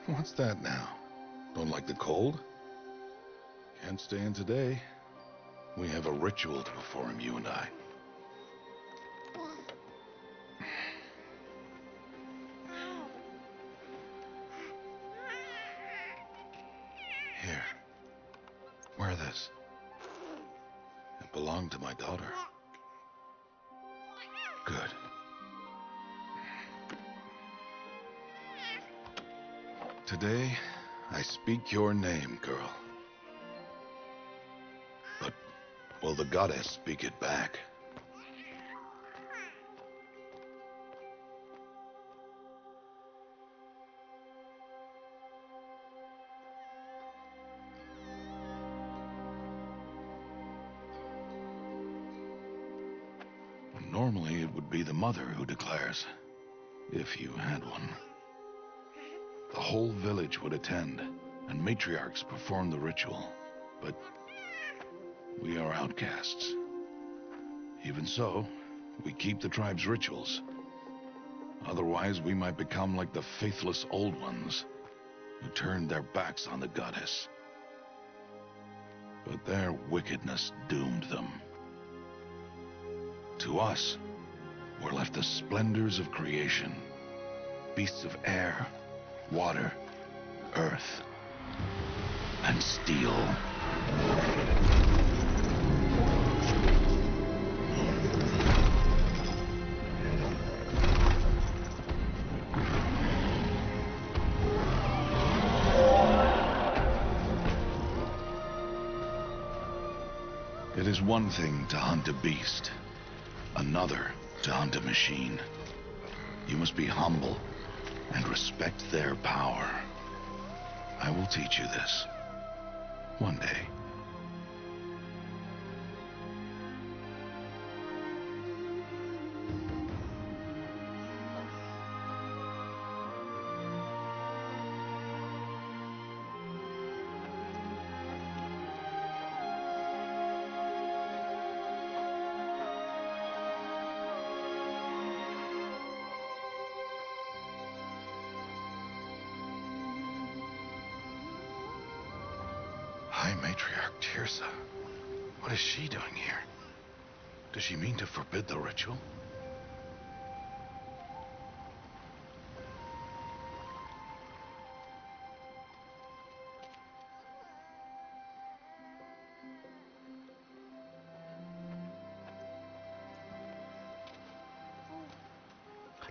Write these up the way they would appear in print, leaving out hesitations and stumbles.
What's that now? Don't like the cold? Can't stay in today. We have a ritual to perform, you and I. Here. Wear this. It belonged to my daughter. Good. Today, I speak your name, girl. But will the goddess speak it back? Normally, it would be the mother who declares, if you had one. The whole village would attend, and matriarchs perform the ritual. But we are outcasts. Even so, we keep the tribe's rituals. Otherwise, we might become like the faithless old ones, who turned their backs on the goddess. But their wickedness doomed them. To us, were left the splendors of creation, beasts of air, water, earth, and steel. It is one thing to hunt a beast, another to hunt a machine. You must be humble and respect their power. I will teach you this. One day. High Matriarch Tirsa. What is she doing here? Does she mean to forbid the ritual?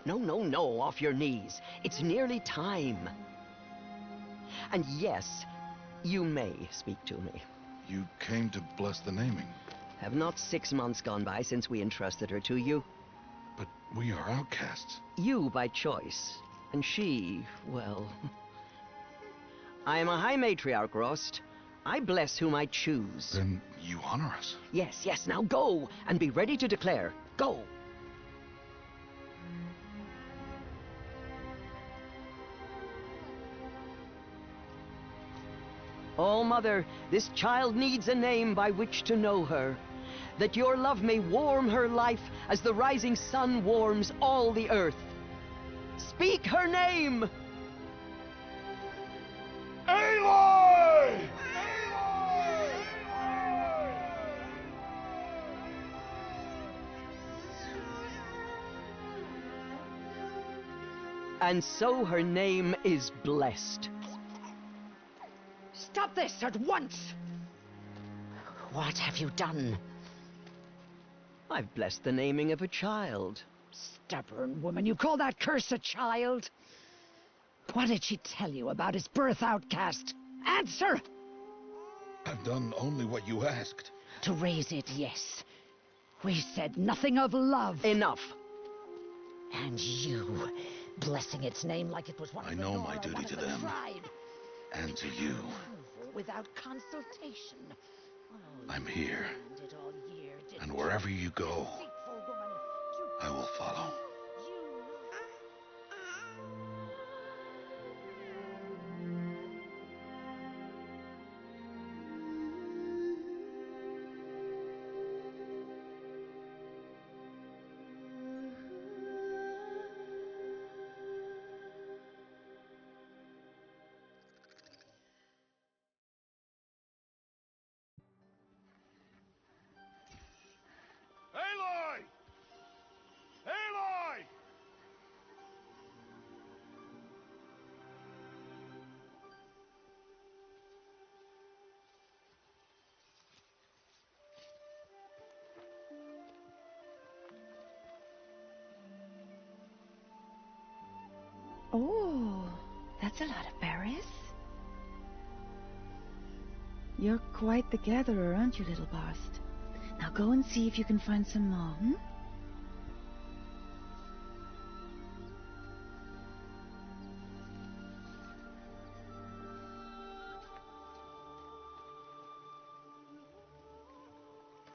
No, no, no, off your knees. It's nearly time. And yes, you may speak to me. You came to bless the naming. Have not 6 months gone by since we entrusted her to you? But we are outcasts. You by choice, and she, well... I am a High Matriarch, Rost. I bless whom I choose. Then you honor us. Yes, yes, now go, and be ready to declare. Go! Oh, Mother, this child needs a name by which to know her, that your love may warm her life as the rising sun warms all the earth. Speak her name! Aloy! And so her name is blessed. Stop this at once! What have you done? I've blessed the naming of a child. Stubborn woman, you call that curse a child? What did she tell you about his birth, outcast? Answer! I've done only what you asked. To raise it, yes. We said nothing of love. Enough. And you, blessing its name like it was one I of the know Nora, my duty one of to the them. tribe. And to you. Without consultation. Oh, I'm you here. planned it all year, didn't And you? wherever you go, Deceitful woman. I will follow. Oh, that's a lot of berries. You're quite the gatherer, aren't you, little Bast? Now go and see if you can find some more, hmm?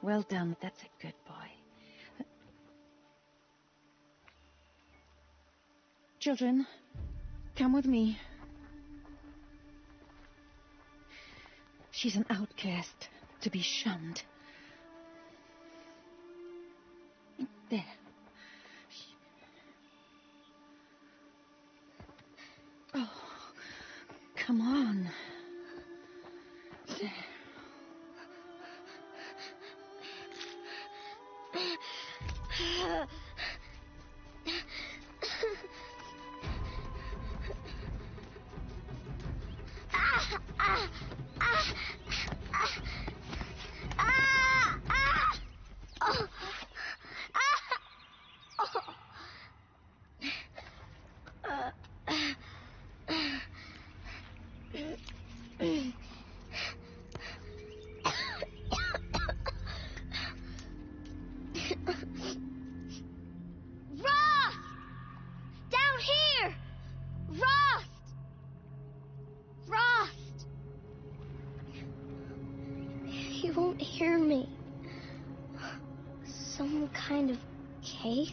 Well done. That's a good boy. Children, come with me. She's an outcast, to be shunned. There. Oh, come on. There. He won't hear me. Some kind of cave?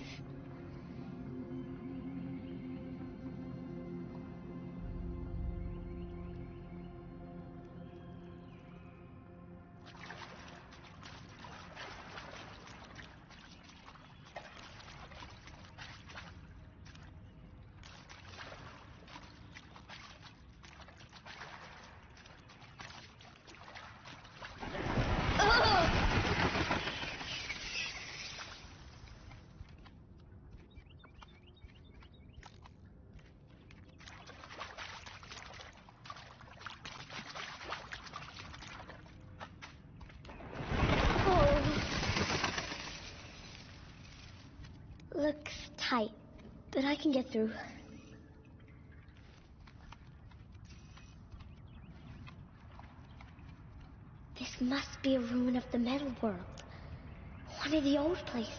Looks tight, but I can get through. This must be a ruin of the metal world. One of the old places.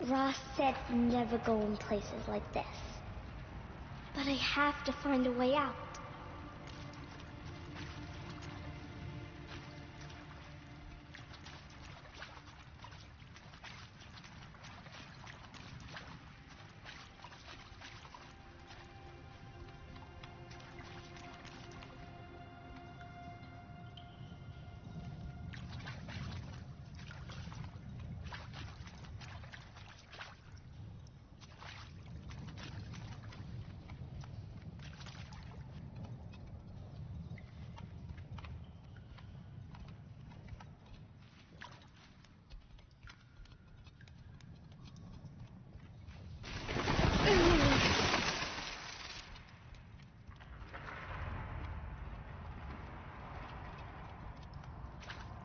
Ross said never go in places like this. But I have to find a way out.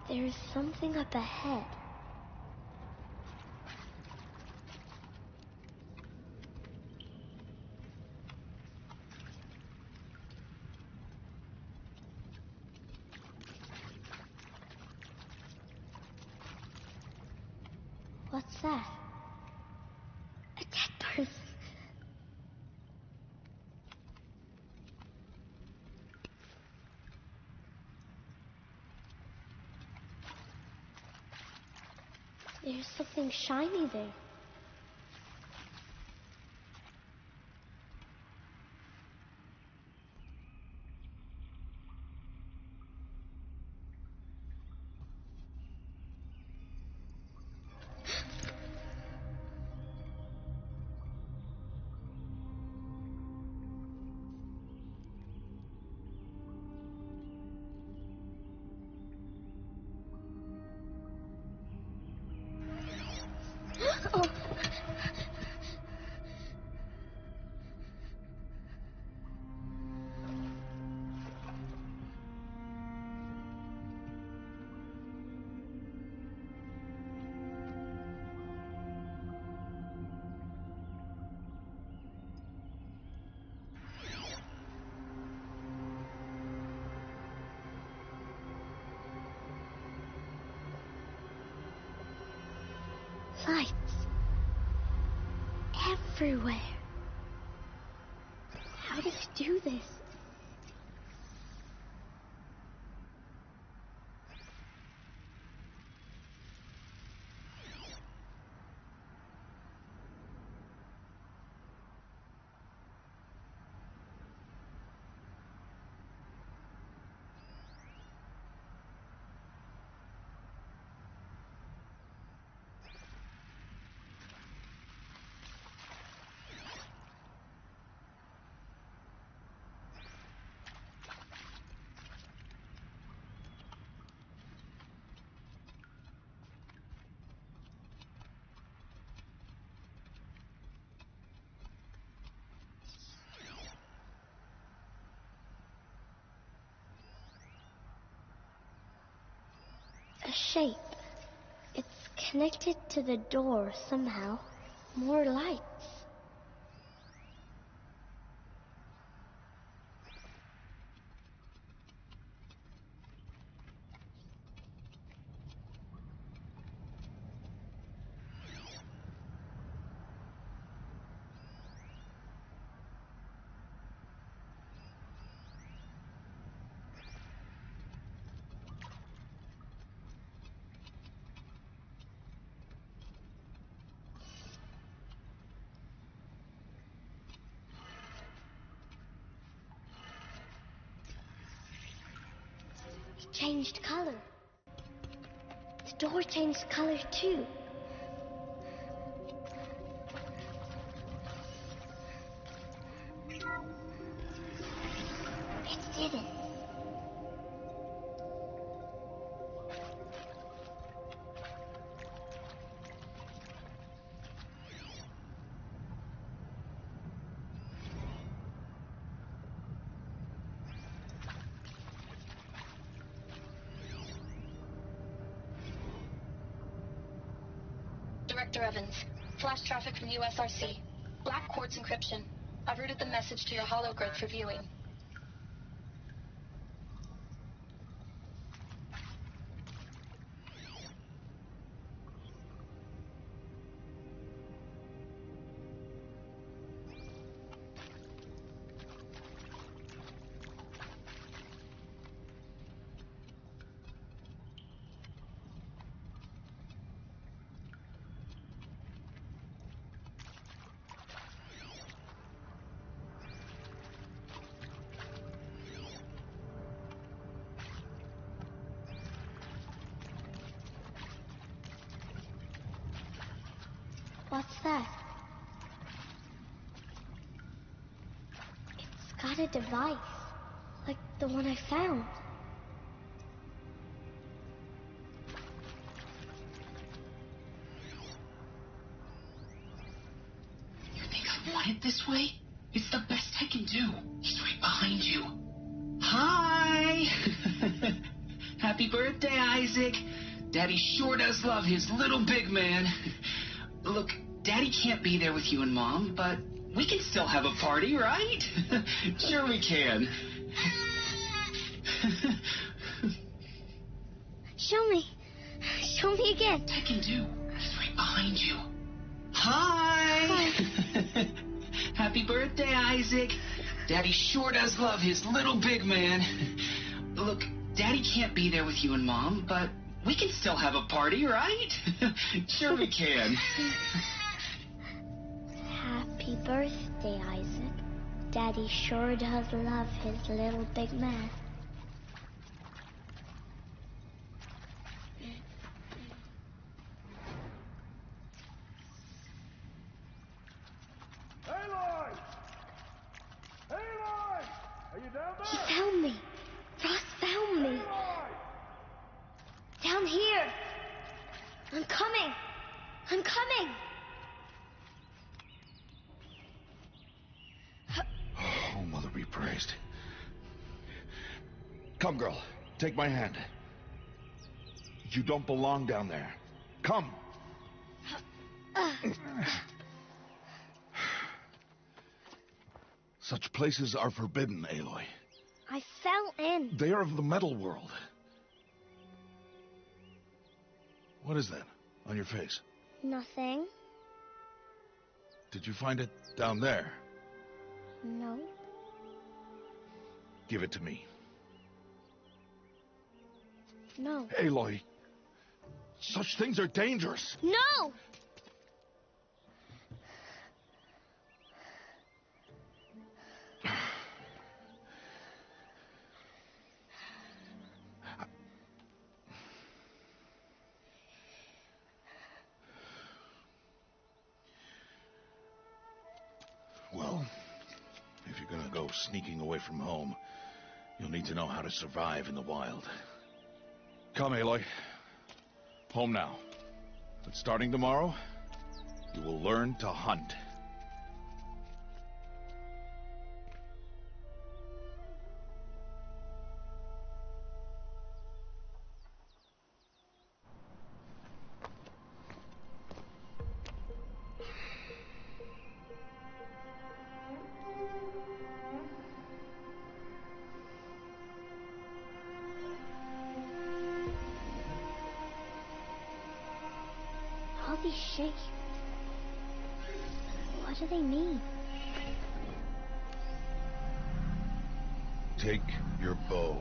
There's something up ahead. What's that? A dead person. There's something shiny there. Lights. Everywhere. How did he do this? A shape. It's connected to the door somehow. More lights. It changed color. The door changed color too. It didn't. Director Evans, flash traffic from USRC. Black quartz encryption. I've routed the message to your hologrid for viewing. What's that? It's got a device, like the one I found. You think I want it this way? It's the best I can do. He's right behind you. Hi! Happy birthday, Isaac. Daddy sure does love his little big man. Look, Daddy can't be there with you and Mom, but we can still have a party, right? Sure we can. Show me. Show me again. I can do. He's right behind you. Hi! Happy birthday, Isaac. Daddy sure does love his little big man. Look, Daddy can't be there with you and Mom, but we can still have a party, right? Sure we can. Happy birthday, Isaac. Daddy sure does love his little big man. Aloy! Aloy! Are you down He there? found me. Ross found me. Aloy! Down here. I'm coming. I'm coming. Oh, Mother be praised. Come, girl. Take my hand. You don't belong down there. Come. Such places are forbidden, Aloy. I fell in. They are of the metal world. What is that on your face? Nothing. Did you find it down there? No. Give it to me. No. Aloy, such things are dangerous. No! Well, if you're gonna go sneaking away from home, you'll need to know how to survive in the wild. Come, Aloy. Home now. But starting tomorrow, you will learn to hunt. All these shapes. What do they mean? Take your bow.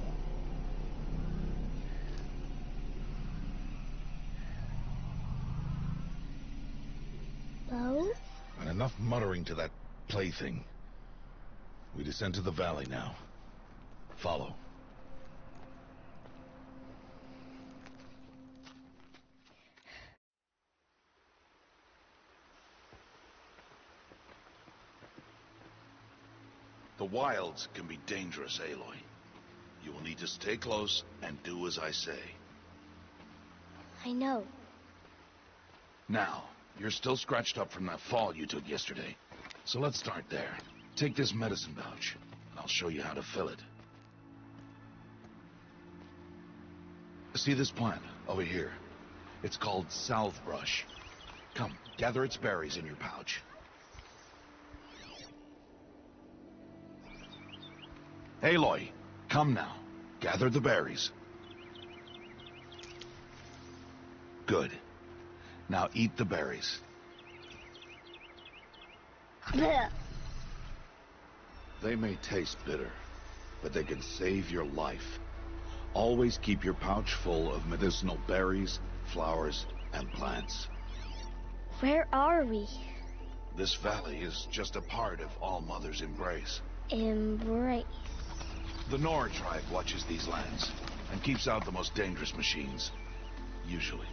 Bow? And enough muttering to that plaything. We descend to the valley now. Follow. The wilds can be dangerous, Aloy. You will need to stay close and do as I say. I know. Now, you're still scratched up from that fall you took yesterday. So let's start there. Take this medicine pouch, and I'll show you how to fill it. See this plant over here? It's called salvebrush. Come, gather its berries in your pouch. Aloy, come now. Gather the berries. Good. Now eat the berries. Blech. They may taste bitter, but they can save your life. Always keep your pouch full of medicinal berries, flowers, and plants. Where are we? This valley is just a part of All Mother's embrace. Embrace. The Nora tribe watches these lands and keeps out the most dangerous machines. Usually.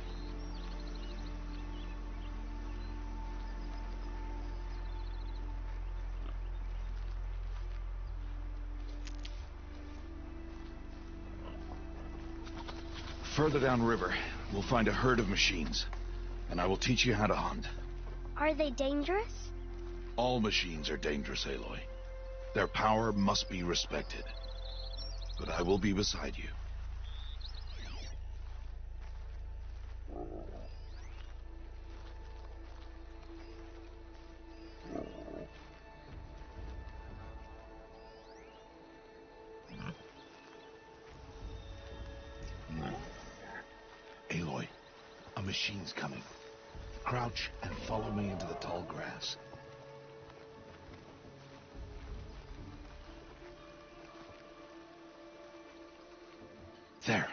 Further downriver, we'll find a herd of machines, and I will teach you how to hunt. Are they dangerous? All machines are dangerous, Aloy. Their power must be respected. But I will be beside you. Aloy, a machine's coming. Crouch and follow me into the tall grass. There.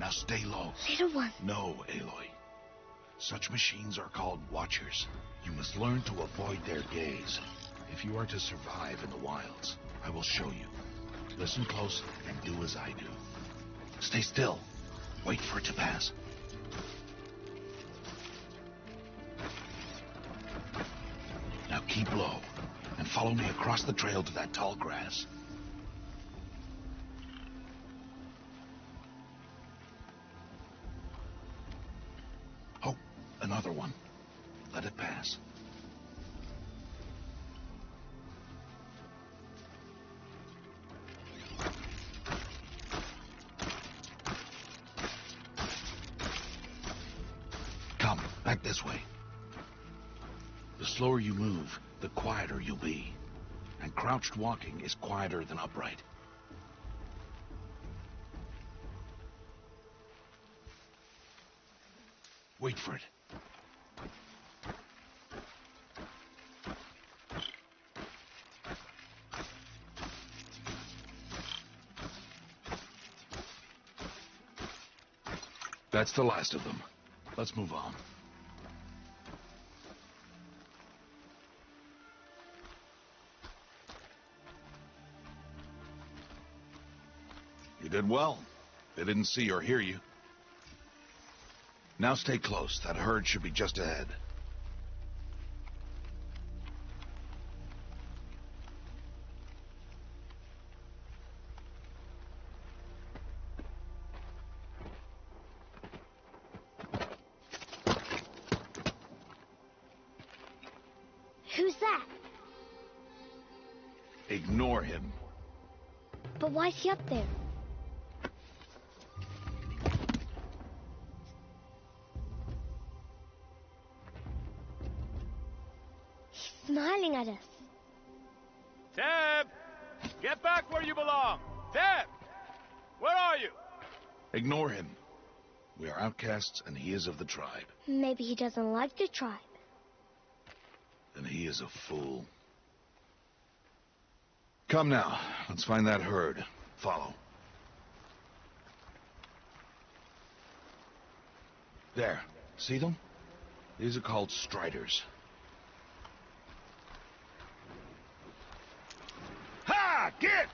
Now stay low. Little one. No, Aloy. Such machines are called watchers. You must learn to avoid their gaze. If you are to survive in the wilds, I will show you. Listen close and do as I do. Stay still. Wait for it to pass. Now keep low and follow me across the trail to that tall grass. Oh, another one. Let it pass. Come, back this way. The slower you move, the quieter you'll be. And crouched walking is quieter than upright. Wait for it. That's the last of them. Let's move on. You did well. They didn't see or hear you. Now stay close. That herd should be just ahead. Who's that? Ignore him. But why's he up there? He's smiling at us. Teb! Get back where you belong! Teb! Where are you? Ignore him. We are outcasts, and he is of the tribe. Maybe he doesn't like the tribe. And he is a fool. Come now, let's find that herd. Follow. There, see them? These are called striders. Ha! Get!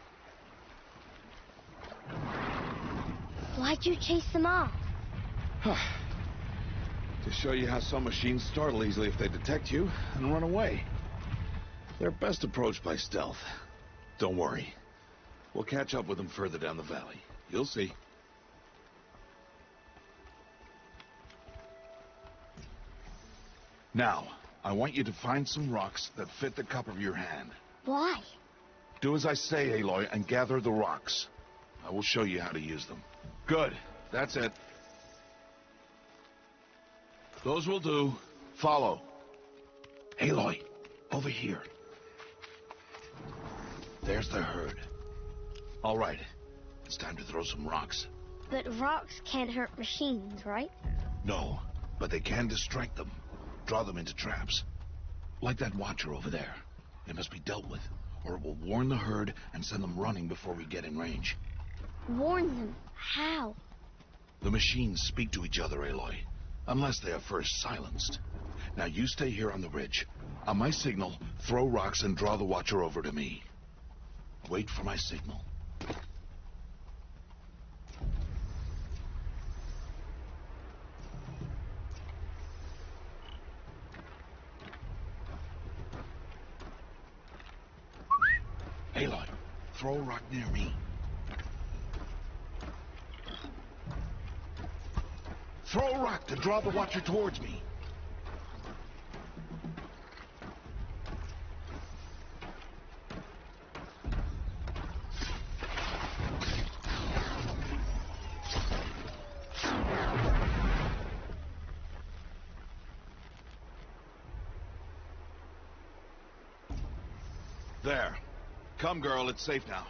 Why'd you chase them off? To show you how some machines startle easily if they detect you and run away. They're best approached by stealth. Don't worry. We'll catch up with them further down the valley. You'll see. Now, I want you to find some rocks that fit the cup of your hand. Why? Do as I say, Aloy, and gather the rocks. I will show you how to use them. Good. That's it. Those will do. Follow. Aloy, over here. There's the herd. All right. It's time to throw some rocks. But rocks can't hurt machines, right? No, but they can distract them. Draw them into traps. Like that watcher over there. It must be dealt with, or it will warn the herd and send them running before we get in range. Warn them? How? The machines speak to each other, Aloy. Unless they are first silenced. Now you stay here on the ridge. On my signal, throw rocks and draw the watcher over to me. Wait for my signal. Aloy, throw a rock near me. Throw a rock to draw the watcher towards me. There. Come, girl, it's safe now.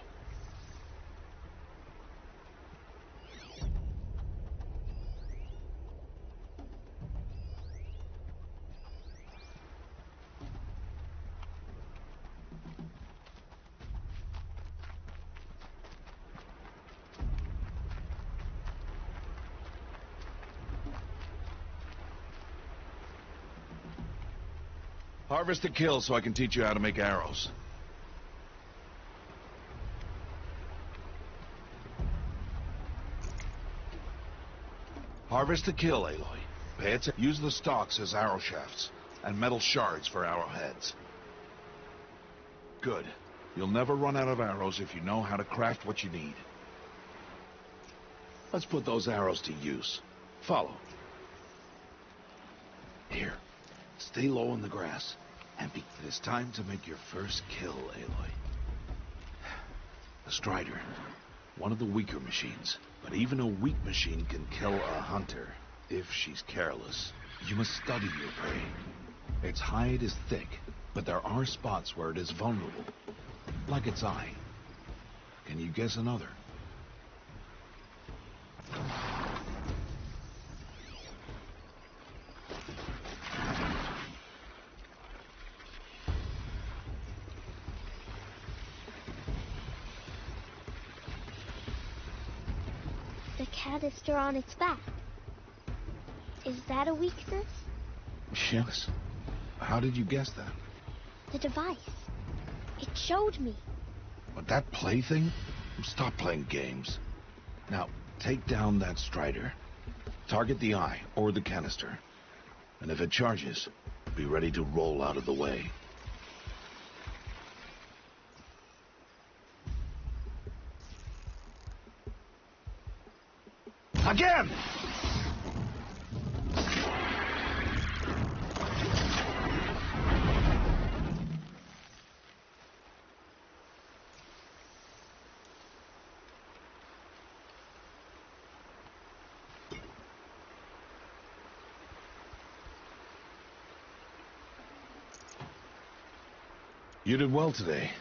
Harvest to kill so I can teach you how to make arrows. Harvest to kill, Aloy. Pay it. Use the stalks as arrow shafts, and metal shards for arrowheads. Good. You'll never run out of arrows if you know how to craft what you need. Let's put those arrows to use. Follow. Here. Stay low in the grass. And it is time to make your first kill, Aloy. The Strider. One of the weaker machines. But even a weak machine can kill a hunter, if she's careless. You must study your prey. Its hide is thick, but there are spots where it is vulnerable. Like its eye. Can you guess another? The canister on its back. Is that a weakness? Yes. How did you guess that? The device. It showed me. But that plaything? Stop playing games. Now, take down that Strider. Target the eye or the canister. And if it charges, be ready to roll out of the way. Again! You did well today,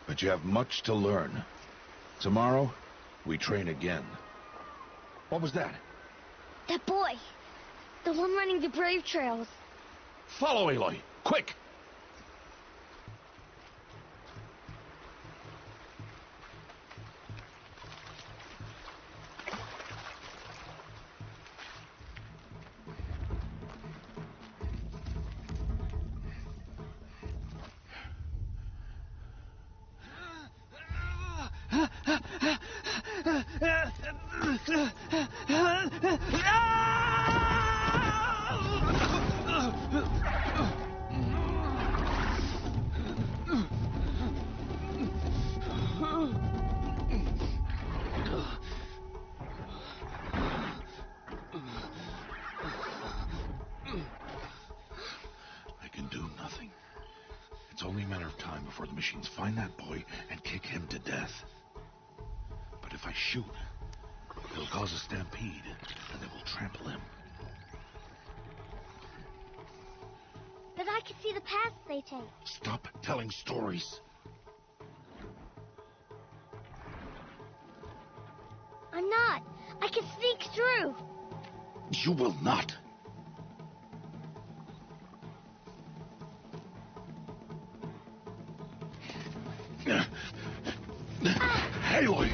but you have much to learn. Tomorrow, we train again. What was that? That boy. The one running the brave trails. Follow Aloy, quick! I can do nothing. It's only a matter of time before the machines find that boy and kick him to death. But if I shoot, it'll cause a stampede, and they will trample him. But I can see the paths they take. Stop telling stories. I'm not. I can sneak through. You will not. Aloy!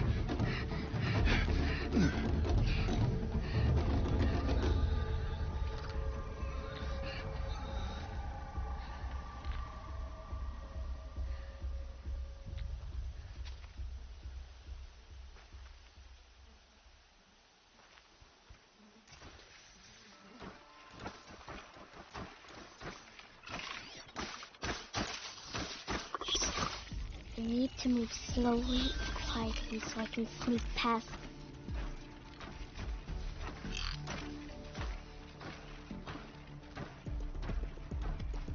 I need to move slowly and quietly so I can sneak past them.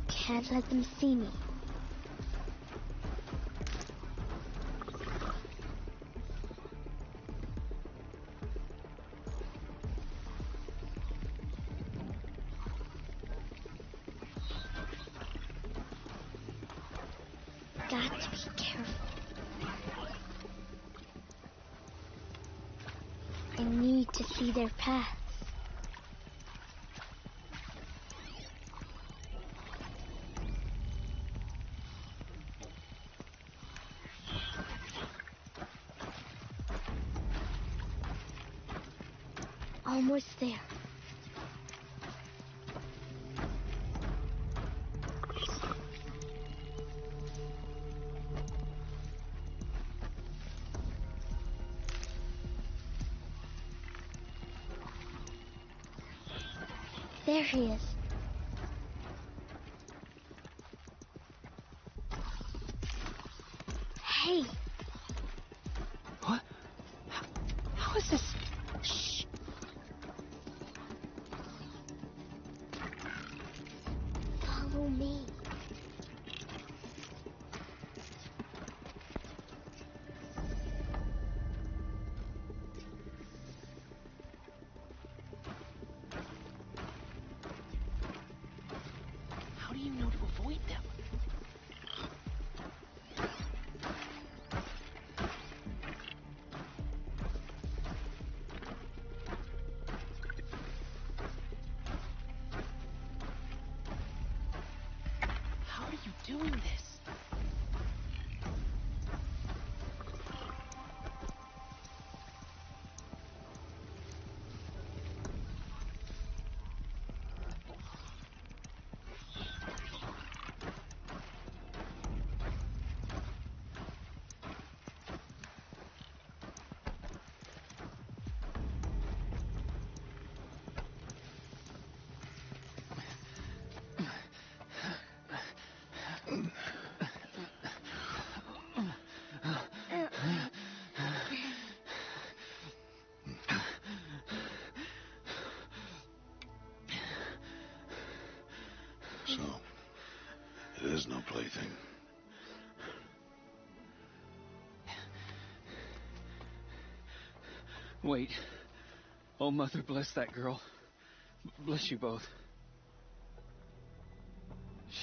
Can't let them see me. Got to be careful. I need to see their paths. Almost there. There he is. Hey. What? How is this? Shh. Follow me. How do you know to avoid them? How are you doing this? So, it is no plaything. Wait. Oh, Mother, bless that girl. Bless you both.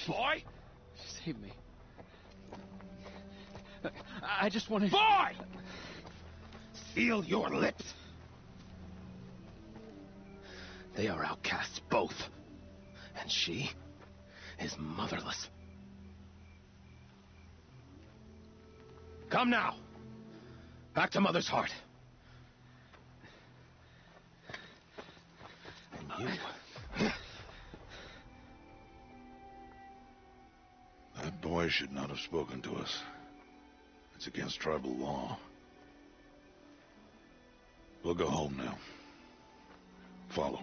Boy! Save me. I just want to... Boy! Seal your lips. They are outcasts, both. And she is motherless. Come now. Back to Mother's heart. And you... That boy should not have spoken to us. It's against tribal law. We'll go home now. Follow.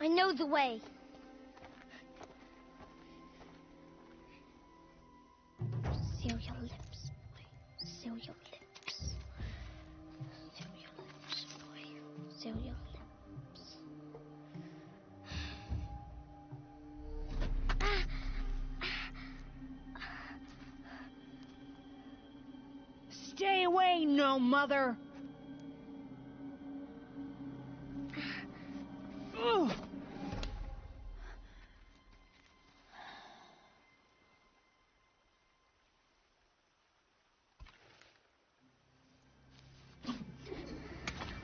I know the way. Seal your lips, boy. Seal your lips. Seal your lips, boy. Seal your lips. Stay away, no mother! Ugh.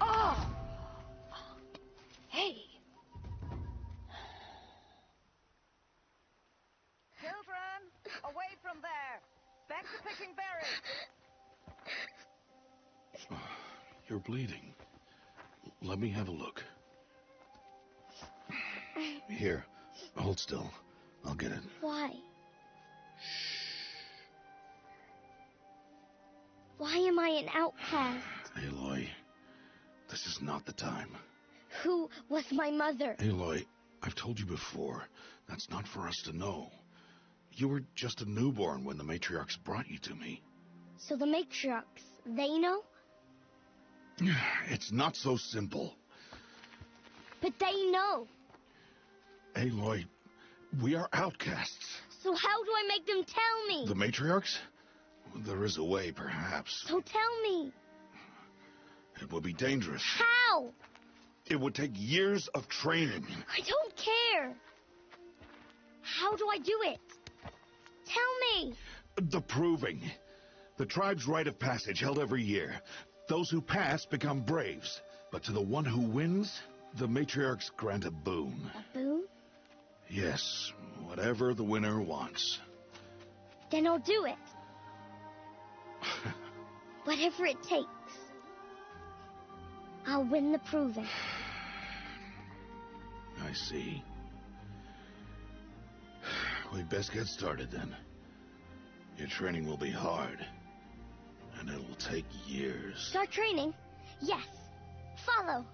Oh! Hey! Children, away from there! Back to picking berries! You're bleeding. Let me have a look. Here, hold still. I'll get it. Why? Why am I an outcast? Aloy, this is not the time. Who was my mother? Aloy, I've told you before, that's not for us to know. You were just a newborn when the matriarchs brought you to me. So the matriarchs, they know? It's not so simple. But they know. Aloy, we are outcasts. So how do I make them tell me? The matriarchs? There is a way, perhaps. So tell me. It would be dangerous. How? It would take years of training. I don't care. How do I do it? Tell me. The proving. The tribe's rite of passage held every year. Those who pass become braves. But to the one who wins, the matriarchs grant a boon. A boon? Yes, whatever the winner wants. Then I'll do it. Whatever it takes. I'll win the proving. I see. We'd best get started then. Your training will be hard. And it will take years. Start training? Yes. Follow.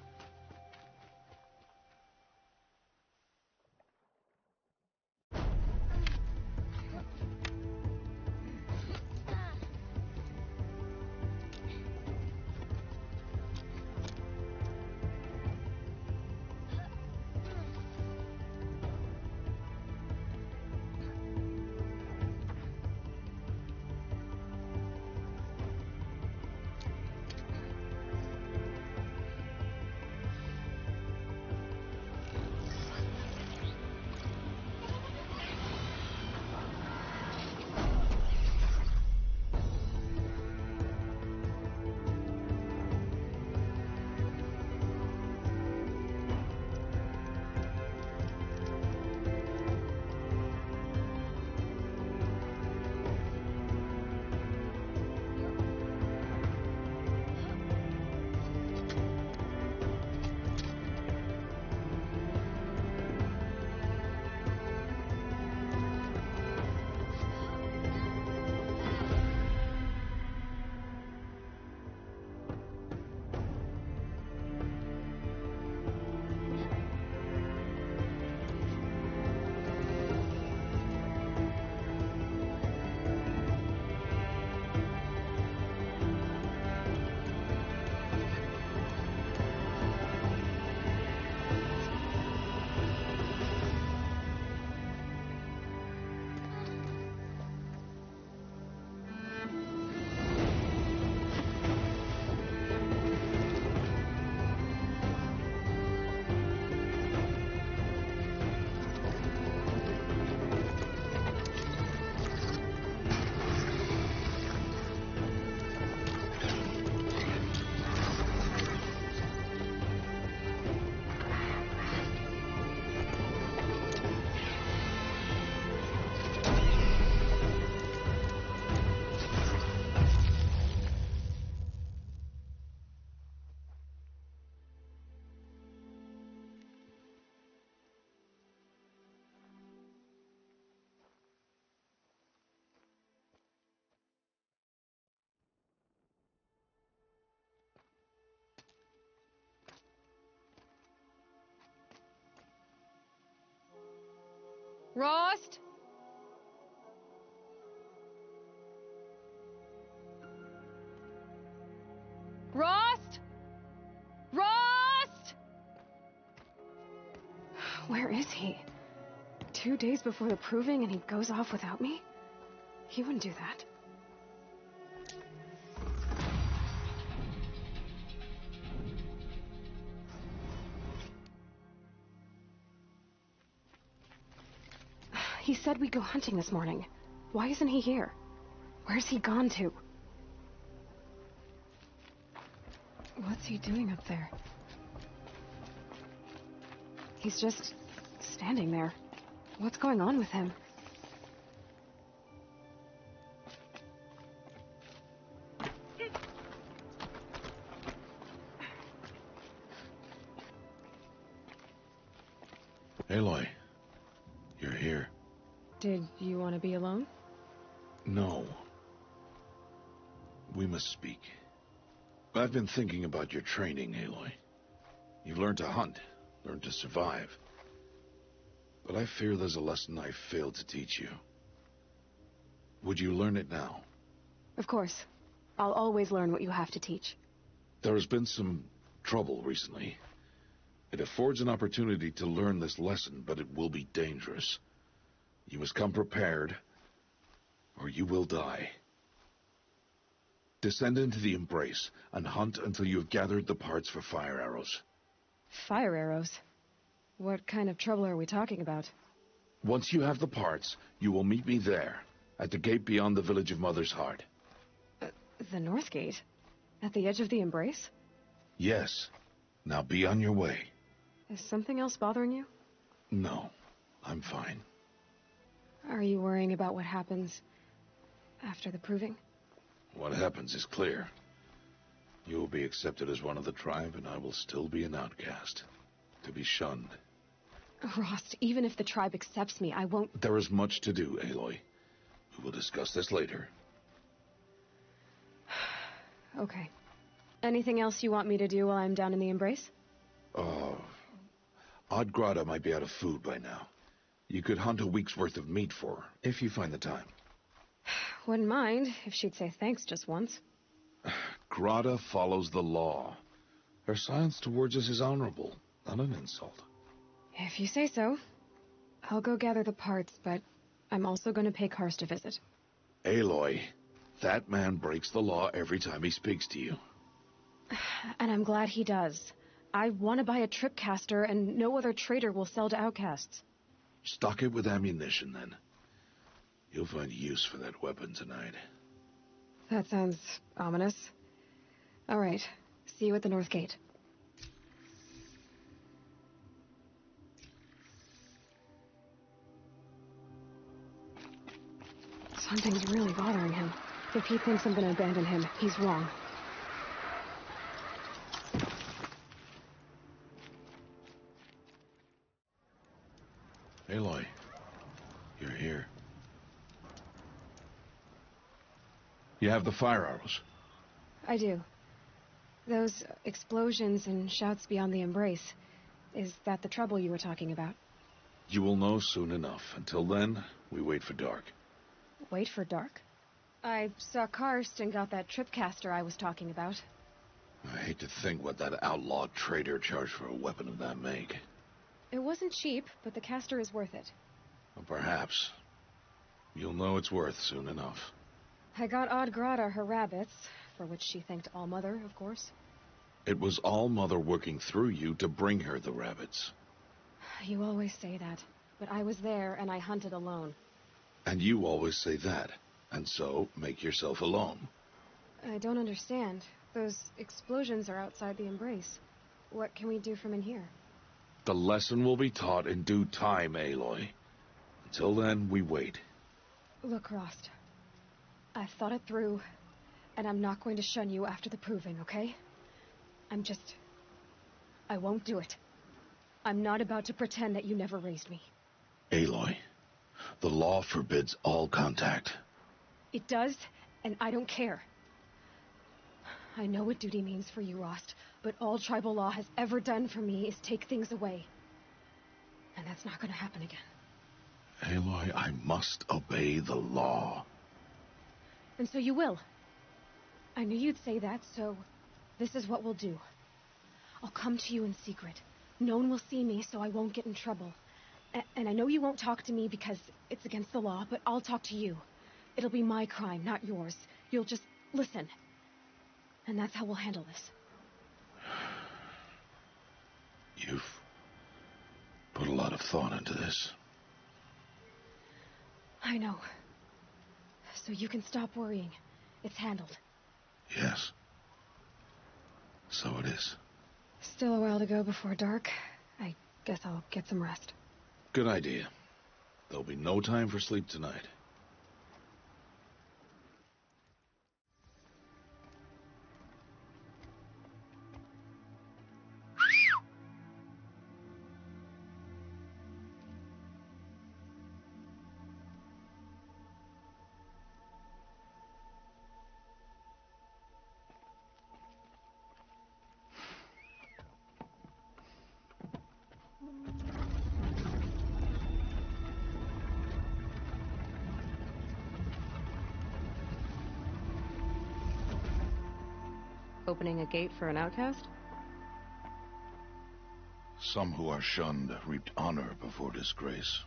Rost? Rost? Rost? Where is he? 2 days before the proving and he goes off without me? He wouldn't do that. He said we'd go hunting this morning. Why isn't he here? Where's he gone to? What's he doing up there? He's just standing there. What's going on with him? Aloy, you're here. Did you want to be alone? No. We must speak. I've been thinking about your training, Aloy. You've learned to hunt, learned to survive. But I fear there's a lesson I failed to teach you. Would you learn it now? Of course. I'll always learn what you have to teach. There has been some trouble recently. It affords an opportunity to learn this lesson, but it will be dangerous. You must come prepared, or you will die. Descend into the Embrace, and hunt until you have gathered the parts for fire arrows. Fire arrows? What kind of trouble are we talking about? Once you have the parts, you will meet me there, at the gate beyond the village of Mother's Heart. The North Gate? At the edge of the Embrace? Yes. Now be on your way. Is something else bothering you? No, I'm fine. Are you worrying about what happens after the proving? What happens is clear. You will be accepted as one of the tribe, and I will still be an outcast. To be shunned. Rost, even if the tribe accepts me, I won't... There is much to do, Aloy. We will discuss this later. Okay. Anything else you want me to do while I'm down in the Embrace? Odd Grata might be out of food by now. You could hunt a week's worth of meat for her, if you find the time. Wouldn't mind if she'd say thanks just once. Grata follows the law. Her silence towards us is honorable, not an insult. If you say so. I'll go gather the parts, but I'm also going to pay Karst a visit. Aloy, that man breaks the law every time he speaks to you. And I'm glad he does. I want to buy a tripcaster, and no other trader will sell to outcasts. Stock it with ammunition, then. You'll find use for that weapon tonight. That sounds ominous. All right. See you at the North Gate. Something's really bothering him. If he thinks I'm going to abandon him, he's wrong. Aloy, you're here. You have the fire arrows? I do. Those explosions and shouts beyond the Embrace. Is that the trouble you were talking about? You will know soon enough. Until then, we wait for dark. Wait for dark? I saw Karst and got that tripcaster I was talking about. I hate to think what that outlawed trader charged for a weapon of that make. It wasn't cheap, but the caster is worth it. Well, perhaps. You'll know it's worth soon enough. I got Odd Grata her rabbits, for which she thanked Allmother, of course. It was Allmother working through you to bring her the rabbits. You always say that, but I was there and I hunted alone. And you always say that, and so make yourself alone. I don't understand. Those explosions are outside the Embrace. What can we do from in here? The lesson will be taught in due time, Aloy. Until then, we wait. Look, Rost. I've thought it through, and I'm not going to shun you after the proving, okay? I won't do it. I'm not about to pretend that you never raised me. Aloy, the law forbids all contact. It does, and I don't care. I know what duty means for you, Rost, but all tribal law has ever done for me is take things away. And that's not going to happen again. Aloy, I must obey the law. And so you will. I knew you'd say that, so this is what we'll do. I'll come to you in secret. No one will see me, so I won't get in trouble. And I know you won't talk to me because it's against the law, but I'll talk to you. It'll be my crime, not yours. You'll just listen. And that's how we'll handle this. You've put a lot of thought into this. I know. So you can stop worrying. It's handled. Yes. So it is. Still a while to go before dark. I guess I'll get some rest. Good idea. There'll be no time for sleep tonight. Opening a gate for an outcast? Some who are shunned reaped honor before disgrace.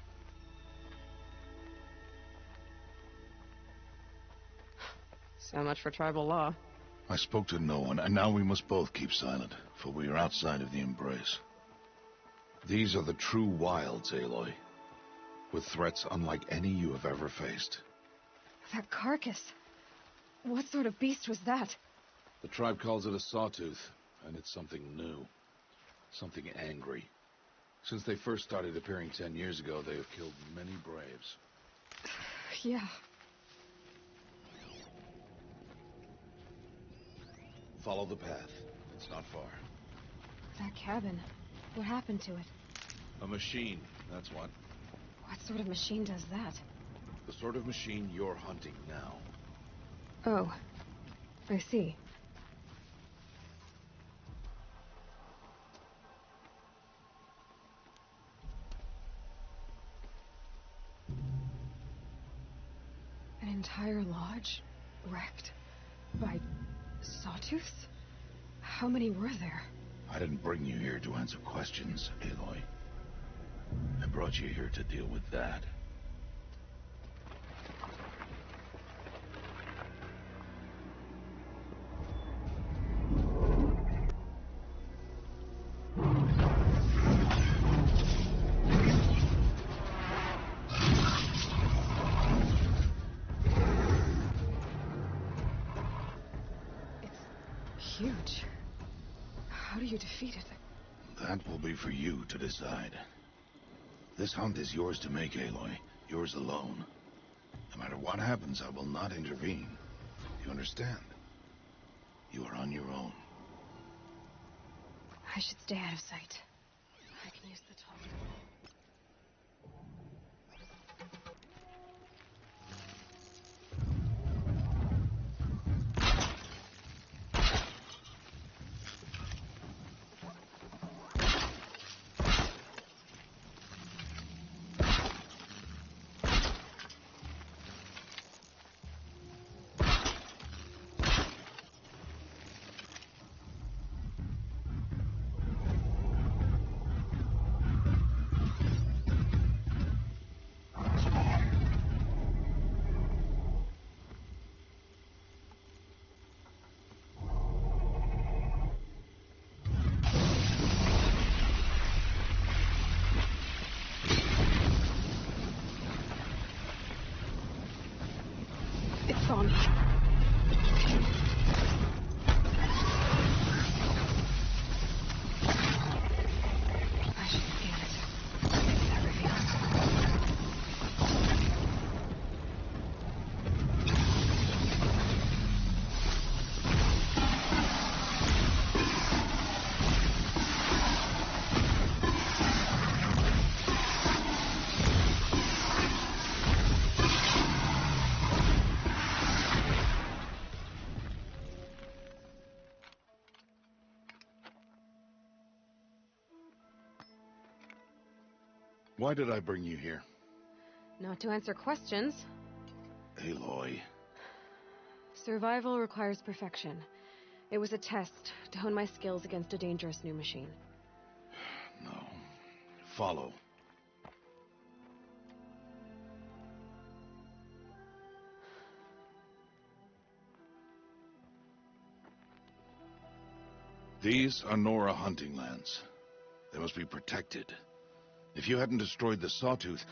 So much for tribal law. I spoke to no one, and now we must both keep silent, for we are outside of the embrace. These are the true wilds, Aloy, with threats unlike any you have ever faced. That carcass. What sort of beast was that? The tribe calls it a sawtooth, and it's something new. Something angry. Since they first started appearing 10 years ago, they have killed many braves. Yeah. Follow the path. It's not far. That cabin. What happened to it? A machine, that's what. What sort of machine does that? The sort of machine you're hunting now. Oh. I see. An entire lodge wrecked by sawtooths? How many were there? I didn't bring you here to answer questions, Aloy. I brought you here to deal with that. Huge. How do you defeat it? That will be for you to decide. This hunt is yours to make, Aloy. Yours alone. No matter what happens, I will not intervene. You understand? You are on your own. I should stay out of sight. I can use the talk. It's on. I should scan it. Maybe that reveals. Why did I bring you here? Not to answer questions. Aloy. Survival requires perfection. It was a test to hone my skills against a dangerous new machine. No. Follow. These are Nora hunting lands. They must be protected. If you hadn't destroyed the Sawtooth,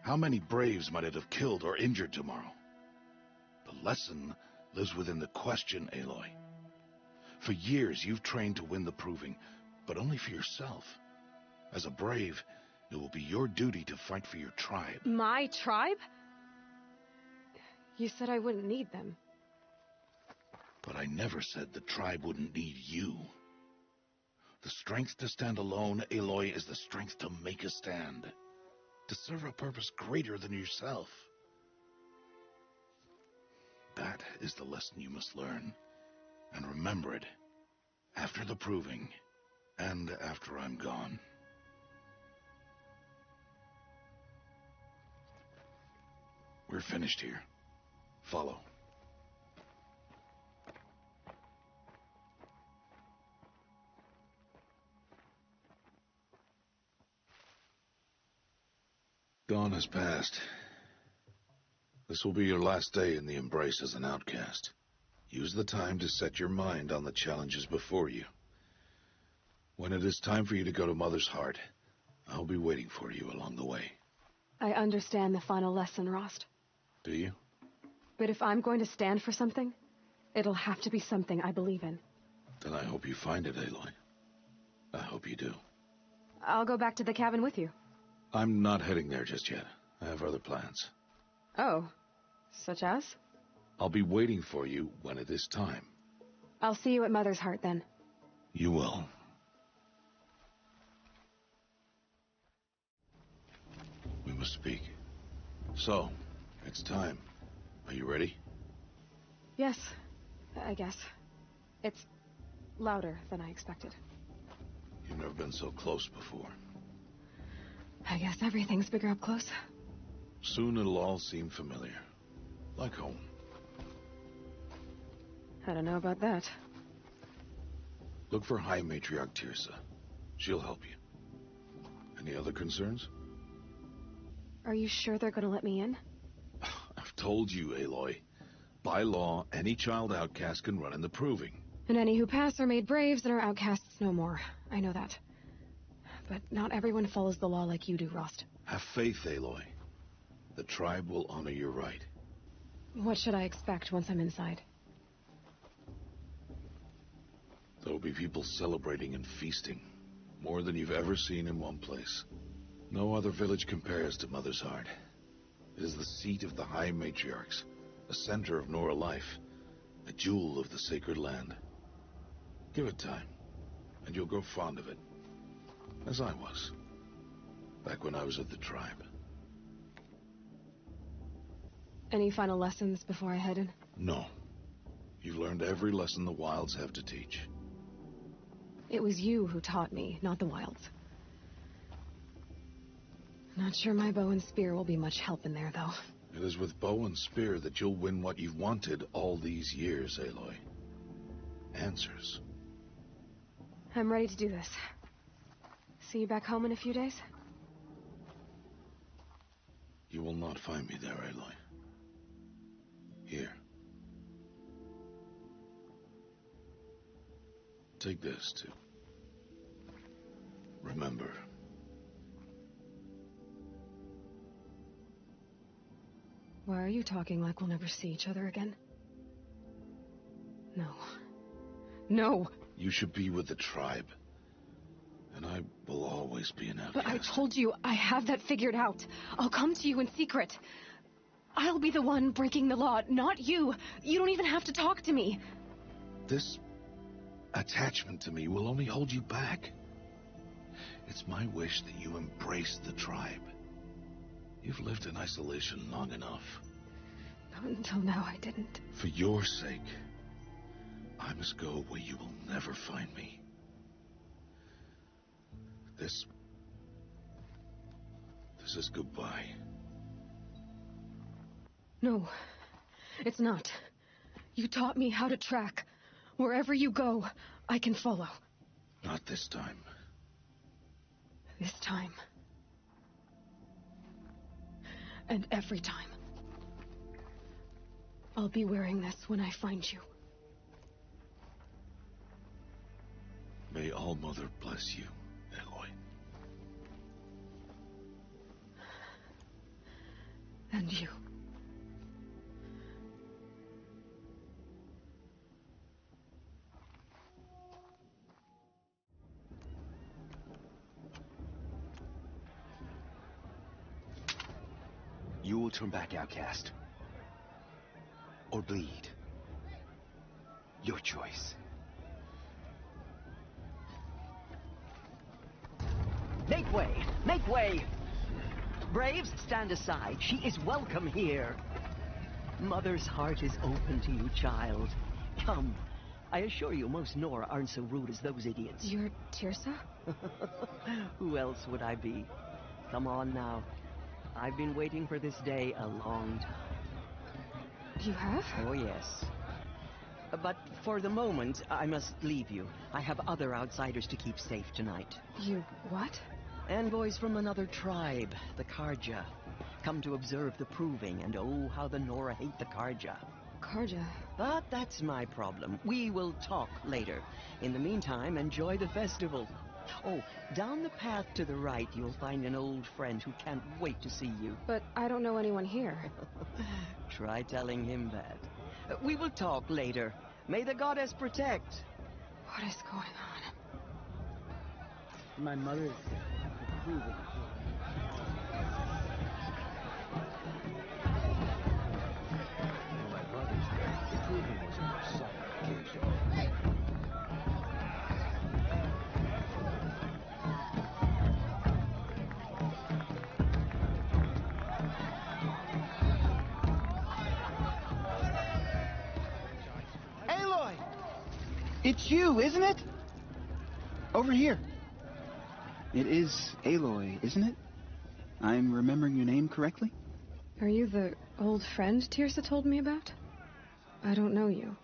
how many Braves might it have killed or injured tomorrow? The lesson lives within the question, Aloy. For years, you've trained to win the proving, but only for yourself. As a Brave, it will be your duty to fight for your tribe. My tribe? You said I wouldn't need them. But I never said the tribe wouldn't need you. The strength to stand alone, Aloy, is the strength to make a stand. To serve a purpose greater than yourself. That is the lesson you must learn. And remember it. After the proving. And after I'm gone. We're finished here. Follow. Dawn has passed. This will be your last day in the Embrace as an outcast. Use the time to set your mind on the challenges before you. When it is time for you to go to Mother's Heart, I'll be waiting for you along the way. I understand the final lesson, Rost. Do you? But if I'm going to stand for something, it'll have to be something I believe in. Then I hope you find it, Aloy. I hope you do. I'll go back to the cabin with you. I'm not heading there just yet. I have other plans. Oh, such as? I'll be waiting for you when it is time. I'll see you at Mother's Heart then. You will. We must speak. So, it's time. Are you ready? Yes, I guess. It's louder than I expected. You've never been so close before. I guess everything's bigger up close. Soon it'll all seem familiar. Like home. I don't know about that. Look for High Matriarch Tirsa. She'll help you. Any other concerns? Are you sure they're gonna let me in? I've told you, Aloy. By law, any child outcast can run in the proving. And any who pass are made braves and are outcasts no more. I know that. But not everyone follows the law like you do, Rost. Have faith, Aloy. The tribe will honor your right. What should I expect once I'm inside? There will be people celebrating and feasting. More than you've ever seen in one place. No other village compares to Mother's Heart. It is the seat of the High Matriarchs, a center of Nora life, a jewel of the sacred land. Give it time, and you'll grow fond of it. As I was, back when I was of the tribe. Any final lessons before I head in? No. You've learned every lesson the Wilds have to teach. It was you who taught me, not the Wilds. Not sure my bow and spear will be much help in there, though. It is with bow and spear that you'll win what you've wanted all these years, Aloy. Answers. I'm ready to do this. See you back home in a few days? You will not find me there, Aloy. Here. Take this, too. Remember. Why are you talking like we'll never see each other again? No. No! You should be with the tribe. And I will always be an outcast. But I told you, I have that figured out. I'll come to you in secret. I'll be the one breaking the law, not you. You don't even have to talk to me. This attachment to me will only hold you back. It's my wish that you embrace the tribe. You've lived in isolation long enough. Until now, I didn't. For your sake, I must go where you will never find me. This is goodbye. No, it's not. You taught me how to track. Wherever you go, I can follow. Not this time. This time. And every time. I'll be wearing this when I find you. May All-Mother bless you, Aloy. And you. You will turn back, outcast. Or bleed. Your choice. Make way! Make way! Braves, stand aside. She is welcome here. Mother's heart is open to you, child. Come. I assure you, most Nora aren't so rude as those idiots. You're Tirsa? Who else would I be? Come on now. I've been waiting for this day a long time. You have? Oh, yes. But for the moment, I must leave you. I have other outsiders to keep safe tonight. You what? Envoys from another tribe, the Karja. Come to observe the proving, and oh, how the Nora hate the Karja. Karja? But that's my problem. We will talk later. In the meantime, enjoy the festival. Oh, down the path to the right, you'll find an old friend who can't wait to see you. But I don't know anyone here. Try telling him that. We will talk later. May the goddess protect. What is going on? My mother's proving. My brother's death, the proving was a more solemn occasion. Aloy! It's you, isn't it? Over here. It is Aloy, isn't it? I'm remembering your name correctly? Are you the old friend Tirsa told me about? I don't know you.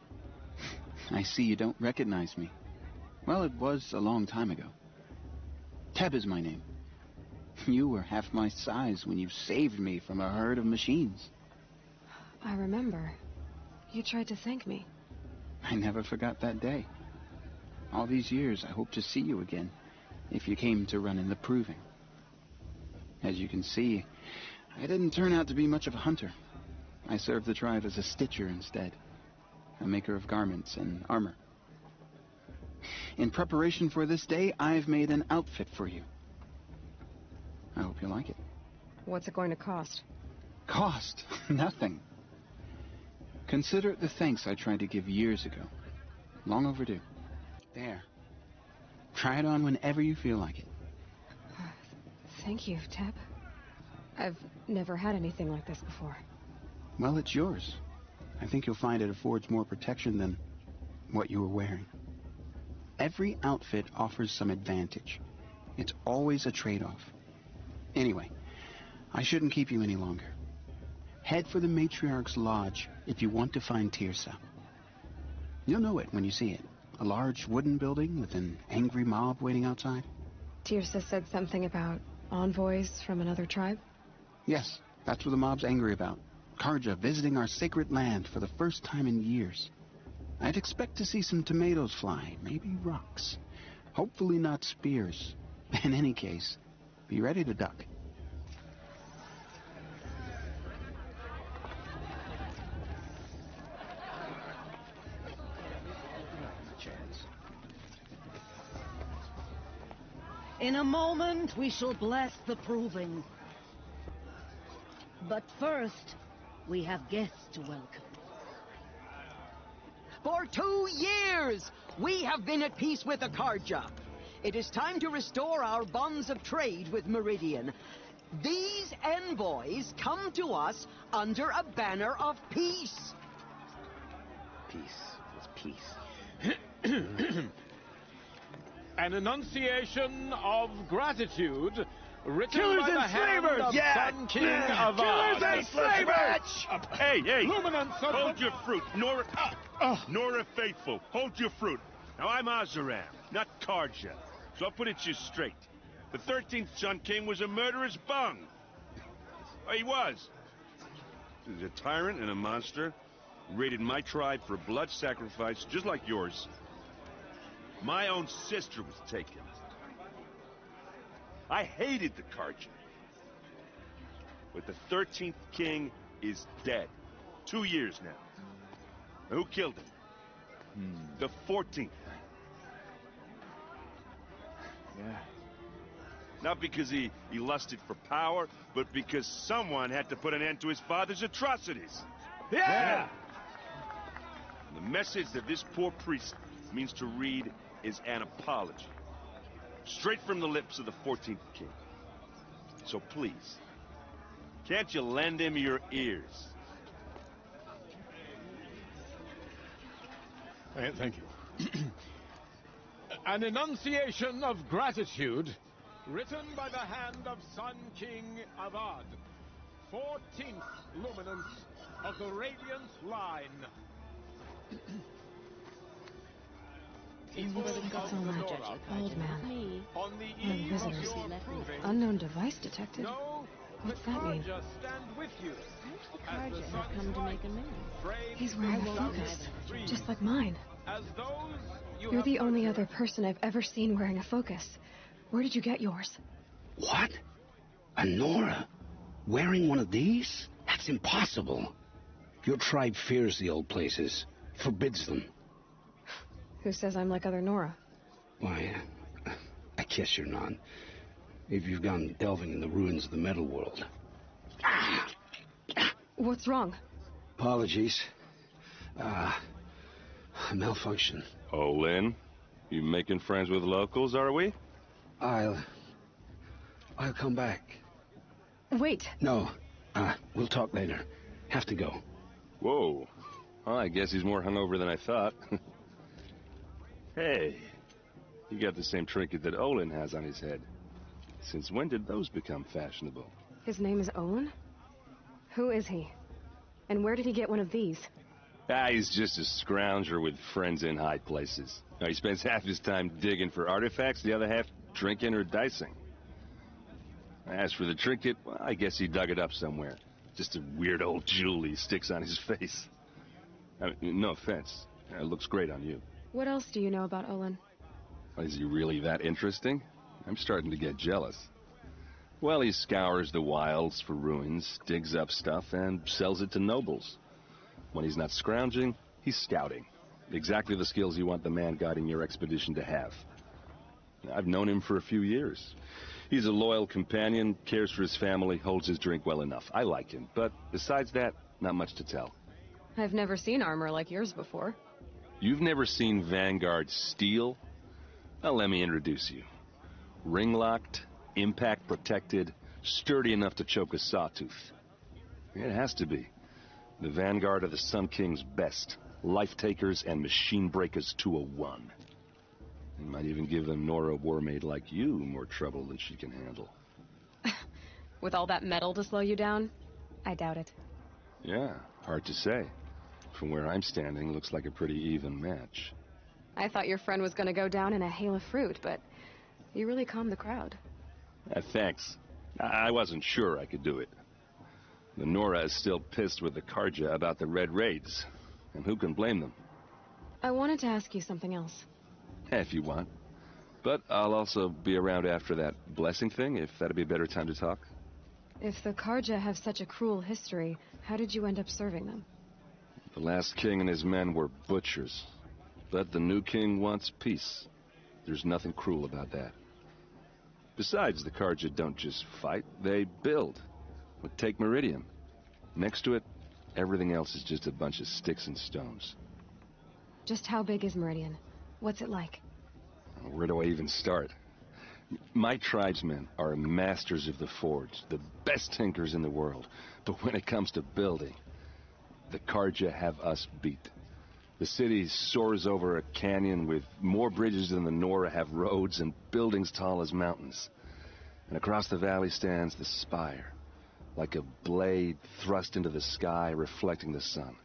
I see you don't recognize me. Well, it was a long time ago. Teb is my name. You were half my size when you saved me from a herd of machines. I remember. You tried to thank me. I never forgot that day. All these years, I hope to see you again, if you came to run in the proving. As you can see, I didn't turn out to be much of a hunter. I served the tribe as a stitcher instead, a maker of garments and armor. In preparation for this day, I've made an outfit for you. I hope you like it. What's it going to cost? Cost? Nothing. Consider it the thanks I tried to give years ago. Long overdue. There. Try it on whenever you feel like it. Thank you, Teb. I've never had anything like this before. Well, it's yours. I think you'll find it affords more protection than what you were wearing. Every outfit offers some advantage. It's always a trade-off. Anyway, I shouldn't keep you any longer. Head for the Matriarch's Lodge if you want to find Tirsa. You'll know it when you see it. A large wooden building with an angry mob waiting outside. Tirsa said something about envoys from another tribe? Yes, that's what the mob's angry about. Karja visiting our sacred land for the first time in years. I'd expect to see some tomatoes fly, maybe rocks. Hopefully not spears. In any case, be ready to duck. In a moment, we shall bless the proving. But first, we have guests to welcome. For 2 years, we have been at peace with the Karja. It is time to restore our bonds of trade with Meridian. These envoys come to us under a banner of peace. Peace is peace. An enunciation of gratitude Written Killers by the and hand slavers! of Yeah! Sun King Yeah! Avad. Killers and slavers! Hey, hey! Luminance of Hold your fruit, Nora. Nora Faithful, hold your fruit. Now I'm Azaram, not Karja. So I'll put it just straight. The 13th Sun King was a murderous bung. Oh, he was. He was a tyrant and a monster. Raided my tribe for blood sacrifice, just like yours. My own sister was taken. I hated the Karja. But the 13th king is dead. 2 years now. Who killed him? The 14th. Yeah. Not because he lusted for power, but because someone had to put an end to his father's atrocities. Yeah! The message that this poor priest means to read is an apology. Straight from the lips of the 14th king. So please, can't you lend him your ears? Thank you. An enunciation of gratitude, written by the hand of Sun King Avad, 14th luminance of the Radiant Line. Old man. On the One eve of visitors. your proving, Unknown device detected. no, What's the that mean? Karja stand with you. Karja have come to make amends. He's wearing a focus, just like mine. As those You're the only other person I've ever seen wearing a focus. Where did you get yours? What? A Nora? Wearing one of these? That's impossible. Your tribe fears the old places, forbids them. Who says I'm like other Nora? Why, I guess you're not. If you've gone delving in the ruins of the metal world. What's wrong? Apologies. Malfunction. Oh, Lynn, you making friends with locals, are we? I'll come back. Wait. No. We'll talk later. Have to go. Whoa. Well, I guess he's more hungover than I thought. Hey, you got the same trinket that Olin has on his head. Since when did those become fashionable? His name is Owen? Who is he? And where did he get one of these? He's just a scrounger with friends in high places. He spends half his time digging for artifacts, the other half drinking or dicing. As for the trinket, well, I guess he dug it up somewhere. Just a weird old jewel he sticks on his face. I mean, no offense. It looks great on you. What else do you know about Olin? Is he really that interesting? I'm starting to get jealous. Well, he scours the wilds for ruins, digs up stuff, and sells it to nobles. When he's not scrounging, he's scouting. Exactly the skills you want the man guiding your expedition to have. I've known him for a few years. He's a loyal companion, cares for his family, holds his drink well enough. I like him, but besides that, not much to tell. I've never seen armor like yours before. You've never seen Vanguard steel? Well, let me introduce you. Ring-locked, impact-protected, sturdy enough to choke a sawtooth. It has to be. The Vanguard of the Sun King's best. Life-takers and machine-breakers to a one. They might even give a Nora warmaid like you more trouble than she can handle. With all that metal to slow you down? I doubt it. Yeah, hard to say. From where I'm standing, looks like a pretty even match. I thought your friend was gonna go down in a hail of fruit, but you really calmed the crowd. Thanks. I wasn't sure I could do it. The Nora is still pissed with the Karja about the Red Raids, and who can blame them? I wanted to ask you something else. If you want. But I'll also be around after that blessing thing, if that'd be a better time to talk. If the Karja have such a cruel history, how did you end up serving them? The last king and his men were butchers. But the new king wants peace. There's nothing cruel about that. Besides, the Karja don't just fight, they build. Take Meridian. Next to it, everything else is just a bunch of sticks and stones. Just how big is Meridian? What's it like? Where do I even start? My tribesmen are masters of the forge, the best tinkers in the world. But when it comes to building, the Karja have us beat. The city soars over a canyon with more bridges than the Nora have roads and buildings tall as mountains. And across the valley stands the spire, like a blade thrust into the sky, reflecting the sun.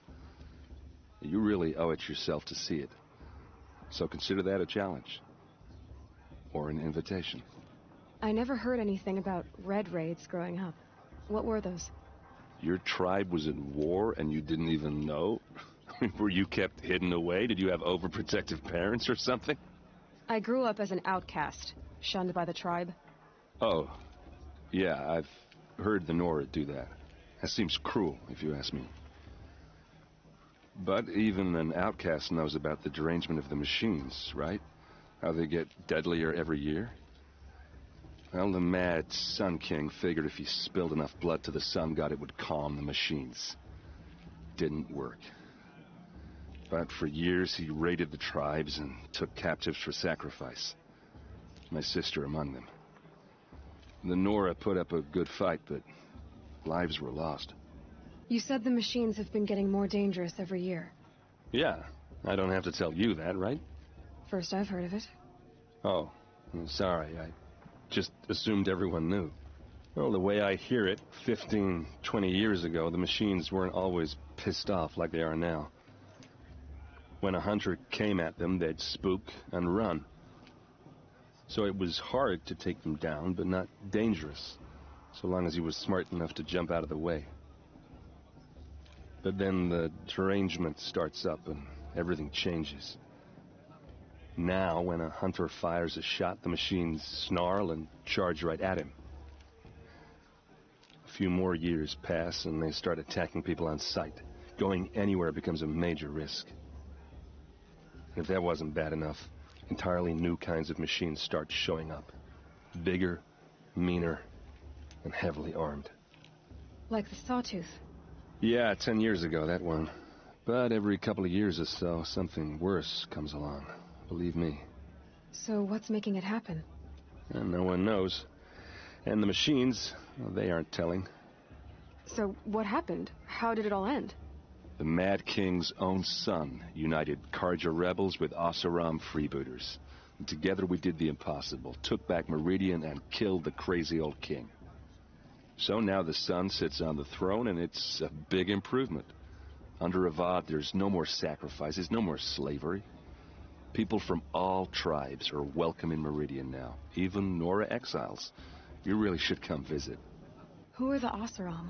You really owe it yourself to see it. So consider that a challenge. Or an invitation. I never heard anything about red raids growing up. What were those? Your tribe was in war and you didn't even know? Were you kept hidden away? Did you have overprotective parents or something? I grew up as an outcast, shunned by the tribe. Oh, yeah, I've heard the Nora do that. That seems cruel, if you ask me. But even an outcast knows about the derangement of the machines, right? How they get deadlier every year? Well, the mad Sun King figured if he spilled enough blood to the Sun God, it would calm the machines. Didn't work. But for years, he raided the tribes and took captives for sacrifice. My sister among them. The Nora put up a good fight, but lives were lost. You said the machines have been getting more dangerous every year. Yeah, I don't have to tell you that, right? First I've heard of it. Oh, I'm sorry. I just assumed everyone knew. Well, the way I hear it, 15, 20 years ago, the machines weren't always pissed off like they are now. When a hunter came at them, they'd spook and run. So it was hard to take them down, but not dangerous, so long as he was smart enough to jump out of the way. But then the derangement starts up and everything changes. Now, when a hunter fires a shot, the machines snarl and charge right at him. A few more years pass and they start attacking people on sight. Going anywhere becomes a major risk. And if that wasn't bad enough, entirely new kinds of machines start showing up. Bigger, meaner, and heavily armed. Like the Sawtooth. Yeah, 10 years ago, that one. But every couple of years or so, something worse comes along. Believe me. So what's making it happen? And no one knows. And the machines, well, they aren't telling. So what happened? How did it all end? The Mad King's own son united Karja rebels with Oseram freebooters. And together we did the impossible, took back Meridian and killed the crazy old king. So now the son sits on the throne and it's a big improvement. Under Avad, there's no more sacrifices, no more slavery. People from all tribes are welcome in Meridian now, even Nora exiles. You really should come visit. Who are the Oseram?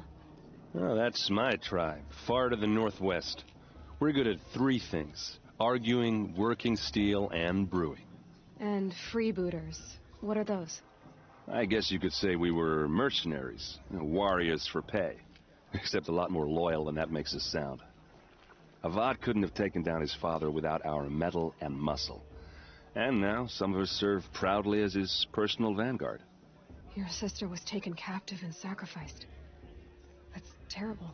Oh, that's my tribe, far to the northwest. We're good at 3 things: arguing, working steel, and brewing. And freebooters. What are those? I guess you could say we were mercenaries, warriors for pay. Except a lot more loyal than that makes us sound. Avad couldn't have taken down his father without our metal and muscle. And now some of us serve proudly as his personal vanguard. Your sister was taken captive and sacrificed. That's terrible.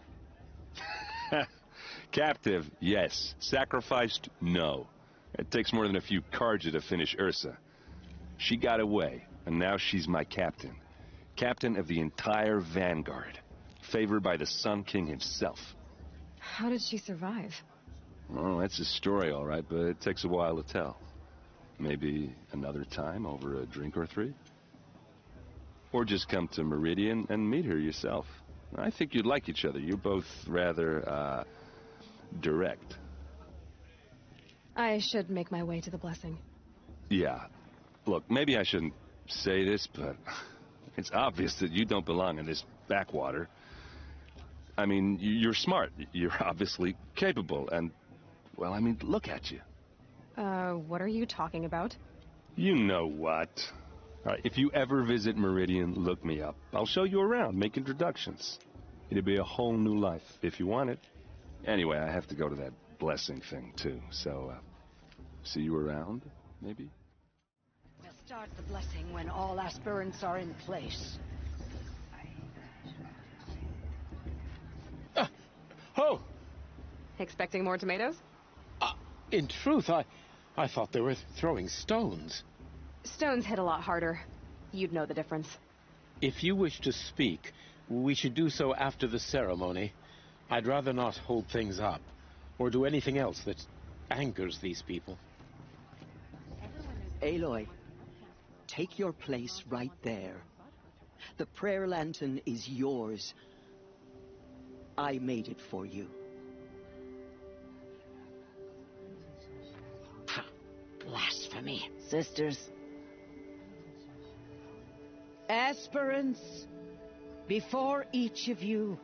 Captive, yes. Sacrificed, no. It takes more than a few Karja to finish Ursa. She got away, and now she's my captain. Captain of the entire vanguard. Favored by the Sun King himself. How did she survive? Oh, that's a story, all right, but it takes a while to tell. Maybe another time over a drink or 3? Or just come to Meridian and meet her yourself. I think you'd like each other. You're both rather, direct. I should make my way to the blessing. Yeah. Look, maybe I shouldn't say this, but it's obvious that you don't belong in this backwater. I mean, you're smart. You're obviously capable, and, well, I mean, look at you. What are you talking about? You know what. All right, if you ever visit Meridian, look me up. I'll show you around, make introductions. It'll be a whole new life, if you want it. Anyway, I have to go to that blessing thing, too, so, see you around, maybe? We'll start the blessing when all aspirants are in place. Oh! Expecting more tomatoes? In truth, I thought they were throwing stones. Stones hit a lot harder. You'd know the difference. If you wish to speak, we should do so after the ceremony. I'd rather not hold things up, or do anything else that angers these people. Aloy, take your place right there. The prayer lantern is yours. I made it for you. Blasphemy. Sisters. Aspirants, before each of you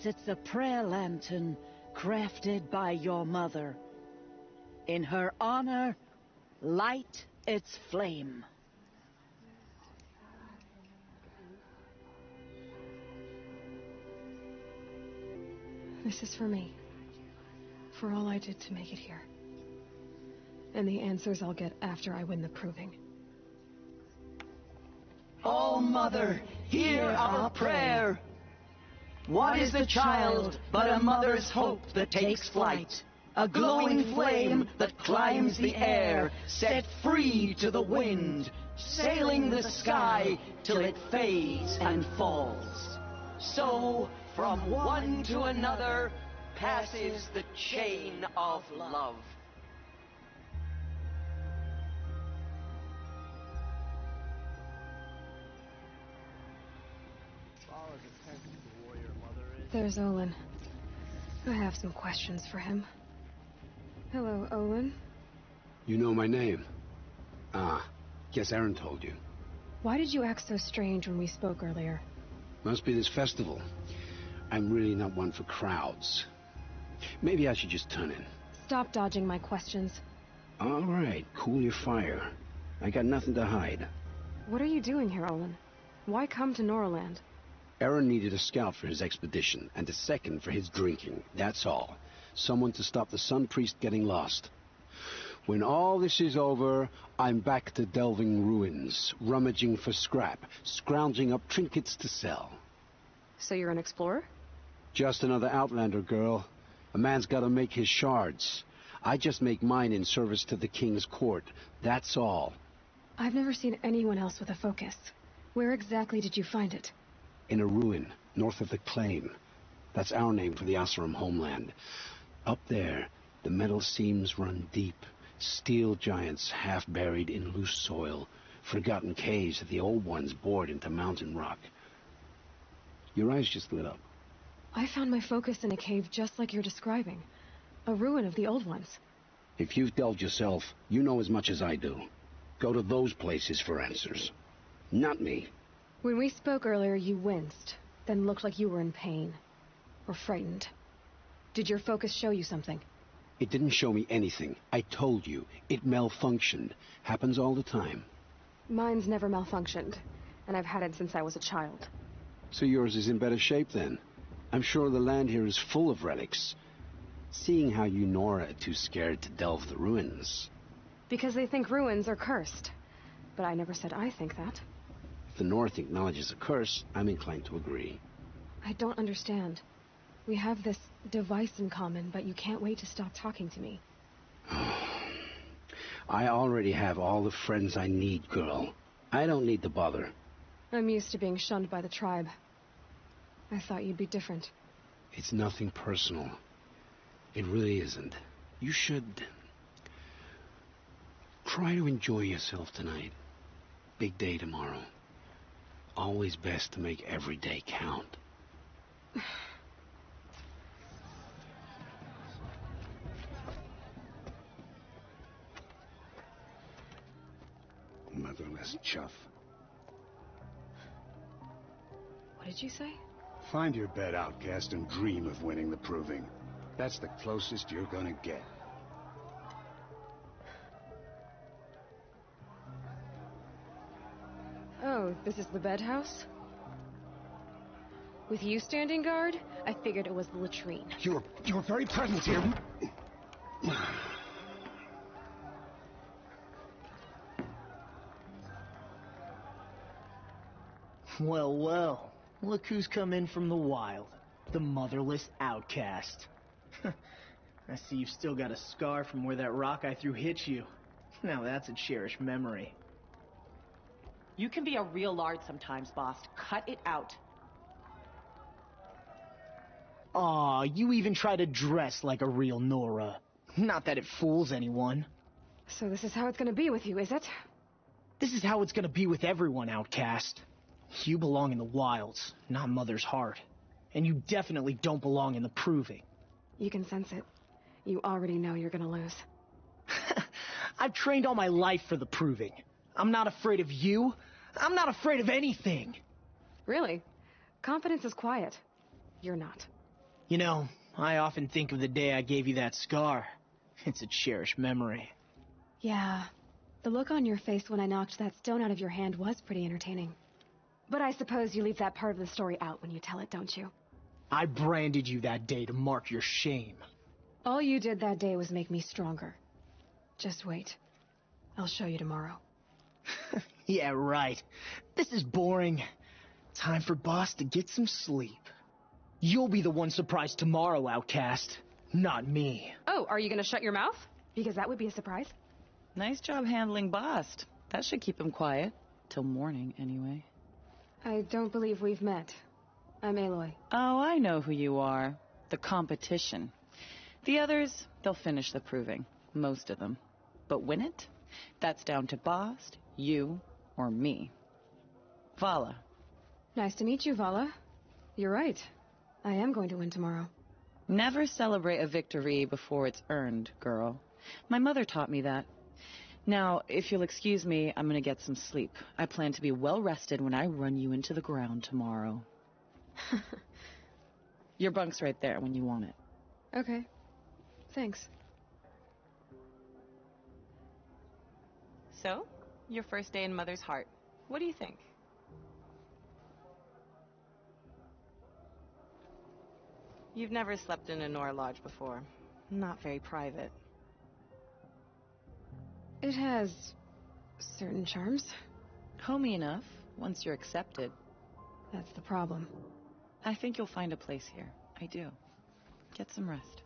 sits a prayer lantern crafted by your mother. In her honor, light its flame. This is for me. For all I did to make it here. And the answers I'll get after I win the proving. Oh, Mother, hear our prayer. What is the child but a mother's hope that takes flight? A glowing flame that climbs the air, set free to the wind, sailing the sky till it fades and falls. So, from one to another, passes the chain of love. There's Olin. I have some questions for him. Hello, Olin. You know my name? Ah, guess Aaron told you. Why did you act so strange when we spoke earlier? Must be this festival. I'm really not one for crowds. Maybe I should just turn in. Stop dodging my questions. All right, cool your fire. I got nothing to hide. What are you doing here, Olin? Why come to Norland? Aaron needed a scout for his expedition, and a second for his drinking. That's all. Someone to stop the Sun Priest getting lost. When all this is over, I'm back to delving ruins, rummaging for scrap, scrounging up trinkets to sell. So you're an explorer? Just another Outlander, girl. A man's gotta make his shards. I just make mine in service to the king's court. That's all. I've never seen anyone else with a focus. Where exactly did you find it? In a ruin, north of the Claim. That's our name for the Oseram homeland. Up there, the metal seams run deep. Steel giants half buried in loose soil. Forgotten caves that the old ones bored into mountain rock. Your eyes just lit up. I found my focus in a cave just like you're describing. A ruin of the old ones. If you've delved yourself, you know as much as I do. Go to those places for answers. Not me. When we spoke earlier, you winced, then looked like you were in pain. Or frightened. Did your focus show you something? It didn't show me anything. I told you. It malfunctioned. Happens all the time. Mine's never malfunctioned, and I've had it since I was a child. So yours is in better shape then. I'm sure the land here is full of relics. Seeing how you Nora are too scared to delve the ruins. Because they think ruins are cursed. But I never said I think that. If the North acknowledges a curse, I'm inclined to agree. I don't understand. We have this device in common, but you can't wait to stop talking to me. I already have all the friends I need, girl. I don't need to bother. I'm used to being shunned by the tribe. I thought you'd be different. It's nothing personal. It really isn't. You should try to enjoy yourself tonight. Big day tomorrow. Always best to make every day count. Motherless chuff. What did you say? Find your bed, outcast, and dream of winning the proving. That's the closest you're gonna get. Oh, this is the bed house? With you standing guard, I figured it was the latrine. Your very presence here. Well, well. Look who's come in from the wild. The motherless outcast. I see you've still got a scar from where that rock I threw hit you. Now that's a cherished memory. You can be a real lard sometimes, boss. Cut it out. Aw, you even try to dress like a real Nora. Not that it fools anyone. So this is how it's gonna be with you, is it? This is how it's gonna be with everyone, outcast. You belong in the wilds, not Mother's heart. And you definitely don't belong in the proving. You can sense it. You already know you're gonna lose. I've trained all my life for the proving. I'm not afraid of you. I'm not afraid of anything. Really? Confidence is quiet. You're not. You know, I often think of the day I gave you that scar. It's a cherished memory. Yeah. The look on your face when I knocked that stone out of your hand was pretty entertaining. But I suppose you leave that part of the story out when you tell it, don't you? I branded you that day to mark your shame. All you did that day was make me stronger. Just wait. I'll show you tomorrow. Yeah, right. This is boring. Time for Boss to get some sleep. You'll be the one surprised tomorrow, outcast. Not me. Oh, are you gonna shut your mouth? Because that would be a surprise. Nice job handling Bast. That should keep him quiet. Till morning, anyway. I don't believe we've met. I'm Aloy. Oh, I know who you are. The competition. The others, they'll finish the proving. Most of them. But win it? That's down to Bast, you, or me. Vala. Nice to meet you, Vala. You're right. I am going to win tomorrow. Never celebrate a victory before it's earned, girl. My mother taught me that. Now, if you'll excuse me, I'm gonna get some sleep. I plan to be well rested when I run you into the ground tomorrow. Your bunk's right there when you want it. Okay. Thanks. So, your first day in Mother's heart. What do you think? You've never slept in a Nora lodge before. Not very private. It has certain charms. Homey enough, once you're accepted. That's the problem. I think you'll find a place here. I do. Get some rest.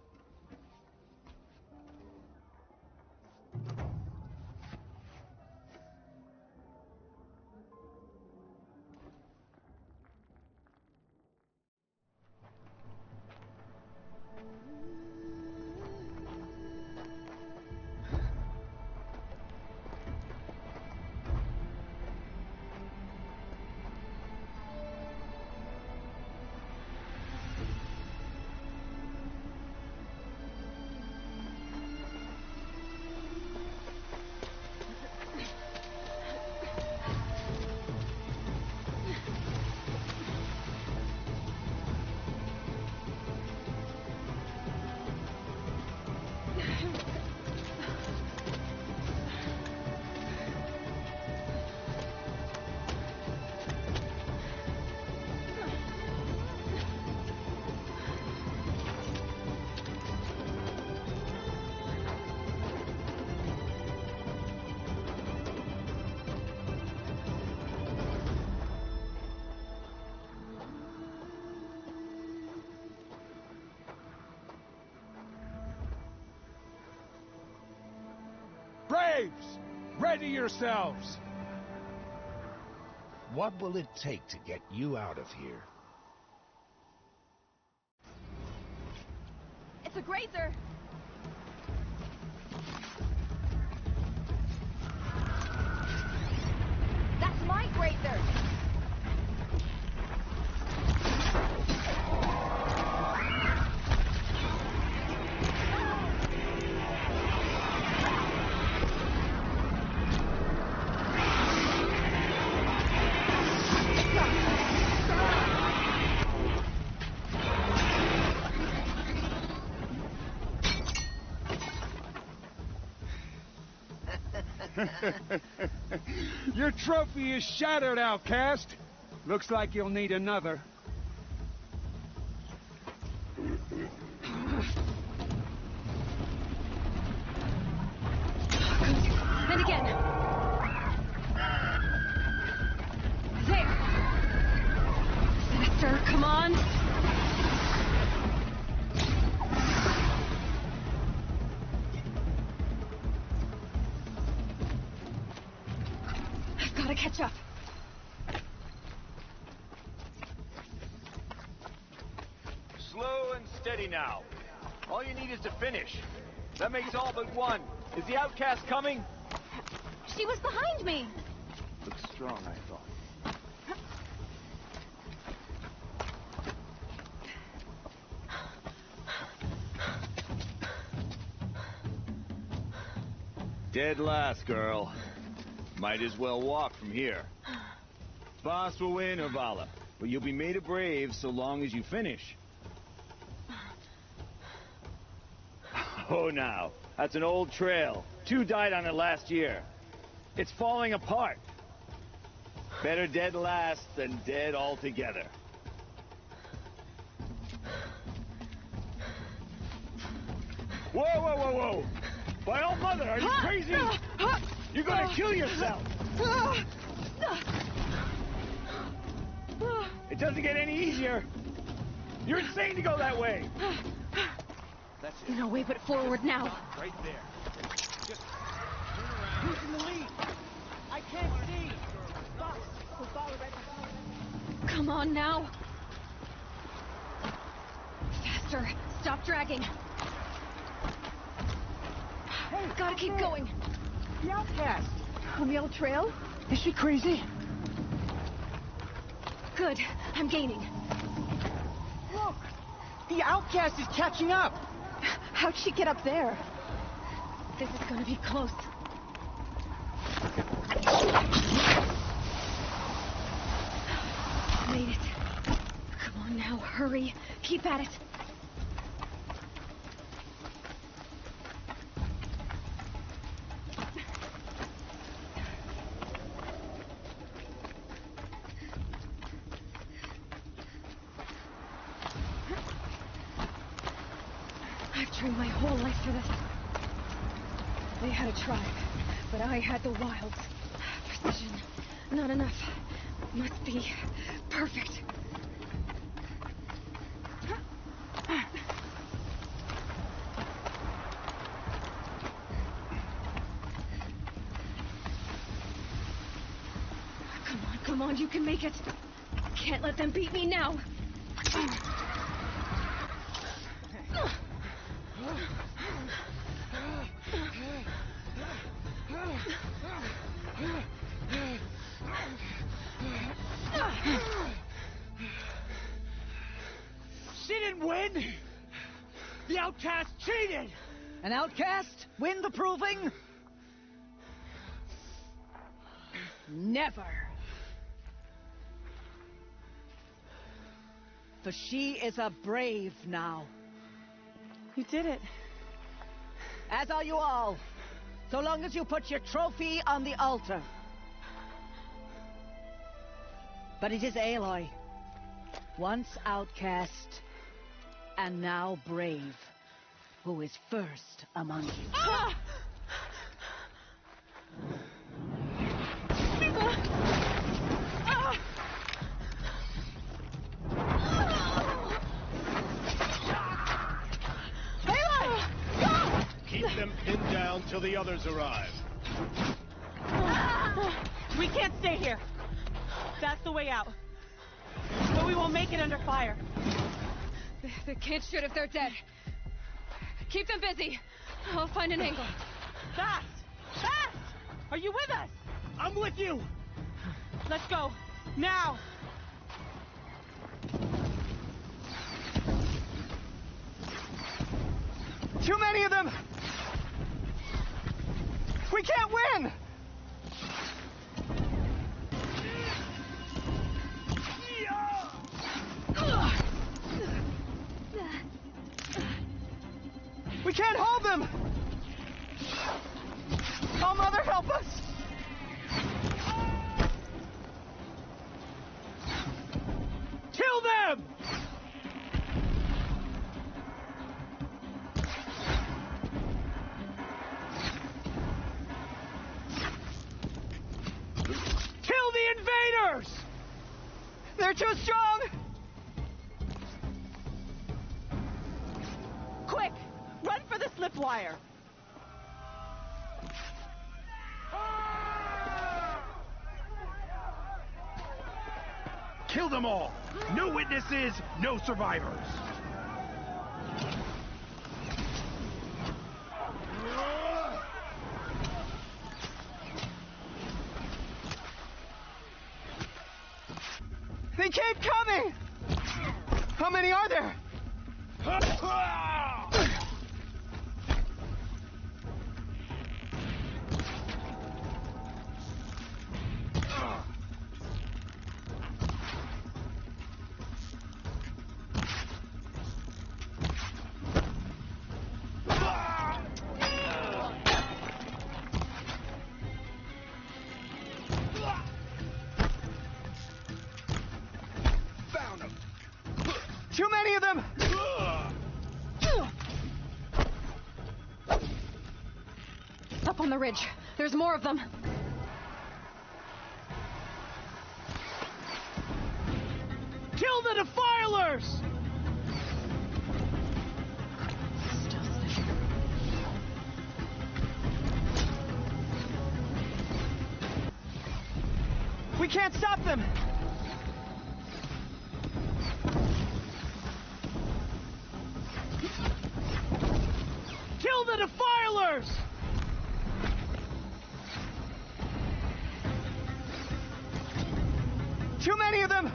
Braves! Ready yourselves! What will it take to get you out of here? It's a grazer! That's my grazer! Your trophy is shattered, outcast. Looks like you'll need another. And again. There. Faster, come on. I've got to catch up. Slow and steady now. All you need is to finish. That makes all but one. Is the outcast coming? She was behind me! Looks strong, I thought. Dead last, girl. Might as well walk from here. Boss will win, Urvala, but you'll be made a brave so long as you finish. Oh, now, that's an old trail. 2 died on it last year. It's falling apart. Better dead last than dead altogether. Whoa, whoa, whoa, whoa! By all mother, are you crazy? You're gonna kill yourself! It doesn't get any easier. You're insane to go that way. That's it. No way but forward now. Right there. Just turn around. Who's in the lead? I can't see. Boss, we'll follow right behind. Come on now. Faster. Stop dragging. Hey, gotta keep going. The outcast. On the old trail? Is she crazy? Good. I'm gaining. Look! The outcast is catching up! How'd she get up there? This is gonna be close. Made it. Come on now, hurry. Keep at it. I've trained my whole life for this. They had a tribe, but I had the wilds. Precision. Not enough. Must be perfect. Come on, you can make it. Can't let them beat me now. She didn't win! The outcast cheated! An outcast? Win the proving? Never. For she is a brave now. You did it. As are you all. So long as you put your trophy on the altar. But it is Aloy, once outcast, and now brave, who is first among you. Ah! Keep them pinned down till the others arrive. We can't stay here. That's the way out. But we won't make it under fire. They can't shoot if they're dead. Keep them busy. I'll find an angle. Fast! Fast! Are you with us? I'm with you! Let's go. Now! Too many of them! We can't win! We can't hold them! Oh, Mother, help us! Kill them! Kill the invaders! They're too strong! Quick! Run for the slip wire! Kill them all! No witnesses, no survivors! They keep coming! How many are there? Too many of them! Up on the ridge. There's more of them. Kill the defilers! We can't stop them! Kill the defilers! Too many of them!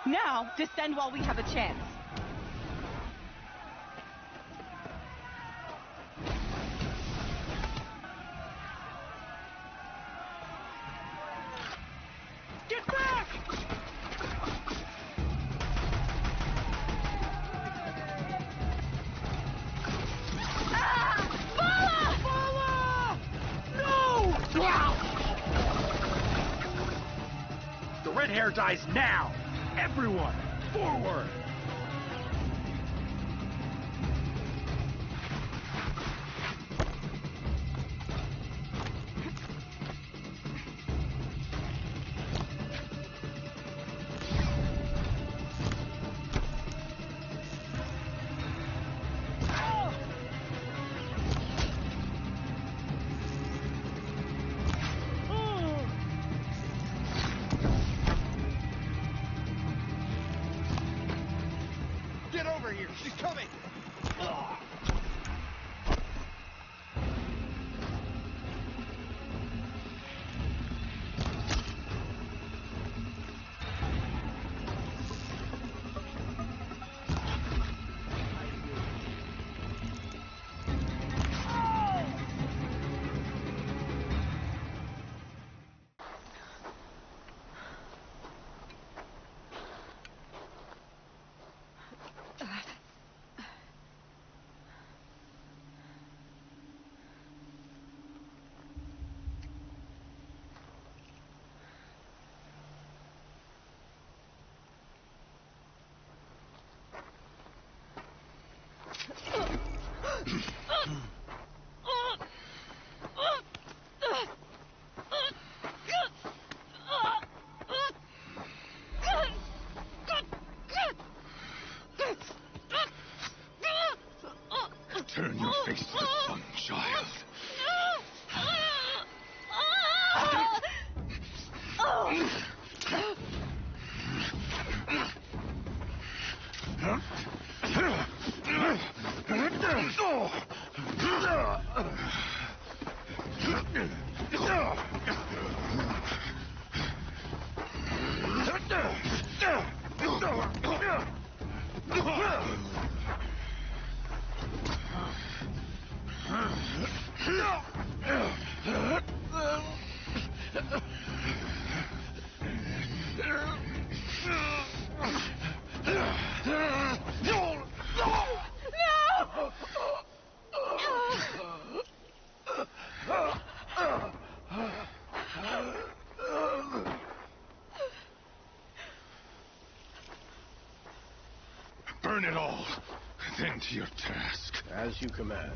Now, descend while we have a chance. Get back! The red hair dies now! Everyone, forward! Get over here! She's coming! Turn your face to the sun, child. Burn it all, then to your task. As you command.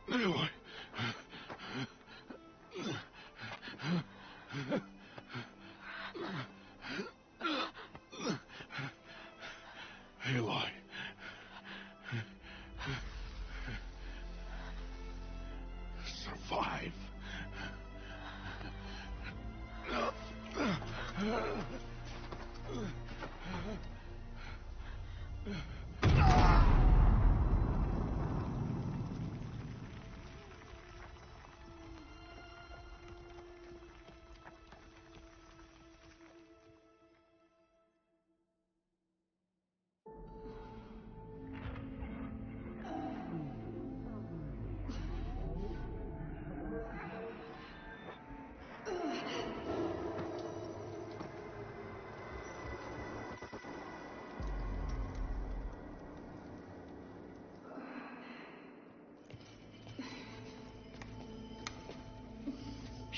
Aloy. Aloy. Survive.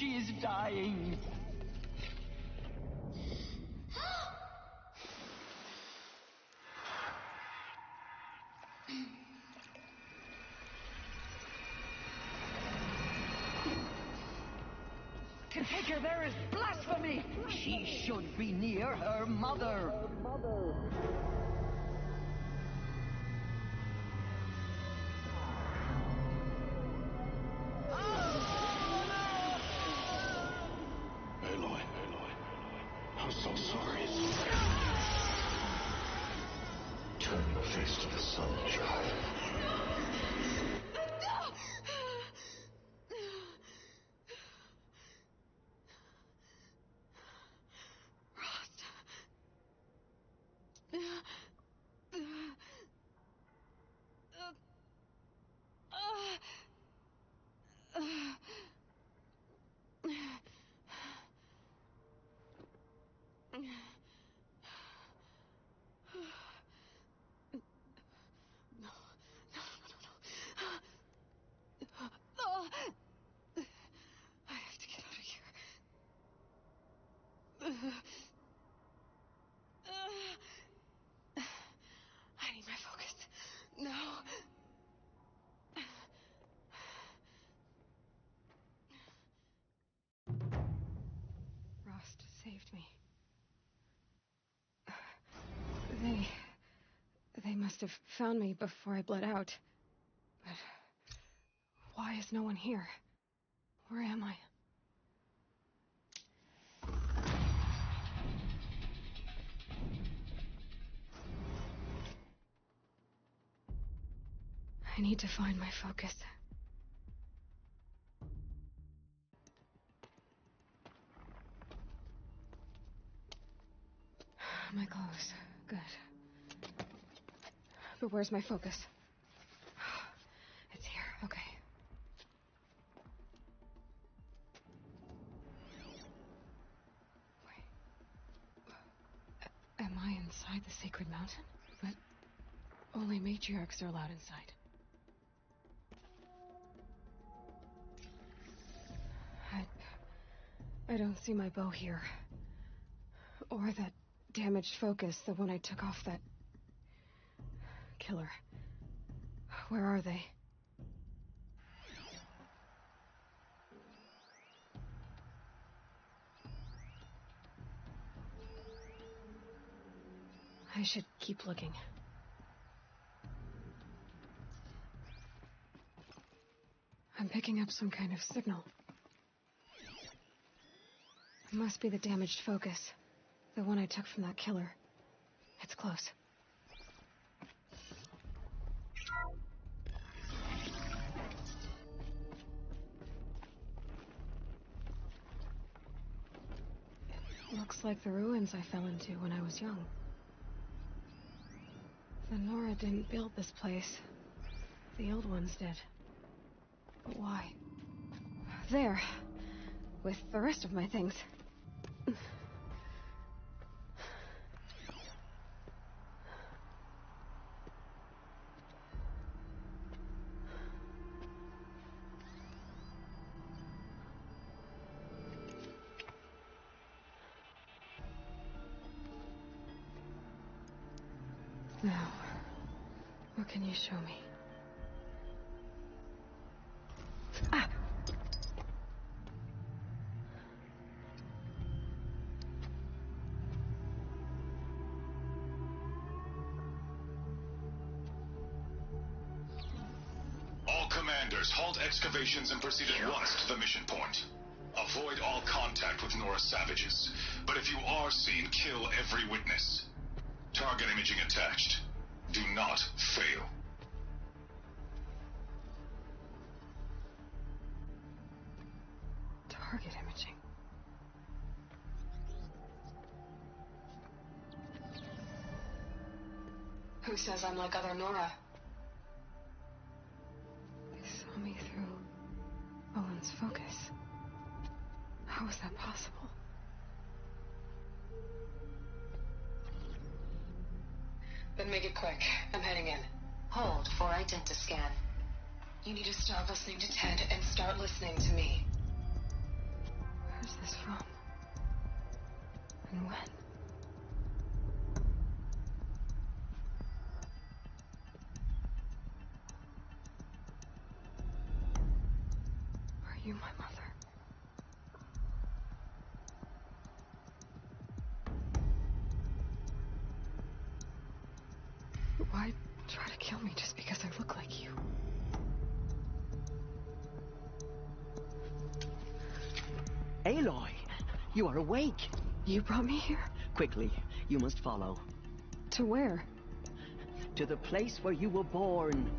She is dying. To take her there is blasphemy. She should be near her mother. Aloy, I'm so sorry. Turn your face to the sun, child. I need my focus. No. Rost saved me. They must have found me before I bled out. But why is no one here? Where am I? I need to find my focus. My clothes. Good. But where's my focus? It's here. Okay. Wait. Am I inside the sacred mountain? But only matriarchs are allowed inside. I don't see my bow here. Or that damaged focus, the one I took off that killer. Where are they? I should keep looking. I'm picking up some kind of signal. It must be the damaged focus. The one I took from that killer. It's close. Looks like the ruins I fell into when I was young. The Nora didn't build this place. The old ones did. But why? There. With the rest of my things. Now, what can you show me? Ah! All commanders, halt excavations and proceed at once to the mission point. Avoid all contact with Nora savages. But if you are seen, kill every witness. Target imaging attached. Do not fail. Target imaging. Who says I'm like other Nora? They saw me through Owen's focus. How is that possible? Then make it quick. I'm heading in. Hold for identiscan. You need to stop listening to Ted and start listening to me. was this from? And when? Are you my mother? Why try to kill me just because I look like you? Aloy, you are awake. You brought me here? Quickly, you must follow. To where? To the place where you were born.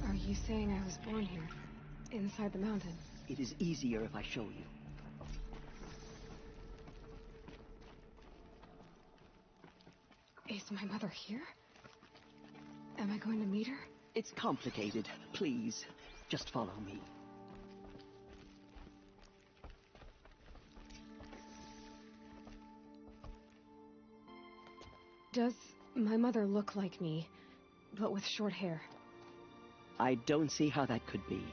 Are you saying I was born here? Inside the mountain? It is easier if I show you. Is my mother here? Am I going to meet her? It's complicated. Please, just follow me. Does my mother look like me, but with short hair? I don't see how that could be.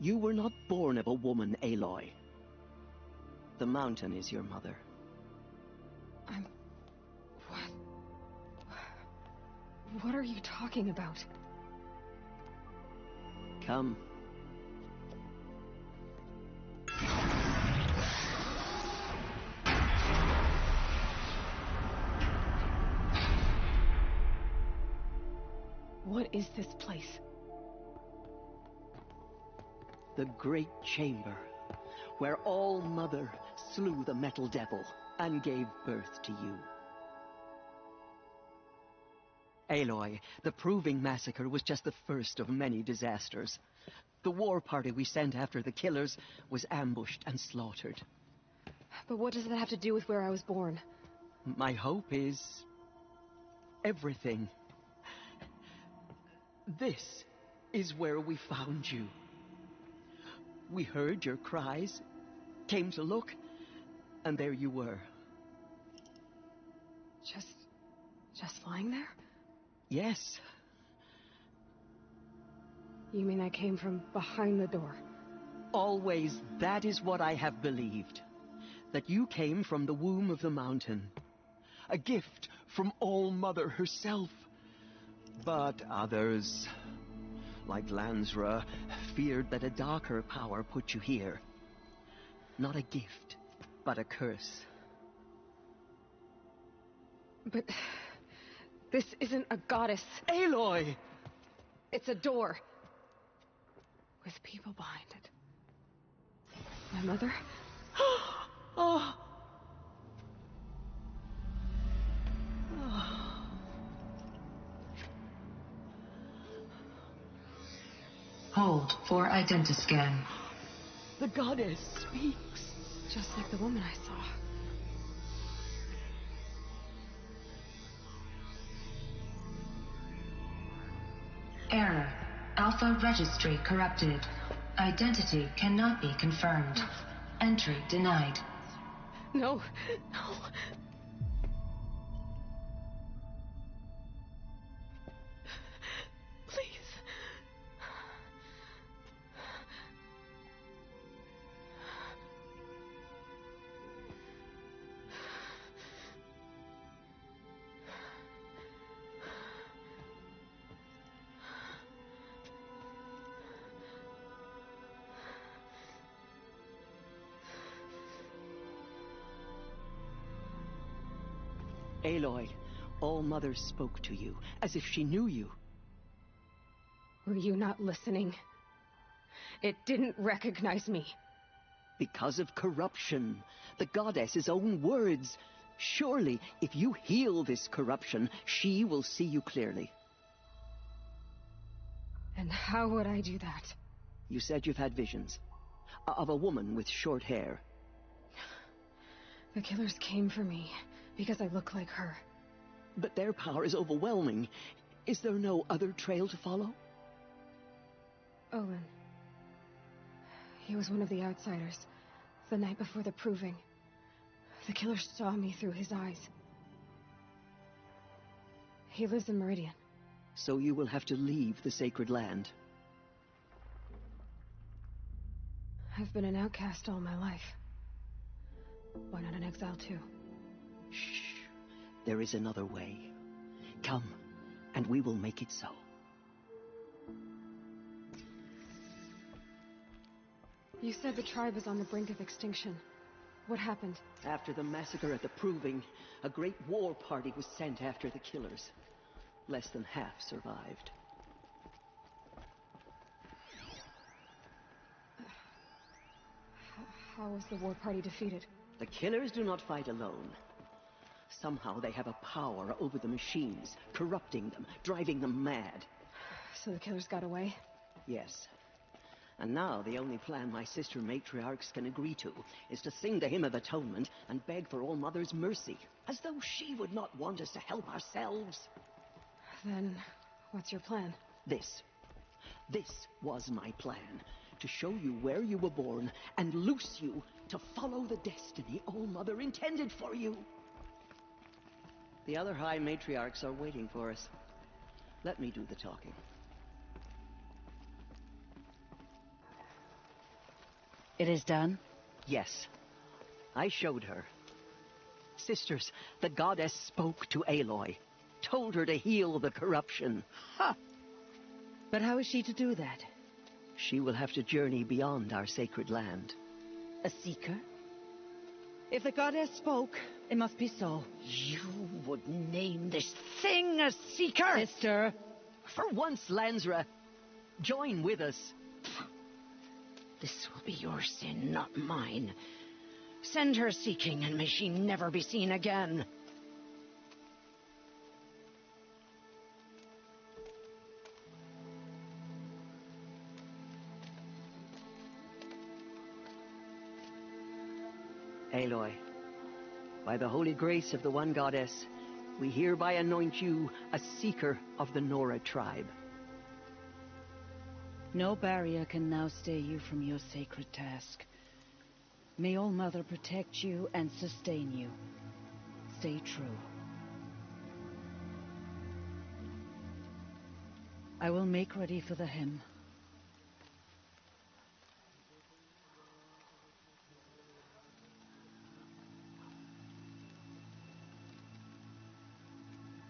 You were not born of a woman, Aloy. The mountain is your mother. What are you talking about? Come. What is this place? The great chamber, where All-Mother slew the metal devil and gave birth to you. Aloy, the Proving Massacre was just the first of many disasters. The war party we sent after the killers was ambushed and slaughtered. But what does that have to do with where I was born? My hope is everything. This is where we found you. We heard your cries, came to look, and there you were. Just lying there? Yes. You mean I came from behind the door? Always, that is what I have believed. That you came from the womb of the mountain. A gift from All-Mother herself. But others, like Lansra, feared that a darker power put you here. Not a gift, but a curse. But this isn't a goddess. Aloy! It's a door. With people behind it. My mother? Oh! Hold for identiscan. The goddess speaks. Just like the woman I saw. Error. Alpha registry corrupted. Identity cannot be confirmed. Entry denied. No. Please. Aloy, All-Mother spoke to you, as if she knew you. Were you not listening? It didn't recognize me. Because of corruption. The goddess's own words. Surely, if you heal this corruption, she will see you clearly. And how would I do that? You said you've had visions. Of a woman with short hair. The killers came for me because I look like her. But their power is overwhelming. Is there no other trail to follow? Olin. He was one of the outsiders. The night before the Proving. The killers saw me through his eyes. He lives in Meridian. So you will have to leave the sacred land. I've been an outcast all my life. Why not an exile too? Shh. There is another way. Come, and we will make it so. You said the tribe is on the brink of extinction. What happened? After the massacre at the Proving, a great war party was sent after the killers. Less than half survived. How was the war party defeated? The killers do not fight alone. Somehow they have a power over the machines, corrupting them, driving them mad. So the killers got away? Yes. And now the only plan my sister matriarchs can agree to is to sing the Hymn of Atonement and beg for All Mother's mercy, as though she would not want us to help ourselves. Then, what's your plan? This was my plan. To show you where you were born and loose you to follow the destiny All Mother intended for you. The other High Matriarchs are waiting for us. Let me do the talking. It is done? Yes. I showed her. Sisters, the goddess spoke to Aloy. Told her to heal the corruption. Ha! But how is she to do that? She will have to journey beyond our sacred land. A seeker? If the goddess spoke, it must be so. You would name this thing a seeker? Sister! For once, Lansra, join with us. This will be your sin, not mine. Send her seeking, and may she never be seen again. Aloy, by the holy grace of the one goddess, we hereby anoint you a seeker of the Nora tribe. No barrier can now stay you from your sacred task. May All Mother protect you and sustain you. Stay true. I will make ready for the hymn.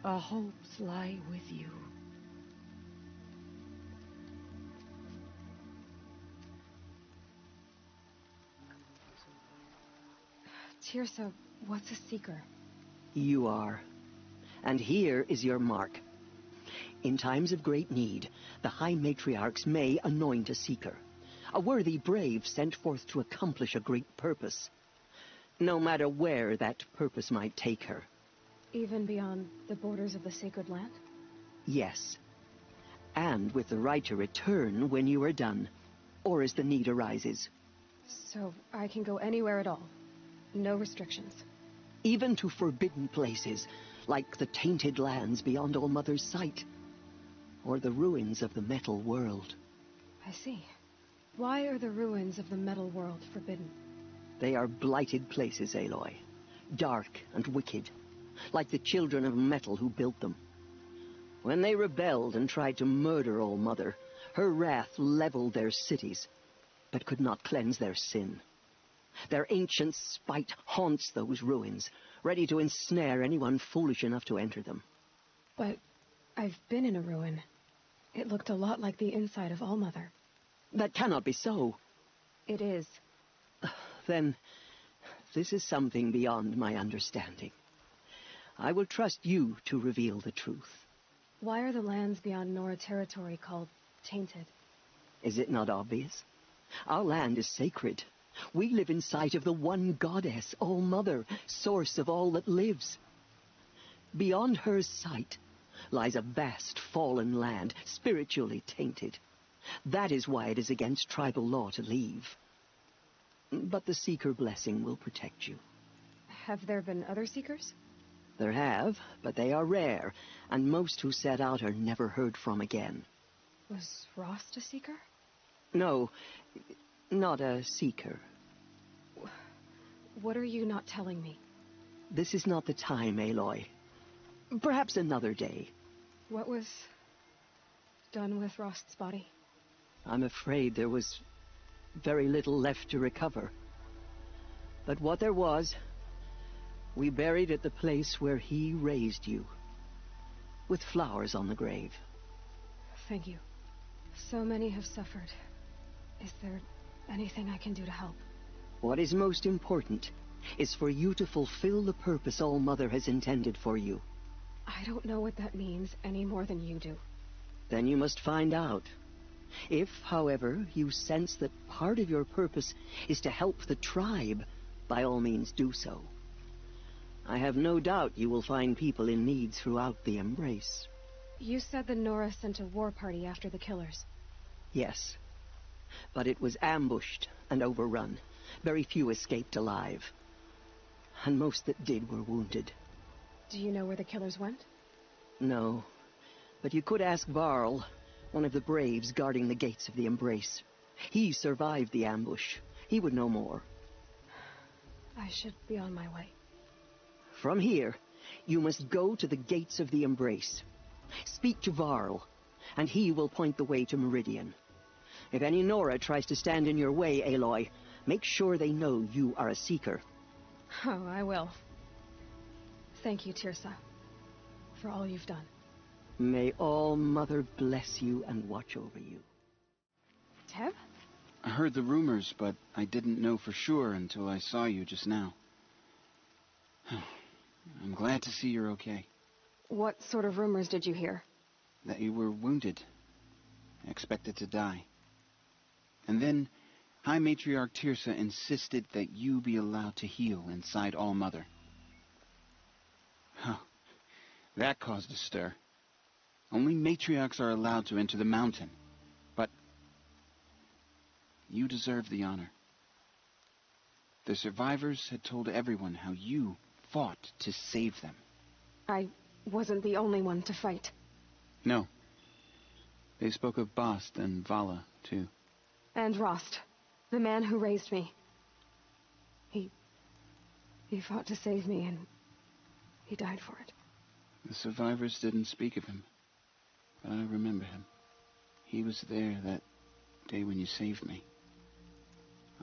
Our hopes lie with you. Tirsa, what's a seeker? You are. And here is your mark. In times of great need, the High Matriarchs may anoint a seeker. A worthy brave sent forth to accomplish a great purpose. No matter where that purpose might take her. Even beyond the borders of the sacred land? Yes. And with the right to return when you are done, or as the need arises. So I can go anywhere at all? No restrictions? Even to forbidden places, like the tainted lands beyond All Mother's sight, or the ruins of the metal world. I see. Why are the ruins of the metal world forbidden? They are blighted places, Aloy. Dark and wicked. Like the children of metal who built them. When they rebelled and tried to murder All Mother, her wrath leveled their cities, but could not cleanse their sin. Their ancient spite haunts those ruins, ready to ensnare anyone foolish enough to enter them. But I've been in a ruin. It looked a lot like the inside of All Mother. That cannot be so. It is. Then, this is something beyond my understanding. I will trust you to reveal the truth. Why are the lands beyond Nora territory called tainted? Is it not obvious? Our land is sacred. We live in sight of the one goddess, All Mother, source of all that lives. Beyond her sight lies a vast fallen land, spiritually tainted. That is why it is against tribal law to leave. But the Seeker blessing will protect you. Have there been other Seekers? There have, but they are rare, and most who set out are never heard from again. Was Rost a Seeker? No, not a Seeker. What are you not telling me? This is not the time, Aloy. Perhaps another day. What was done with Rost's body? I'm afraid there was very little left to recover. But what there was, we buried at the place where he raised you, with flowers on the grave. Thank you. So many have suffered. Is there anything I can do to help? What is most important is for you to fulfill the purpose All-Mother has intended for you. I don't know what that means any more than you do. Then you must find out. If, however, you sense that part of your purpose is to help the tribe, by all means do so. I have no doubt you will find people in need throughout the Embrace. You said the Nora sent a war party after the killers. Yes. But it was ambushed and overrun. Very few escaped alive. And most that did were wounded. Do you know where the killers went? No. But you could ask Varl, one of the braves guarding the gates of the Embrace. He survived the ambush. He would know more. I should be on my way. From here, you must go to the gates of the Embrace. Speak to Varl, and he will point the way to Meridian. If any Nora tries to stand in your way, Aloy, make sure they know you are a Seeker. Oh, I will. Thank you, Tirsa, for all you've done. May All-Mother bless you and watch over you. Teb? I heard the rumors, but I didn't know for sure until I saw you just now. I'm glad to see you're okay. What sort of rumors did you hear? That you were wounded. Expected to die. And then High Matriarch Tirsa insisted that you be allowed to heal inside All-Mother. That caused a stir. Only matriarchs are allowed to enter the mountain. But you deserve the honor. The survivors had told everyone how you fought to save them. I wasn't the only one to fight. No. They spoke of Bast and Vala, too. And Rost, the man who raised me. He fought to save me, and he died for it. The survivors didn't speak of him, but I remember him. He was there that day when you saved me.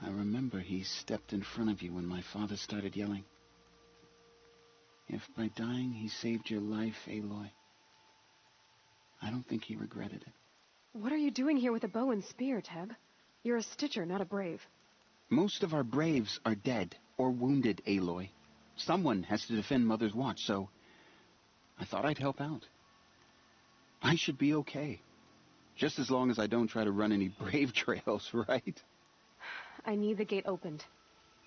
I remember he stepped in front of you when my father started yelling. If by dying he saved your life, Aloy, I don't think he regretted it. What are you doing here with a bow and spear, Teb? You're a Stitcher, not a brave. Most of our braves are dead or wounded, Aloy. Someone has to defend Mother's Watch, so I thought I'd help out. I should be okay. Just as long as I don't try to run any brave trails, right? I need the gate opened.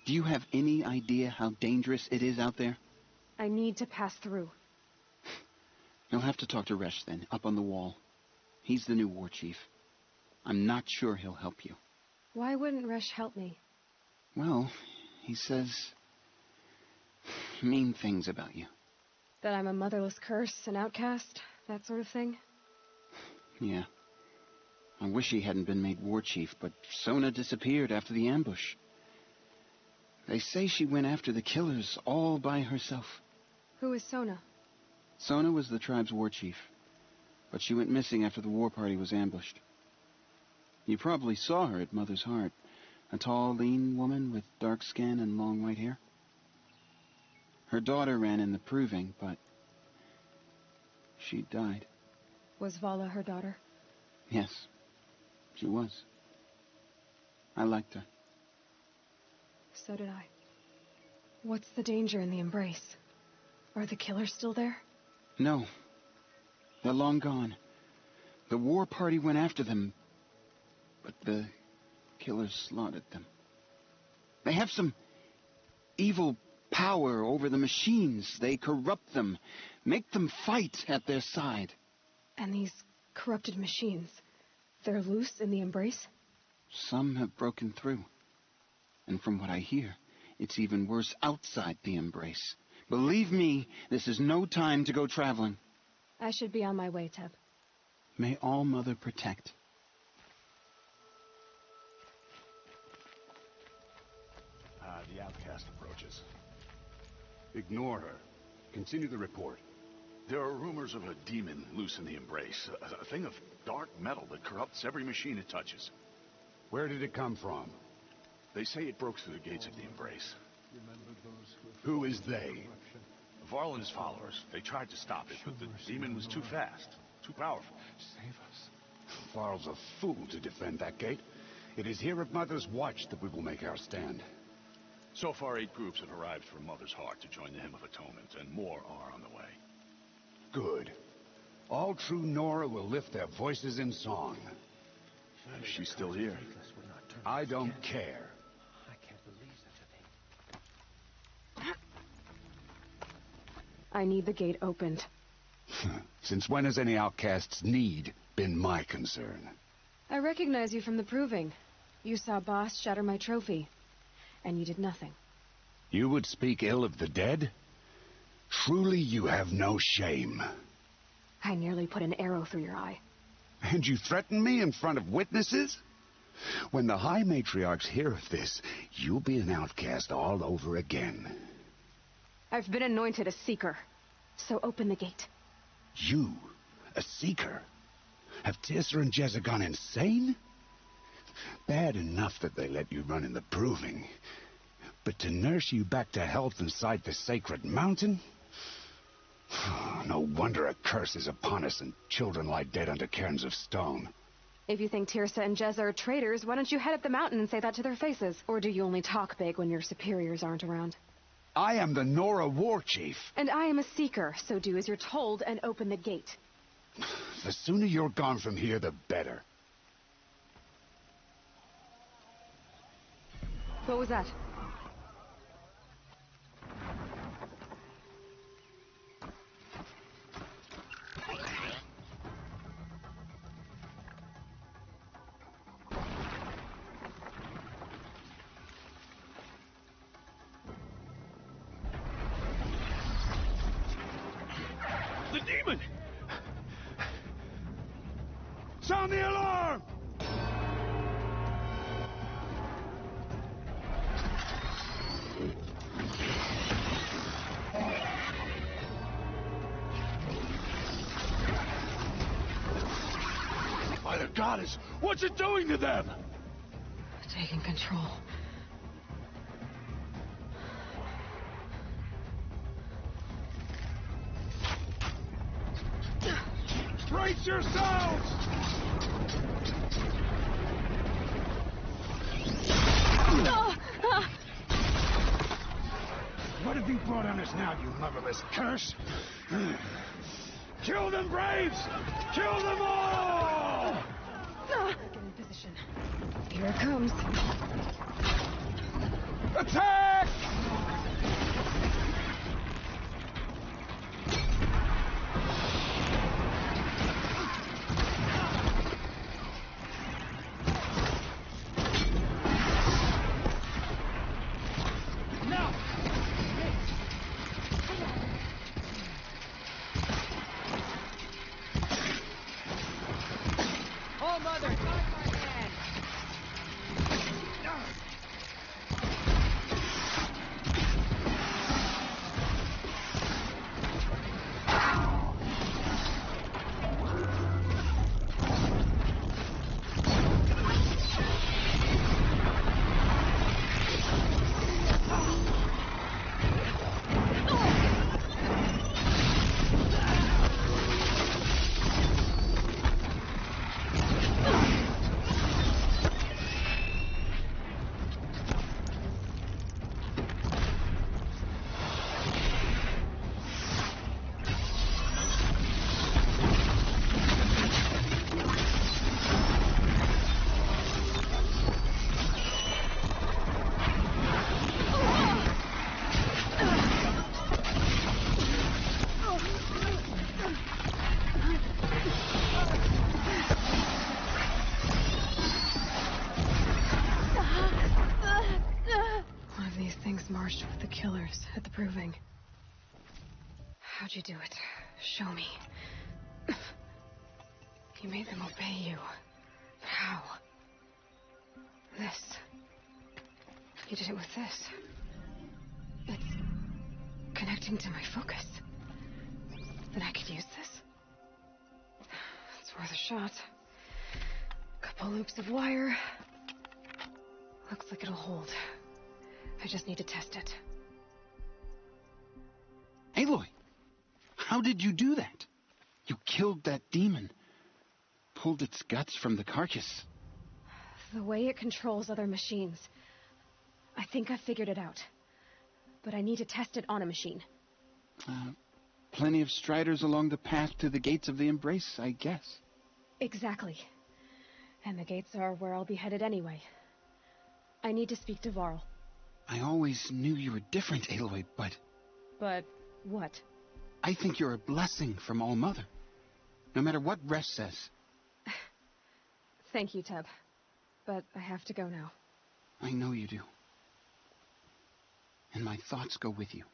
Do you have any idea how dangerous it is out there? I need to pass through. You'll have to talk to Resh then, up on the wall. He's the new war chief. I'm not sure he'll help you. Why wouldn't Resh help me? Well, he says mean things about you. That I'm a motherless curse, an outcast, that sort of thing? Yeah. I wish he hadn't been made war chief, but Sona disappeared after the ambush. They say she went after the killers all by herself. Who is Sona? Sona was the tribe's war chief, but she went missing after the war party was ambushed. You probably saw her at Mother's Heart. A tall, lean woman with dark skin and long white hair. Her daughter ran in the proving, but she died. Was Vala her daughter? Yes, she was. I liked her. So did I. What's the danger in the Embrace? Are the killers still there? No. They're long gone. The war party went after them, but the killers slaughtered them. They have some evil power over the machines. They corrupt them, make them fight at their side. And these corrupted machines, they're loose in the Embrace? Some have broken through. And from what I hear, it's even worse outside the Embrace. Believe me, this is no time to go traveling. I should be on my way, Teb. May All-Mother protect. The outcast approaches. Ignore her. Continue the report. There are rumors of a demon loose in the Embrace. A thing of dark metal that corrupts every machine it touches. Where did it come from? They say it broke through the gates of the Embrace. Who is they? Varl and his followers. They tried to stop it, but the demon was too fast, too powerful. Save us. Varl's a fool to defend that gate. It is here at Mother's Watch that we will make our stand. So far, 8 groups have arrived from Mother's Heart to join the Hymn of Atonement, and more are on the way. Good. All true Nora will lift their voices in song. She's still here. I don't care. I need the gate opened. Since when has any outcast's need been my concern? I recognize you from the proving. You saw Boss shatter my trophy. And you did nothing. You would speak ill of the dead? Truly you have no shame. I nearly put an arrow through your eye. And you threaten me in front of witnesses? When the High Matriarchs hear of this, you'll be an outcast all over again. I've been anointed a seeker. So open the gate. You? A seeker? Have Tirsa and Jezza gone insane? Bad enough that they let you run in the proving. But to nurse you back to health inside the sacred mountain? No wonder a curse is upon us and children lie dead under cairns of stone. If you think Tirsa and Jezza are traitors, why don't you head up the mountain and say that to their faces? Or do you only talk big when your superiors aren't around? I am the Nora War Chief. And I am a seeker, so do as you're told and open the gate. The sooner you're gone from here, the better. What was that? The demon! Sound the alarm! By the goddess, what's it doing to them? Taking control. Brace yourselves! What have you brought on us now, you motherless curse? Kill them, braves! Kill them all! Get in position. Here it comes. Attack! Oh, Mother, guide my hand! One of these things marched with the killers at the proving. How'd you do it? Show me. You made them obey you. But how? This. You did it with this. It's connecting to my focus. then I could use this. It's worth a shot. Couple loops of wire. Looks like it'll hold. I just need to test it. Aloy, how did you do that? You killed that demon. Pulled its guts from the carcass. The way it controls other machines. I think I figured it out. But I need to test it on a machine. Plenty of striders along the path to the gates of the Embrace, I guess. Exactly. And the gates are where I'll be headed anyway. I need to speak to Varl. I always knew you were different, Aloy, but... But what? I think you're a blessing from All-Mother. No matter what Resh says. Thank you, Teb. But I have to go now. I know you do. And my thoughts go with you.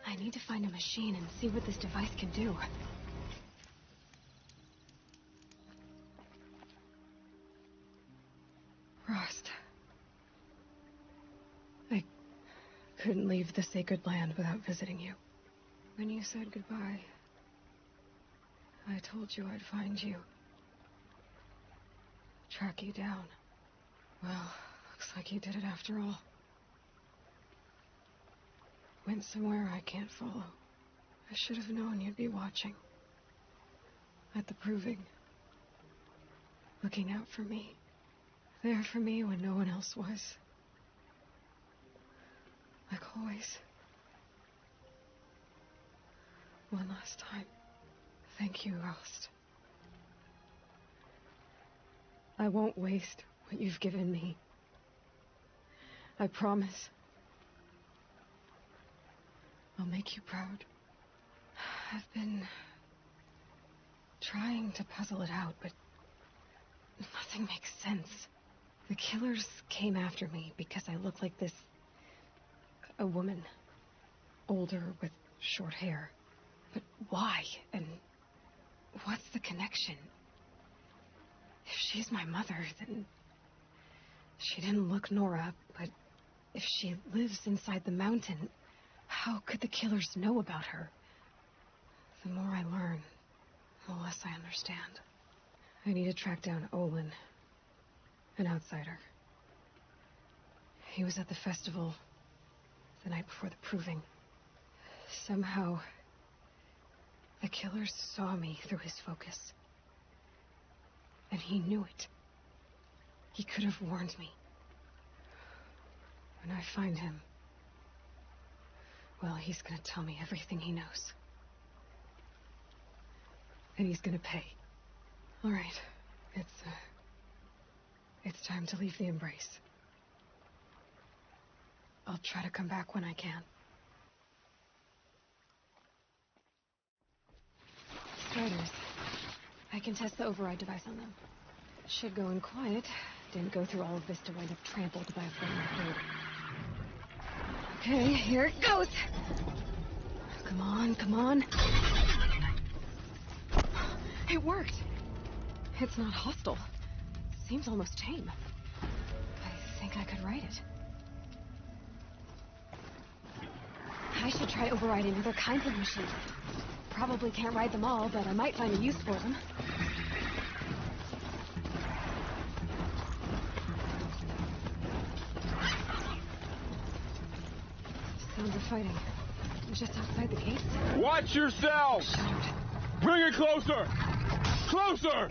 I need to find a machine and see what this device can do. Rost. I couldn't leave the sacred land without visiting you. When you said goodbye, I told you I'd find you. Track you down. Well, looks like you did it after all. Went somewhere I can't follow. I should have known you'd be watching. At the proving. Looking out for me. There for me when no one else was. Like always. One last time. Thank you, Rost. I won't waste what you've given me. I promise. I'll make you proud. I've been trying to puzzle it out, but nothing makes sense. The killers came after me because I look like this... a woman. Older with short hair. But why? And what's the connection? If she's my mother, then... she didn't look Nora, but if she lives inside the mountain, how could the killers know about her? The more I learn, the less I understand. I need to track down Olin, an outsider. He was at the festival the night before the proving. Somehow, the killers saw me through his focus. And he knew it. He could have warned me. When I find him, well, he's gonna tell me everything he knows. And he's gonna pay. All right. It's time to leave the Embrace. I'll try to come back when I can. Striders. I can test the override device on them. Should go in quiet. Didn't go through all of this to wind up trampled by a flaming herd. Okay, here it goes. Come on, come on. It worked. It's not hostile. Seems almost tame. I think I could ride it. I should try overriding other kinds of machines. Probably can't ride them all, but I might find a use for them. Sounds of fighting. Just outside the gates. Watch yourselves! Bring it closer! Closer!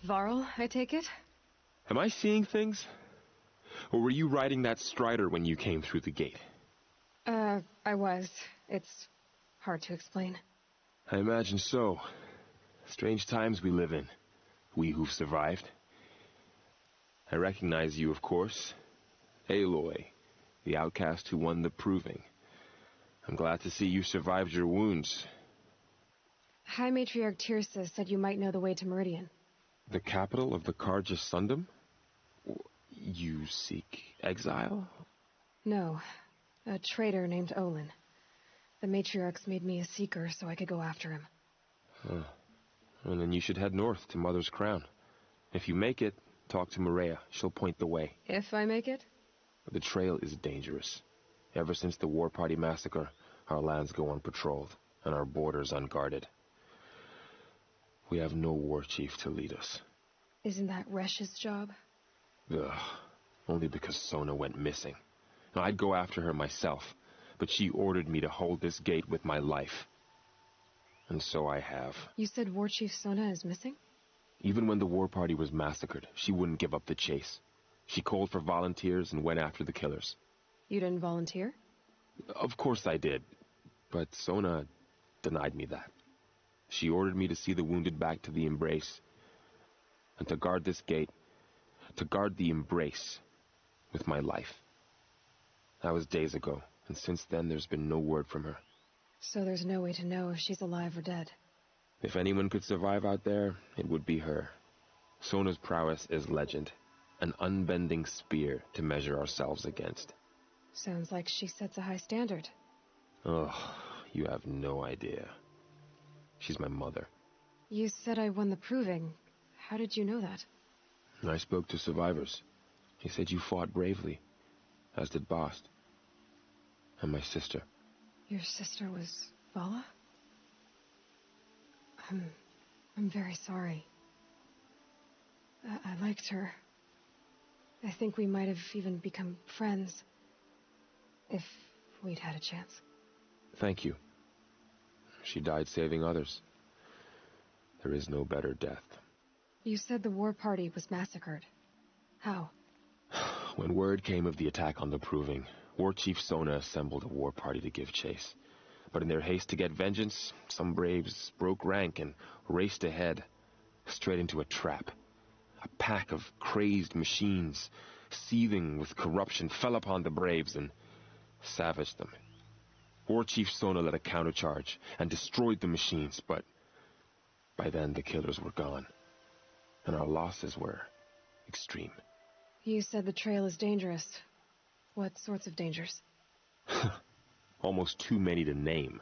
Varl, I take it? Am I seeing things? Or were you riding that strider when you came through the gate? I was. It's hard to explain. I imagine so. Strange times we live in. We who've survived. I recognize you, of course. Aloy, the outcast who won the proving. I'm glad to see you survived your wounds. High Matriarch Tirsa said you might know the way to Meridian. The capital of the Carja Sundom? You seek exile? No. A traitor named Olin. The matriarchs made me a seeker so I could go after him. Huh. And then you should head north to Mother's Crown. If you make it, talk to Maria. She'll point the way. If I make it? The trail is dangerous. Ever since the War Party massacre, our lands go unpatrolled, and our borders unguarded. We have no war chief to lead us. Isn't that Resh's job? Ugh. Only because Sona went missing. Now, I'd go after her myself, but she ordered me to hold this gate with my life. And so I have. You said War Chief Sona is missing? Even when the War Party was massacred, she wouldn't give up the chase. She called for volunteers and went after the killers. You didn't volunteer? Of course I did, but Sona denied me that. She ordered me to see the wounded back to the Embrace, and to guard this gate, to guard the Embrace with my life. That was days ago, and since then there's been no word from her. So there's no way to know if she's alive or dead. If anyone could survive out there, it would be her. Sona's prowess is legend, an unbending spear to measure ourselves against. Sounds like she sets a high standard. Ugh, you have no idea. She's my mother. You said I won the proving. How did you know that? I spoke to survivors. He said you fought bravely, as did Bast. And my sister. Your sister was Vala? I'm very sorry. I liked her. I think we might have even become friends. If we'd had a chance. Thank you. She died saving others. There is no better death. You said the War Party was massacred. How? When word came of the attack on the Proving, War Chief Sona assembled a war party to give chase. But in their haste to get vengeance, some braves broke rank and raced ahead, straight into a trap. A pack of crazed machines, seething with corruption, fell upon the braves and savaged them. War Chief Sona led a countercharge and destroyed the machines, but by then the killers were gone, and our losses were extreme. You said the trail is dangerous. What sorts of dangers? Almost too many to name.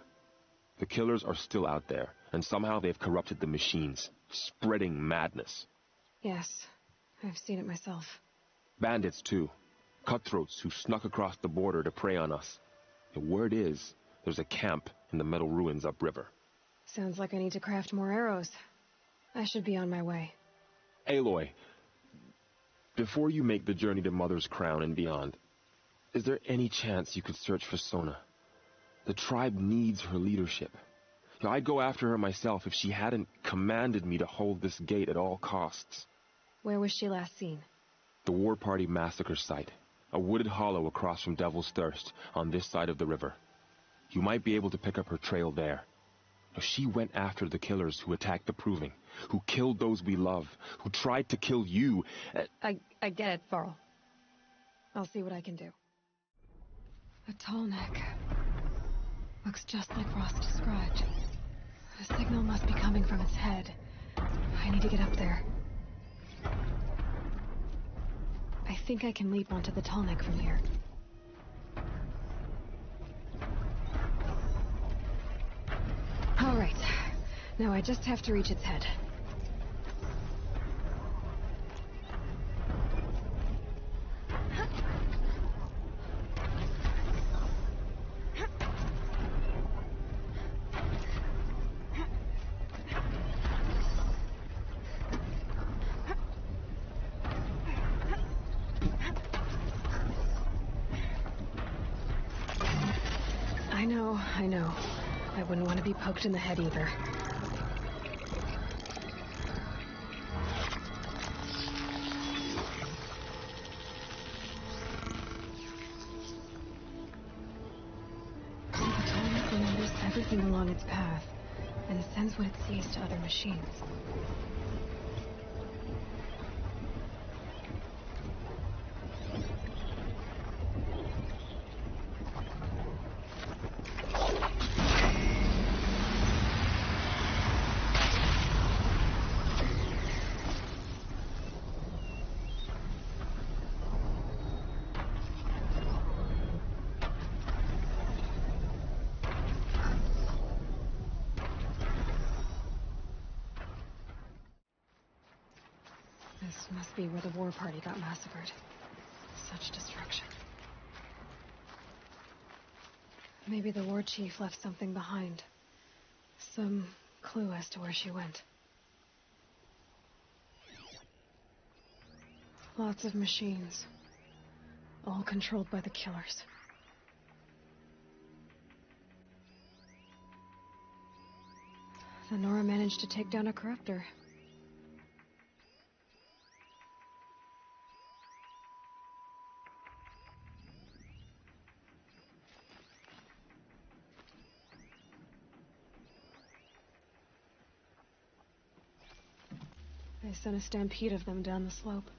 The killers are still out there, and somehow they've corrupted the machines, spreading madness. Yes, I've seen it myself. Bandits, too. Cutthroats who snuck across the border to prey on us. The word is, there's a camp in the metal ruins upriver. Sounds like I need to craft more arrows. I should be on my way. Aloy, before you make the journey to Mother's Crown and beyond, is there any chance you could search for Sona? The tribe needs her leadership. I'd go after her myself if she hadn't commanded me to hold this gate at all costs. Where was she last seen? The War Party massacre site. A wooded hollow across from Devil's Thirst, on this side of the river. You might be able to pick up her trail there. She went after the killers who attacked the Proving, who killed those we love, who tried to kill you. I get it, Varl. I'll see what I can do. A tall neck. Looks just like Ross described. A signal must be coming from its head. I need to get up there. I think I can leap onto the tall neck from here. All right. Now I just have to reach its head. I know. I wouldn't want to be poked in the head either. The Tallneck remembers everything along its path, and sends what it sees to other machines. This must be where the war party got massacred. Such destruction. Maybe the war chief left something behind. Some clue as to where she went. Lots of machines. All controlled by the killers. The Nora managed to take down a corruptor. They sent a stampede of them down the slope.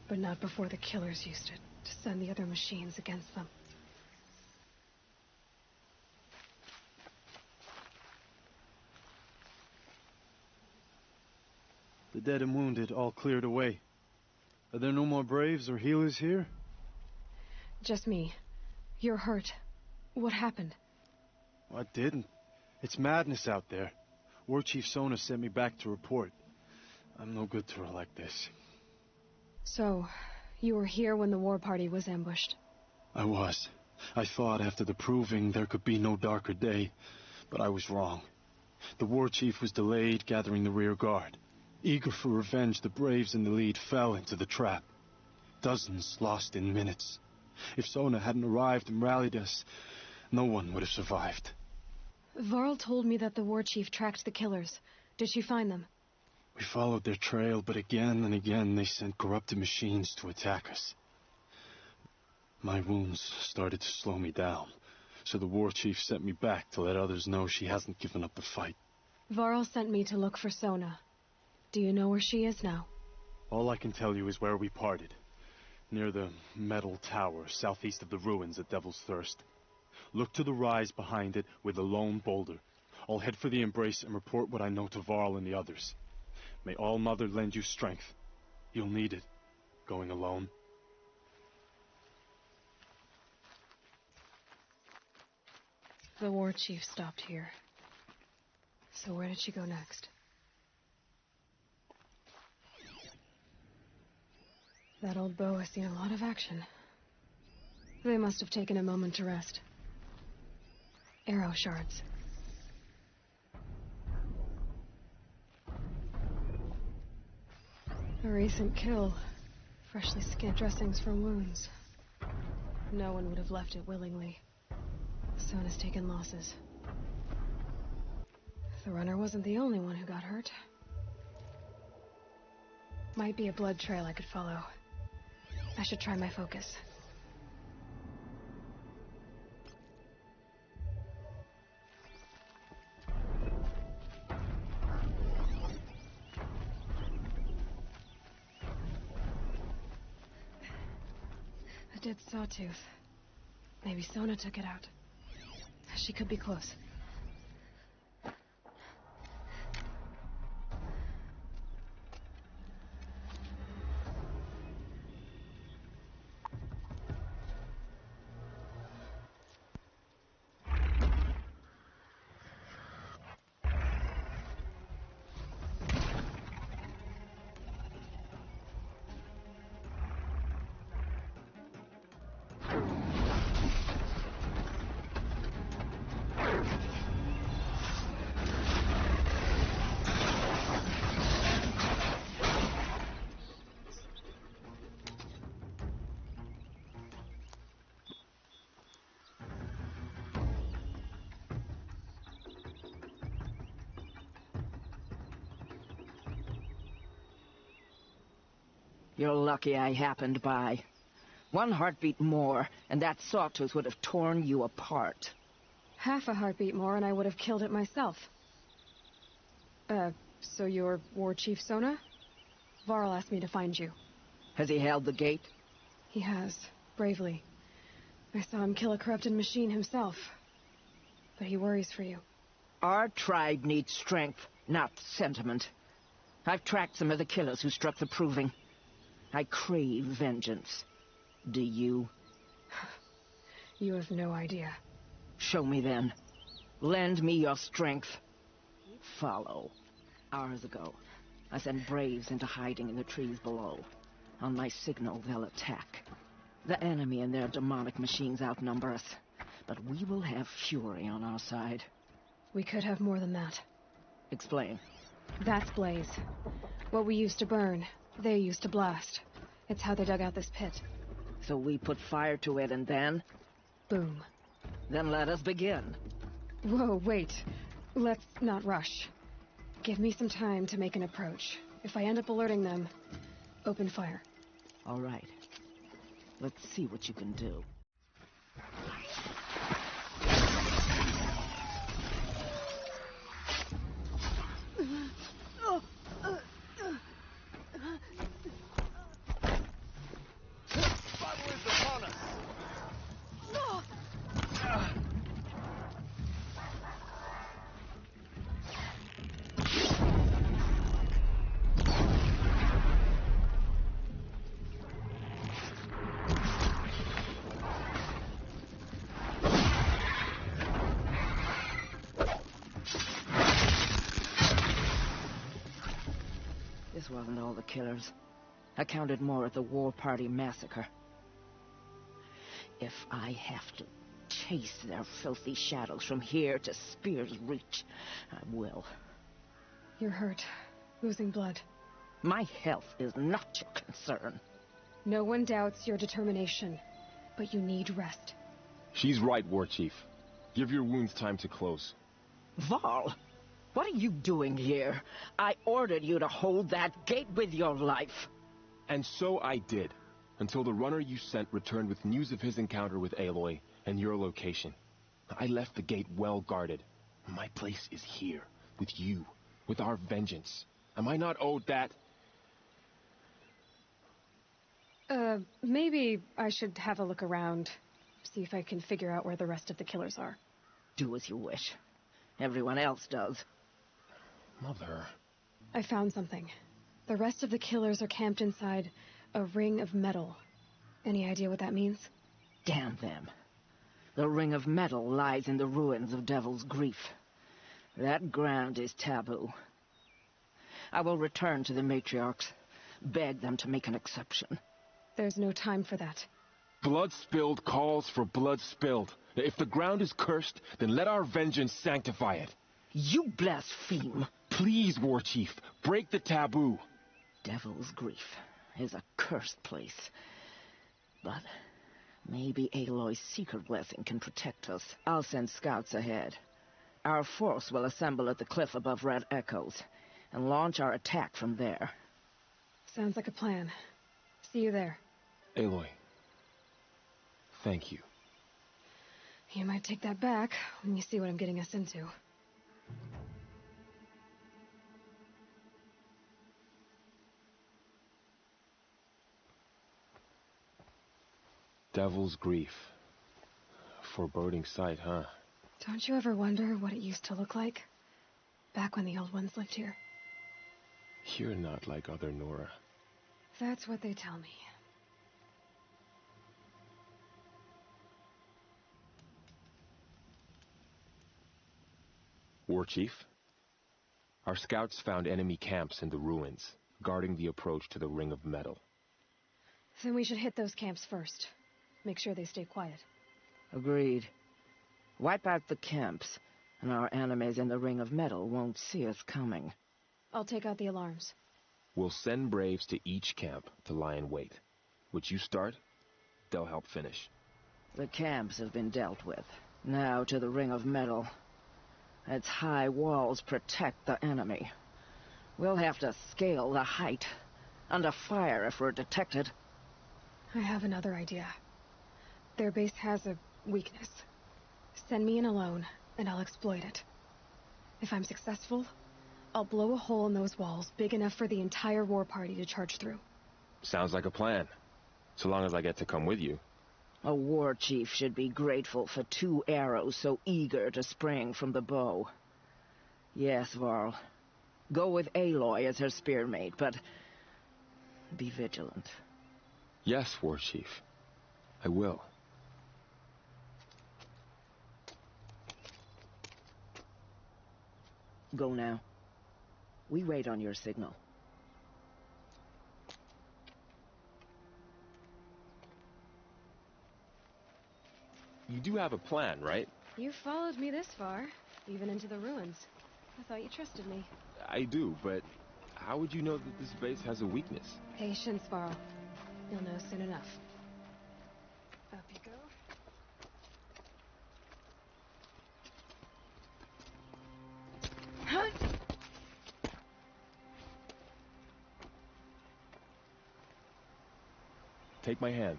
But not before the killers used it to send the other machines against them. The dead and wounded all cleared away. Are there no more Braves or healers here? Just me. You're hurt. What happened? I didn't. It's madness out there. War Chief Sona sent me back to report. I'm no good to her like this. So, you were here when the war party was ambushed? I was. I thought after the proving there could be no darker day, but I was wrong. The war chief was delayed gathering the rear guard. Eager for revenge, the Braves in the lead fell into the trap. Dozens lost in minutes. If Sona hadn't arrived and rallied us, no one would have survived. Varl told me that the war chief tracked the killers. Did she find them? We followed their trail, but again and again they sent corrupted machines to attack us. My wounds started to slow me down, so the war chief sent me back to let others know she hasn't given up the fight. Varl sent me to look for Sona. Do you know where she is now? All I can tell you is where we parted. Near the metal tower, southeast of the ruins at Devil's Thirst. Look to the rise behind it with a lone boulder. I'll head for the embrace and report what I know to Varl and the others. May All Mother lend you strength. You'll need it, going alone. The war chief stopped here. So where did she go next? That old bow has seen a lot of action. They must have taken a moment to rest. Arrow shards. A recent kill. Freshly skinned dressings from wounds. No one would have left it willingly. Sona's taken losses. The runner wasn't the only one who got hurt. Might be a blood trail I could follow. I should try my focus. A dead sawtooth. Maybe Sona took it out. She could be close. You're lucky I happened by. One heartbeat more, and that sawtooth would have torn you apart. Half a heartbeat more and I would have killed it myself. So you're War Chief Sona? Varl asked me to find you. Has he held the gate? He has, bravely. I saw him kill a corrupted machine himself. But he worries for you. Our tribe needs strength, not sentiment. I've tracked some of the killers who struck the proving. I crave vengeance. Do you? You have no idea. Show me then. Lend me your strength. Follow. Hours ago, I send Braves into hiding in the trees below. On my signal, they'll attack. The enemy and their demonic machines outnumber us, but we will have fury on our side. We could have more than that. Explain. That's Blaze. What we used to burn, they used to blast. It's how they dug out this pit. So we put fire to it and then? Boom. Then let us begin. Whoa, wait. Let's not rush. Give me some time to make an approach. If I end up alerting them, open fire. All right. Let's see what you can do. This wasn't all the killers. I counted more at the War Party massacre. If I have to chase their filthy shadows from here to Spear's Reach, I will. You're hurt. Losing blood. My health is not your concern. No one doubts your determination, but you need rest. She's right, War Chief. Give your wounds time to close. Varl, what are you doing here? I ordered you to hold that gate with your life. And so I did, until the runner you sent returned with news of his encounter with Aloy and your location. I left the gate well guarded. My place is here, with you, with our vengeance. Am I not owed that? Maybe I should have a look around, see if I can figure out where the rest of the killers are. Do as you wish. Everyone else does. Mother... I found something. The rest of the killers are camped inside a ring of metal. Any idea what that means? Damn them. The ring of metal lies in the ruins of Devil's Grief. That ground is taboo. I will return to the matriarchs, beg them to make an exception. There's no time for that. Blood spilled calls for blood spilled. If the ground is cursed, then let our vengeance sanctify it. You blaspheme! Please, War Chief, break the taboo. Devil's Grief is a cursed place. But maybe Aloy's secret blessing can protect us. I'll send scouts ahead. Our force will assemble at the cliff above Red Echoes and launch our attack from there. Sounds like a plan. See you there. Aloy, thank you. You might take that back when you see what I'm getting us into. Devil's Grief. Foreboding sight, huh? Don't you ever wonder what it used to look like? Back when the old ones lived here. You're not like other Nora. That's what they tell me. War Chief, our scouts found enemy camps in the ruins, guarding the approach to the Ring of Metal. Then we should hit those camps first. Make sure they stay quiet. Agreed. Wipe out the camps, and our enemies in the Ring of Metal won't see us coming. I'll take out the alarms. We'll send Braves to each camp to lie in wait. Which you start, they'll help finish. The camps have been dealt with. Now to the Ring of Metal. Its high walls protect the enemy. We'll have to scale the height. Under fire if we're detected. I have another idea. Their base has a weakness. Send me in alone, and I'll exploit it. If I'm successful, I'll blow a hole in those walls big enough for the entire war party to charge through. Sounds like a plan. So long as I get to come with you. A war chief should be grateful for 2 arrows so eager to spring from the bow. Yes, Varl. Go with Aloy as her spearmate, but be vigilant. Yes, War Chief. I will. Go now. We wait on your signal. You do have a plan, right? You followed me this far, even into the ruins. I thought you trusted me. I do, but how would you know that this base has a weakness? Patience, Varl. You'll know soon enough. Up you go. Take my hand.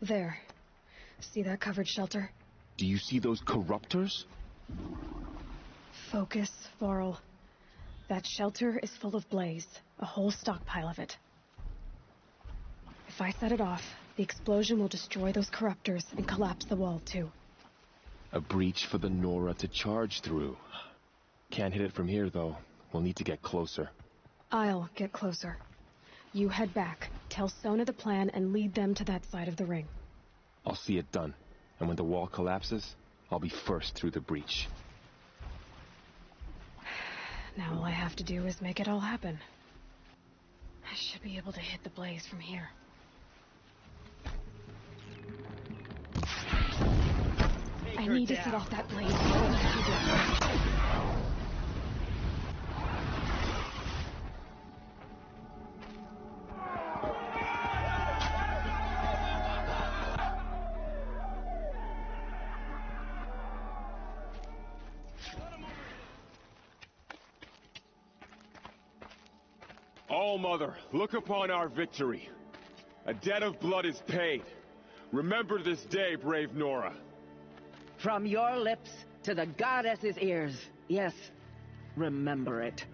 There. See that covered shelter? Do you see those corruptors? Focus, Varl. That shelter is full of blaze. A whole stockpile of it. If I set it off, the explosion will destroy those corruptors and collapse the wall, too. A breach for the Nora to charge through. Can't hit it from here, though. We'll need to get closer. I'll get closer. You head back, tell Sona the plan, and lead them to that side of the ring. I'll see it done. And when the wall collapses, I'll be first through the breach. Now all I have to do is make it all happen. I should be able to hit the blaze from here. I need to set off that blaze. All-Mother, look upon our victory. A debt of blood is paid. Remember this day, brave Nora. From your lips to the goddess's ears. Yes, remember it.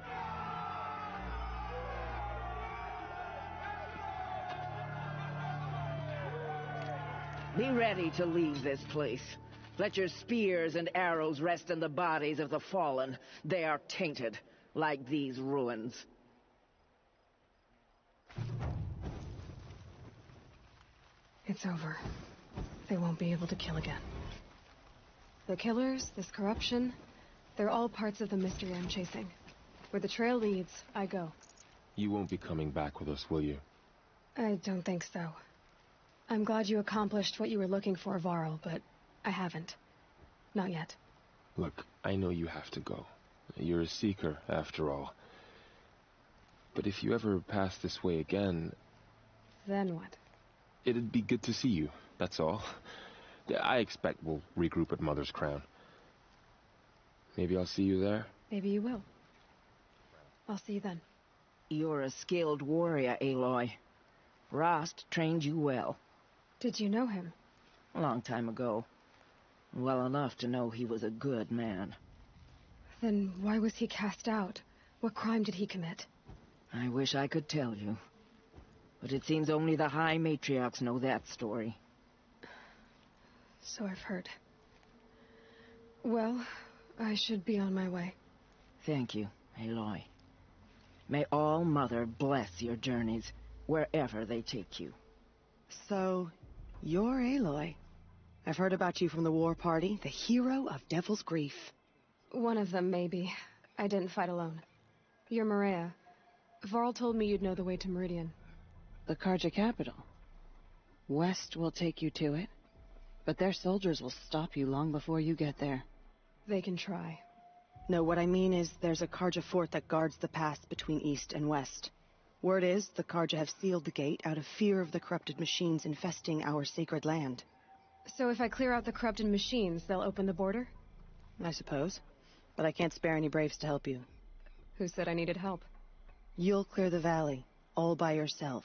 Be ready to leave this place. Let your spears and arrows rest in the bodies of the fallen. They are tainted, like these ruins. It's over. They won't be able to kill again. The killers, this corruption, they're all parts of the mystery I'm chasing. Where the trail leads, I go. You won't be coming back with us, will you? I don't think so. I'm glad you accomplished what you were looking for, Varl, but I haven't. Not yet. Look, I know you have to go. You're a seeker, after all. But if you ever pass this way again... Then what? It'd be good to see you, that's all. I expect we'll regroup at Mother's Crown. Maybe I'll see you there? Maybe you will. I'll see you then. You're a skilled warrior, Aloy. Rost trained you well. Did you know him? A long time ago. Well enough to know he was a good man. Then why was he cast out? What crime did he commit? I wish I could tell you. But it seems only the High Matriarchs know that story. So I've heard. Well, I should be on my way. Thank you, Aloy. May All-Mother bless your journeys, wherever they take you. So, you're Aloy. I've heard about you from the war party, the hero of Devil's Grief. One of them, maybe. I didn't fight alone. You're Maria. Varl told me you'd know the way to Meridian. The Karja capital. West will take you to it, but their soldiers will stop you long before you get there. They can try. No, what I mean is there's a Karja fort that guards the pass between east and west. Word is the Karja have sealed the gate out of fear of the corrupted machines infesting our sacred land. So if I clear out the corrupted machines, they'll open the border? I suppose. But I can't spare any braves to help you. Who said I needed help? You'll clear the valley, all by yourself.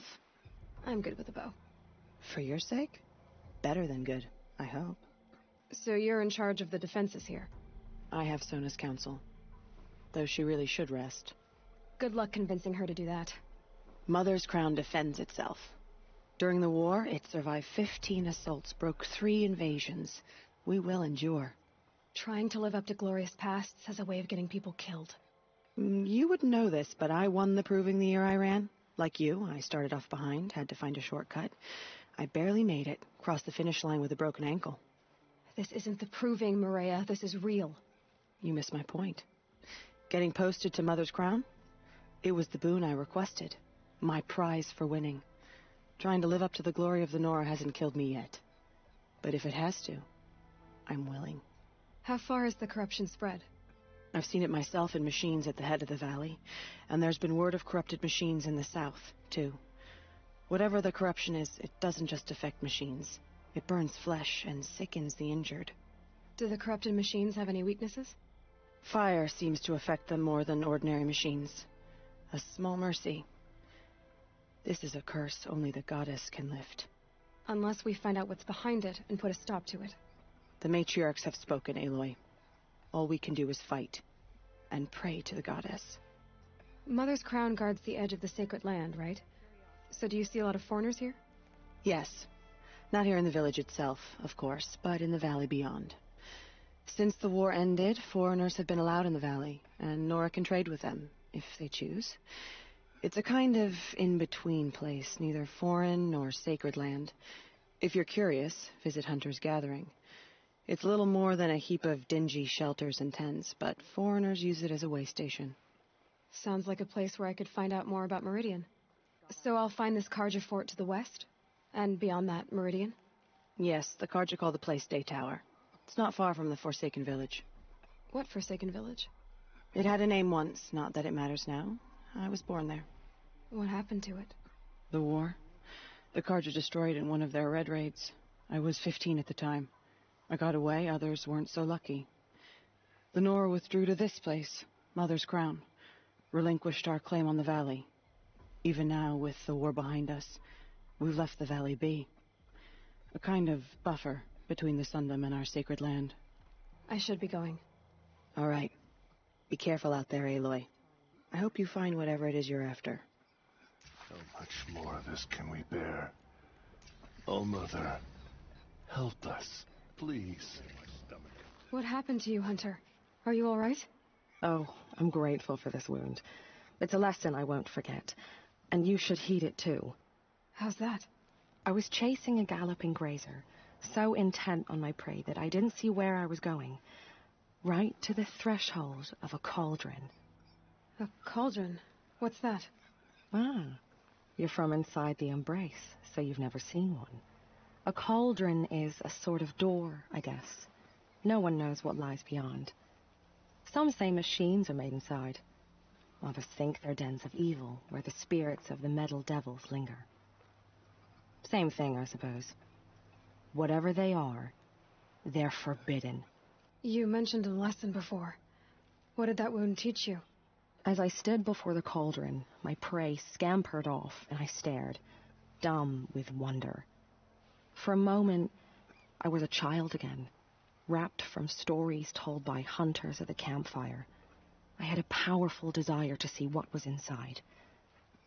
I'm good with a bow. For your sake? Better than good, I hope. So you're in charge of the defenses here? I have Sona's counsel. Though she really should rest. Good luck convincing her to do that. Mother's Crown defends itself. During the war, it survived 15 assaults, broke 3 invasions. We will endure. Trying to live up to glorious pasts has a way of getting people killed. You wouldn't know this, but I won the proving the year I ran. Like you, I started off behind, had to find a shortcut. I barely made it, crossed the finish line with a broken ankle. This isn't the proving, Maria. This is real. You miss my point. Getting posted to Mother's Crown? It was the boon I requested. My prize for winning. Trying to live up to the glory of the Nora hasn't killed me yet. But if it has to, I'm willing. How far has the corruption spread? I've seen it myself in machines at the head of the valley, and there's been word of corrupted machines in the south, too. Whatever the corruption is, it doesn't just affect machines. It burns flesh and sickens the injured. Do the corrupted machines have any weaknesses? Fire seems to affect them more than ordinary machines. A small mercy. This is a curse only the goddess can lift. Unless we find out what's behind it and put a stop to it. The matriarchs have spoken, Aloy. All we can do is fight, and pray to the goddess. Mother's Crown guards the edge of the sacred land, right? So do you see a lot of foreigners here? Yes. Not here in the village itself, of course, but in the valley beyond. Since the war ended, foreigners have been allowed in the valley, and Nora can trade with them, if they choose. It's a kind of in-between place, neither foreign nor sacred land. If you're curious, visit Hunter's Gathering. It's little more than a heap of dingy shelters and tents, but foreigners use it as a way station. Sounds like a place where I could find out more about Meridian. So I'll find this Karja fort to the west? And beyond that, Meridian? Yes, the Karja call the place Day Tower. It's not far from the Forsaken Village. What Forsaken Village? It had a name once, not that it matters now. I was born there. What happened to it? The war. The Karja destroyed it in one of their red raids. I was 15 at the time. I got away, others weren't so lucky. The Nora withdrew to this place, Mother's Crown. Relinquished our claim on the valley. Even now, with the war behind us, we've left the valley be. A kind of buffer between the Sundom and our sacred land. I should be going. All right. Be careful out there, Aloy. I hope you find whatever it is you're after. How much more of this can we bear? Oh, Mother, help us, please. What happened to you, Hunter? Are you all right? Oh, I'm grateful for this wound. It's a lesson I won't forget. And you should heed it too. How's that? I was chasing a galloping grazer, so intent on my prey that I didn't see where I was going. Right to the threshold of a cauldron. A cauldron? What's that? Ah, you're from inside the Embrace, so you've never seen one. A cauldron is a sort of door, I guess. No one knows what lies beyond. Some say machines are made inside. Others think they're dens of evil, where the spirits of the metal devils linger. Same thing, I suppose. Whatever they are, they're forbidden. You mentioned a lesson before. What did that wound teach you? As I stood before the cauldron, my prey scampered off, and I stared, dumb with wonder. For a moment, I was a child again, wrapped from stories told by hunters at the campfire. I had a powerful desire to see what was inside.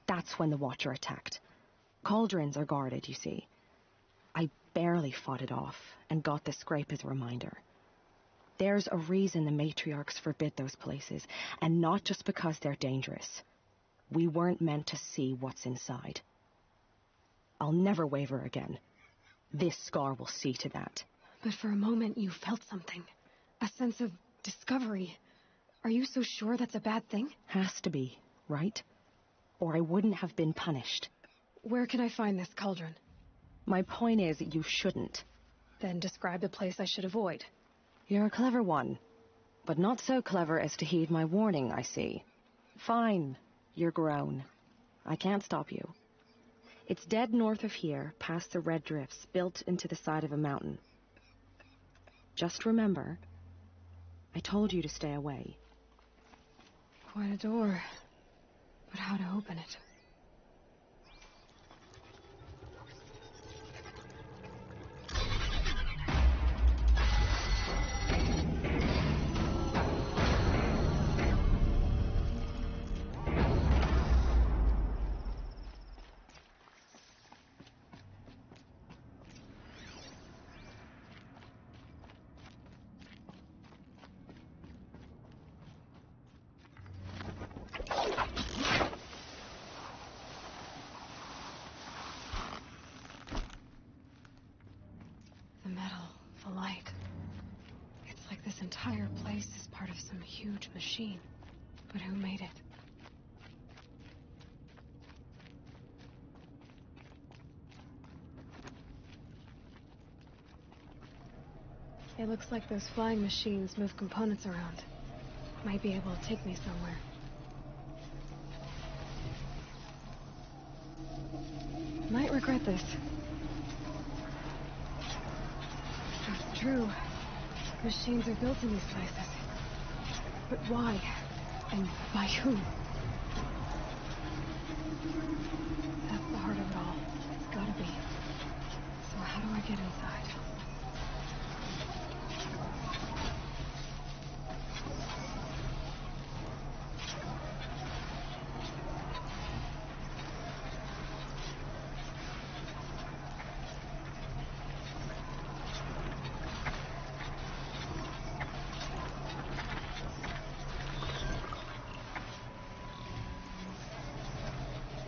That's when the Watcher attacked. Cauldrons are guarded, you see. I barely fought it off, and got the scrape as a reminder. There's a reason the matriarchs forbid those places, and not just because they're dangerous. We weren't meant to see what's inside. I'll never waver again. This scar will see to that. But for a moment you felt something. A sense of discovery. Are you so sure that's a bad thing? Has to be, right? Or I wouldn't have been punished. Where can I find this cauldron? My point is, you shouldn't. Then describe the place I should avoid. You're a clever one, but not so clever as to heed my warning, I see. Fine, you're grown. I can't stop you. It's dead north of here, past the red drifts, built into the side of a mountain. Just remember, I told you to stay away. Quite a door, but how to open it? The metal, the light. It's like this entire place is part of some huge machine. But who made it? It looks like those flying machines move components around. Might be able to take me somewhere. Might regret this. It's true. Machines are built in these places. But why? And by whom? That's the heart of it all. It's gotta be. So how do I get inside?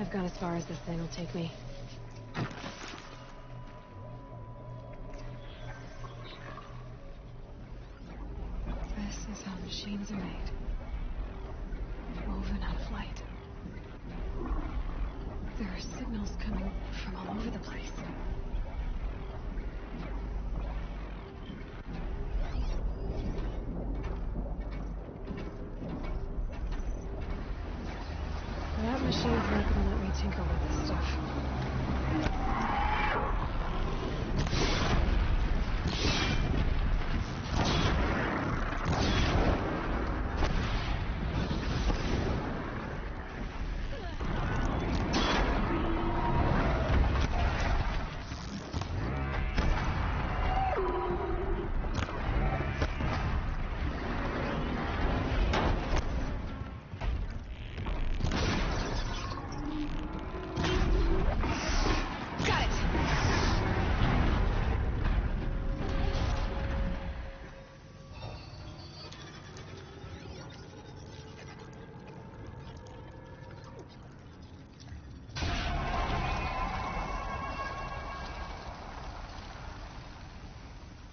I've gone as far as this thing will take me. This is how machines are made. Woven on flight. There are signals coming from all over the place. That machine's not gonna let me tinker with this stuff.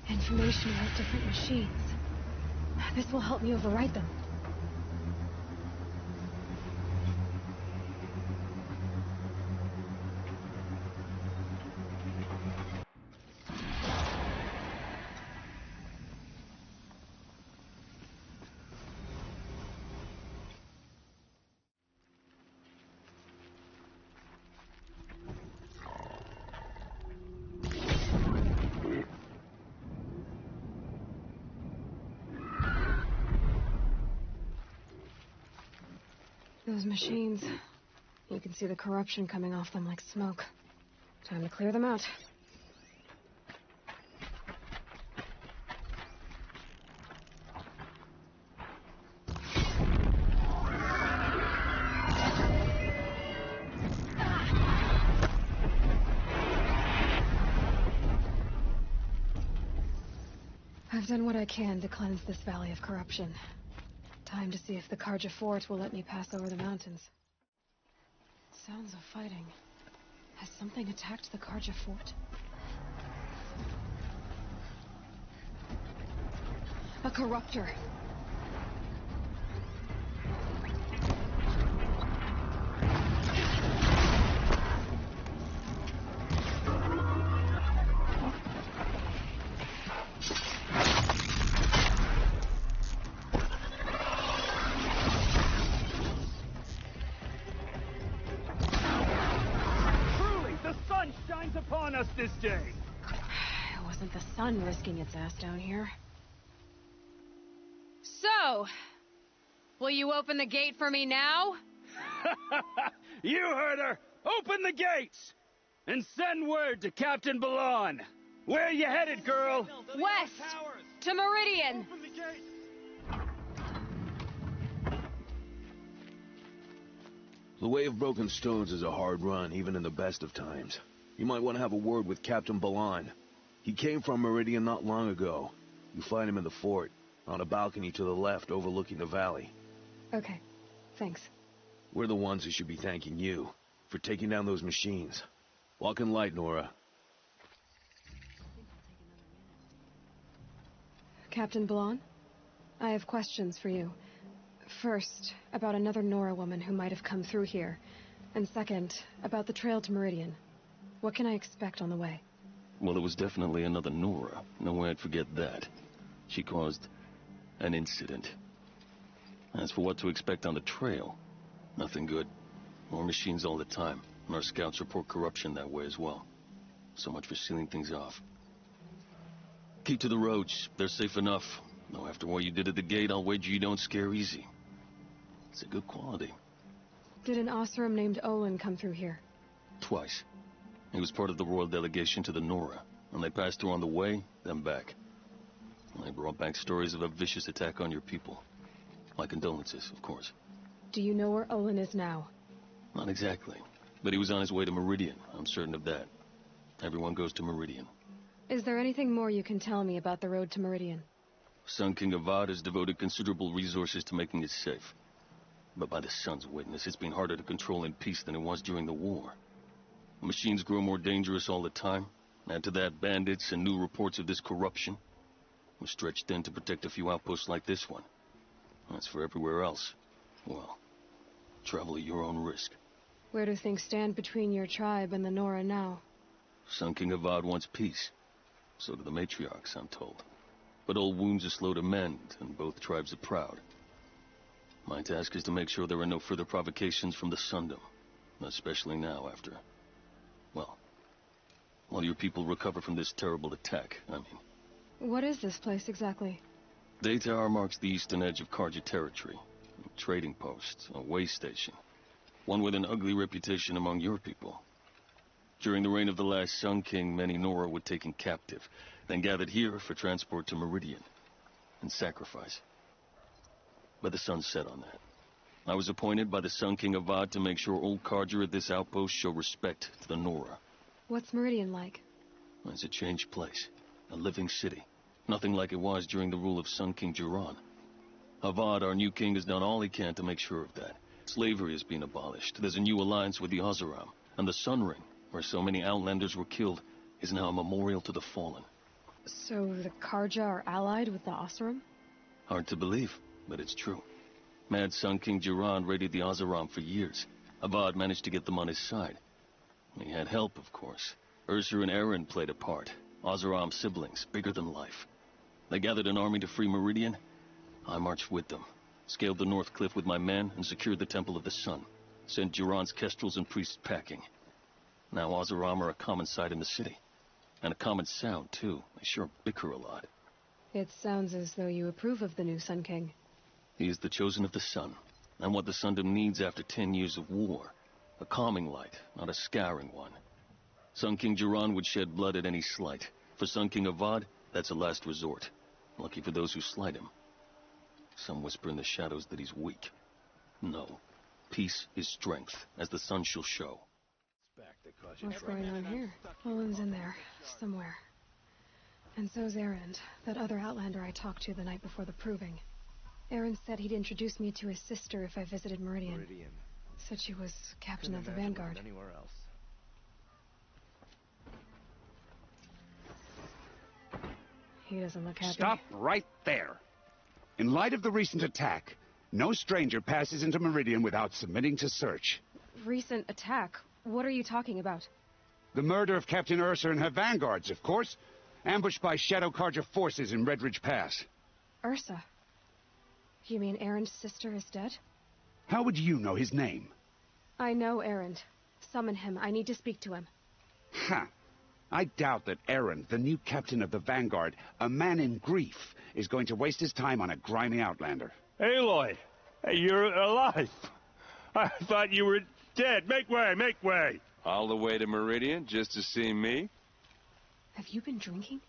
Information about different machines. This will help me override them. Those machines, you can see the corruption coming off them like smoke. Time to clear them out. I've done what I can to cleanse this valley of corruption. Time to see if the Karja Fort will let me pass over the mountains. Sounds of fighting. Has something attacked the Karja Fort? A corruptor. Upon us this day. It wasn't the sun risking its ass down here. So, will you open the gate for me now? You heard her! Open the gates! And send word to Captain Balon. Where are you headed, girl? West! To Meridian! The Way of Broken Stones is a hard run, even in the best of times. You might want to have a word with Captain Balon. He came from Meridian not long ago. You find him in the fort, on a balcony to the left overlooking the valley. Okay, thanks. We're the ones who should be thanking you for taking down those machines. Walk in light, Nora. Captain Balon, I have questions for you. First, about another Nora woman who might have come through here. And second, about the trail to Meridian. What can I expect on the way? Well, it was definitely another Nora. No way I'd forget that. She caused an incident. As for what to expect on the trail, nothing good. More machines all the time, and our scouts report corruption that way as well. So much for sealing things off. Keep to the roads. They're safe enough. Though after what you did at the gate, I'll wager you don't scare easy. It's a good quality. Did an Oseram named Olin come through here? Twice. He was part of the royal delegation to the Nora, and they passed through on the way, then back. And they brought back stories of a vicious attack on your people. My condolences, of course. Do you know where Olin is now? Not exactly, but he was on his way to Meridian. I'm certain of that. Everyone goes to Meridian. Is there anything more you can tell me about the road to Meridian? Sun King Avad has devoted considerable resources to making it safe. But by the Sun's witness, it's been harder to control in peace than it was during the war. Machines grow more dangerous all the time. Add to that bandits and new reports of this corruption. We're stretched thin to protect a few outposts like this one. As for everywhere else, well, travel at your own risk. Where do things stand between your tribe and the Nora now? Sun King Avad wants peace. So do the matriarchs, I'm told. But old wounds are slow to mend, and both tribes are proud. My task is to make sure there are no further provocations from the Sundom. Especially now after... well, while your people recover from this terrible attack, I mean. What is this place exactly? Daytower marks the eastern edge of Karja territory. A trading post, a way station. One with an ugly reputation among your people. During the reign of the last Sun King, many Nora were taken captive, then gathered here for transport to Meridian, and sacrifice. But the sun set on that. I was appointed by the Sun King Avad to make sure old Karja at this outpost show respect to the Nora. What's Meridian like? It's a changed place. A living city. Nothing like it was during the rule of Sun King Jiran. Avad, our new king, has done all he can to make sure of that. Slavery has been abolished. There's a new alliance with the Oseram. And the Sun Ring, where so many Outlanders were killed, is now a memorial to the fallen. So the Karja are allied with the Oseram? Hard to believe, but it's true. Mad Sun King Jiran raided the Oseram for years. Avad managed to get them on his side. He had help, of course. Ursa and Eren played a part. Oseram siblings, bigger than life. They gathered an army to free Meridian. I marched with them, scaled the North Cliff with my men, and secured the Temple of the Sun. Sent Jiran's kestrels and priests packing. Now Oseram are a common sight in the city. And a common sound, too. They sure bicker a lot. It sounds as though you approve of the new Sun King. He is the chosen of the Sun, and what the Sundom needs after 10 years of war. A calming light, not a scouring one. Sun King Jiran would shed blood at any slight. For Sun King Avad, that's a last resort. Lucky for those who slight him. Some whisper in the shadows that he's weak. No. Peace is strength, as the sun shall show. What's going on here? Olin's in there, somewhere. And so's Eren, that other Outlander I talked to the night before the proving. Eren said he'd introduce me to his sister if I visited Meridian. Said she was captain of the Vanguard. Anywhere else. He doesn't look happy. Stop right there. In light of the recent attack, no stranger passes into Meridian without submitting to search. Recent attack? What are you talking about? The murder of Captain Ursa and her vanguards, of course. Ambushed by Shadow Karja forces in Red Ridge Pass. Ursa? You mean Eren's sister is dead? How would you know his name? I know Eren. Summon him. I need to speak to him. Ha! I doubt that Eren, the new captain of the Vanguard, a man in grief, is going to waste his time on a grimy Outlander. Aloy! Hey, you're alive! I thought you were dead. Make way, make way! All the way to Meridian just to see me? Have you been drinking?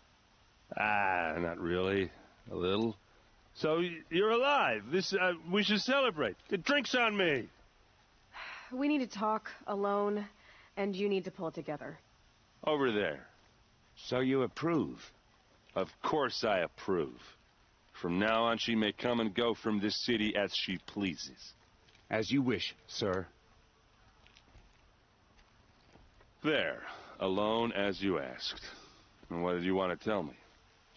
Ah, not really. A little. So, you're alive. We should celebrate. The drink's on me. We need to talk, alone, and you need to pull it together. Over there. So you approve? Of course I approve. From now on, she may come and go from this city as she pleases. As you wish, sir. There. Alone as you asked. And what did you want to tell me?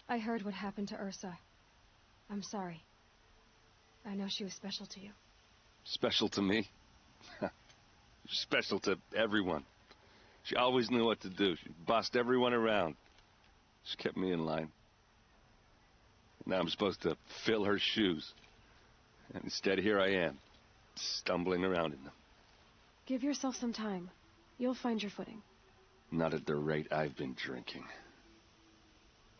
I heard what happened to Ursa. I'm sorry. I know she was special to you. Special to me? Special to everyone. She always knew what to do. She bossed everyone around. She kept me in line. Now I'm supposed to fill her shoes. And instead, here I am, stumbling around in them. Give yourself some time. You'll find your footing. Not at the rate I've been drinking.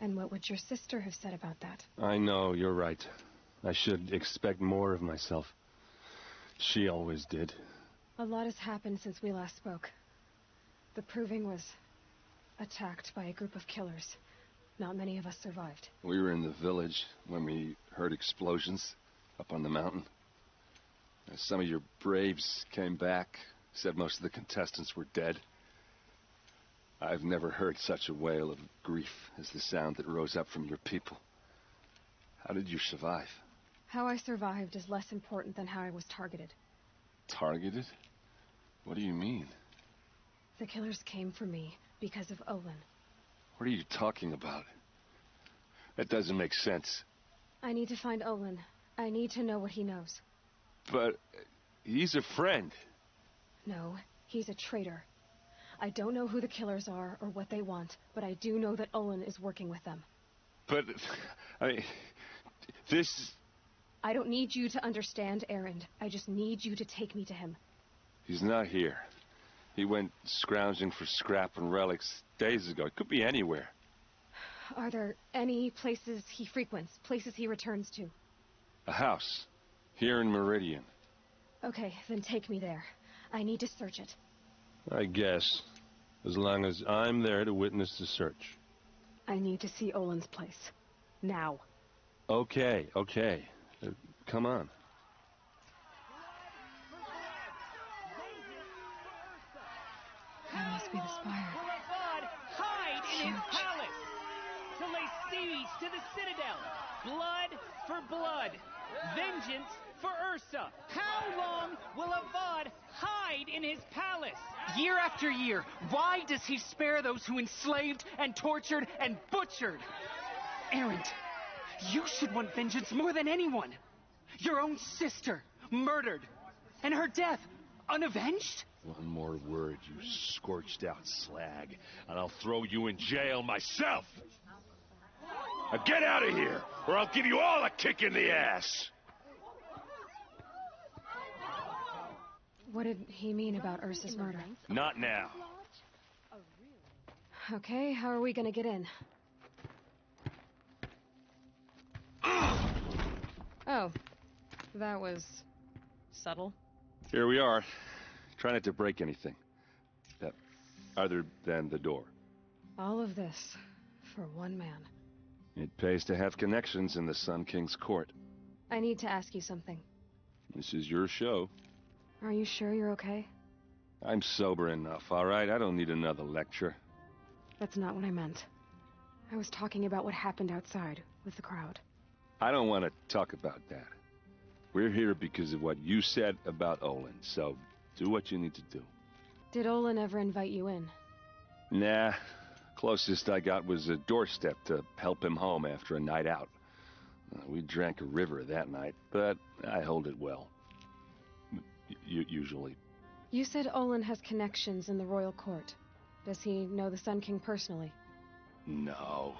And what would your sister have said about that? I know, you're right. I should expect more of myself. She always did. A lot has happened since we last spoke. The Proving was attacked by a group of killers. Not many of us survived. We were in the village when we heard explosions up on the mountain. Some of your braves came back, said most of the contestants were dead. I've never heard such a wail of grief as the sound that rose up from your people. How did you survive? How I survived is less important than how I was targeted. Targeted? What do you mean? The killers came for me because of Olin. What are you talking about? That doesn't make sense. I need to find Olin. I need to know what he knows. But he's a friend. No, he's a traitor. I don't know who the killers are or what they want, but I do know that Olin is working with them. But, this... I don't need you to understand, Erend. I just need you to take me to him. He's not here. He went scrounging for scrap and relics days ago. It could be anywhere. Are there any places he frequents, places he returns to? A house. Here in Meridian. Okay, then take me there. I need to search it. I guess. As long as I'm there to witness the search. I need to see Olin's place. Now. Okay. Come on. That must be the spire. Avad hide in his palace to lay siege to the citadel. Blood for blood. Vengeance for Ursa. How long will Avad hide in his palace? Year after year, why does he spare those who enslaved and tortured and butchered? Erend, you should want vengeance more than anyone. Your own sister, murdered, and her death, unavenged? One more word, you scorched-out slag, and I'll throw you in jail myself! Now get out of here, or I'll give you all a kick in the ass! What did he mean about Ursa's murder? Not now. Okay, how are we gonna get in? Oh, that was subtle. Here we are. Try not to break anything. Other than the door. All of this for one man. It pays to have connections in the Sun King's court. I need to ask you something. This is your show. Are you sure you're okay? I'm sober enough, all right? I don't need another lecture. That's not what I meant. I was talking about what happened outside with the crowd. I don't want to talk about that. We're here because of what you said about Olin, so do what you need to do. Did Olin ever invite you in? Nah. Closest I got was a doorstep to help him home after a night out. We drank a river that night, but I hold it well. Usually. You said Olin has connections in the royal court. Does he know the Sun King personally? No.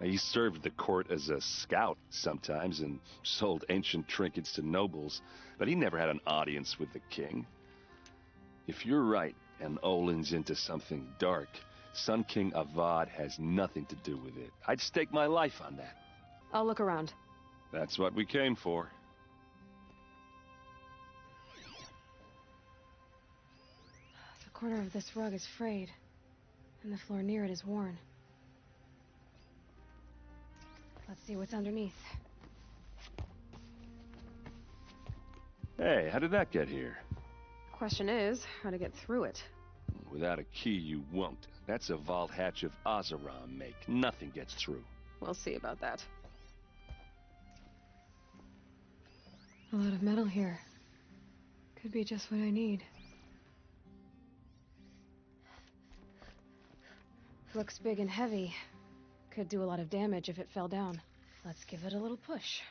He served the court as a scout sometimes and sold ancient trinkets to nobles, but he never had an audience with the king. If you're right, and Olin's into something dark, Sun King Avad has nothing to do with it. I'd stake my life on that. I'll look around. That's what we came for. The corner of this rug is frayed, and the floor near it is worn. Let's see what's underneath. Hey, how did that get here? Question is, how to get through it. Without a key, you won't. That's a vault hatch of Azeram make. Nothing gets through. We'll see about that. A lot of metal here. Could be just what I need. Looks big and heavy. Could do a lot of damage if it fell down. Let's give it a little push.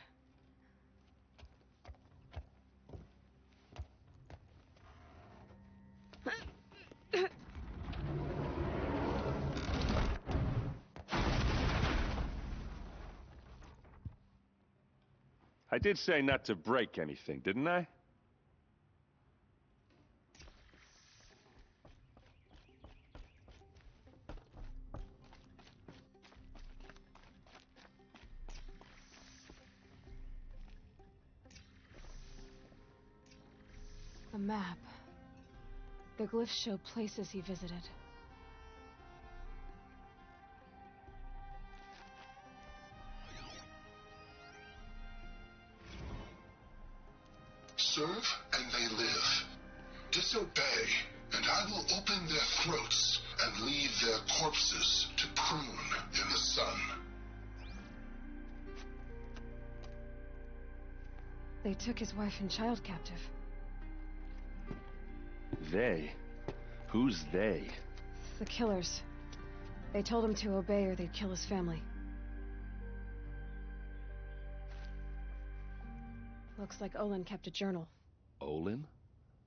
I did say not to break anything, didn't I? A map. The glyphs show places he visited. Serve and they live. Disobey, and I will open their throats and leave their corpses to prune in the sun. They took his wife and child captive. They? Who's they? The killers. They told him to obey or they'd kill his family. Looks like Olin kept a journal. Olin?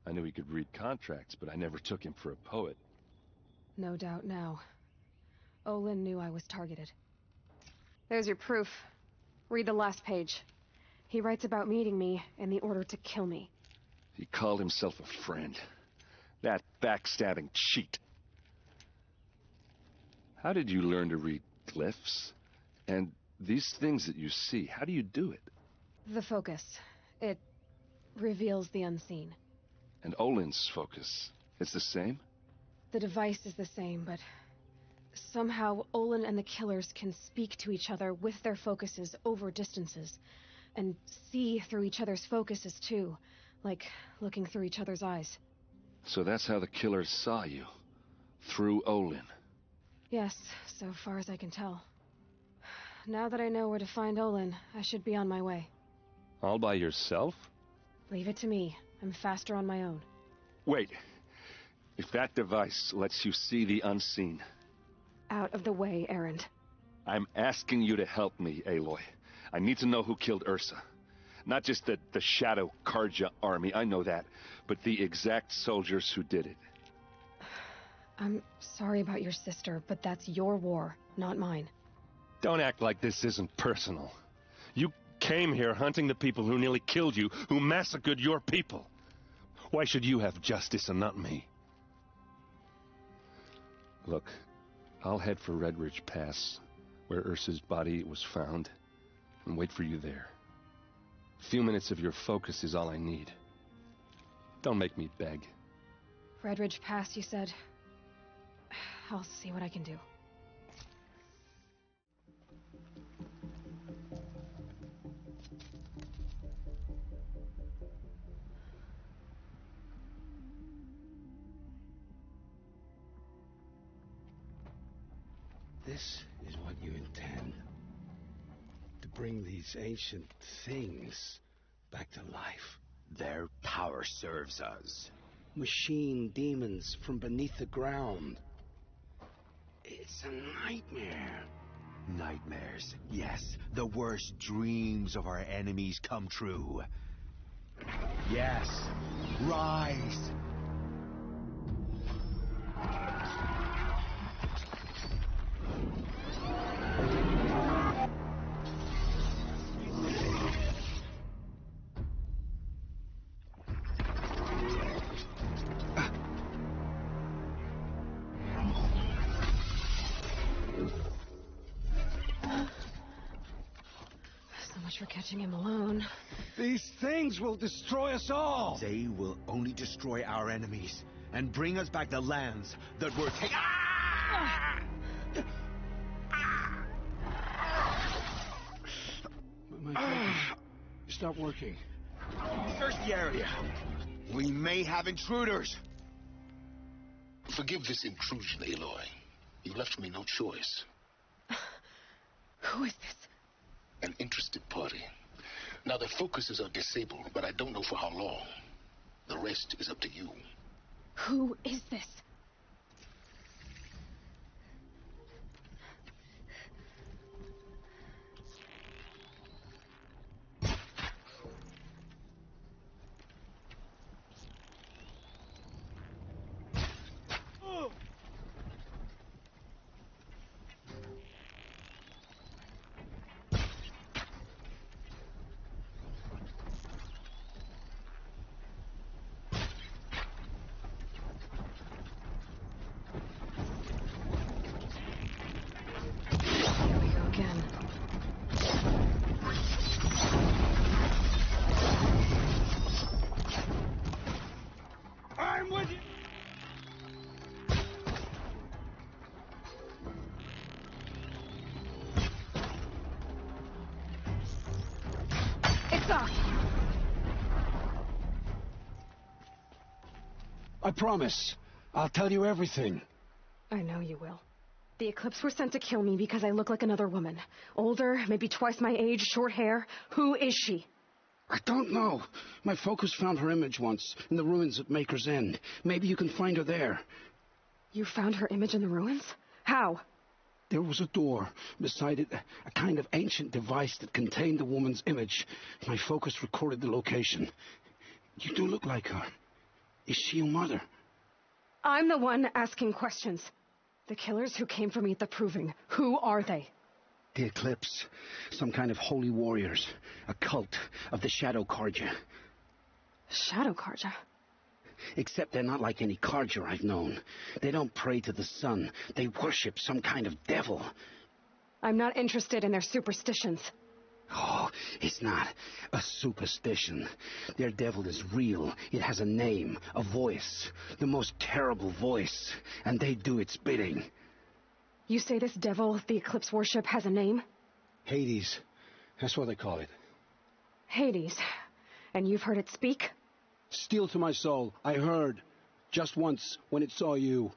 I knew he could read contracts, but I never took him for a poet. No doubt now. Olin knew I was targeted. There's your proof. Read the last page. He writes about meeting me in the order to kill me. He called himself a friend. That backstabbing cheat. How did you learn to read glyphs? And these things that you see, how do you do it? The focus. It reveals the unseen. And Olin's focus, it's the same? The device is the same, but somehow Olin and the killers can speak to each other with their focuses over distances, and see through each other's focuses too, like looking through each other's eyes. So that's how the killers saw you, through Olin. Yes, so far as I can tell. Now that I know where to find Olin, I should be on my way. All by yourself? Leave it to me. I'm faster on my own. Wait. If that device lets you see the unseen... Out of the way, Erend. I'm asking you to help me, Aloy. I need to know who killed Ursa. Not just the Shadow Karja army, I know that, but the exact soldiers who did it. I'm sorry about your sister, but that's your war, not mine. Don't act like this isn't personal. You came here hunting the people who nearly killed you, who massacred your people. Why should you have justice and not me? Look, I'll head for Red Ridge Pass, where Ursa's body was found, and wait for you there. A few minutes of your focus is all I need. Don't make me beg. Red Ridge Pass, you said? I'll see what I can do. This is what you intend. To bring these ancient things back to life. Their power serves us. Machine demons from beneath the ground. It's a nightmare. Nightmares, yes. The worst dreams of our enemies come true. Yes. Rise. For catching him alone. These things will destroy us all! They will only destroy our enemies and bring us back the lands that were taken. My focus. Stop working. Search the area. We may have intruders. Forgive this intrusion, Aloy. You left me no choice. Who is this? An interested party. Now, their focuses are disabled, but I don't know for how long. The rest is up to you. Who is this? Ursa! I promise. I'll tell you everything. I know you will. The Eclipse were sent to kill me because I look like another woman. Older, maybe twice my age, short hair. Who is she? I don't know. My focus found her image once, in the ruins at Maker's End. Maybe you can find her there. You found her image in the ruins? How? There was a door. Beside it, a kind of ancient device that contained the woman's image. My focus recorded the location. You do look like her. Is she your mother? I'm the one asking questions. The killers who came for me at the Proving, who are they? The Eclipse. Some kind of holy warriors. A cult of the Shadow Carja. Shadow Carja? Except they're not like any Carja I've known. They don't pray to the sun. They worship some kind of devil. I'm not interested in their superstitions. Oh, it's not a superstition. Their devil is real. It has a name, a voice, the most terrible voice, and they do its bidding. You say this devil the Eclipse worship has a name? Hades. That's what they call it. Hades. And you've heard it speak? Steel to my soul. I heard. Just once, when it saw you.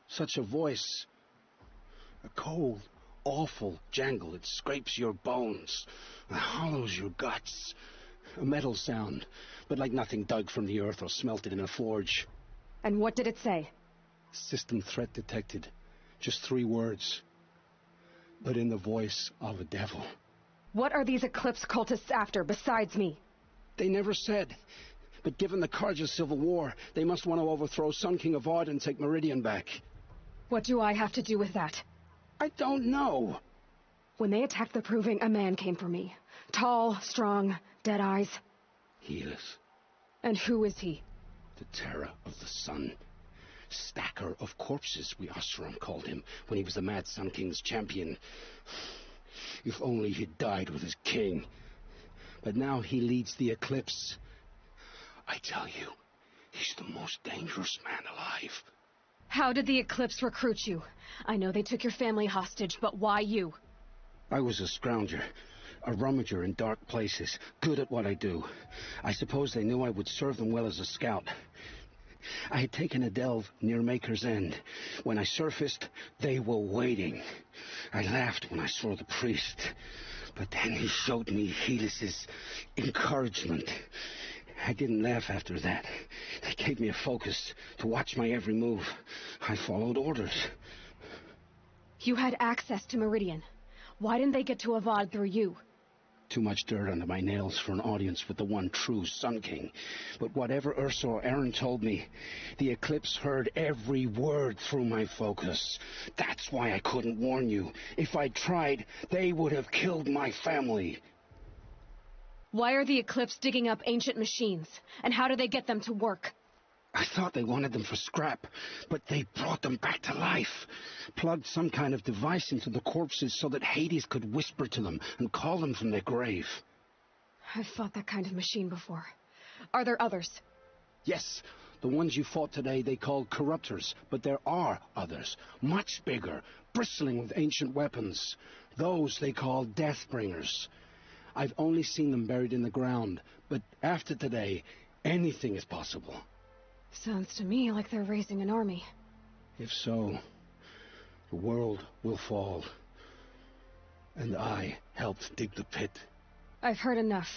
Such a voice. A cold, awful jangle. It scrapes your bones. It hollows your guts. A metal sound, but like nothing dug from the earth or smelted in a forge. And what did it say? System threat detected. Just 3 words. But in the voice of a devil. What are these Eclipse cultists after, besides me? They never said. But given the Carja civil war, they must want to overthrow Sun King Avad and take Meridian back. What do I have to do with that? I don't know. When they attacked the Proving, a man came for me. Tall, strong, dead eyes. Helis. And who is he? The terror of the sun. Stacker of corpses, we Oseram called him, when he was the Mad Sun King's champion. If only he'd died with his king. But now he leads the Eclipse. I tell you, he's the most dangerous man alive. How did the Eclipse recruit you? I know they took your family hostage, but why you? I was a scrounger, a rummager in dark places, good at what I do. I suppose they knew I would serve them well as a scout. I had taken a delve near Maker's End. When I surfaced, they were waiting. I laughed when I saw the priest, but then he showed me Helis's encouragement. I didn't laugh after that. They gave me a focus to watch my every move. I followed orders. You had access to Meridian. Why didn't they get to Avad through you? Too much dirt under my nails for an audience with the one true Sun King. But whatever Ursa or Aaron told me, the Eclipse heard every word through my focus. That's why I couldn't warn you. If I'd tried, they would have killed my family. Why are the Eclipse digging up ancient machines? And how do they get them to work? I thought they wanted them for scrap, but they brought them back to life. Plugged some kind of device into the corpses so that Hades could whisper to them and call them from their grave. I've fought that kind of machine before. Are there others? Yes, the ones you fought today they called corruptors, but there are others, much bigger, bristling with ancient weapons. Those they call Deathbringers. I've only seen them buried in the ground, but after today, anything is possible. Sounds to me like they're raising an army. If so, the world will fall. And I helped dig the pit. I've heard enough.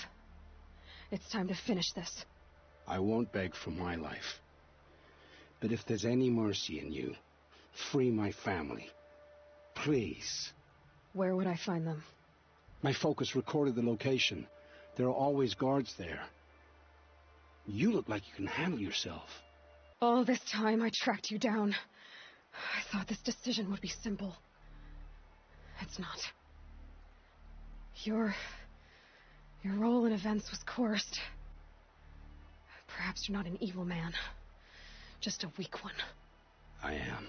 It's time to finish this. I won't beg for my life. But if there's any mercy in you, free my family. Please. Where would I find them? My focus recorded the location. There are always guards there. You look like you can handle yourself. All this time I tracked you down. I thought this decision would be simple. It's not. Your role in events was coerced. Perhaps you're not an evil man. Just a weak one. I am.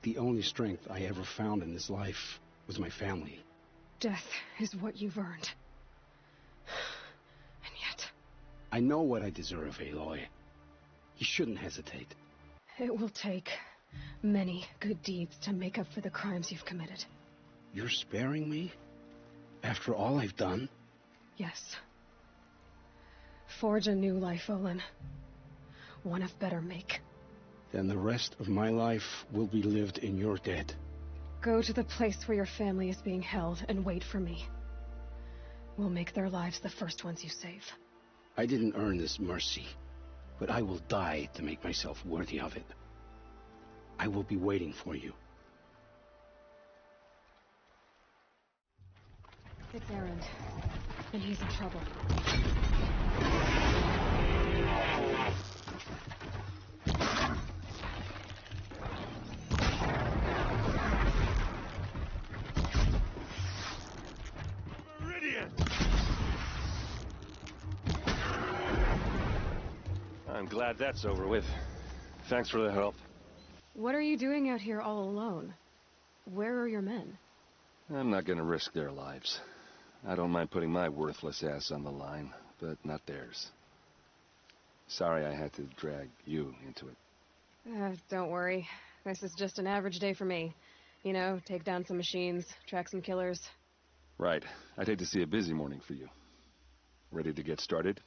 The only strength I ever found in this life was my family. Death is what you've earned. And yet... I know what I deserve, Aloy. You shouldn't hesitate. It will take many good deeds to make up for the crimes you've committed. You're sparing me? After all I've done? Yes. Forge a new life, Olin. One of better make. Then the rest of my life will be lived in your debt. Go to the place where your family is being held and wait for me. We'll make their lives the first ones you save. I didn't earn this mercy, but I will die to make myself worthy of it. I will be waiting for you. It's Erend, and he's in trouble. I'm glad that's over with. Thanks for the help. What are you doing out here all alone? Where are your men? I'm not gonna risk their lives. I don't mind putting my worthless ass on the line, but not theirs. Sorry I had to drag you into it. Don't worry. This is just an average day for me. You know, take down some machines, track some killers. Right. I'd hate to see a busy morning for you. Ready to get started?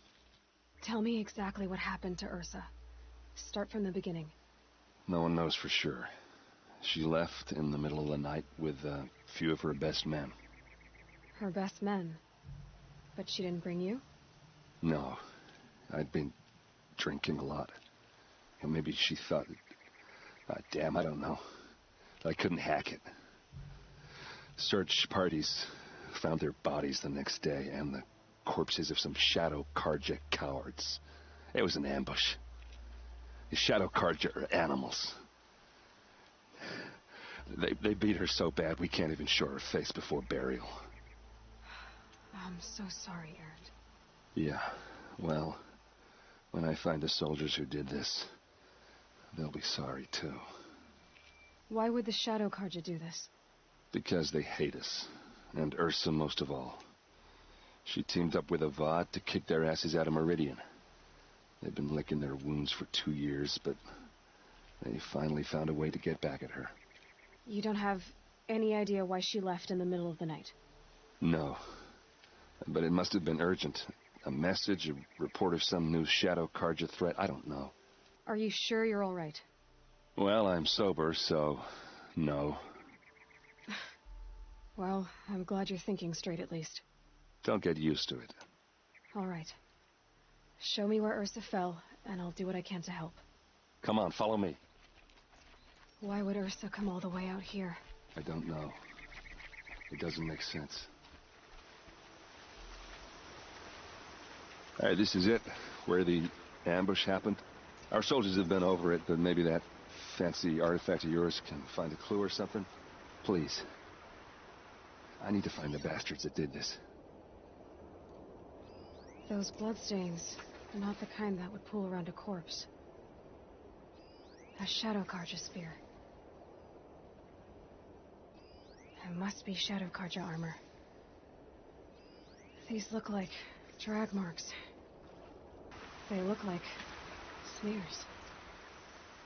Tell me exactly what happened to Ursa. Start from the beginning. No one knows for sure. She left in the middle of the night with a few of her best men. Her best men? But she didn't bring you? No. I'd been drinking a lot. And maybe she thought... damn, I don't know. I couldn't hack it. Search parties found their bodies the next day, and the corpses of some Shadow Karja cowards. It was an ambush. The Shadow Karja are animals. They beat her so bad we can't even show her face before burial. I'm so sorry, Erend. Yeah, well, when I find the soldiers who did this, they'll be sorry too. Why would the Shadow Karja do this? Because they hate us, and Ursa most of all. She teamed up with Avad to kick their asses out of Meridian. They've been licking their wounds for 2 years, but they finally found a way to get back at her. You don't have any idea why she left in the middle of the night? No. But it must have been urgent. A message, a report of some new Shadow Karja threat, I don't know. Are you sure you're all right? Well, I'm sober, so... no. Well, I'm glad you're thinking straight at least. Don't get used to it. All right. Show me where Ursa fell, and I'll do what I can to help. Come on, follow me. Why would Ursa come all the way out here? I don't know. It doesn't make sense. Alright, this is it. Where the ambush happened. Our soldiers have been over it, but maybe that fancy artifact of yours can find a clue or something. Please. I need to find the bastards that did this. Those bloodstains are not the kind that would pool around a corpse. A Shadow Karja spear. It must be Shadow Karja armor. These look like drag marks. They look like smears.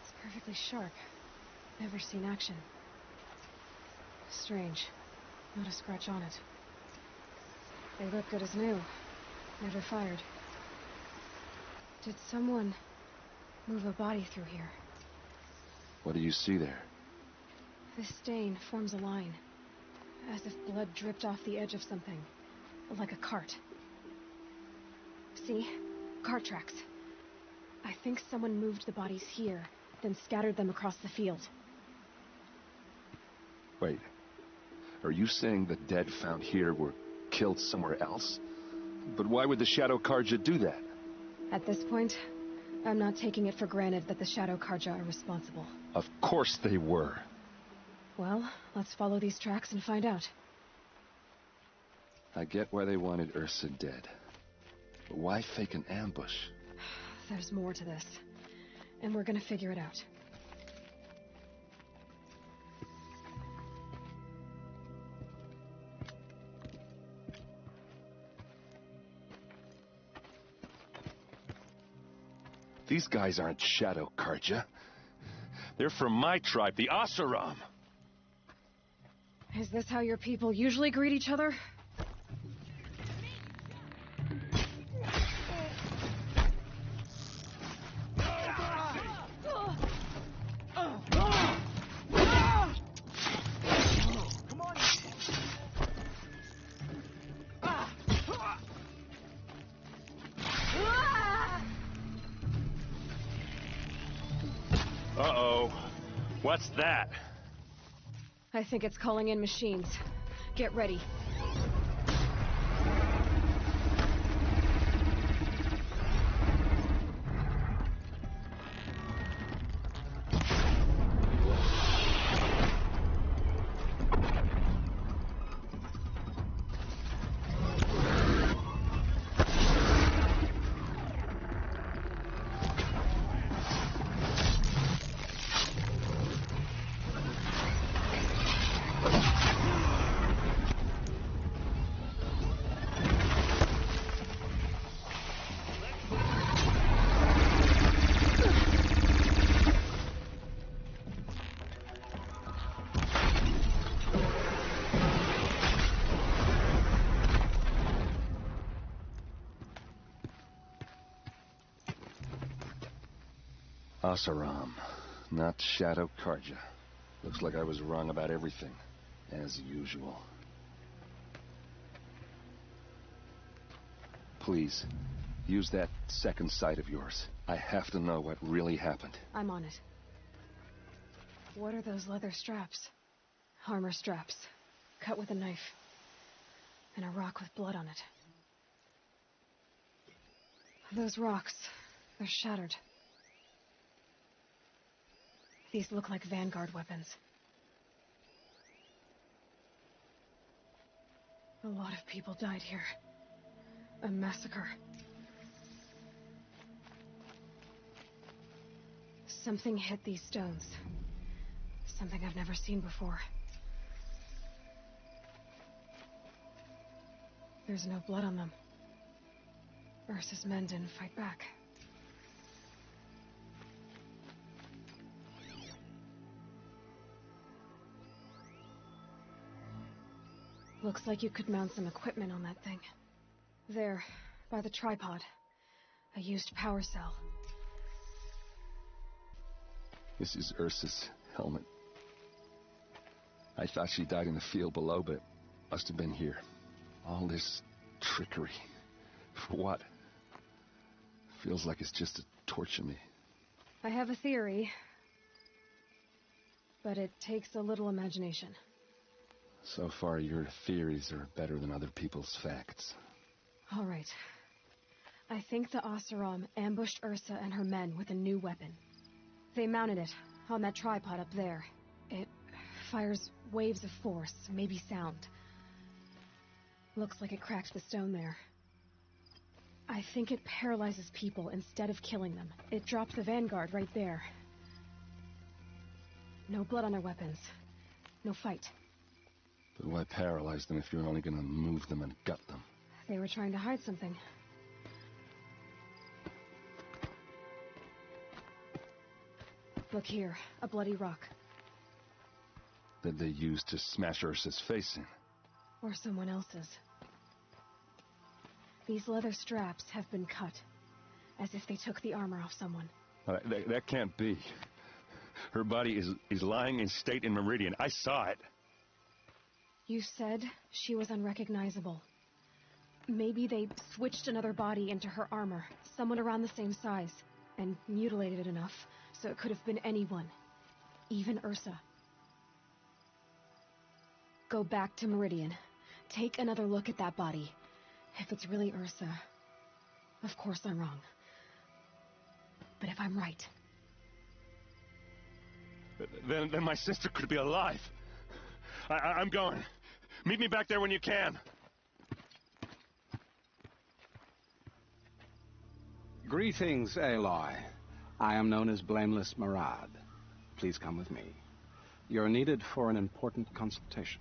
It's perfectly sharp. Never seen action. Strange. Not a scratch on it. They look good as new. Never fired. Did someone move a body through here? What do you see there? This stain forms a line, as if blood dripped off the edge of something, like a cart. See? Cart tracks. I think someone moved the bodies here, then scattered them across the field. Wait. Are you saying the dead found here were killed somewhere else? But why would the Shadow Karja do that? At this point, I'm not taking it for granted that the Shadow Karja are responsible. Of course they were. Well, let's follow these tracks and find out. I get why they wanted Ursa dead. But why fake an ambush? There's more to this, and we're gonna figure it out. These guys aren't Shadow Karja. They're from my tribe, the Asaram. Is this how your people usually greet each other? What's that? I think it's calling in machines. Get ready. Asaram, not Shadow Karja. Looks like I was wrong about everything, as usual. Please, use that second sight of yours. I have to know what really happened. I'm on it. What are those leather straps? Armor straps, cut with a knife, and a rock with blood on it. Those rocks, they're shattered. These look like Vanguard weapons. A lot of people died here. A massacre. Something hit these stones. Something I've never seen before. There's no blood on them. Ursa's men didn't fight back. Looks like you could mount some equipment on that thing. There, by the tripod. A used power cell. This is Ursa's helmet. I thought she died in the field below, but it must have been here. All this trickery. For what? Feels like it's just to torture me. I have a theory, but it takes a little imagination. So far, your theories are better than other people's facts. All right. I think the Oseram ambushed Ursa and her men with a new weapon. They mounted it on that tripod up there. It fires waves of force, maybe sound. Looks like it cracked the stone there. I think it paralyzes people instead of killing them. It dropped the Vanguard right there. No blood on their weapons. No fight. But why paralyze them if you're only gonna move them and gut them? They were trying to hide something. Look here, a bloody rock. That they used to smash Ursa's face in. Or someone else's. These leather straps have been cut, as if they took the armor off someone. That can't be. Her body is lying in state in Meridian. I saw it. You said she was unrecognizable. Maybe they switched another body into her armor, someone around the same size, and mutilated it enough so it could have been anyone, even Ursa. Go back to Meridian. Take another look at that body. If it's really Ursa, of course I'm wrong. But if I'm right... Then my sister could be alive. I'm going. Meet me back there when you can. Greetings, Aloy. I am known as Blameless Marad. Please come with me. You're needed for an important consultation.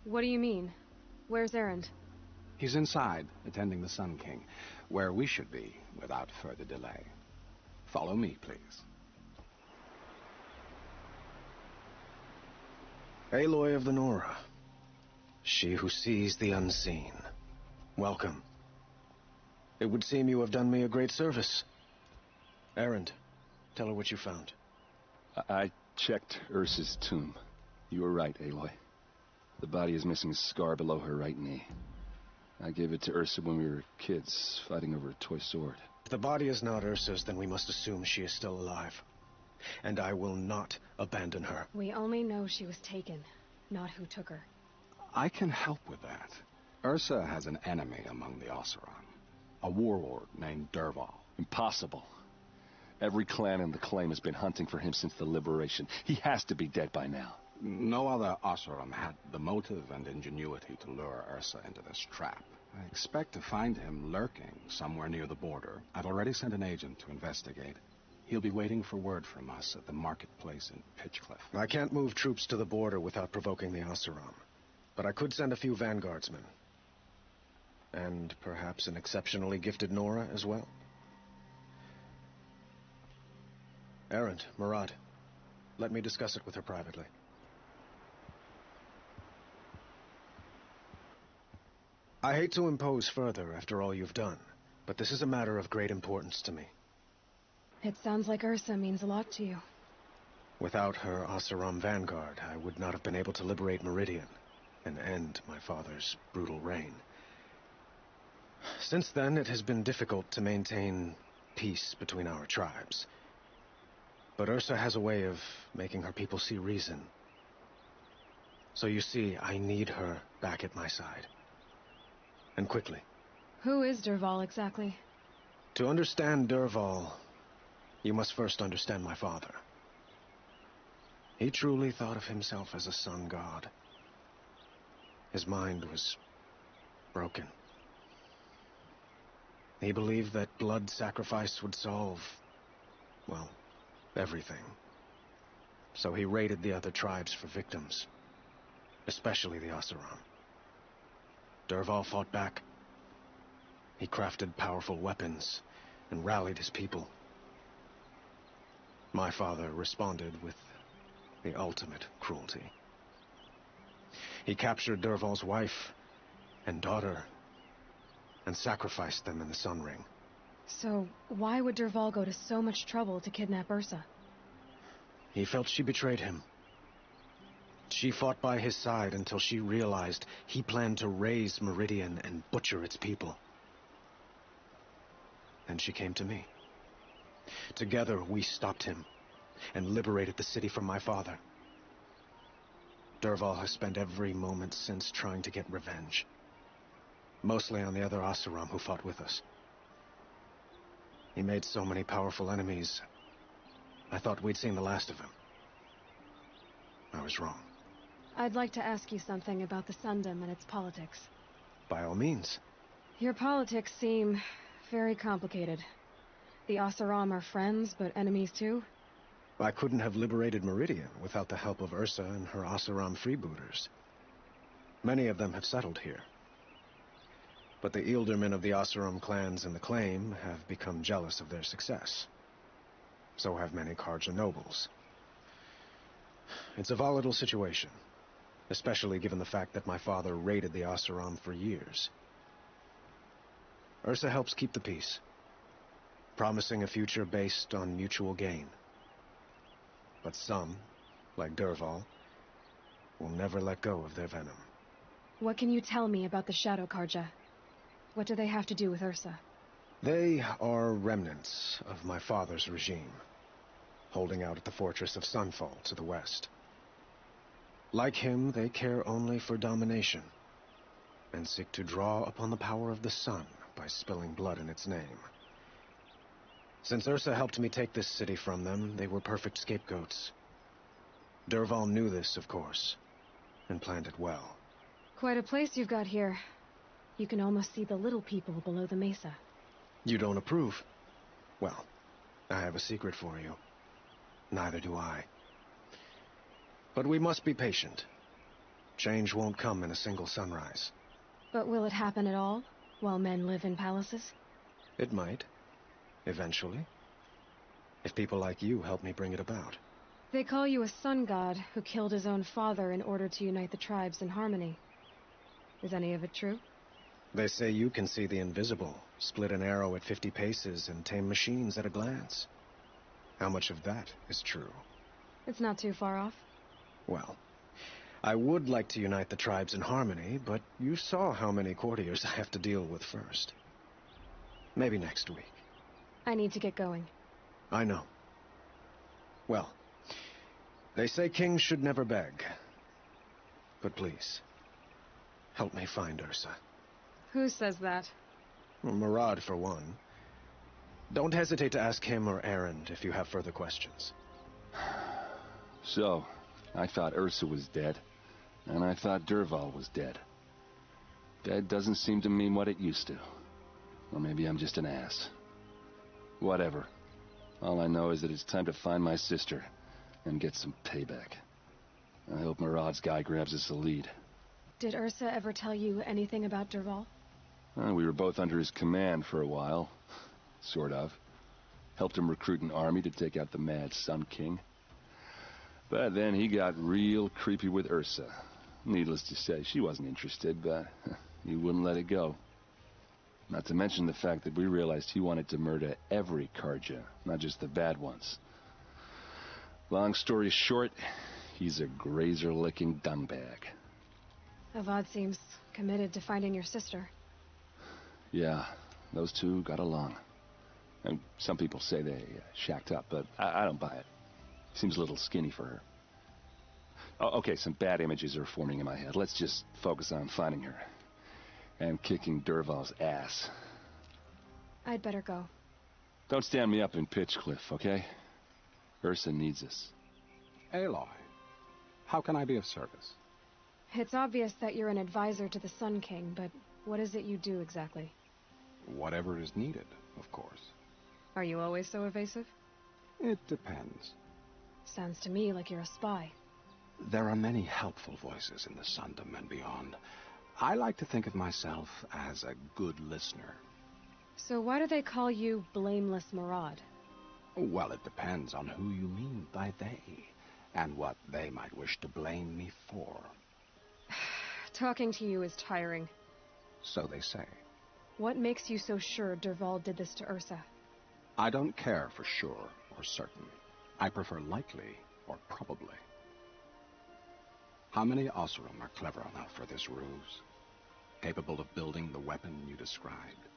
What do you mean? Where's Erend? He's inside, attending the Sun King, where we should be without further delay. Follow me, please. Aloy of the Nora. She who sees the unseen. Welcome. It would seem you have done me a great service. Erend, tell her what you found. I checked Ursa's tomb. You were right, Aloy. The body is missing a scar below her right knee. I gave it to Ursa when we were kids, fighting over a toy sword. If the body is not Ursa's, then we must assume she is still alive. And I will not abandon her. We only know she was taken, not who took her. I can help with that. Ursa has an enemy among the Oseram. A warlord named Derval. Impossible. Every clan in the claim has been hunting for him since the liberation. He has to be dead by now. No other Oseram had the motive and ingenuity to lure Ursa into this trap. I expect to find him lurking somewhere near the border. I've already sent an agent to investigate. He'll be waiting for word from us at the marketplace in Pitchcliff. I can't move troops to the border without provoking the Oseram, but I could send a few vanguardsmen. And perhaps an exceptionally gifted Nora as well. Erend, Murad, let me discuss it with her privately. I hate to impose further after all you've done, but this is a matter of great importance to me. It sounds like Ursa means a lot to you. Without her Oseram vanguard, I would not have been able to liberate Meridian and end my father's brutal reign. Since then, it has been difficult to maintain peace between our tribes. But Ursa has a way of making her people see reason. So you see, I need her back at my side. And quickly. Who is Derval exactly? To understand Derval, you must first understand my father. He truly thought of himself as a sun god. His mind was broken. He believed that blood sacrifice would solve, well, everything. So he raided the other tribes for victims, especially the Oseram. Derval fought back. He crafted powerful weapons and rallied his people. My father responded with the ultimate cruelty. He captured Derval's wife and daughter and sacrificed them in the Sun Ring. So, why would Derval go to so much trouble to kidnap Ursa? He felt she betrayed him. She fought by his side until she realized he planned to raise Meridian and butcher its people. Then she came to me. Together, we stopped him and liberated the city from my father. Derval has spent every moment since trying to get revenge. Mostly on the other Oseram who fought with us. He made so many powerful enemies, I thought we'd seen the last of him. I was wrong. I'd like to ask you something about the Sundom and its politics. By all means. Your politics seem very complicated. The Oseram are friends, but enemies too? I couldn't have liberated Meridian without the help of Ursa and her Oseram freebooters. Many of them have settled here. But the Ealdormen of the Oseram clans in the claim have become jealous of their success. So have many Karja nobles. It's a volatile situation, especially given the fact that my father raided the Oseram for years. Ursa helps keep the peace, promising a future based on mutual gain. But some, like Derval, will never let go of their venom. What can you tell me about the Shadow Karja? What do they have to do with Ursa? They are remnants of my father's regime, holding out at the fortress of Sunfall to the west. Like him, they care only for domination, and seek to draw upon the power of the sun by spilling blood in its name. Since Ursa helped me take this city from them, they were perfect scapegoats. Derval knew this, of course, and planned it well. Quite a place you've got here. You can almost see the little people below the mesa. You don't approve? Well, I have a secret for you. Neither do I. But we must be patient. Change won't come in a single sunrise. But will it happen at all, while men live in palaces? It might. Eventually. If people like you help me bring it about. They call you a sun god who killed his own father in order to unite the tribes in harmony. Is any of it true? They say you can see the invisible, split an arrow at 50 paces, and tame machines at a glance. How much of that is true? It's not too far off. Well, I would like to unite the tribes in harmony, but you saw how many courtiers I have to deal with first. Maybe next week. I need to get going. I know. Well, They say kings should never beg. But please, help me find Ursa. Who says that? Well, Murad, for one. Don't hesitate to ask him or Erend if you have further questions. So, I thought Ursa was dead, and I thought Dervahl was dead. Dead doesn't seem to mean what it used to. Or maybe I'm just an ass. Whatever. All I know is that it's time to find my sister and get some payback. I hope Murad's guy grabs us a lead. Did Ursa ever tell you anything about Dervahl? We were both under his command for a while. Sort of. Helped him recruit an army to take out the Mad Sun King. But then he got real creepy with Ursa. Needless to say, she wasn't interested, but he wouldn't let it go. Not to mention the fact that we realized he wanted to murder every Karja, not just the bad ones. Long story short, he's a grazer-licking dumbbag. Avad seems committed to finding your sister. Yeah, those two got along. And some people say they shacked up, but I don't buy it. Seems a little skinny for her. Oh, okay, some bad images are forming in my head. Let's just focus on finding her. And kicking Dervahl's ass. I'd better go. Don't stand me up in Pitchcliff, okay? Ursa needs us. Aloy, how can I be of service? It's obvious that you're an advisor to the Sun King, but what is it you do exactly? Whatever is needed, of course. Are you always so evasive? It depends. Sounds to me like you're a spy. There are many helpful voices in the Sundom and beyond. I like to think of myself as a good listener. So why do they call you Blameless Murad? Well, it depends on who you mean by they, and what they might wish to blame me for. Talking to you is tiring. So they say. What makes you so sure Dervahl did this to Ursa? I don't care for sure or certain. I prefer likely or probably. How many Oseram are clever enough for this ruse? Capable of building the weapon you described?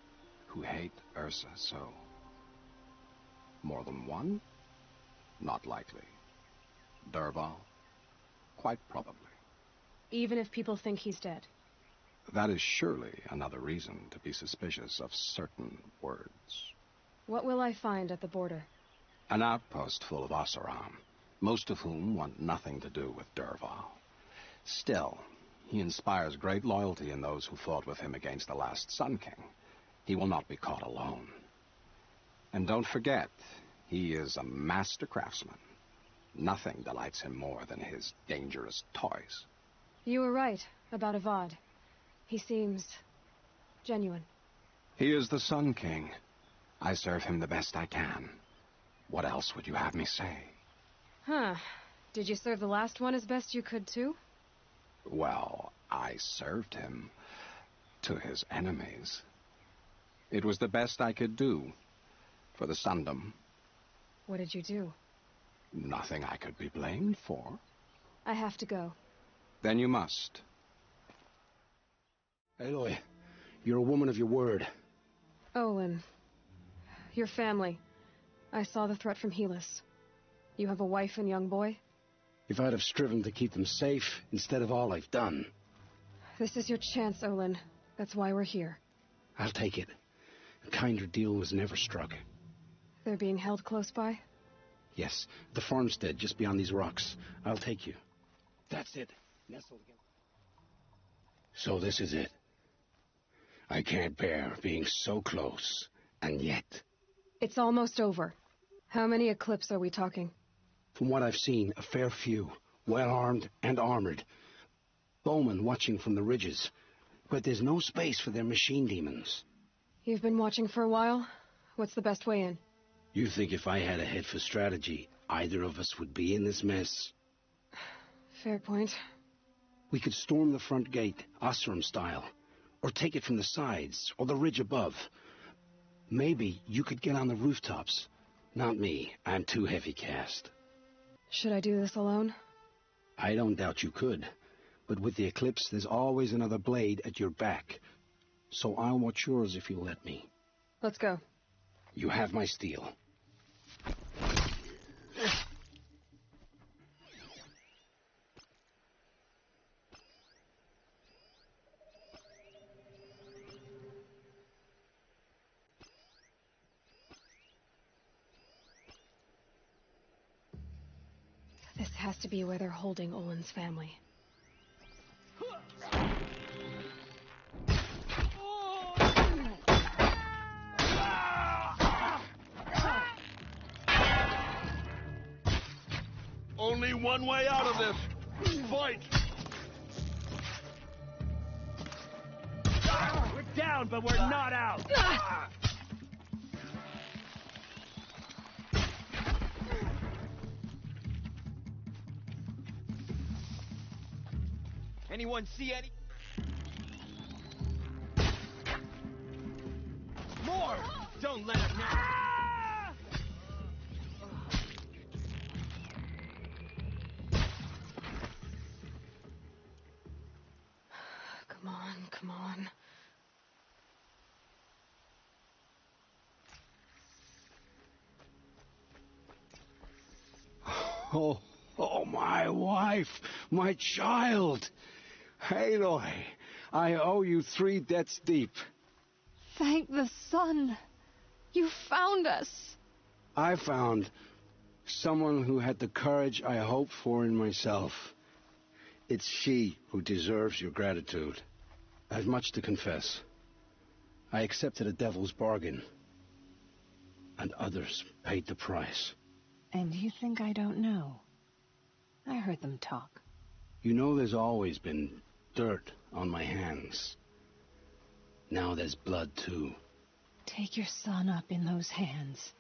Who hate Ursa so? More than one? Not likely. Dervahl? Quite probably. Even if people think he's dead? That is surely another reason to be suspicious of certain words. What will I find at the border? An outpost full of Oseram, most of whom want nothing to do with Dervahl. Still, he inspires great loyalty in those who fought with him against the last Sun King. He will not be caught alone. And don't forget, he is a master craftsman. Nothing delights him more than his dangerous toys. You were right about Avad. He seems genuine. He is the Sun King. I serve him the best I can. What else would you have me say? Huh. Did you serve the last one as best you could, too? Well, I served him to his enemies. It was the best I could do for the Sundom. What did you do? Nothing I could be blamed for. I have to go. Then you must. Aloy, you're a woman of your word. Olin. Your family. I saw the threat from Helis. You have a wife and young boy? If I'd have striven to keep them safe instead of all I've done. This is your chance, Olin. That's why we're here. I'll take it. A kinder deal was never struck. They're being held close by? Yes, the farmstead just beyond these rocks. I'll take you. That's it. Nestled again. So this is it. I can't bear being so close, and yet... It's almost over. How many Eclipse are we talking? From what I've seen, a fair few. Well-armed and armored. Bowmen watching from the ridges. But there's no space for their machine demons. You've been watching for a while? What's the best way in? You think if I had a head for strategy, either of us would be in this mess? Fair point. We could storm the front gate, Oseram style. Or take it from the sides, or the ridge above. Maybe you could get on the rooftops. Not me. I'm too heavy cast. Should I do this alone? I don't doubt you could. But with the Eclipse, there's always another blade at your back. So I'll watch yours if you'll let me. Let's go. You have my steel. This has to be where they're holding Olin's family. Only one way out of this. Fight! We're down, but we're not out. Anyone see any? More! Don't let him now. Come on, come on. Oh, my wife, my child. Aloy, I owe you 3 debts deep. Thank the sun. You found us. I found someone who had the courage I hoped for in myself. It's she who deserves your gratitude. I have much to confess. I accepted a devil's bargain, and others paid the price. And you think I don't know? I heard them talk. You know there's always been dirt on my hands. Now there's blood, too. Take your son up in those hands.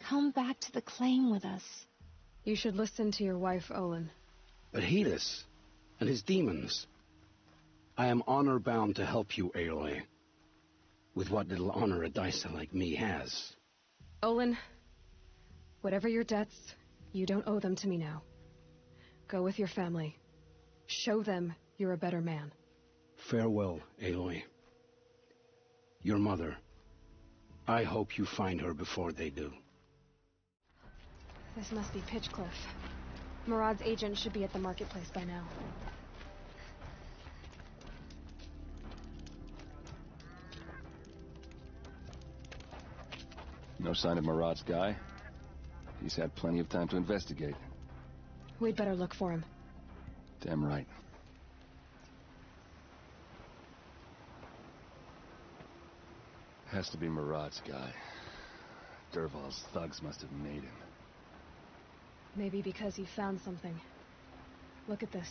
Come back to the claim with us. You should listen to your wife, Olin. But Helis and his demons. I am honor-bound to help you, Aloy. With what little honor a dicer like me has. Olin, whatever your debts, you don't owe them to me now. Go with your family. Show them you're a better man. Farewell, Aloy. Your mother. I hope you find her before they do. This must be Pitchcliff. Murad's agent should be at the marketplace by now. No sign of Murad's guy? He's had plenty of time to investigate. We'd better look for him. Damn right. Has to be Murad's guy. Dervahl's thugs must have made him. Maybe because he found something. Look at this.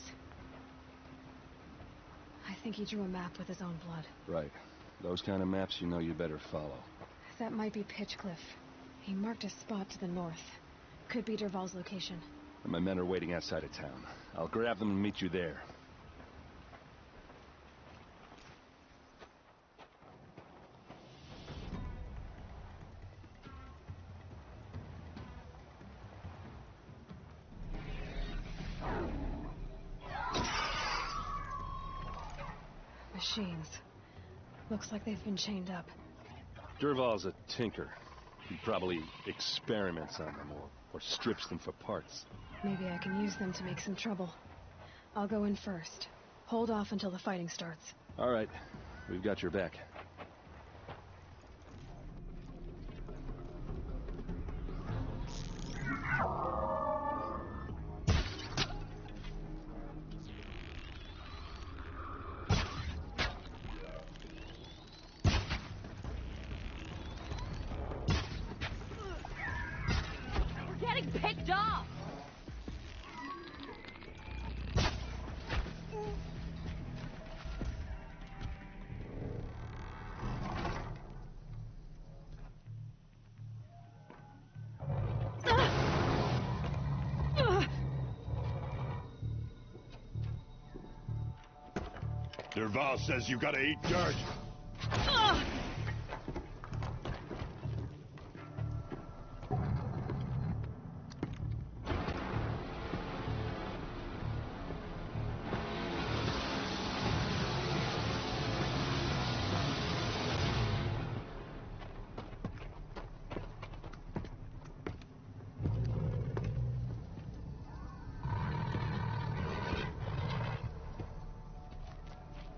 I think he drew a map with his own blood. Right. Those kind of maps you know you better follow. That might be Pitchcliff. He marked a spot to the north. Could be Dervahl's location. And my men are waiting outside of town. I'll grab them and meet you there. Machines. Looks like they've been chained up. Dervahl's a tinker. He probably experiments on them or strips them for parts. Maybe I can use them to make some trouble. I'll go in first. Hold off until the fighting starts. All right. We've got your back. We're getting picked off! Dervahl says you gotta eat dirt.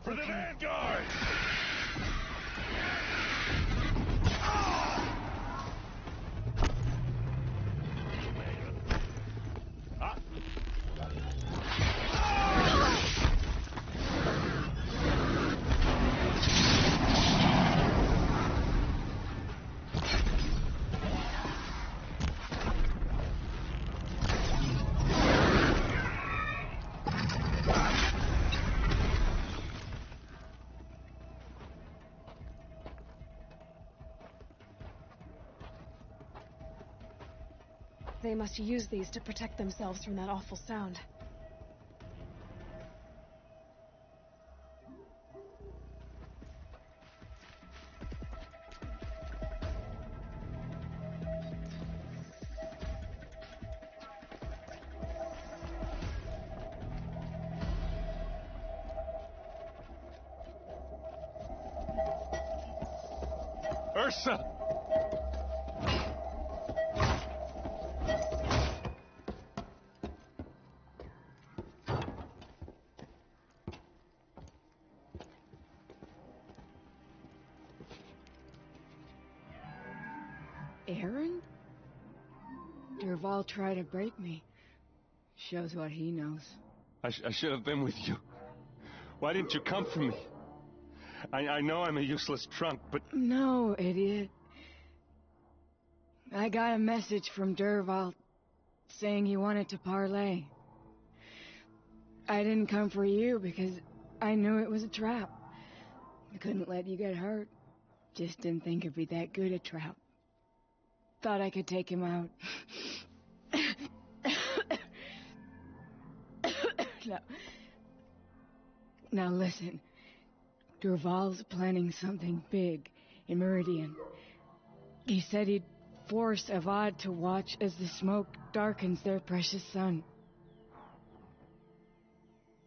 For the Vanguard! They must use these to protect themselves from that awful sound. Ursa! Aaron? Dervahl tried to break me. Shows what he knows. I should have been with you. Why didn't you come for me? I know I'm a useless trunk, but... No, idiot. I got a message from Dervahl saying he wanted to parlay. I didn't come for you because I knew it was a trap. I couldn't let you get hurt. Just didn't think it'd be that good a trap. Thought I could take him out. Now listen. Dervahl's planning something big in Meridian. He said he'd force Avad to watch as the smoke darkens their precious sun.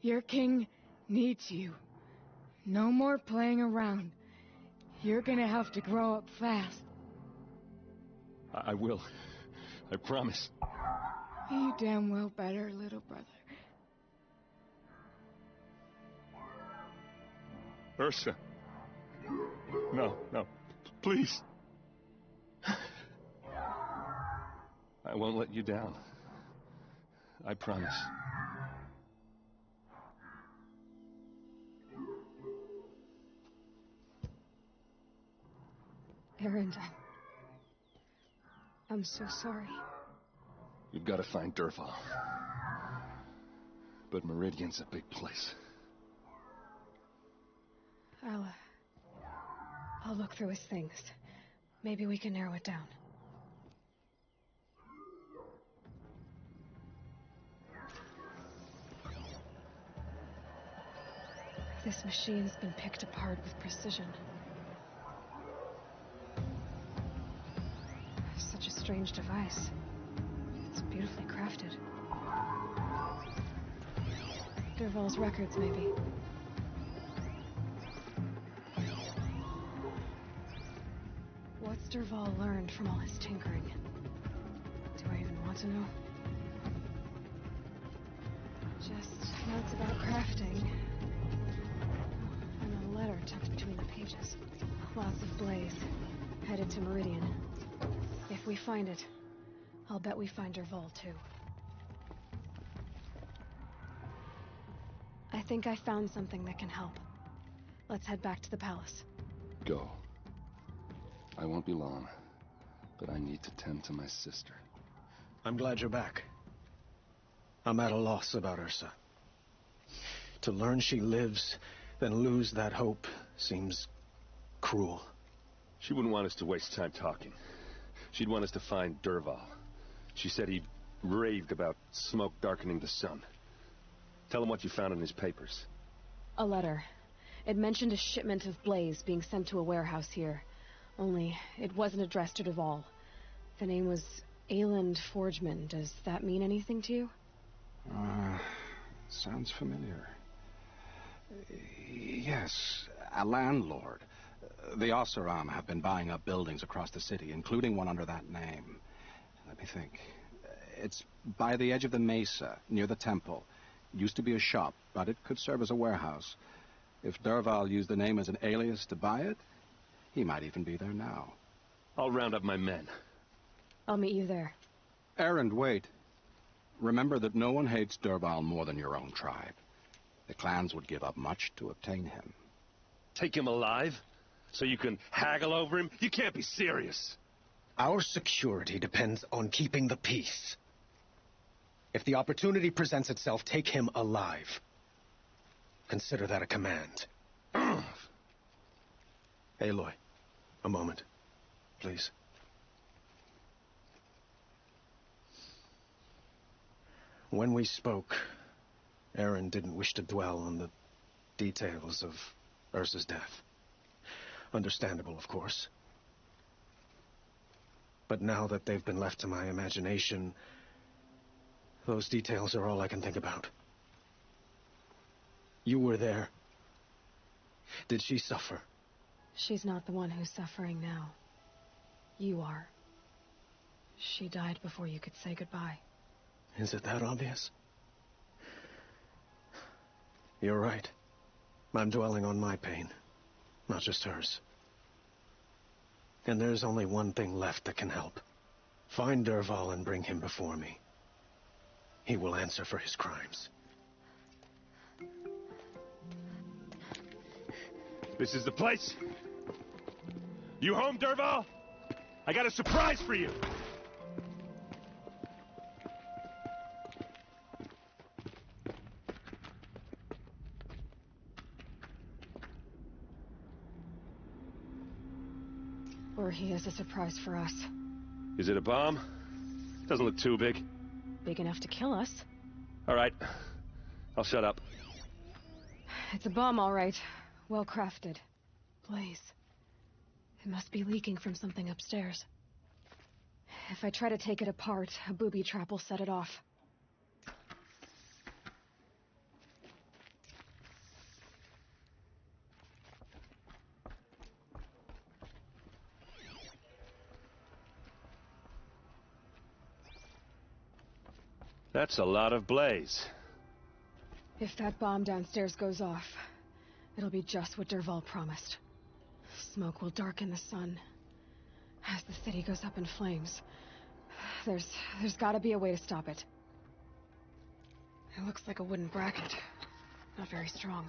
Your king needs you. No more playing around. You're gonna have to grow up fast. I will. I promise. You damn well better, little brother. Ursa. No. Please. I won't let you down. I promise. Aaron, I'm so sorry. You've got to find Dervahl. But Meridian's a big place. I'll look through his things. Maybe we can narrow it down. This machine's been picked apart with precision. Such a strange device. It's beautifully crafted. Dervahl's records, maybe. What's Dervahl learned from all his tinkering? Do I even want to know? Just notes about crafting. And a letter tucked between the pages. Lots of blaze. Headed to Meridian. If we find it, I'll bet we find Dervahl too. I think I found something that can help. Let's head back to the palace. Go. I won't be long, but I need to tend to my sister. I'm glad you're back. I'm at a loss about Ursa. To learn she lives, then lose that hope, seems cruel. She wouldn't want us to waste time talking. She'd want us to find Dervahl. She said he raved about smoke darkening the sun. Tell him what you found in his papers. A letter. It mentioned a shipment of blaze being sent to a warehouse here. Only, it wasn't addressed to Dervahl. The name was Ayland Forgeman. Does that mean anything to you? Sounds familiar. Yes, a landlord. The Oseram have been buying up buildings across the city, including one under that name. Let me think. It's by the edge of the mesa, near the temple. Used to be a shop, but it could serve as a warehouse. If Dervahl used the name as an alias to buy it, he might even be there now. I'll round up my men. I'll meet you there. Erend, wait. Remember that no one hates Dervahl more than your own tribe. The clans would give up much to obtain him. Take him alive? So you can haggle over him? You can't be serious. Our security depends on keeping the peace. If the opportunity presents itself, take him alive. Consider that a command. Aloy, a moment, please. When we spoke, Aaron didn't wish to dwell on the details of Ursa's death. Understandable, of course. But now that they've been left to my imagination, those details are all I can think about. You were there. Did she suffer? She's not the one who's suffering now. You are. She died before you could say goodbye. Is it that obvious? You're right. I'm dwelling on my pain, not just hers. And there's only one thing left that can help. Find Dervahl and bring him before me. He will answer for his crimes. This is the place. You home, Dervahl? I got a surprise for you. Or he has a surprise for us. Is it a bomb? Doesn't look too big. Big enough to kill us. All right. I'll shut up. It's a bomb, all right. Well crafted. Blaze. It must be leaking from something upstairs. If I try to take it apart, a booby trap will set it off. That's a lot of blaze. If that bomb downstairs goes off, it'll be just what Dervahl promised. Smoke will darken the sun. As the city goes up in flames, there's gotta be a way to stop it. It looks like a wooden bracket. Not very strong.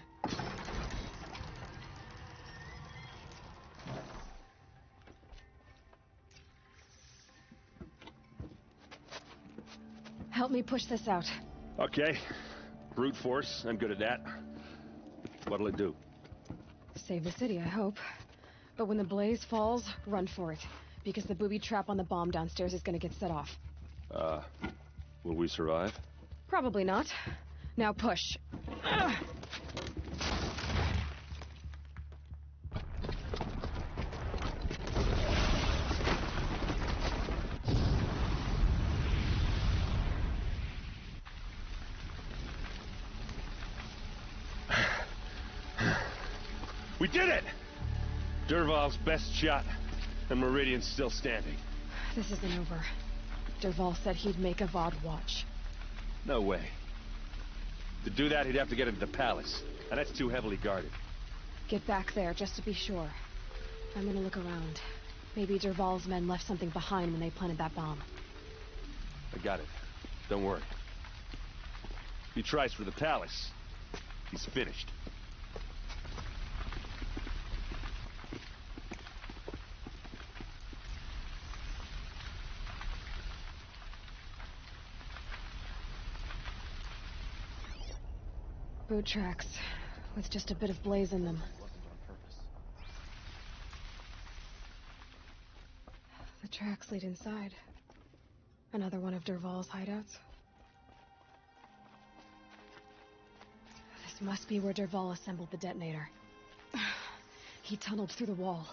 Help me push this out. Okay. Brute force, I'm good at that. What'll it do? Save the city, I hope. But when the blaze falls, run for it. Because the booby trap on the bomb downstairs is gonna get set off. Will we survive? Probably not. Now push. We did it! Dervahl's best shot, and Meridian's still standing. This isn't over. Dervahl said he'd make Avad watch. No way. To do that, he'd have to get into the palace, and that's too heavily guarded. Get back there, just to be sure. I'm gonna look around. Maybe Dervahl's men left something behind when they planted that bomb. I got it. Don't worry. If he tries for the palace, he's finished. Boot tracks, with just a bit of blaze in them. The tracks lead inside. Another one of Dervahl's hideouts. This must be where Dervahl assembled the detonator. He tunneled through the wall.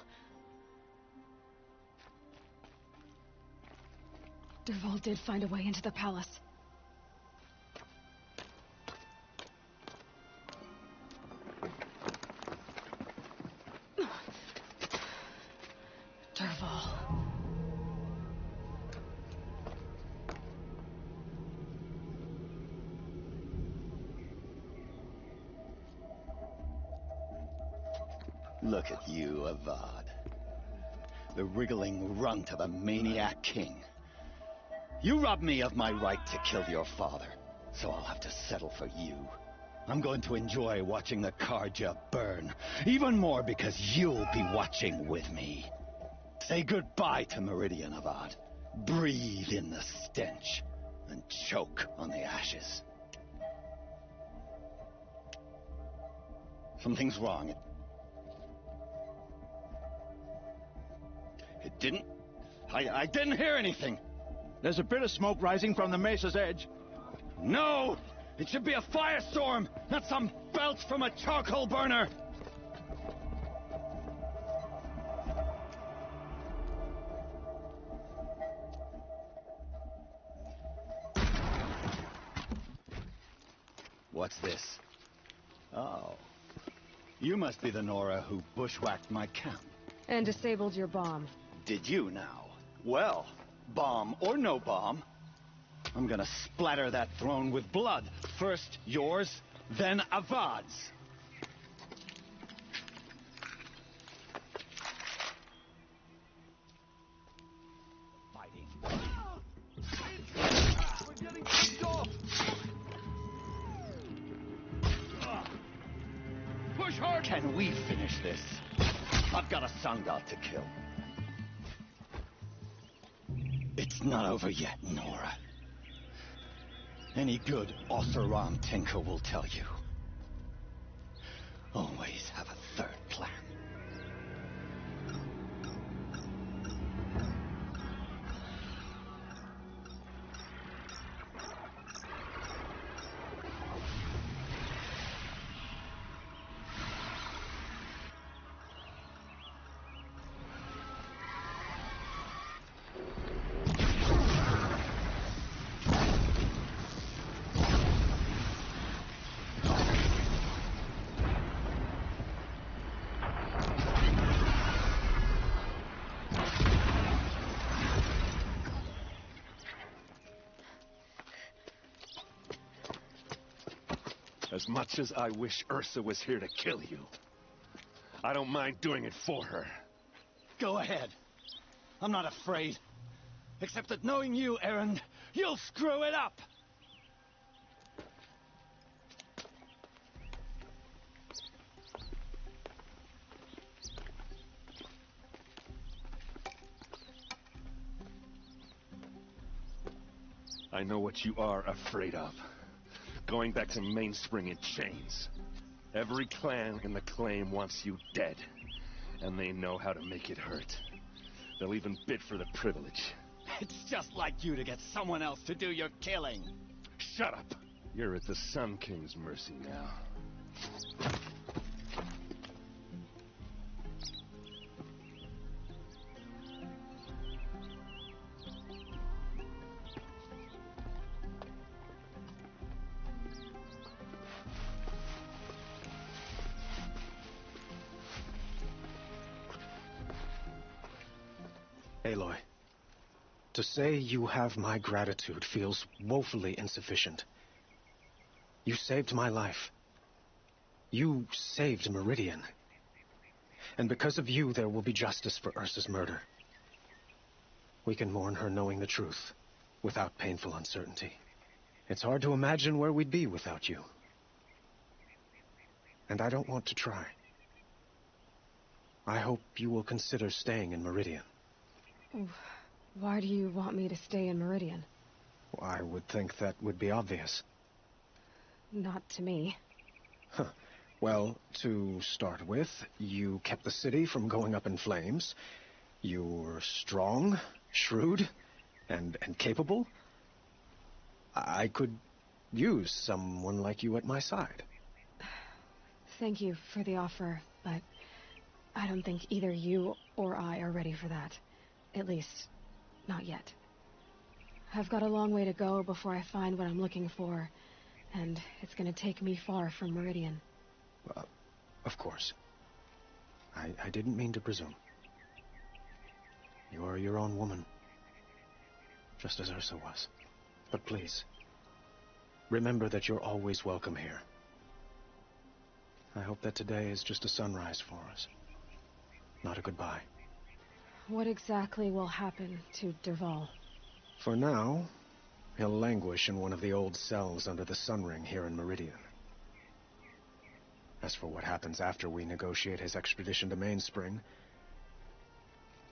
Dervahl did find a way into the palace. Dervahl. Look at you, Avad. The wriggling runt of a maniac king. You robbed me of my right to kill your father, so I'll have to settle for you. I'm going to enjoy watching the Karja burn, even more because you'll be watching with me. Say goodbye to Meridian, Avad. Breathe in the stench, and choke on the ashes. Something's wrong. It didn't... I didn't hear anything. There's a bit of smoke rising from the mesa's edge. No! It should be a firestorm, not some belch from a charcoal burner! What's this? Oh. You must be the Nora who bushwhacked my camp. And disabled your bomb. Did you now? Well, bomb or no bomb, I'm gonna splatter that throne with blood. First yours, then Avad's. Push hard! Can we finish this? I've got a Sangha to kill. It's not over yet, Nora. Any good Oseram tinker will tell you. Always have a third plan. As much as I wish Ursa was here to kill you, I don't mind doing it for her. Go ahead. I'm not afraid. Except that knowing you, Erend, you'll screw it up! I know what you are afraid of. Going back to Mainspring in chains. Every clan in the claim wants you dead. And they know how to make it hurt. They'll even bid for the privilege. It's just like you to get someone else to do your killing. Shut up! You're at the Sun King's mercy now. Aloy, to say you have my gratitude feels woefully insufficient. You saved my life. You saved Meridian. And because of you, there will be justice for Ursa's murder. We can mourn her knowing the truth, without painful uncertainty. It's hard to imagine where we'd be without you. And I don't want to try. I hope you will consider staying in Meridian. Why do you want me to stay in Meridian? Well, I would think that would be obvious. Not to me. Huh. Well, to start with, you kept the city from going up in flames. You were strong, shrewd, and capable. I could use someone like you at my side. Thank you for the offer, but I don't think either you or I are ready for that. At least, not yet. I've got a long way to go before I find what I'm looking for, and it's gonna take me far from Meridian. Well, of course. I didn't mean to presume. You are your own woman, just as Ursa was. But please, remember that you're always welcome here. I hope that today is just a sunrise for us, not a goodbye. What exactly will happen to Dervahl? For now, he'll languish in one of the old cells under the Sun Ring here in Meridian. As for what happens after we negotiate his extradition to Mainspring,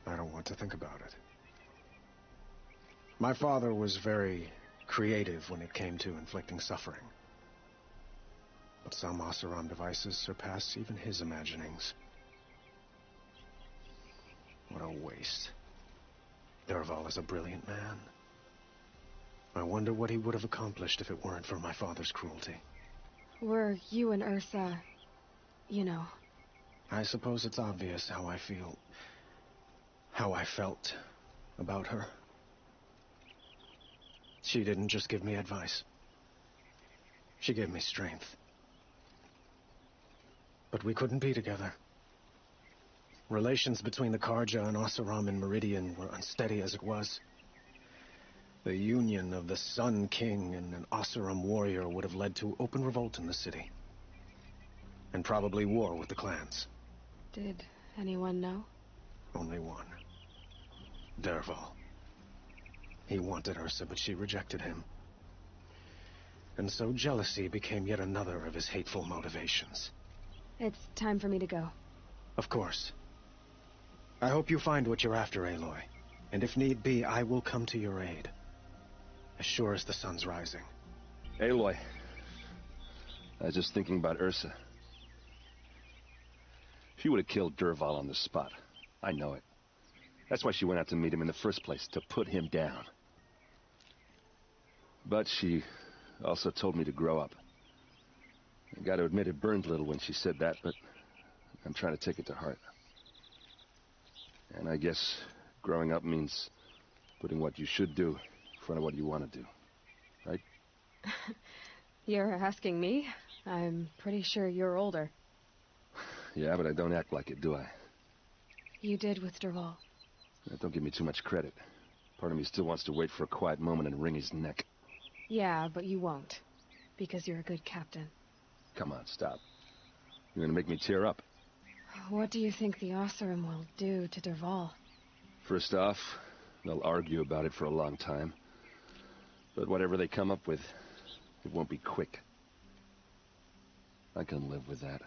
I don't want to think about it. My father was very creative when it came to inflicting suffering. But some Oseram devices surpass even his imaginings. What a waste. Dervahl is a brilliant man. I wonder what he would have accomplished if it weren't for my father's cruelty. Were you and Ursa, you know? I suppose it's obvious how I feel. How I felt about her. She didn't just give me advice. She gave me strength. But we couldn't be together. Relations between the Karja and Oseram in Meridian were unsteady as it was. The union of the Sun King and an Oseram warrior would have led to open revolt in the city. And probably war with the clans. Did anyone know? Only one. Dervahl. He wanted Ursa, but she rejected him. And so jealousy became yet another of his hateful motivations. It's time for me to go. Of course. I hope you find what you're after, Aloy. And if need be, I will come to your aid. As sure as the sun's rising. Aloy. I was just thinking about Ursa. She would have killed Dervahl on the spot. I know it. That's why she went out to meet him in the first place, to put him down. But she also told me to grow up. I gotta admit it burned a little when she said that, but I'm trying to take it to heart. And I guess growing up means putting what you should do in front of what you want to do. Right? You're asking me? I'm pretty sure you're older. Yeah, but I don't act like it, do I? You did with Dervahl. Don't give me too much credit. Part of me still wants to wait for a quiet moment and wring his neck. Yeah, but you won't. Because you're a good captain. Come on, stop. You're gonna make me tear up. What do you think the Oseram will do to Dervahl? First off, they'll argue about it for a long time. But whatever they come up with, it won't be quick. I can live with that.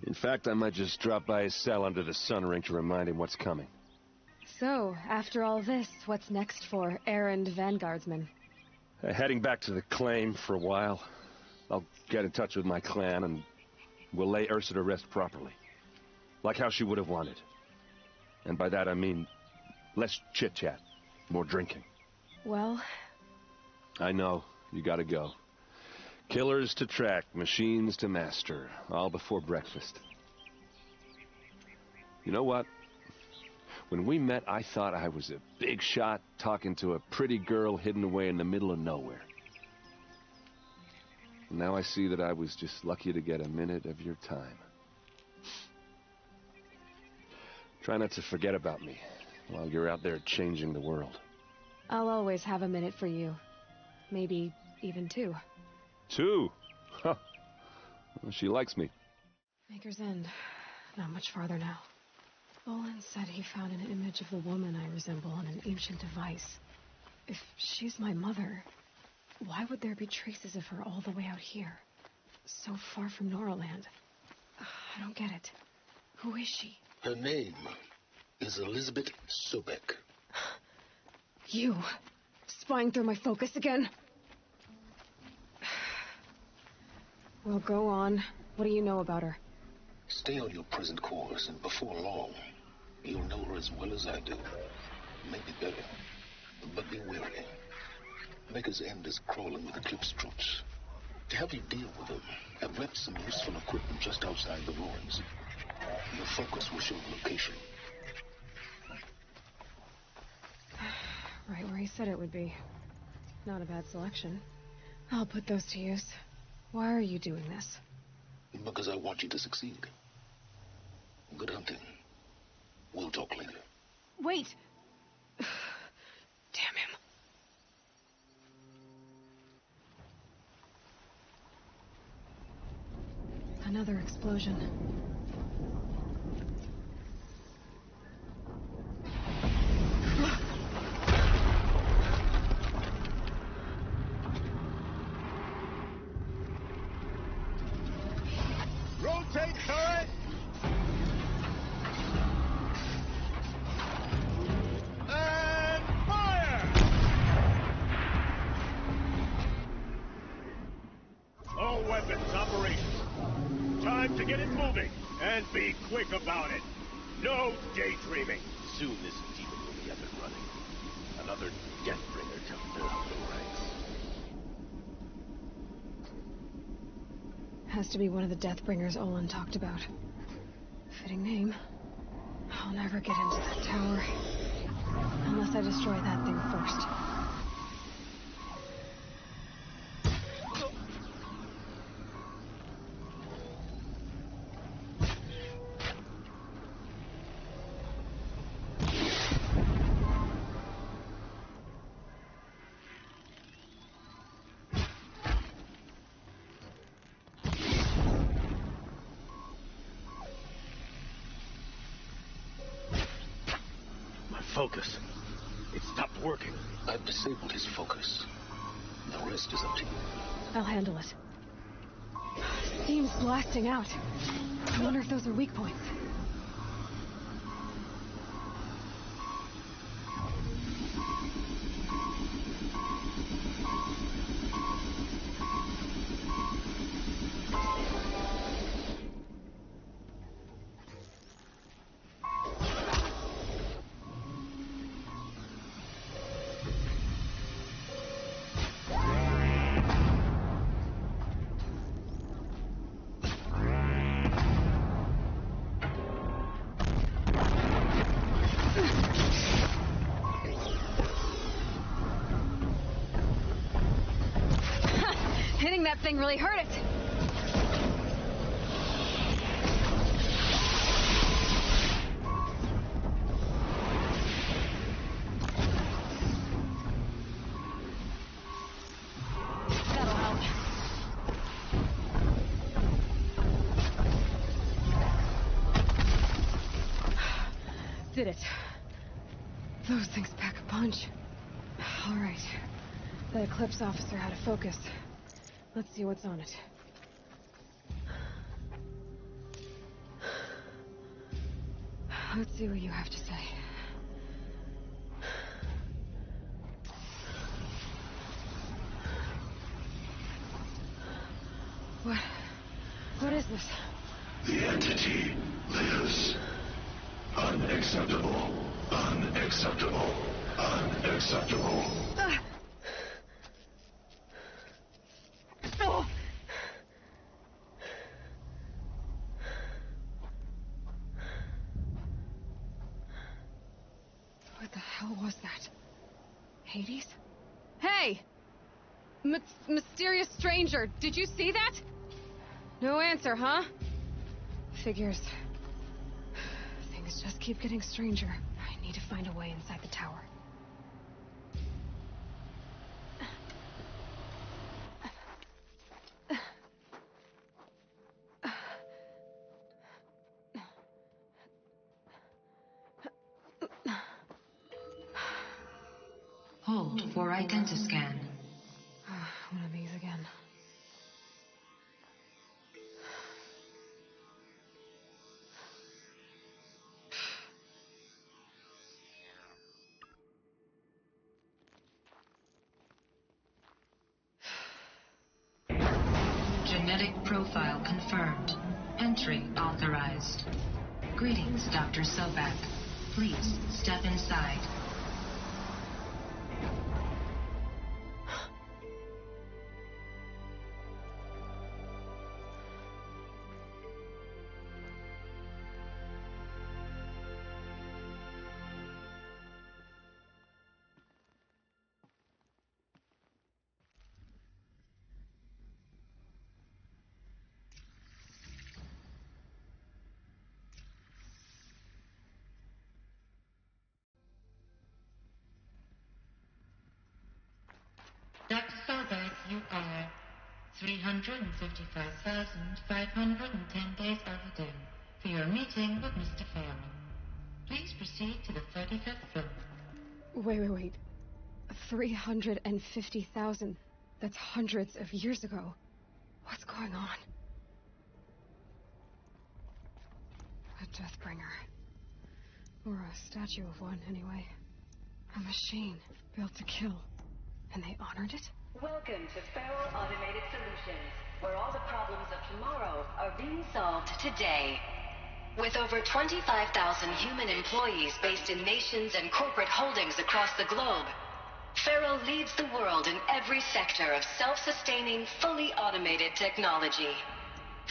In fact, I might just drop by his cell under the sun ring to remind him what's coming. So, after all this, what's next for errand vanguardsman? Heading back to the claim for a while. I'll get in touch with my clan and we'll lay Ursa to rest properly. Like how she would have wanted. And by that I mean less chit-chat, more drinking. Well... I know, you gotta go. Killers to track, machines to master, all before breakfast. You know what? When we met, I thought I was a big shot talking to a pretty girl hidden away in the middle of nowhere. And now I see that I was just lucky to get a minute of your time. Try not to forget about me while you're out there changing the world. I'll always have a minute for you. Maybe even 2. 2? Huh. Well, she likes me. Maker's End. Not much farther now. Olin said he found an image of the woman I resemble on an ancient device. If she's my mother, why would there be traces of her all the way out here? So far from Noraland. I don't get it. Who is she? Her name is Elizabeth Sobek. You! Spying through my focus again? Well, go on. What do you know about her? Stay on your present course, and before long, you'll know her as well as I do. Maybe better. But be wary. Maker's End is crawling with Eclipse troops. To help you deal with them, I've left some useful equipment just outside the ruins. Your focus will show the location. Right where he said it would be. Not a bad selection. I'll put those to use. Why are you doing this? Because I want you to succeed. Good hunting. We'll talk later. Wait! Damn him. Another explosion. Rotate turret! And fire! All weapons operational. Time to get it moving, and be quick about it. No daydreaming. Soon this demon will be up and running. Another death Has to be one of the Deathbringers Olin talked about. Fitting name. I'll never get into that tower. Unless I destroy that thing first. Focus. It stopped working. I've disabled his focus. The rest is up to you. I'll handle it. Steam's blasting out. I wonder if those are weak points. Hitting that thing really hurt it. That'll help. Did it. Those things pack a punch. All right. The Eclipse officer had a focus. Let's see what's on it. Let's see what you have to say. What is this? The entity lives. Unacceptable. Unacceptable. Unacceptable. What the hell was that? Hades? Hey! Mysterious stranger, did you see that? No answer, huh? Figures. Things just keep getting stranger. I need to find a way inside the tower. Hold for identiscan. One of these again. Genetic profile confirmed. Entry authorized. Greetings, Dr. Sobak. Please step inside. Dr. Sobak, you are 355,510 days overdue for your meeting with Mr. Farrell. Please proceed to the 35th floor. Wait. 350,000. That's hundreds of years ago. What's going on? A Deathbringer. Or a statue of one, anyway. A machine built to kill. And they honored it? Welcome to Feral Automated Solutions, where all the problems of tomorrow are being solved today. With over 25,000 human employees based in nations and corporate holdings across the globe, Feral leads the world in every sector of self-sustaining, fully automated technology.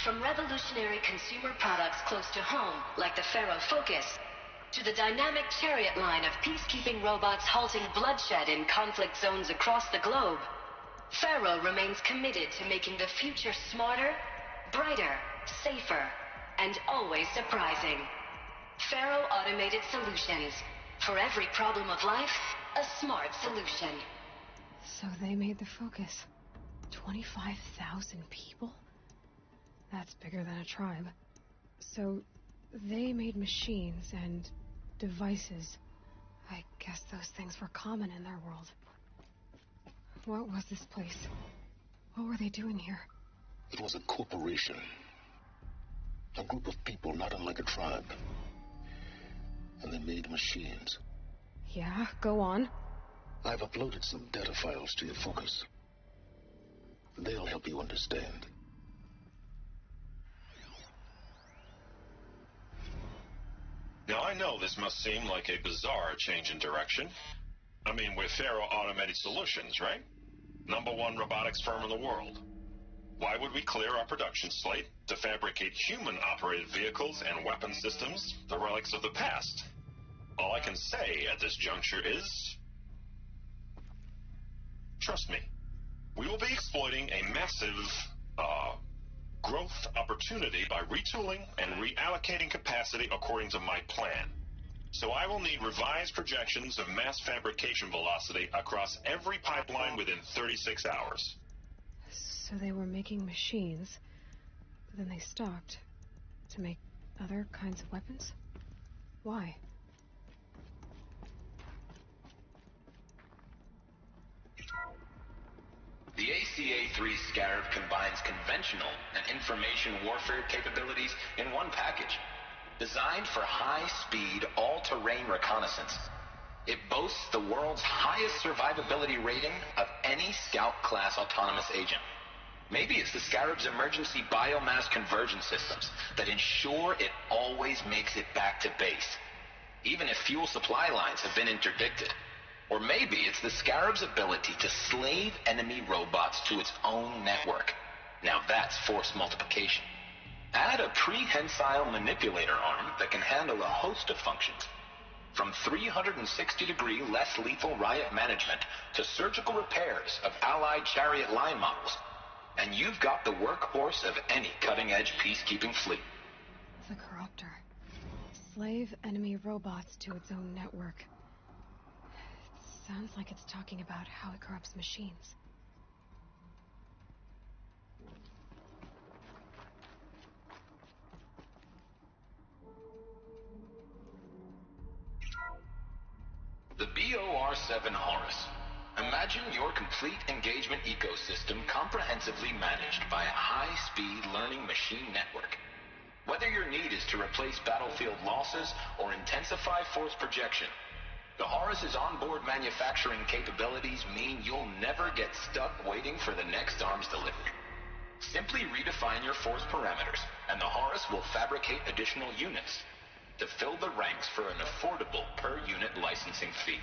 From revolutionary consumer products close to home, like the Pharaoh Focus, to the dynamic chariot line of peacekeeping robots halting bloodshed in conflict zones across the globe, Pharaoh remains committed to making the future smarter, brighter, safer, and always surprising. Pharaoh Automated Solutions. For every problem of life, a smart solution. So they made the Focus. 25,000 people? That's bigger than a tribe. So they made machines and devices. I guess those things were common in their world. What was this place? What were they doing here? It was a corporation. A group of people not unlike a tribe. And they made machines. Yeah, go on. I've uploaded some data files to your Focus. They'll help you understand. Now, I know this must seem like a bizarre change in direction. I mean, we're Pharaoh Automated Solutions, right? #1 robotics firm in the world. Why would we clear our production slate to fabricate human-operated vehicles and weapon systems, the relics of the past? All I can say at this juncture is... trust me. We will be exploiting a massive, growth opportunity by retooling and reallocating capacity according to my plan. So I will need revised projections of mass fabrication velocity across every pipeline within 36 hours. So they were making machines, but then they stopped to make other kinds of weapons? Why? The ACA-3 Scarab combines conventional and information warfare capabilities in one package. Designed for high-speed, all-terrain reconnaissance, it boasts the world's highest survivability rating of any Scout-class autonomous agent. Maybe it's the Scarab's emergency biomass conversion systems that ensure it always makes it back to base, even if fuel supply lines have been interdicted. Or maybe it's the Scarab's ability to slave enemy robots to its own network. Now that's force multiplication. Add a prehensile manipulator arm that can handle a host of functions, from 360-degree less lethal riot management to surgical repairs of allied chariot line models, and you've got the workhorse of any cutting-edge peacekeeping fleet. The Corruptor. Slave enemy robots to its own network. It sounds like it's talking about how it corrupts machines. The BOR-7 Horus. Imagine your complete engagement ecosystem comprehensively managed by a high-speed learning machine network. Whether your need is to replace battlefield losses or intensify force projection, the Horus's onboard manufacturing capabilities mean you'll never get stuck waiting for the next arms delivery. Simply redefine your force parameters, and the Horus will fabricate additional units to fill the ranks for an affordable per-unit licensing fee.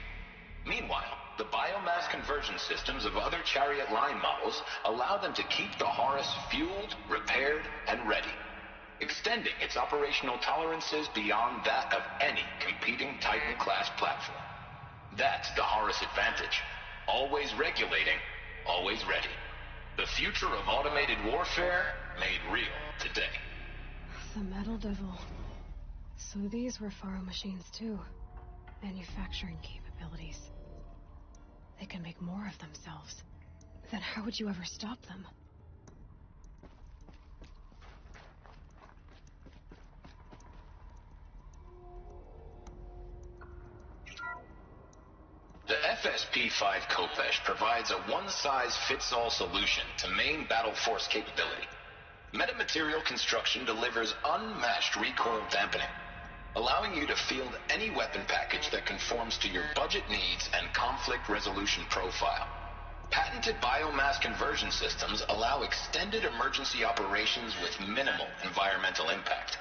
Meanwhile, the biomass conversion systems of other chariot line models allow them to keep the Horus fueled, repaired, and ready, extending its operational tolerances beyond that of any competing Titan-class platform. That's the Horus advantage. Always regulating, always ready. The future of automated warfare made real today. The Metal Devil. So these were Pharaoh machines too. Manufacturing capabilities. They can make more of themselves. Then how would you ever stop them? The FSP-5 Khopesh provides a one-size-fits-all solution to main battle force capability. Metamaterial construction delivers unmatched recoil dampening, allowing you to field any weapon package that conforms to your budget needs and conflict resolution profile. Patented biomass conversion systems allow extended emergency operations with minimal environmental impact.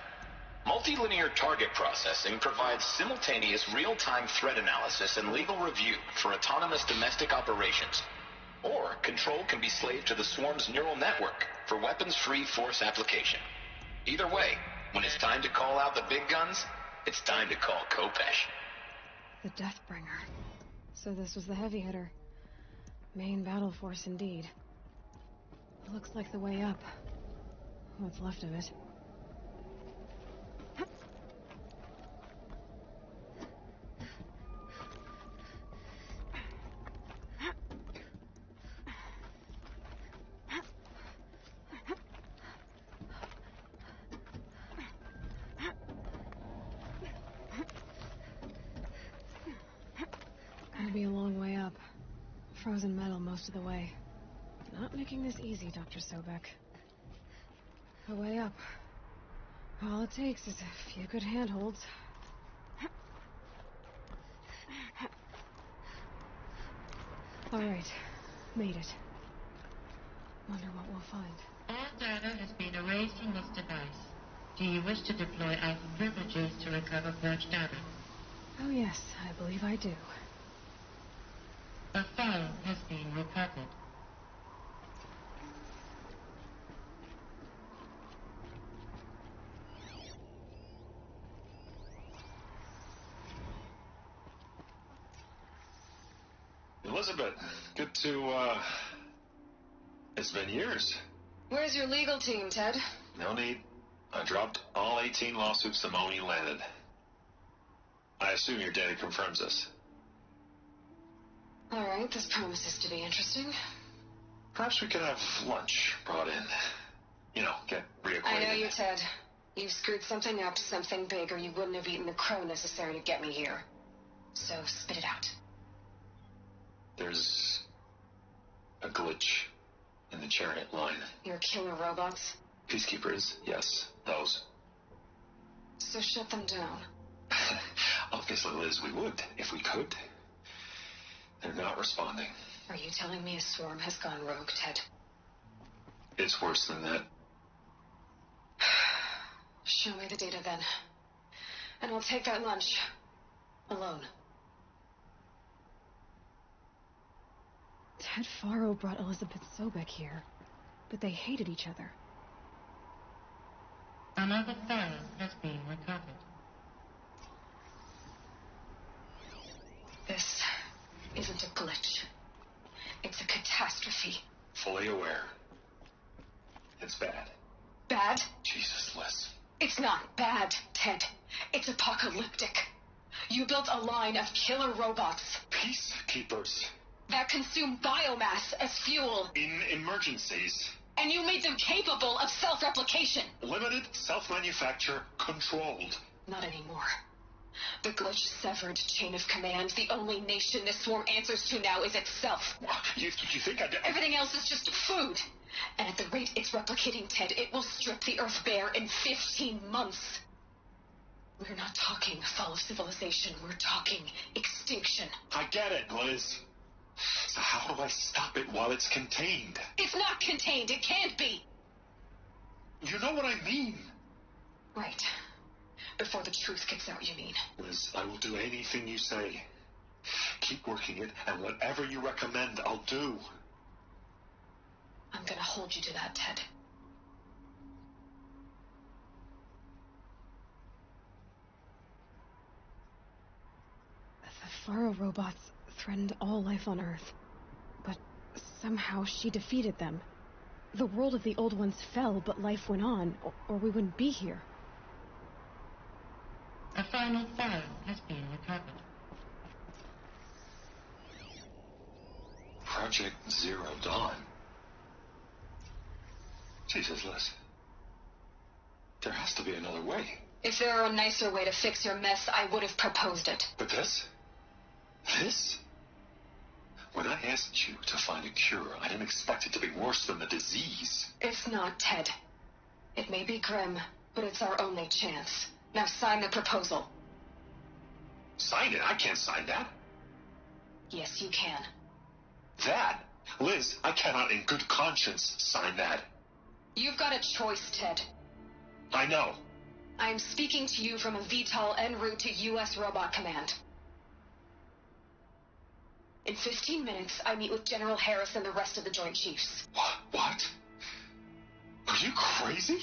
Multilinear target processing provides simultaneous real-time threat analysis and legal review for autonomous domestic operations. Or Control can be slaved to the Swarm's neural network for weapons-free force application. Either way, when it's time to call out the big guns, it's time to call Kopesh. The Deathbringer. So this was the heavy hitter. Main battle force indeed. Looks like the way up. What's left of it. Gonna be a long way up. Frozen metal most of the way. Not making this easy, Dr. Sobek. A way up. All it takes is a few good handholds. All right. Made it. Wonder what we'll find. All data has been erased from this device. Do you wish to deploy alpha privileges to recover purged data? Oh yes, I believe I do. A file has been recovered. Elizabeth, good to, it's been years. Where's your legal team, Ted? No need. I dropped all 18 lawsuits the moment you landed. I assume your data confirms this. All right, this promises to be interesting. Perhaps we could have lunch brought in. You know, get reacquainted. I know you, Ted. You've screwed something up, something big, or you wouldn't have eaten the crow necessary to get me here. So spit it out. There's a glitch in the chariot line. Your killer robots? Peacekeepers, yes, those. So shut them down. Obviously, Liz, we would, if we could. They're not responding. Are you telling me a swarm has gone rogue, Ted? It's worse than that. Show me the data then. And I'll take that lunch. Alone. Ted Faro brought Elizabeth Sobek here, but they hated each other. Another file has been recovered. This isn't a glitch. It's a catastrophe. Fully aware. It's bad. Bad? Jesus, Liz. It's not bad, Ted. It's apocalyptic. You built a line of killer robots. Peacekeepers. That consume biomass as fuel. In emergencies. And you made them capable of self-replication. Limited, self-manufacture, controlled. Not anymore. The glitch severed chain of command. The only nation this swarm answers to now is itself. You think I did? Everything else is just food. And at the rate it's replicating, Ted, it will strip the Earth bare in 15 months. We're not talking fall of civilization. We're talking extinction. I get it, Liz. So how do I stop it while it's contained? It's not contained. It can't be. You know what I mean. Right. Before the truth gets out, you mean? Liz, I will do anything you say. Keep working it, and whatever you recommend, I'll do. I'm gonna hold you to that, Ted. The Faro robots threatened all life on Earth. But somehow she defeated them. The world of the old ones fell, but life went on, or we wouldn't be here. A final file has been recovered. Project Zero Dawn. Jesus, Liz. There has to be another way. If there were a nicer way to fix your mess, I would have proposed it. But this? This? When I asked you to find a cure, I didn't expect it to be worse than the disease. It's not, Ted. It may be grim, but it's our only chance. Now sign the proposal. Sign it? I can't sign that. Yes, you can. That? Liz, I cannot in good conscience sign that. You've got a choice, Ted. I know. I'm speaking to you from a VTOL en route to U.S. Robot Command. In 15 minutes, I meet with General Harris and the rest of the Joint Chiefs. What? Are you crazy?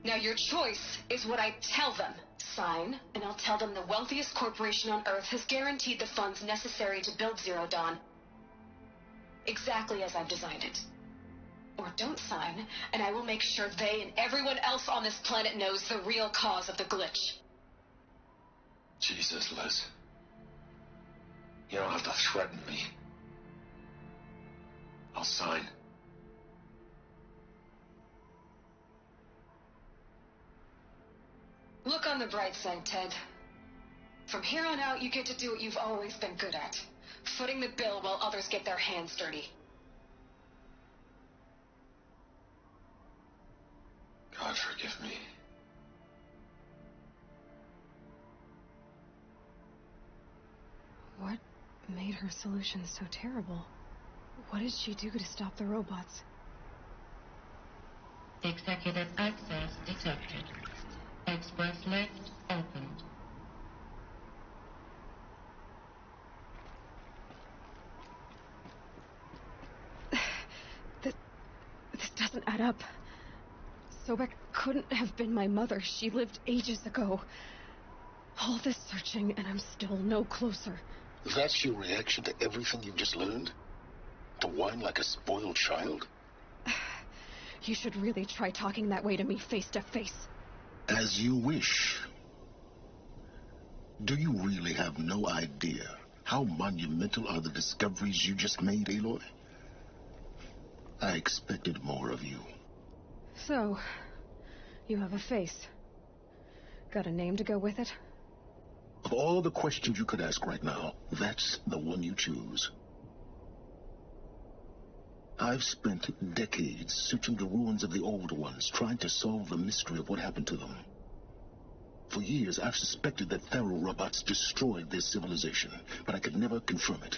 Now your choice is what I tell them. Sign, and I'll tell them the wealthiest corporation on Earth has guaranteed the funds necessary to build Zero Dawn. Exactly as I've designed it. Or don't sign, and I will make sure they and everyone else on this planet knows the real cause of the glitch. Jesus, Liz. You don't have to threaten me. I'll sign. Look on the bright side, Ted. From here on out, you get to do what you've always been good at. Footing the bill while others get their hands dirty. God forgive me. What made her solution so terrible? What did she do to stop the robots? Executive access detected. Express lift opened. This doesn't add up. Sobek couldn't have been my mother. She lived ages ago. All this searching, and I'm still no closer. That's your reaction to everything you've just learned? To whine like a spoiled child? You should really try talking that way to me face to face. As you wish. Do you really have no idea how monumental are the discoveries you just made, Aloy? I expected more of you. So, you have a face. Got a name to go with it? Of all the questions you could ask right now, that's the one you choose. I've spent decades searching the ruins of the old ones, trying to solve the mystery of what happened to them. For years, I've suspected that Pharaoh robots destroyed their civilization, but I could never confirm it.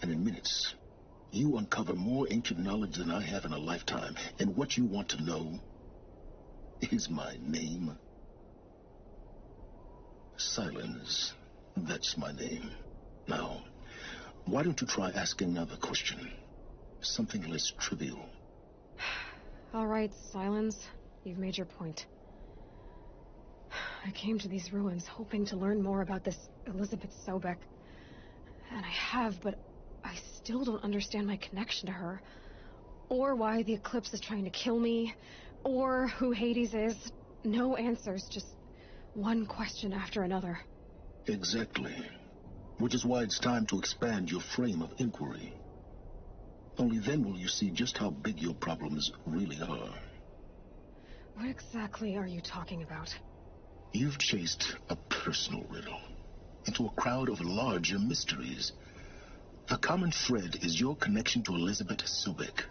And in minutes, you uncover more ancient knowledge than I have in a lifetime, and what you want to know is my name. Silence. That's my name. Now, why don't you try asking another question? Something less trivial. All right, Silence. You've made your point. I came to these ruins hoping to learn more about this Elizabeth Sobek. And I have, but I still don't understand my connection to her. Or why the Eclipse is trying to kill me. Or who Hades is. No answers, just one question after another. Exactly. Which is why it's time to expand your frame of inquiry. Only then will you see just how big your problems really are. What exactly are you talking about? You've chased a personal riddle into a crowd of larger mysteries. The common thread is your connection to Elizabeth Sobek.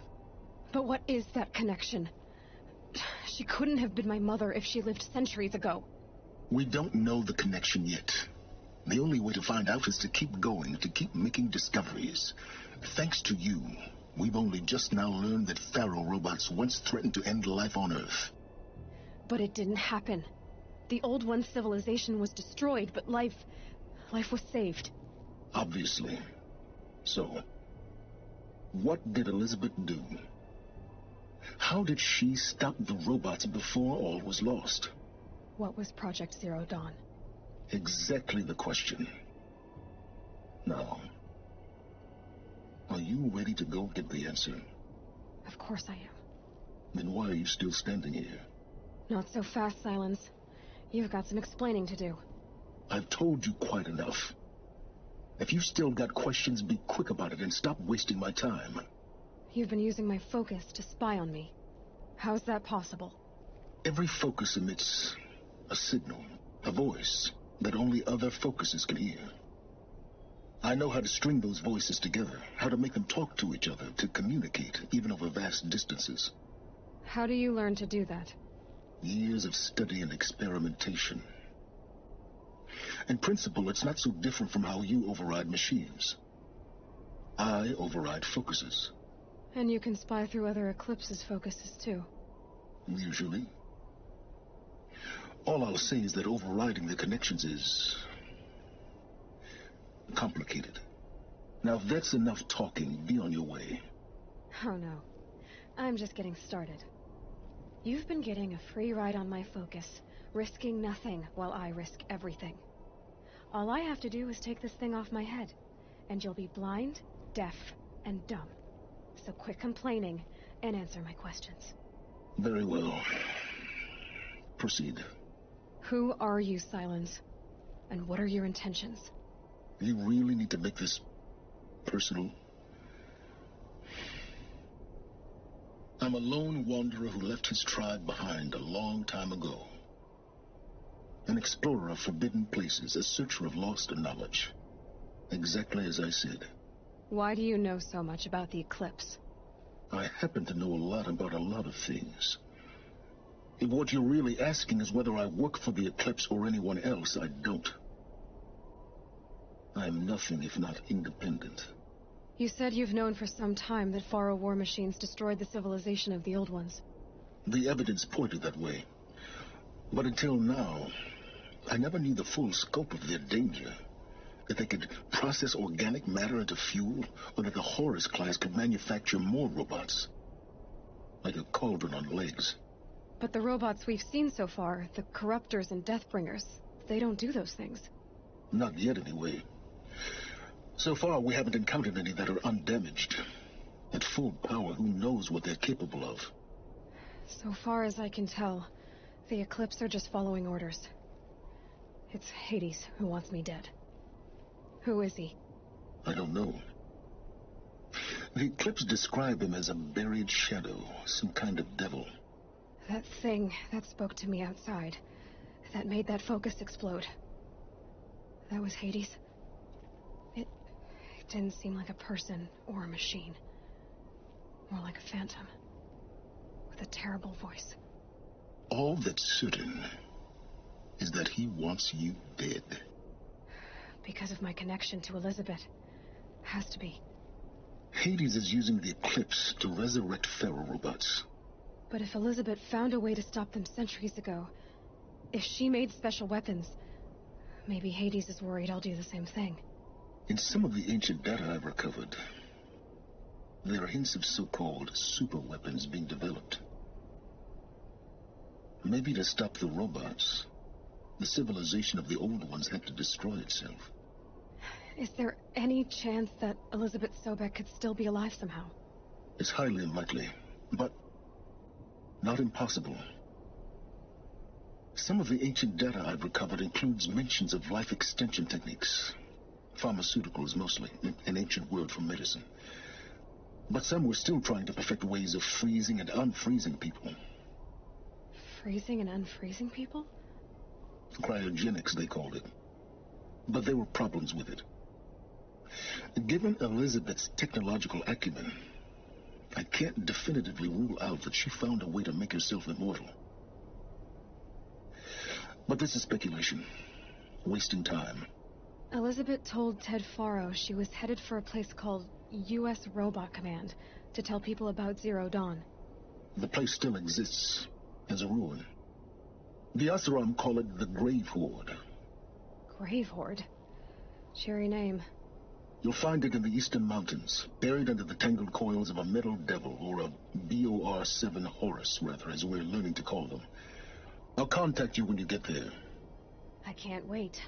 But what is that connection? She couldn't have been my mother if she lived centuries ago. We don't know the connection yet. The only way to find out is to keep going, to keep making discoveries. Thanks to you, we've only just now learned that Pharaoh robots once threatened to end life on Earth. But it didn't happen. The Old One's civilization was destroyed, but life was saved. Obviously. So, what did Elizabeth do? How did she stop the robots before all was lost? What was Project Zero Dawn? Exactly the question. Now, are you ready to go get the answer? Of course I am. Then why are you still standing here? Not so fast, Silence. You've got some explaining to do. I've told you quite enough. If you've still got questions, be quick about it and stop wasting my time. You've been using my focus to spy on me. How's that possible? Every focus emits a signal, a voice that only other focuses can hear. I know how to string those voices together, how to make them talk to each other, to communicate, even over vast distances. How do you learn to do that? Years of study and experimentation. In principle, it's not so different from how you override machines. I override focuses. And you can spy through other Eclipse's focuses, too. Usually. All I'll say is that overriding the connections is complicated. Now, if that's enough talking, be on your way. Oh no. I'm just getting started. You've been getting a free ride on my focus, risking nothing while I risk everything. All I have to do is take this thing off my head, and you'll be blind, deaf, and dumb. So quit complaining and answer my questions. Very well. Proceed. Who are you, Silence? And what are your intentions? You really need to make this personal? I'm a lone wanderer who left his tribe behind a long time ago. An explorer of forbidden places, a searcher of lost knowledge. Exactly as I said. Why do you know so much about the eclipse? I happen to know a lot about a lot of things. If what you're really asking is whether I work for the eclipse or anyone else, I don't. I am nothing if not independent. You said you've known for some time that Faro war machines destroyed the civilization of the old ones. The evidence pointed that way. But until now, I never knew the full scope of their danger. That they could process organic matter into fuel, or that the Horus class could manufacture more robots. Like a cauldron on legs. But the robots we've seen so far, the Corruptors and Deathbringers, they don't do those things. Not yet, anyway. So far, we haven't encountered any that are undamaged. At full power, who knows what they're capable of? So far as I can tell, the Eclipse are just following orders. It's Hades who wants me dead. Who is he? I don't know. The Eclipse describe him as a buried shadow, some kind of devil. That thing that spoke to me outside, that made that focus explode. That was Hades. It didn't seem like a person or a machine. More like a phantom. With a terrible voice. All that's certain is that he wants you dead. Because of my connection to Elizabeth. Has to be. Hades is using the Eclipse to resurrect Pharaoh robots. But if Elizabeth found a way to stop them centuries ago, if she made special weapons, maybe Hades is worried I'll do the same thing. In some of the ancient data I've recovered, there are hints of so-called super weapons being developed. Maybe to stop the robots, the civilization of the old ones had to destroy itself. Is there any chance that Elizabeth Sobek could still be alive somehow? It's highly unlikely, but not impossible. Some of the ancient data I've recovered includes mentions of life extension techniques. Pharmaceuticals, mostly, an ancient word for medicine. But some were still trying to perfect ways of freezing and unfreezing people. Freezing and unfreezing people? Cryogenics, they called it. But there were problems with it. Given Elizabeth's technological acumen, I can't definitively rule out that she found a way to make herself immortal. But this is speculation. Wasting time. Elizabeth told Ted Faro she was headed for a place called U.S. Robot Command to tell people about Zero Dawn. The place still exists as a ruin. The Asuram call it the Grave Horde. Grave Horde? Cheery name. You'll find it in the eastern mountains, buried under the tangled coils of a metal devil, or a BOR-7 Horus, rather, as we're learning to call them. I'll contact you when you get there. I can't wait.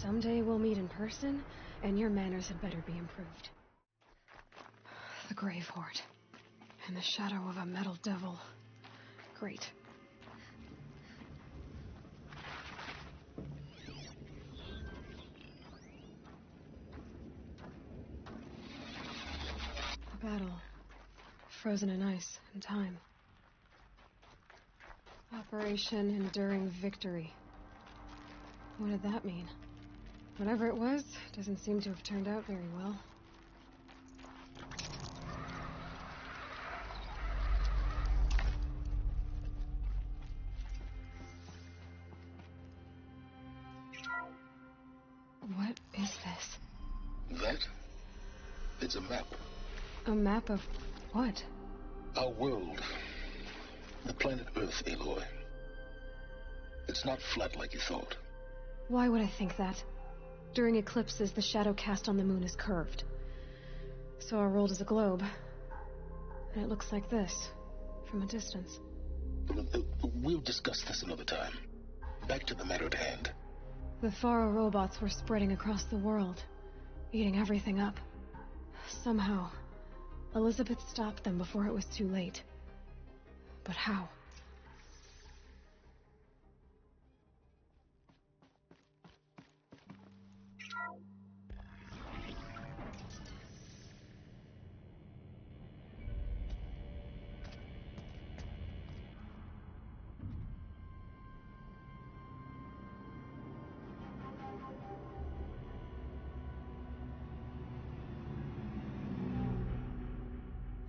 Someday we'll meet in person, and your manners had better be improved. The Grave Horde. In the shadow of a metal devil. Great. A battle. Frozen in ice and time. Operation Enduring Victory. What did that mean? Whatever it was, doesn't seem to have turned out very well. What is this? That? It's a map. A map of what? Our world. The planet Earth, Aloy. It's not flat like you thought. Why would I think that? During eclipses, the shadow cast on the moon is curved. So our world is a globe. And it looks like this, from a distance. We'll discuss this another time. Back to the matter at hand. The Faro robots were spreading across the world, eating everything up. Somehow, Elizabeth stopped them before it was too late. But how?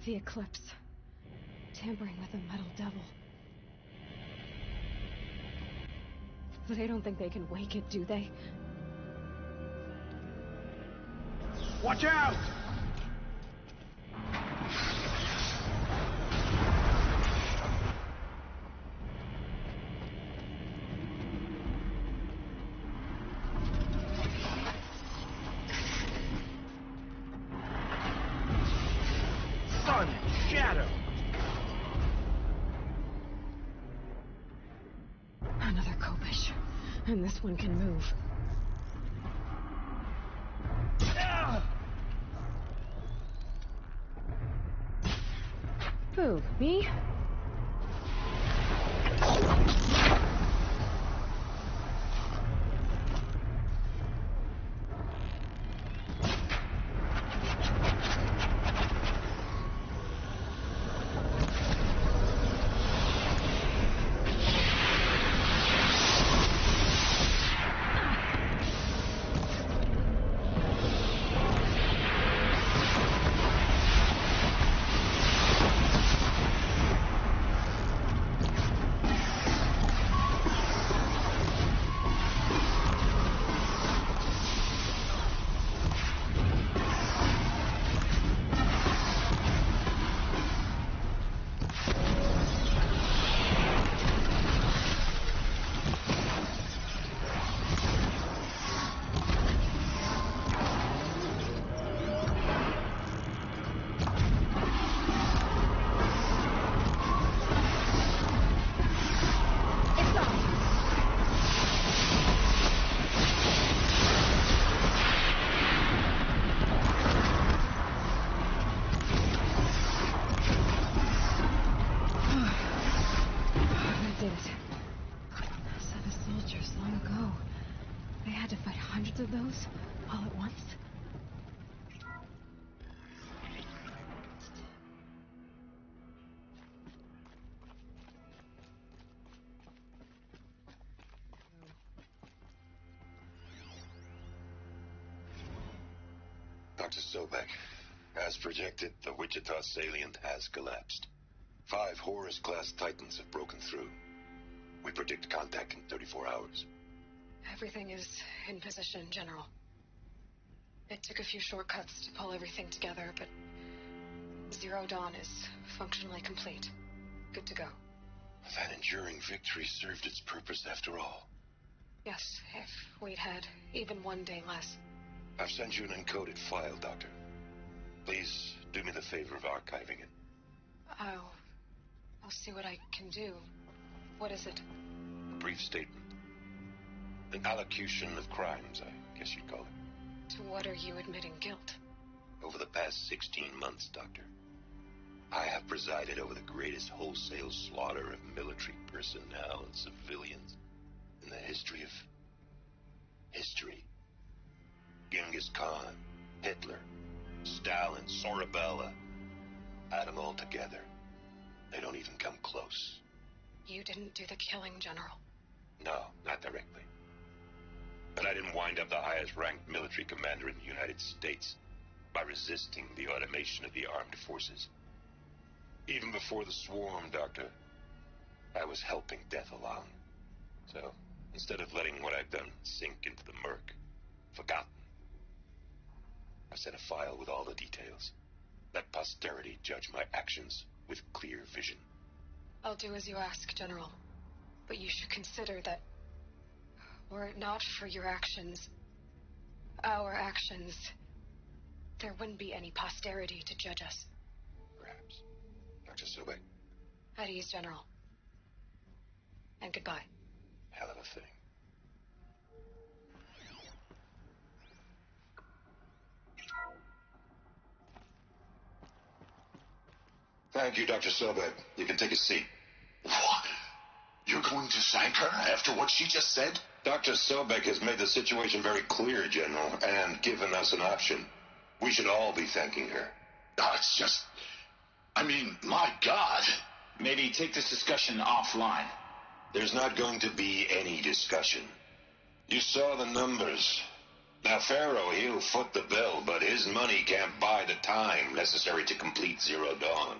The eclipse. Tampering with a metal devil. They don't think they can wake it, do they? Watch out! Sun, shadow. Another Kopish. And this one can move. Who? Me? Of those all at once? Dr. Sobek, as projected, the Wichita salient has collapsed. 5 Horus-class Titans have broken through. We predict contact in 34 hours. Everything is in position, General. It took a few shortcuts to pull everything together, but Zero Dawn is functionally complete. Good to go. That enduring victory served its purpose after all. Yes, if we'd had even one day less. I've sent you an encoded file, Doctor. Please do me the favor of archiving it. I'll see what I can do. What is it? A brief statement. An allocution of crimes, I guess you'd call it. To what are you admitting guilt? Over the past 16 months, Doctor, I have presided over the greatest wholesale slaughter of military personnel and civilians in the history of history. Genghis Khan, Hitler, Stalin, Sorabella, add them all together. They don't even come close. You didn't do the killing, General. No, not directly. But I didn't wind up the highest-ranked military commander in the United States by resisting the automation of the armed forces. Even before the swarm, Doctor, I was helping death along. So, instead of letting what I've done sink into the murk, forgotten, I sent a file with all the details. Let posterity judge my actions with clear vision. I'll do as you ask, General. But you should consider that, were it not for your actions, our actions, there wouldn't be any posterity to judge us. Perhaps. Dr. Sobek, At ease, General. And goodbye. hell of a thing. Thank you, Dr. Sobek. You can take a seat. What? You're going to thank her after what she just said? Dr. Sobek has made the situation very clear, General, and given us an option. We should all be thanking her. Oh, it's just... I mean, my God. Maybe take this discussion offline. There's not going to be any discussion. You saw the numbers. Now, Pharaoh, he'll foot the bill, but his money can't buy the time necessary to complete Zero Dawn.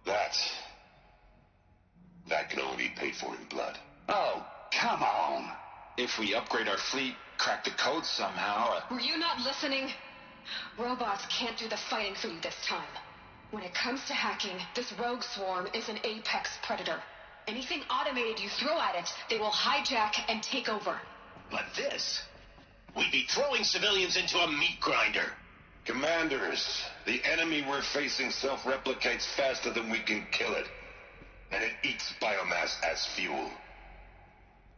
That can only be paid for in blood. Oh, come on. If we upgrade our fleet, crack the code somehow... Were you not listening? Robots can't do the fighting for you this time. When it comes to hacking, this rogue swarm is an apex predator. Anything automated you throw at it, they will hijack and take over. But this... we'd be throwing civilians into a meat grinder. Commanders, the enemy we're facing self-replicates faster than we can kill it. And it eats biomass as fuel.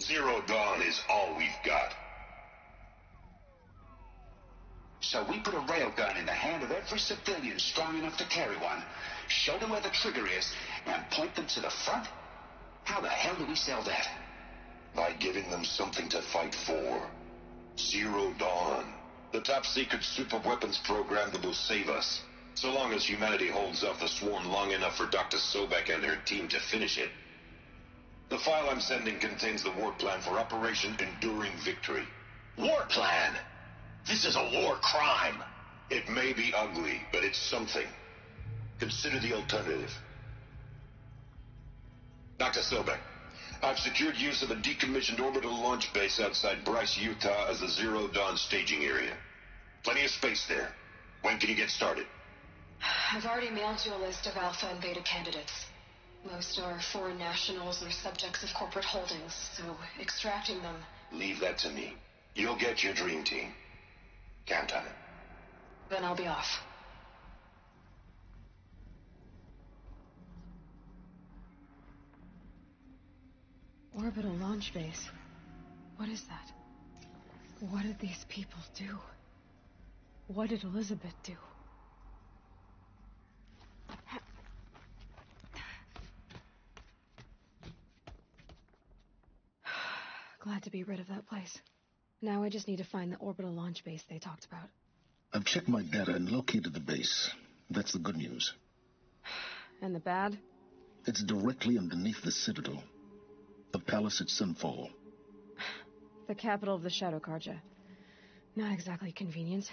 Zero Dawn is all we've got. So we put a railgun in the hand of every civilian strong enough to carry one, show them where the trigger is, and point them to the front? How the hell do we sell that? By giving them something to fight for. Zero Dawn. The top-secret super-weapons program that will save us. So long as humanity holds off the swarm long enough for Dr. Sobek and her team to finish it. The file I'm sending contains the war plan for Operation Enduring Victory. War plan? This is a war crime. It may be ugly, but it's something. Consider the alternative. Dr. Sobek, I've secured use of a decommissioned orbital launch base outside Bryce, Utah as a Zero Dawn staging area. Plenty of space there. When can you get started? I've already mailed you a list of alpha and beta candidates. Most are foreign nationals or subjects of corporate holdings, so extracting them... Leave that to me. You'll get your dream team. Count on it. Then I'll be off. Orbital launch base. What is that? What did these people do? What did Elizabeth do? Glad to be rid of that place. Now I just need to find the orbital launch base they talked about. I've checked my data and located the base. That's the good news. And the bad? It's directly underneath the Citadel. The palace at Sunfall. The capital of the Shadow Carja. Not exactly convenient.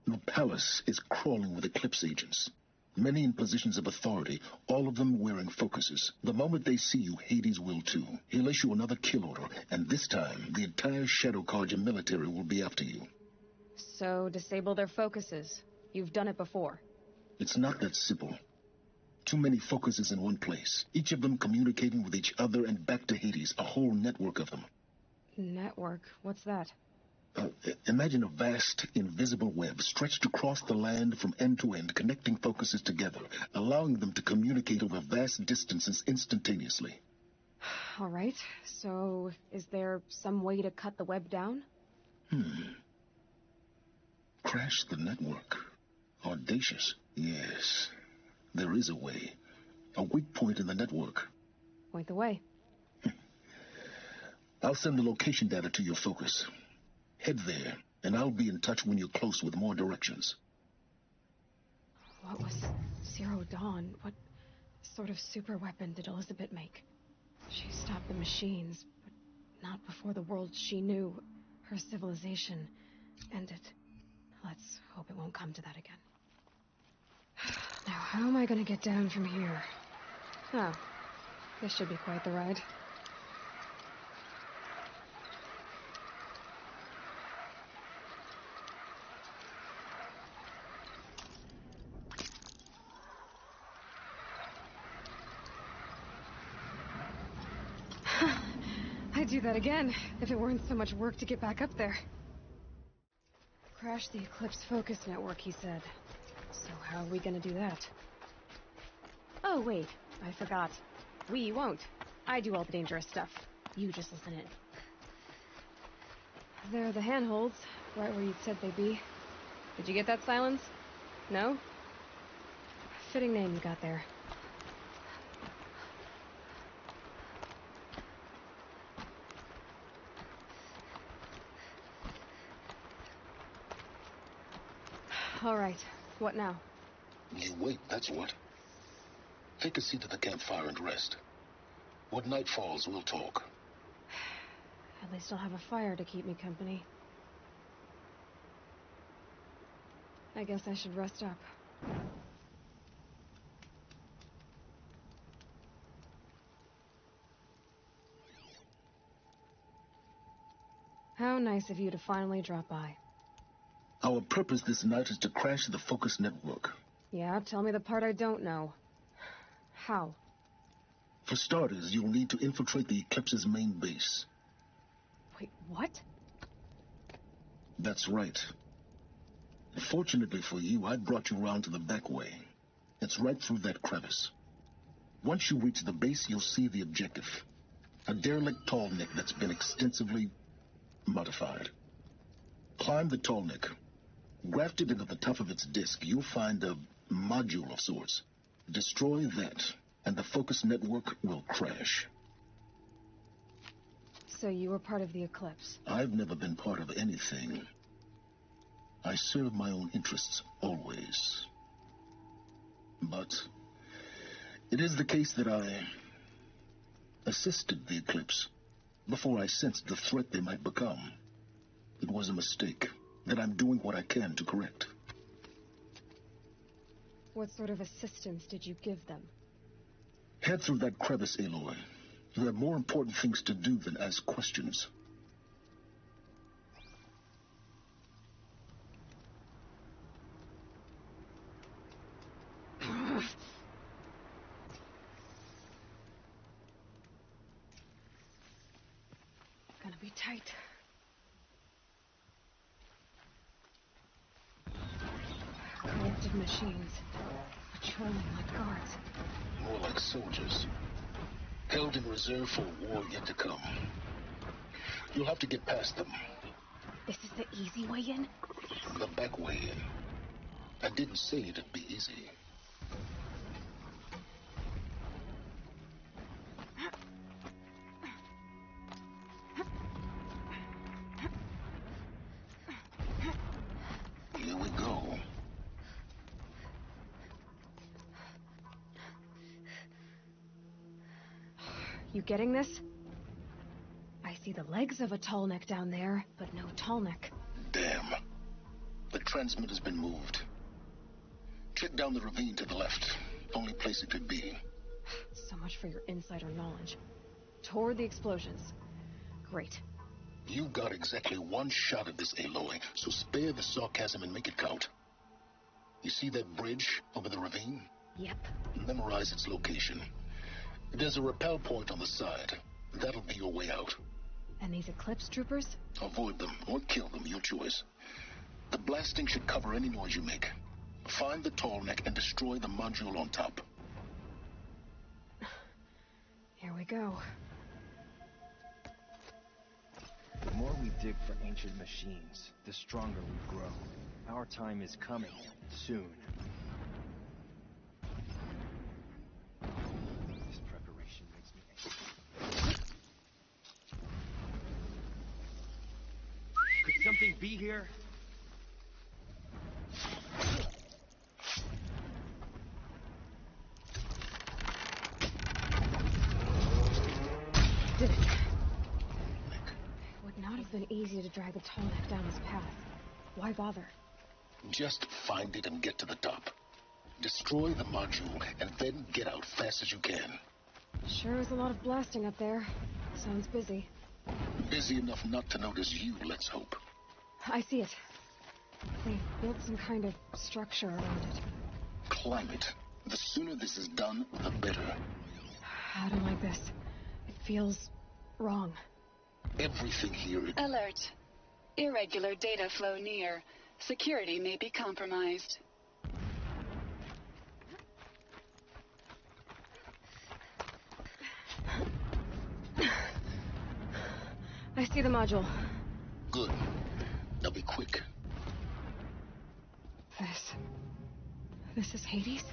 The palace is crawling with Eclipse agents. Many in positions of authority, all of them wearing focuses. The moment they see you, Hades will too. He'll issue another kill order, and this time, the entire Shadow Carja military will be after you. So, disable their focuses. You've done it before. It's not that simple. Too many focuses in one place, each of them communicating with each other and back to Hades, a whole network of them. Network? What's that? Imagine a vast, invisible web stretched across the land from end to end, connecting focuses together, allowing them to communicate over vast distances instantaneously. All right, so is there some way to cut the web down? Crash the network. Audacious. Yes, there is a way. A weak point in the network. Point the way. I'll send the location data to your focus. Head there, and I'll be in touch when you're close with more directions. What was Zero Dawn? What sort of super weapon did Elizabeth make? She stopped the machines, but not before the world she knew, her civilization, ended. Let's hope it won't come to that again. Now, how am I gonna get down from here? Oh, this should be quite the ride. I'd do that again, if it weren't so much work to get back up there. Crash the Eclipse focus network, he said. So how are we gonna do that? Oh, wait. I forgot. We won't. I do all the dangerous stuff. You just listen in. There are the handholds, right where you said they'd be. Did you get that, Silence? No? Fitting name you got there. All right. What now? You wait, that's what. Take a seat at the campfire and rest. When night falls, we'll talk. At least I'll have a fire to keep me company. I guess I should rest up. How nice of you to finally drop by. Our purpose this night is to crash the focus network. Yeah, tell me the part I don't know. How? For starters, you'll need to infiltrate the Eclipse's main base. Wait, what? That's right. Fortunately for you, I brought you around to the back way. It's right through that crevice. Once you reach the base, you'll see the objective. A derelict tall neck that's been extensively modified. Climb the tall neck. Grafted into the top of its disk, you'll find a module of sorts. Destroy that, and the focus network will crash. So you were part of the Eclipse? I've never been part of anything. I serve my own interests, always. But it is the case that I assisted the Eclipse before I sensed the threat they might become. It was a mistake that I'm doing what I can to correct. What sort of assistance did you give them? Head through that crevice, Aloy. You have more important things to do than ask questions. Gonna be tight. Collected machines. Patrolling like guards. More like soldiers. Held in reserve for a war yet to come. You'll have to get past them. This is the easy way in? The back way in. I didn't say it'd be easy. Here we go. You getting this? I see the legs of a tall neck down there, but no tall neck. Damn. The transmitter's been moved. Check down the ravine to the left. Only place it could be. So much for your insider knowledge. Toward the explosions. Great. You got exactly one shot at this, Aloy, so spare the sarcasm and make it count. You see that bridge over the ravine? Yep. Memorize its location. There's a rappel point on the side. That'll be your way out. And these Eclipse troopers? Avoid them or kill them, your choice. The blasting should cover any noise you make. Find the tall neck and destroy the module on top. Here we go. The more we dig for ancient machines, the stronger we grow. Our time is coming, soon. This preparation makes me anxious. Could something be here? Did it. Would not have been easy to drag the tall neck down his path. Why bother? Just find it and get to the top. Destroy the module and then get out fast as you can. Sure is a lot of blasting up there. Sounds busy. Busy enough not to notice you, let's hope. I see it. They've built some kind of structure around it. Climb it. The sooner this is done, the better. I don't like this. It feels wrong. Everything here... Alert. Irregular data flow near. Security may be compromised. I see the module. Good. Now be quick. This is Hades?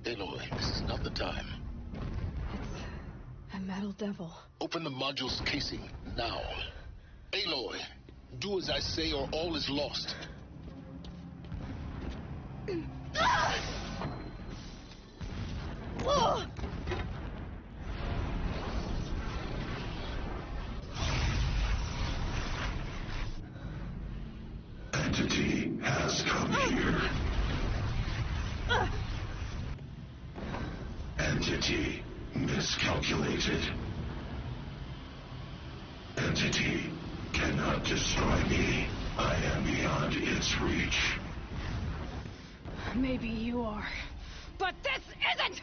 Aloy, this is not the time. It's a metal devil. Open the module's casing, now. Aloy, do as I say or all is lost. Entity has come here. Entity miscalculated. Entity cannot destroy me. I am beyond its reach. Maybe you are, but this isn't!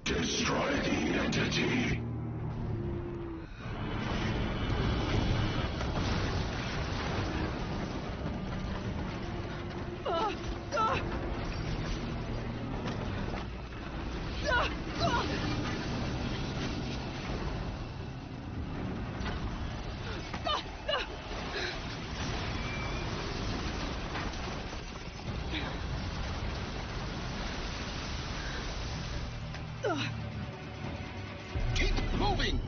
Destroy the entity. Keep moving!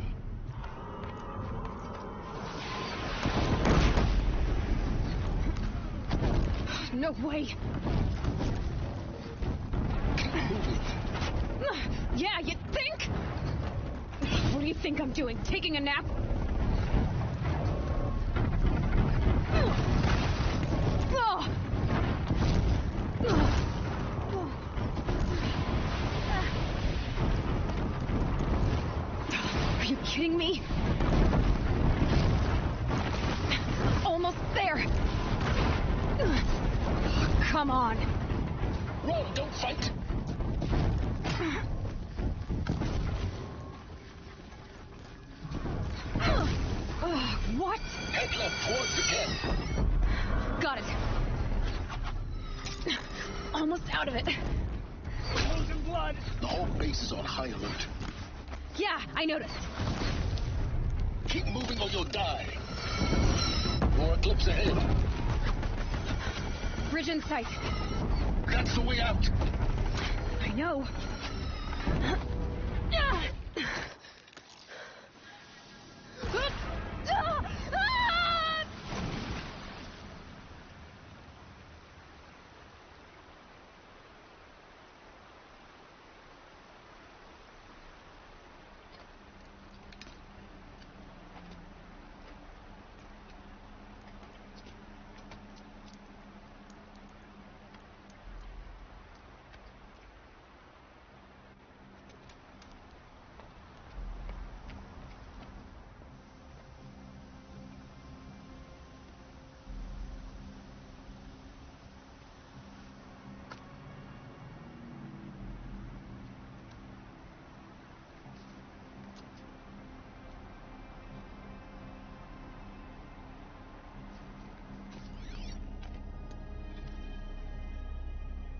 No way! Keep moving! Yeah, you think? What do you think I'm doing? Taking a nap? Are you kidding me? Almost there! Come on! Run, don't fight! What? Head left towards the camp. Got it. Almost out of it. Losing blood. The whole base is on high alert. Yeah, I noticed. Keep moving or you'll die. More eclipse ahead. Bridge in sight. That's the way out. I know.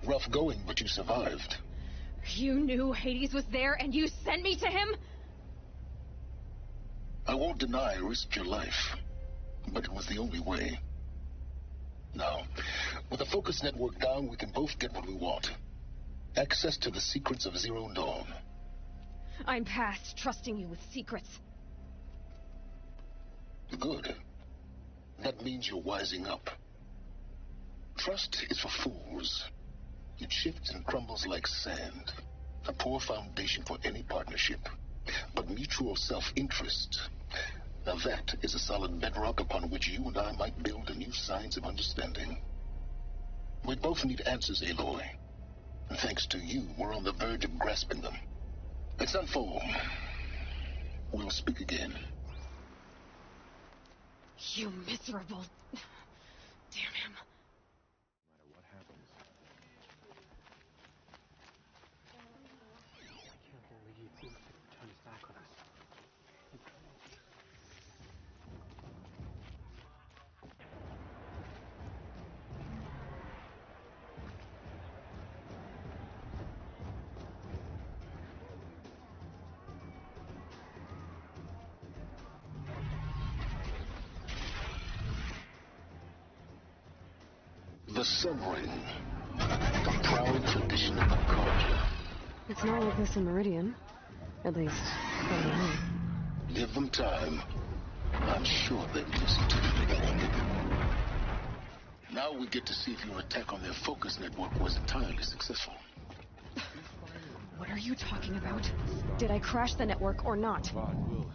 Rough going, but you survived. You knew Hades was there and you sent me to him? I won't deny I risked your life, but it was the only way. Now, with the focus network down, we can both get what we want. Access to the secrets of Zero Dawn. I'm past trusting you with secrets. Good. That means you're wising up. Trust is for fools. It shifts and crumbles like sand. A poor foundation for any partnership. But mutual self-interest, now that is a solid bedrock upon which you and I might build a new science of understanding. We both need answers, Aloy. And thanks to you, we're on the verge of grasping them. Let's unfold. We'll speak again. You miserable... Damn him. No matter what happens. I can't believe these things The Sun Ring. The proud tradition of the Carja. It's not like this in Meridian. At least, I don't know. Give them time. I'm sure they'd listen to you. Now we get to see if your attack on their focus network was entirely successful. What are you talking about? Did I crash the network or not?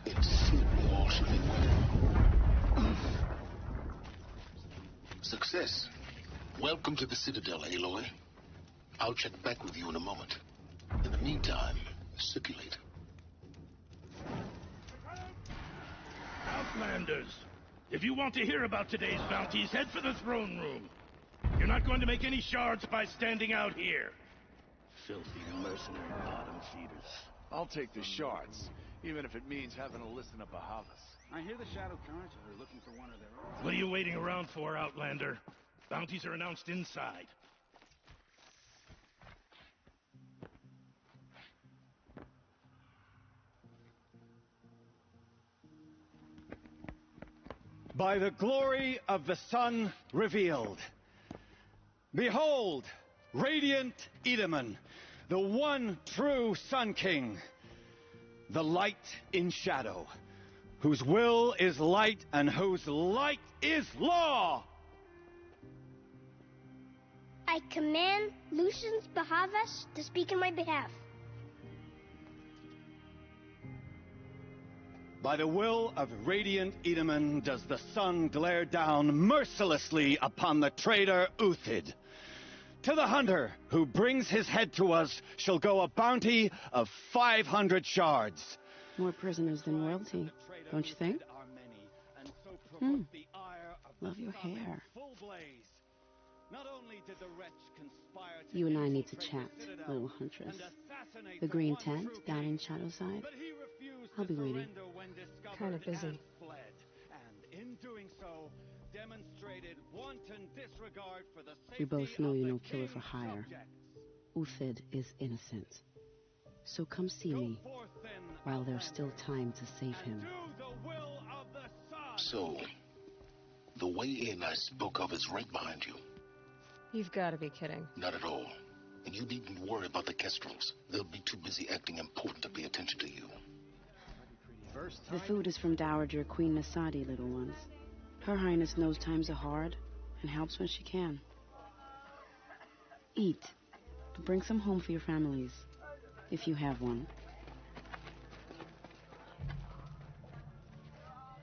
It seemed all should be well. Success. Welcome to the Citadel, Aloy. I'll check back with you in a moment. In the meantime, circulate. Outlanders, if you want to hear about today's bounties, head for the throne room. You're not going to make any shards by standing out here. Filthy mercenary bottom feeders. I'll take the shards, even if it means having to listen to Bahavas. I hear the Shadow Carja are looking for one of their own. What are you waiting around for, Outlander? Bounties are announced inside. By the glory of the sun revealed. Behold, radiant Edaman, the one true Sun King, the light in shadow, whose will is light and whose light is law. I command Lucius Bahavas to speak in my behalf. By the will of radiant Edaman does the sun glare down mercilessly upon the traitor Uthid. To the hunter who brings his head to us shall go a bounty of 500 shards. More prisoners than royalty, don't you think? Love your hair. You and I need to chat, little huntress. The green tent down in Shadowside. I'll be waiting. Kind of busy. We both know you're no killer for hire. Uthid is innocent. So come see me while there's still time to save him. So, the way in I spoke of is right behind you. You've got to be kidding. Not at all. And you needn't worry about the Kestrels. They'll be too busy acting important to pay attention to you. The food is from Dowager Queen Nasadi, little ones. Her Highness knows times are hard and helps when she can. Eat. Bring some home for your families, if you have one.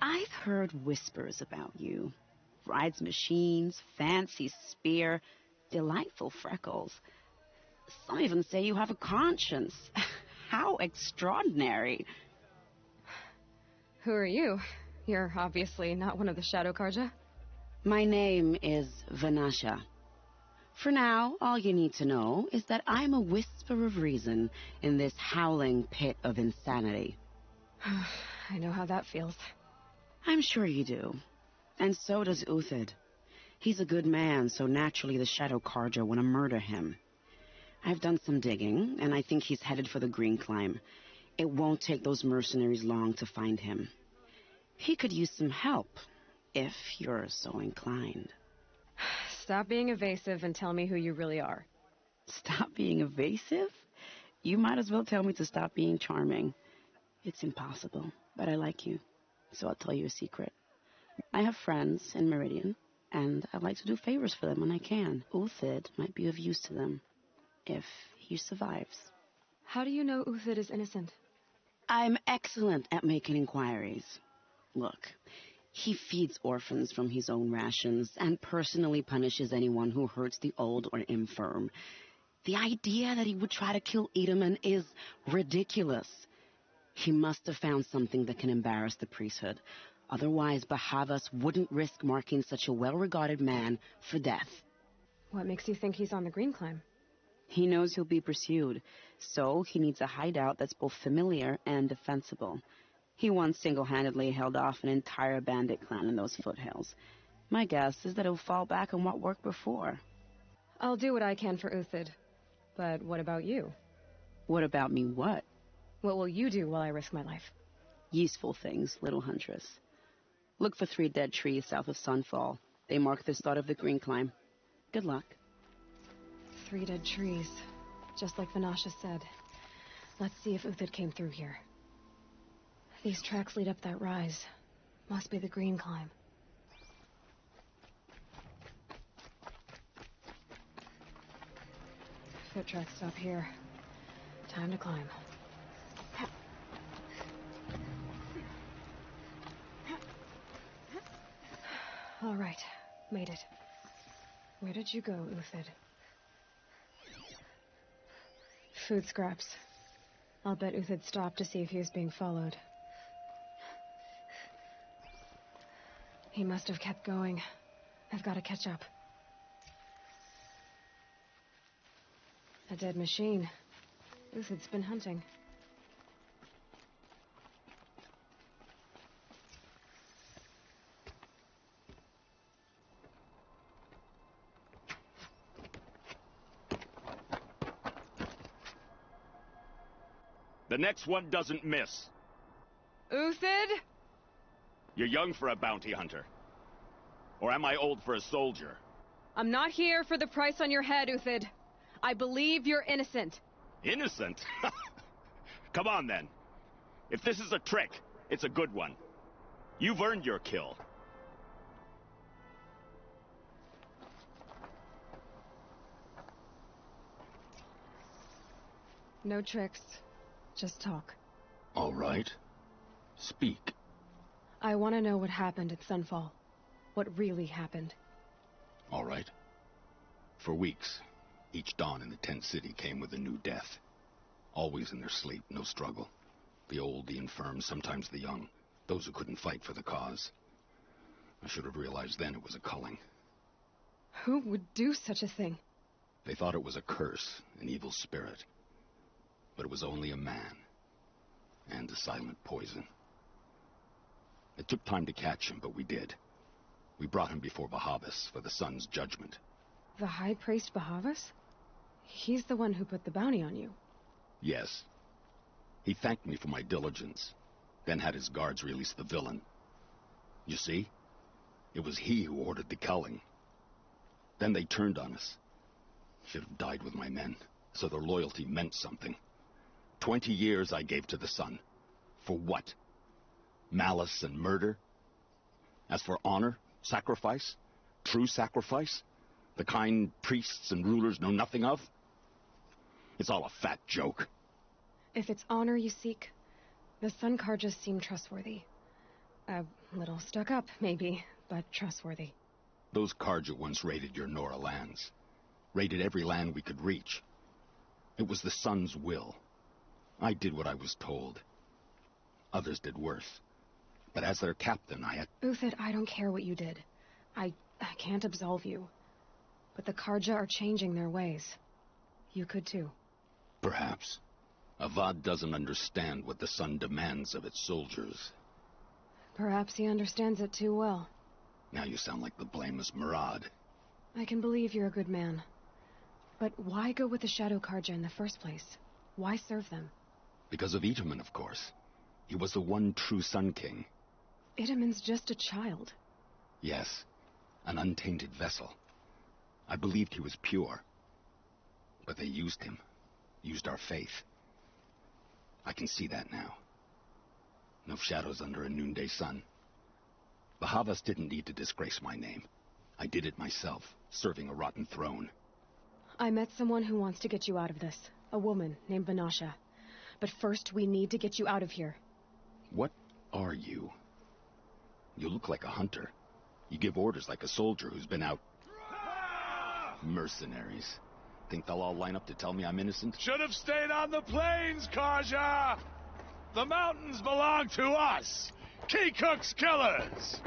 I've heard whispers about you. Rides machines, fancy spear, delightful freckles. Some even say you have a conscience. How extraordinary. Who are you? You're obviously not one of the Shadow Carja. My name is Vanasha. For now, all you need to know is that I'm a whisper of reason in this howling pit of insanity. I know how that feels. I'm sure you do. And so does Uthid. He's a good man, so naturally the Shadow Carja want to murder him. I've done some digging, and I think he's headed for the Green Climb. It won't take those mercenaries long to find him. He could use some help, if you're so inclined. Stop being evasive and tell me who you really are. Stop being evasive? You might as well tell me to stop being charming. It's impossible, but I like you, so I'll tell you a secret. I have friends in Meridian, and I like to do favors for them when I can. Uthid might be of use to them, if he survives. How do you know Uthid is innocent? I'm excellent at making inquiries. Look, he feeds orphans from his own rations and personally punishes anyone who hurts the old or infirm. The idea that he would try to kill Edaman is ridiculous. He must have found something that can embarrass the priesthood. Otherwise, Bahavas wouldn't risk marking such a well-regarded man for death. What makes you think he's on the Green Climb? He knows he'll be pursued, so he needs a hideout that's both familiar and defensible. He once single-handedly held off an entire bandit clan in those foothills. My guess is that he'll fall back on what worked before. I'll do what I can for Uthid. But what about you? What about me what? What will you do while I risk my life? Useful things, little huntress. Look for 3 dead trees south of Sunfall. They mark the start of the Green Climb. Good luck. 3 dead trees, just like Vanasha said. Let's see if Uthid came through here. These tracks lead up that rise. Must be the green climb. Foot tracks stop here. Time to climb. All right, made it. Where did you go, Uthid? Food scraps. I'll bet Uthid stopped to see if he was being followed. He must have kept going. I've got to catch up. A dead machine. Uthid's been hunting. The next one doesn't miss. Uthid? You're young for a bounty hunter. Or am I old for a soldier? I'm not here for the price on your head, Uthid. I believe you're innocent. Innocent? Come on, then. If this is a trick, it's a good one. You've earned your kill. No tricks. Just talk. All right. Speak. I want to know what happened at Sunfall. What really happened. All right. For weeks, each dawn in the tent city came with a new death. Always in their sleep, no struggle. The old, the infirm, sometimes the young. Those who couldn't fight for the cause. I should have realized then it was a culling. Who would do such a thing? They thought it was a curse, an evil spirit. But it was only a man. And a silent poison. It took time to catch him, but we did. We brought him before Bahavas for the sun's judgment. The High Priest Bahavas? He's the one who put the bounty on you. Yes. He thanked me for my diligence, then had his guards release the villain. You see? It was he who ordered the culling. Then they turned on us. Should have died with my men, so their loyalty meant something. 20 years I gave to the sun. For what? Malice and murder? As for honor, sacrifice, true sacrifice, the kind priests and rulers know nothing of? It's all a fat joke. If it's honor you seek, the Sun Karjas seem trustworthy. A little stuck up, maybe, but trustworthy. Those Karja once raided your Nora lands. Raided every land we could reach. It was the Sun's will. I did what I was told. Others did worse. But as their captain, I had... Uthid, I don't care what you did. I can't absolve you. But the Karja are changing their ways. You could too. Perhaps. Avad doesn't understand what the Sun demands of its soldiers. Perhaps he understands it too well. Now you sound like the blameless Murad. I can believe you're a good man. But why go with the Shadow Karja in the first place? Why serve them? Because of Itaman, of course. He was the one true Sun King. Itaman's just a child. Yes, an untainted vessel. I believed he was pure. But they used him. Used our faith. I can see that now. No shadows under a noonday sun. Bahavas didn't need to disgrace my name. I did it myself, serving a rotten throne. I met someone who wants to get you out of this. A woman named Vanasha. But first, we need to get you out of here. What are you? You look like a hunter. You give orders like a soldier who's been out... Mercenaries. Think they'll all line up to tell me I'm innocent? Should have stayed on the plains, Karja! The mountains belong to us! Kikuk's killers!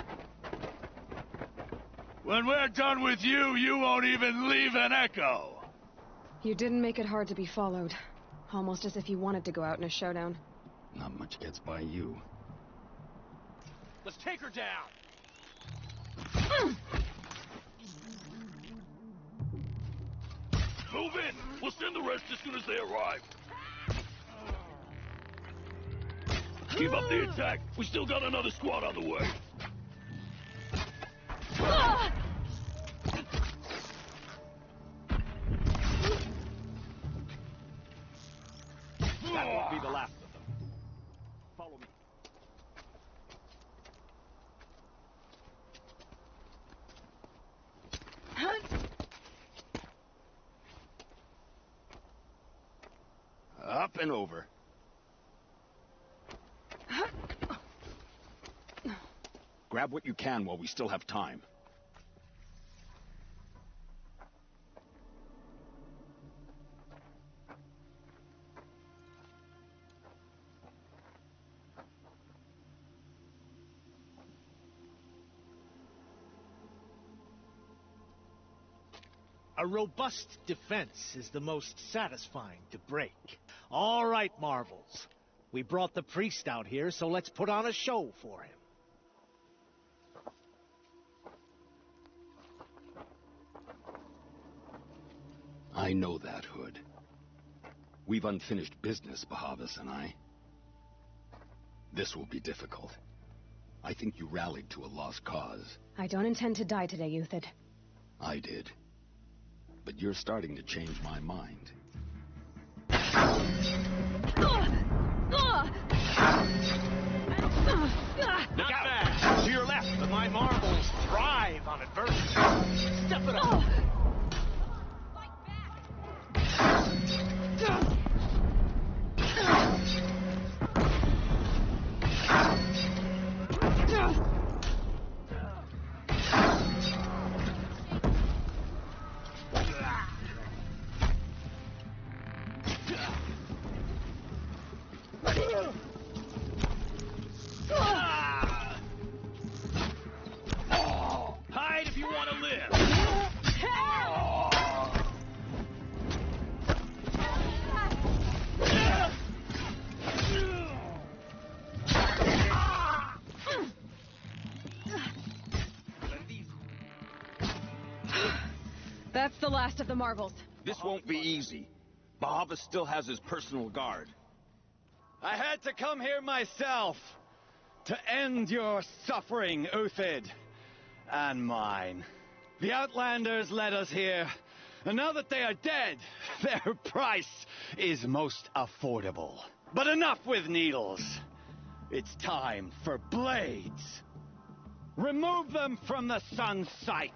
When we're done with you, you won't even leave an echo! You didn't make it hard to be followed. Almost as if you wanted to go out in a showdown. Not much gets by you. Let's take her down! Move in! We'll send the rest as soon as they arrive. Keep up the attack. We still got another squad on the way. be the last of them. Follow me. Up and over. Grab what you can while we still have time. A robust defense is the most satisfying to break. All right, Marvels. We brought the priest out here, so let's put on a show for him. I know that, Hood. We've unfinished business, Bahavas and I. This will be difficult. I think you rallied to a lost cause. I don't intend to die today, Euthyd. I did. But you're starting to change my mind. Not bad. To your left, but my marbles thrive on adversity. Step it up. Hide if you want to live. That's the last of the Marvels. This won't be easy. Bahavas still has his personal guard. I had to come here myself to end your suffering, Euthyd, and mine. The Outlanders led us here, and now that they are dead, their price is most affordable. But enough with needles. It's time for blades. Remove them from the sun's sight.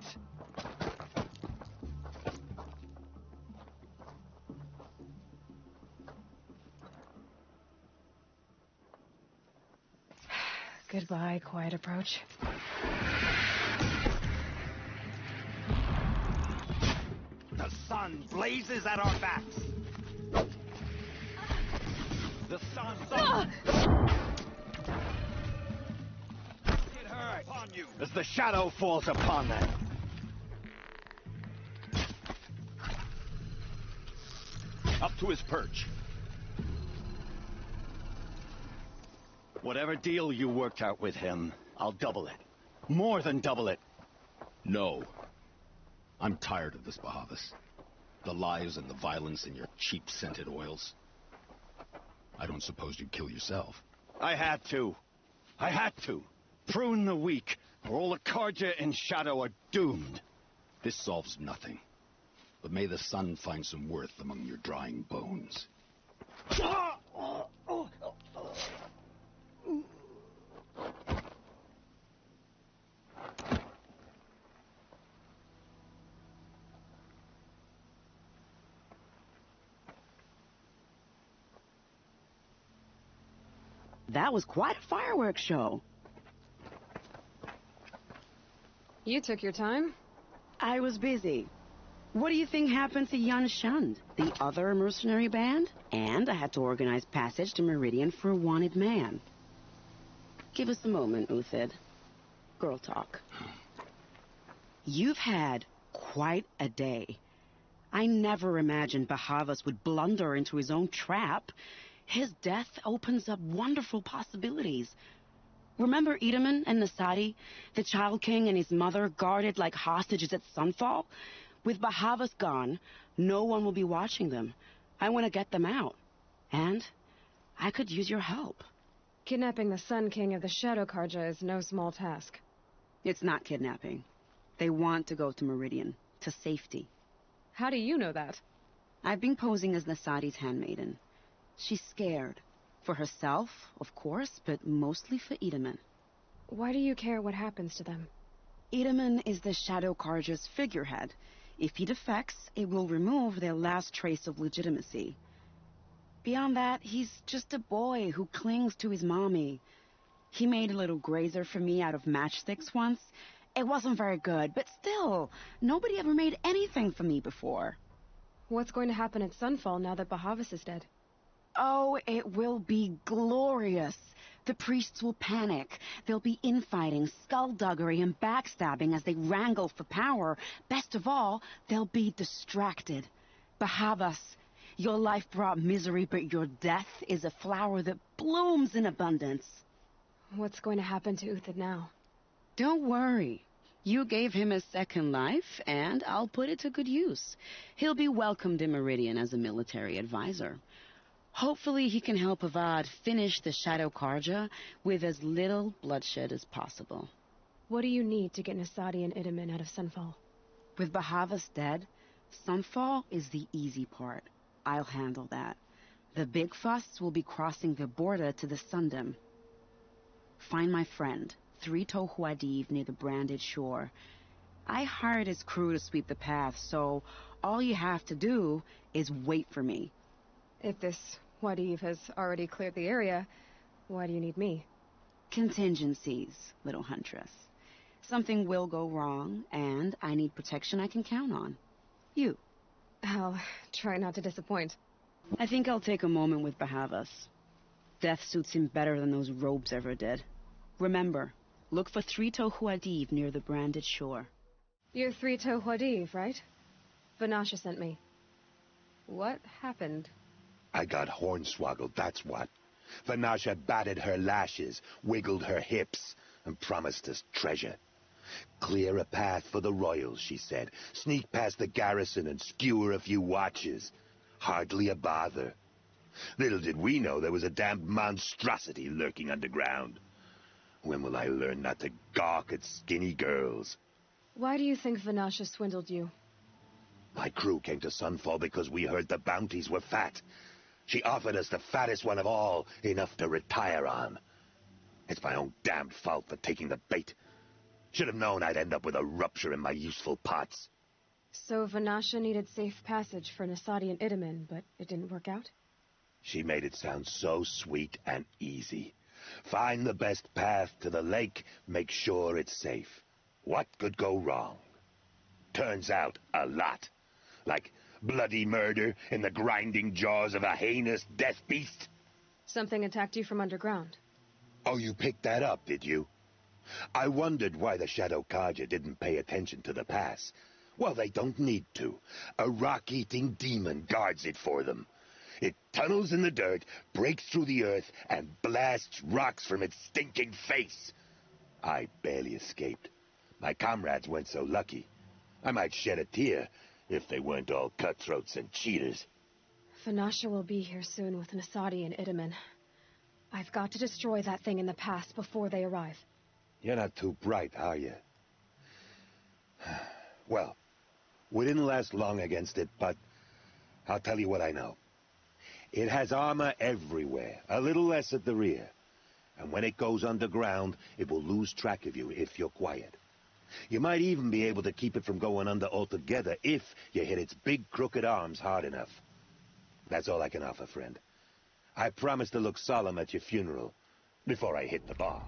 Goodbye, quiet approach. The sun blazes at our backs. The sun. Get her upon you As the shadow falls upon them. up to his perch. Whatever deal you worked out with him, I'll double it. More than double it. No. I'm tired of this, Bahavas. The lies and the violence and your cheap-scented oils. I don't suppose you'd kill yourself. I had to. I had to. Prune the weak, or all the Karja in Shadow are doomed. This solves nothing. But may the sun find some worth among your drying bones. That was quite a fireworks show. You took your time. I was busy. What do you think happened to Jan Shund, the other mercenary band? And I had to organize passage to Meridian for a wanted man. Give us a moment, Euthyd. Girl talk. You've had quite a day. I never imagined Bahavas would blunder into his own trap. His death opens up wonderful possibilities. Remember Edaman and Nasadi, the Child King and his mother guarded like hostages at sunfall? With Bahavas gone, no one will be watching them. I want to get them out. And I could use your help. Kidnapping the Sun King of the Shadow Karja is no small task. It's not kidnapping. They want to go to Meridian, to safety. How do you know that? I've been posing as Nasadi's handmaiden. She's scared, For herself, of course, but mostly for Itamen. Why do you care what happens to them? Itamen is the Shadow Carja's figurehead. If he defects, it will remove their last trace of legitimacy. Beyond that, he's just a boy who clings to his mommy. He made a little grazer for me out of matchsticks once. It wasn't very good, but still, nobody ever made anything for me before. What's going to happen at Sunfall now that Bahavas is dead? Oh, it will be glorious. The priests will panic. There'll be infighting, skullduggery, and backstabbing as they wrangle for power. Best of all, they'll be distracted. Bahavas, your life brought misery, but your death is a flower that blooms in abundance. What's going to happen to Uthid now? Don't worry. You gave him a second life, and I'll put it to good use. He'll be welcomed in Meridian as a military advisor. Hopefully he can help Avad finish the Shadow Carja with as little bloodshed as possible. What do you need to get Nasadi and Itamen out of Sunfall? With Bahavas dead, Sunfall is the easy part. I'll handle that. The big fuss will be crossing the border to the Sundom. Find my friend, 3-Toe Huadiv, near the branded shore. I hired his crew to sweep the path, so all you have to do is wait for me. If this Huadiv has already cleared the area, why do you need me? Contingencies, little huntress. Something will go wrong, and I need protection I can count on. You. I'll try not to disappoint. I think I'll take a moment with Bahavas. Death suits him better than those robes ever did. Remember, look for 3-Toe Huadiv near the branded shore. You're 3-Toe Huadiv, right? Vanasha sent me. What happened? I got hornswoggled, that's what. Vanasha batted her lashes, wiggled her hips, and promised us treasure. Clear a path for the royals, she said. Sneak past the garrison and skewer a few watches. Hardly a bother. Little did we know there was a damned monstrosity lurking underground. When will I learn not to gawk at skinny girls? Why do you think Vanasha swindled you? My crew came to Sunfall because we heard the bounties were fat. She offered us the fattest one of all, enough to retire on. It's my own damned fault for taking the bait. Should have known I'd end up with a rupture in my useful parts. So Vanasha needed safe passage for Nasadi and Itamen, but it didn't work out? She made it sound so sweet and easy. Find the best path to the lake, make sure it's safe. What could go wrong? Turns out, a lot. Like bloody murder in the grinding jaws of a heinous death beast. Something attacked you from underground. Oh, you picked that up, did you? I wondered why the Shadow Carja didn't pay attention to the pass. Well, they don't need to. A rock-eating demon guards it for them. It tunnels in the dirt, breaks through the earth, and blasts rocks from its stinking face. I barely escaped. My comrades weren't so lucky. I might shed a tear if they weren't all cutthroats and cheaters. Vanasha will be here soon with Nasadi and Itamen. I've got to destroy that thing in the past before they arrive. You're not too bright, are you? Well, we didn't last long against it, but I'll tell you what I know. It has armor everywhere, a little less at the rear. And when it goes underground, it will lose track of you if you're quiet. You might even be able to keep it from going under altogether if you hit its big crooked arms hard enough. That's all I can offer, friend. I promise to look solemn at your funeral before I hit the bar.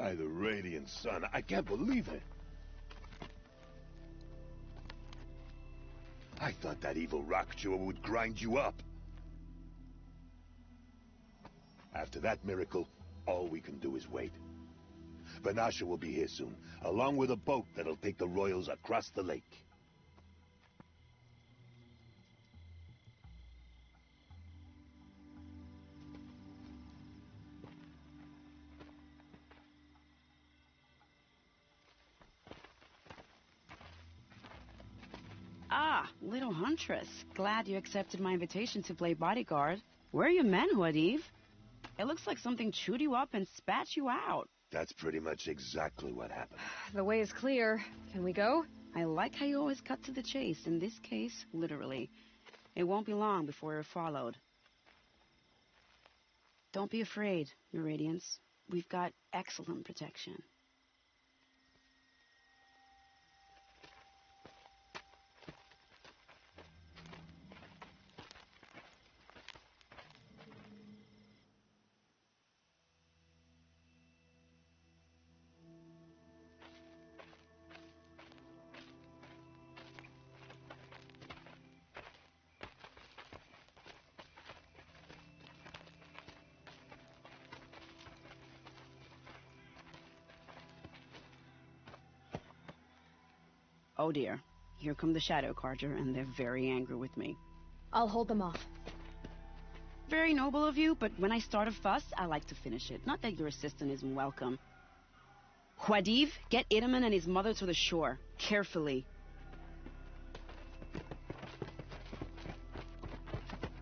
By the radiant sun, I can't believe it. I thought that evil rock chewer would grind you up. After that miracle, all we can do is wait. Vanasha will be here soon, along with a boat that'll take the royals across the lake. Ah, little huntress. Glad you accepted my invitation to play bodyguard. Where are your men, Huadiv? It looks like something chewed you up and spat you out. That's pretty much exactly what happened. The way is clear. Can we go? I like how you always cut to the chase. In this case, literally. It won't be long before you're followed. Don't be afraid, Your Radiance. We've got excellent protection. Oh dear, here come the Shadow Carter, and they're very angry with me. I'll hold them off. Very noble of you, but when I start a fuss, I like to finish it. Not that your assistant isn't welcome. Huadiv, get Itaman and his mother to the shore. Carefully.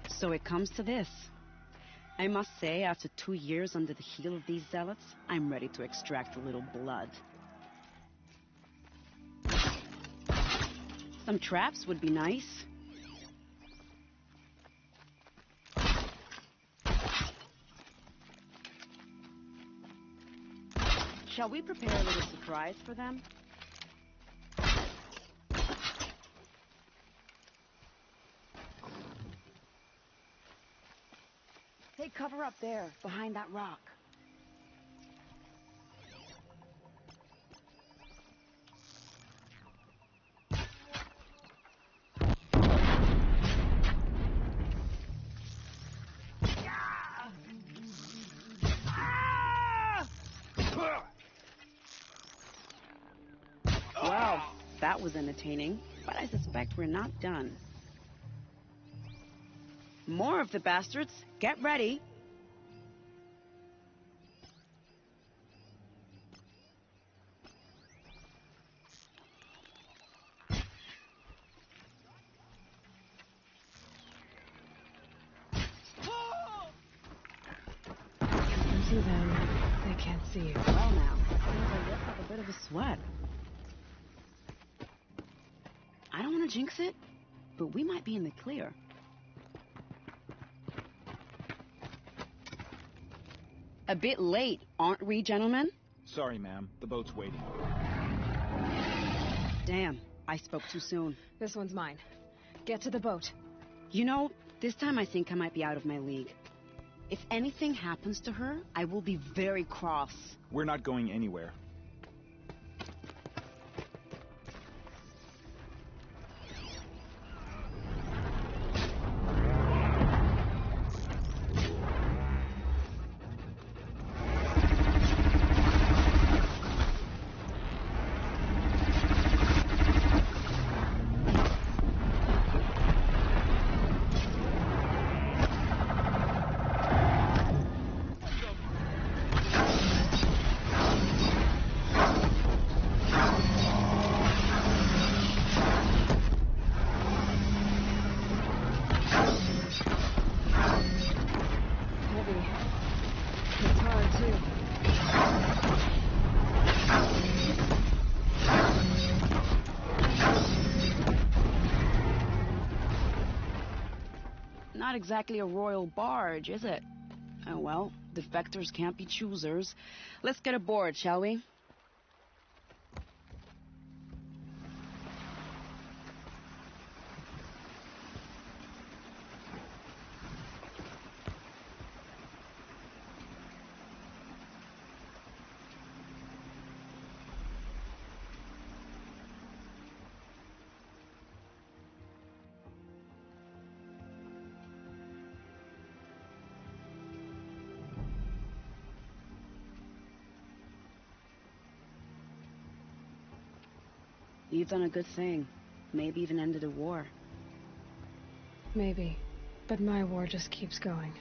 So it comes to this. I must say, after 2 years under the heel of these zealots, I'm ready to extract a little blood. Some traps would be nice. Shall we prepare a little surprise for them? Take cover up there, behind that rock. Well, that was entertaining, but I suspect we're not done. More of the bastards. Get ready. See them. They can't see you. Well now, I guess have a bit of a sweat. I don't want to jinx it, but we might be in the clear. A bit late, aren't we, gentlemen? Sorry, ma'am. The boat's waiting. Damn, I spoke too soon. This one's mine. Get to the boat. You know, this time I think I might be out of my league. If anything happens to her, I will be very cross. We're not going anywhere. Not exactly a royal barge, is it? Oh well, defectors can't be choosers. Let's get aboard, shall we? You've done a good thing. Maybe even ended a war. Maybe. But my war just keeps going.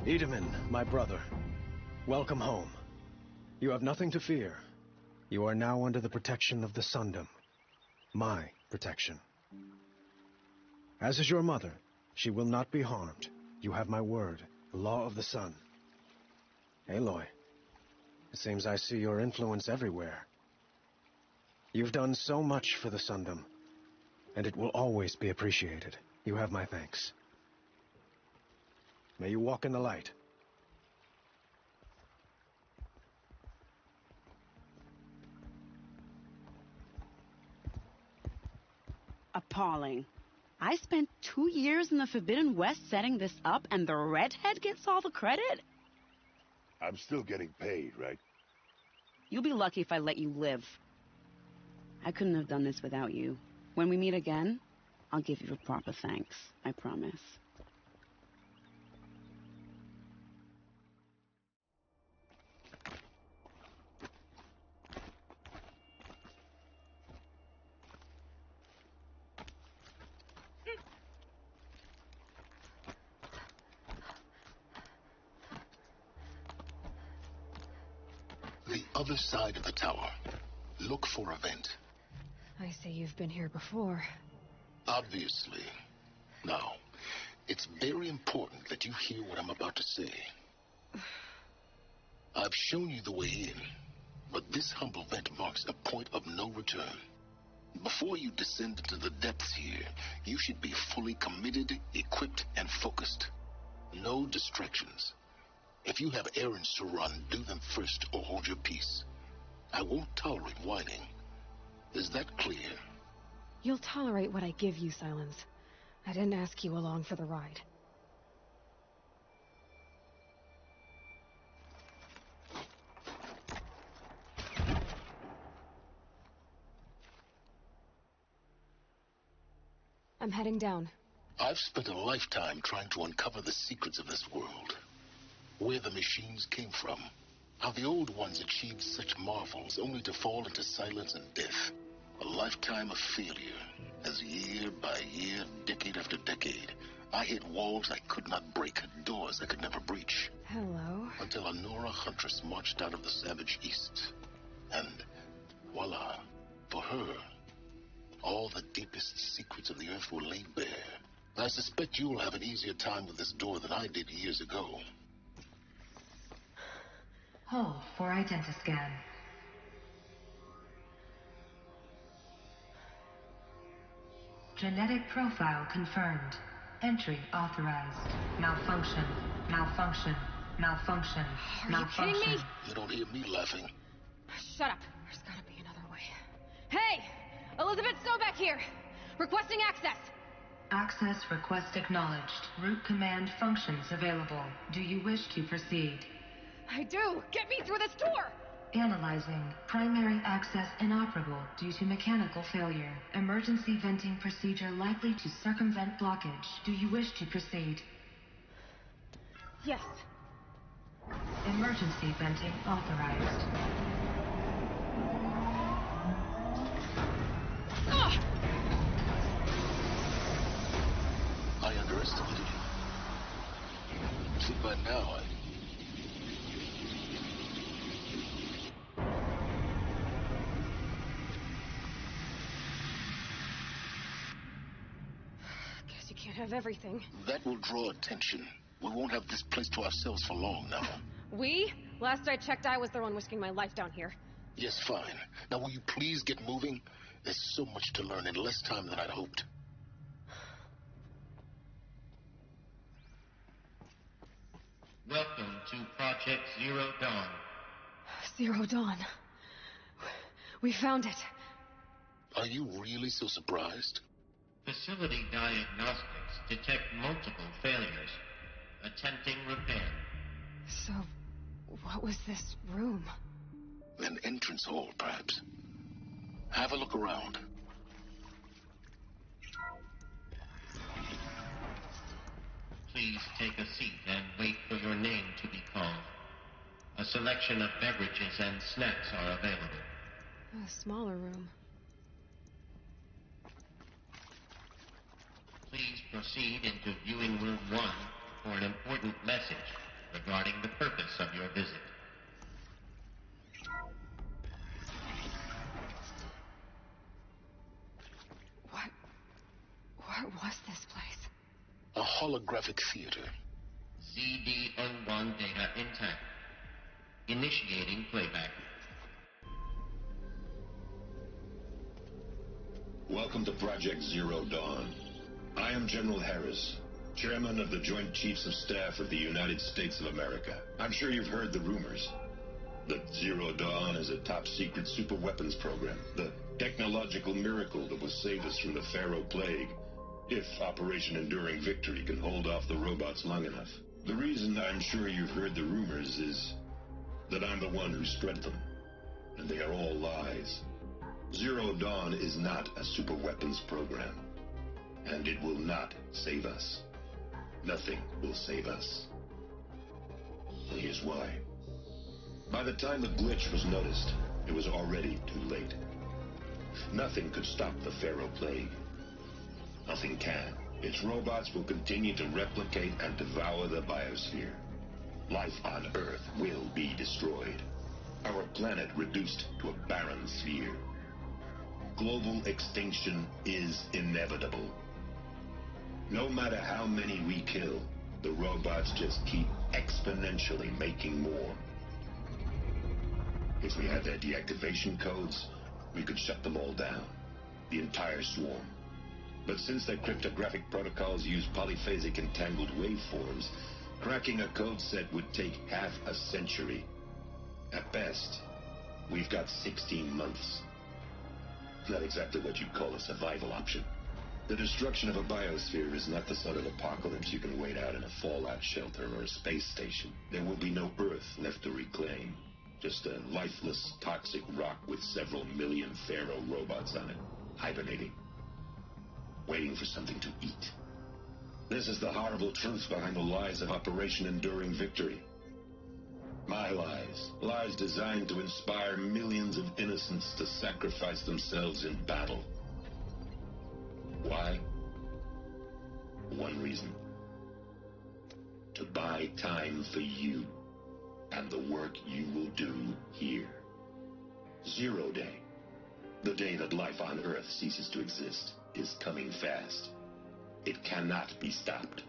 Edaman, my brother, welcome home. You have nothing to fear. You are now under the protection of the Sundom. My protection. As is your mother, she will not be harmed. You have my word, the law of the sun. Aloy, it seems I see your influence everywhere. You've done so much for the Sundom, and it will always be appreciated. You have my thanks. May you walk in the light. Appalling. I spent 2 years in the Forbidden West setting this up, and the redhead gets all the credit? I'm still getting paid, right? You'll be lucky if I let you live. I couldn't have done this without you. When we meet again, I'll give you a proper thanks. I promise. The other side of the tower. Look for a vent. I say you've been here before. Obviously. Now, it's very important that you hear what I'm about to say. I've shown you the way in, but this humble vent marks a point of no return. Before you descend into the depths here, you should be fully committed, equipped, and focused. No distractions. If you have errands to run, do them first or hold your peace. I won't tolerate whining. Is that clear? You'll tolerate what I give you, Silence. I didn't ask you along for the ride. I'm heading down. I've spent a lifetime trying to uncover the secrets of this world. Where the machines came from. How the old ones achieved such marvels only to fall into silence and death. A lifetime of failure, as year by year, decade after decade, I hit walls I could not break, doors I could never breach. Hello? Until a Nora huntress marched out of the savage east. And voila, for her, all the deepest secrets of the earth were laid bare. I suspect you'll have an easier time with this door than I did years ago. Hold for identiscan. Genetic profile confirmed. Entry authorized. Malfunction. Malfunction. Malfunction. Are you kidding me? You don't hear me laughing. Shut up. There's gotta be another way. Hey! Elizabeth Stoback here! Requesting access! Access request acknowledged. Root command functions available. Do you wish to proceed? I do! Get me through this door! Analyzing. Primary access inoperable due to mechanical failure. Emergency venting procedure likely to circumvent blockage. Do you wish to proceed? Yes. Emergency venting authorized. I underestimated you. But now Guess you can't have everything. that will draw attention. We won't have this place to ourselves for long now. We? Last I checked, I was the one risking my life down here. Yes, fine. Now will you please get moving? There's so much to learn in less time than I'd hoped. Welcome to Project Zero Dawn. Zero Dawn. We found it. Are you really so surprised? Facility diagnostics detect multiple failures. Attempting repair. So, what was this room? An entrance hall, perhaps. Have a look around. Please take a seat and wait for your name to be called. A selection of beverages and snacks are available. A smaller room. Please proceed into viewing room 1 for an important message regarding the purpose of your visit. What was this place? A holographic theater. ZD-01 data intact. Initiating playback. Welcome to Project Zero Dawn. I am General Harris, Chairman of the Joint Chiefs of Staff of the United States of America. I'm sure you've heard the rumors that Zero Dawn is a top-secret super-weapons program, the technological miracle that will save us from the Pharaoh Plague, if Operation Enduring Victory can hold off the robots long enough. The reason I'm sure you've heard the rumors is that I'm the one who spread them, and they are all lies. Zero Dawn is not a super-weapons program, and it will not save us. Nothing will save us. And here's why. By the time the glitch was noticed, it was already too late. Nothing could stop the Pharaoh Plague. Nothing can. Its robots will continue to replicate and devour the biosphere. Life on Earth will be destroyed. Our planet reduced to a barren sphere. Global extinction is inevitable. No matter how many we kill, the robots just keep exponentially making more. If we had their deactivation codes, we could shut them all down. The entire swarm. But since their cryptographic protocols use polyphasic entangled waveforms, cracking a code set would take half a century. At best, we've got 16 months. Not exactly what you'd call a survival option. The destruction of a biosphere is not the sort of apocalypse you can wait out in a fallout shelter or a space station. There will be no Earth left to reclaim. Just a lifeless, toxic rock with several million Pharaoh robots on it, hibernating, waiting for something to eat. This is the horrible truth behind the lies of Operation Enduring Victory. My lies. Lies designed to inspire millions of innocents to sacrifice themselves in battle. Why? One reason. To buy time for you and the work you will do here. Zero Day, the day that life on Earth ceases to exist, is coming fast. It cannot be stopped.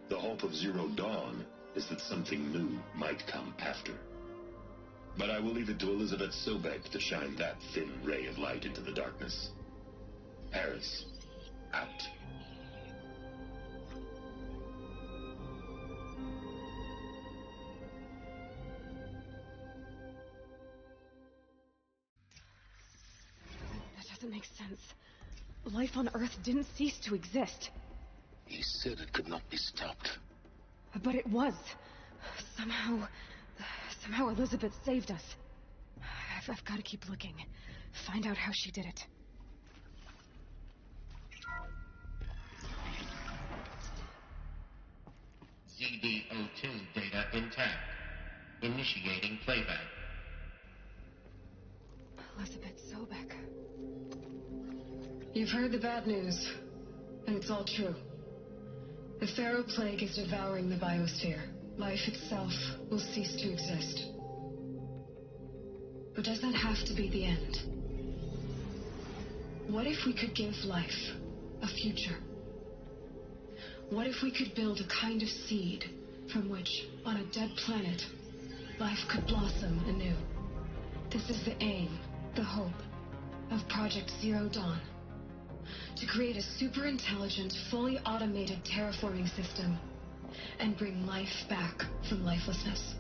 The hope of Zero Dawn is that something new might come after. But I will leave it to Elizabeth Sobek to shine that thin ray of light into the darkness. Harris, out. That doesn't make sense. Life on Earth didn't cease to exist. He said it could not be stopped. But it was. Somehow Elizabeth saved us. I've got to keep looking. Find out how she did it. ZD-02 data intact. Initiating playback. Elizabeth Sobek. You've heard the bad news, and it's all true. The Pharaoh Plague is devouring the biosphere. life itself will cease to exist. But does that have to be the end? What if we could give life a future? What if we could build a kind of seed from which, on a dead planet, life could blossom anew? This is the aim, the hope, of Project Zero Dawn. To create a super-intelligent, fully automated terraforming system and bring life back from lifelessness.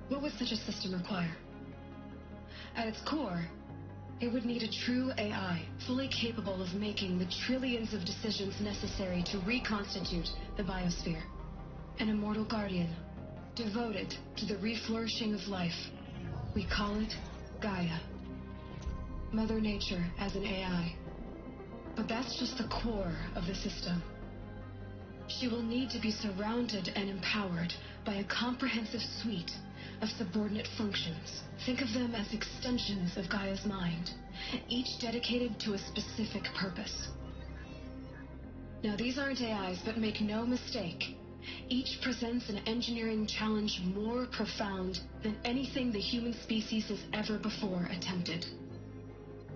What would such a system require? At its core, it would need a true AI, fully capable of making the trillions of decisions necessary to reconstitute the biosphere. An immortal guardian, devoted to the reflourishing of life. We call it Gaia. Mother Nature as an AI. But that's just the core of the system. She will need to be surrounded and empowered by a comprehensive suite of subordinate functions. Think of them as extensions of Gaia's mind, each dedicated to a specific purpose. Now, these aren't AIs, but make no mistake, each presents an engineering challenge more profound than anything the human species has ever before attempted.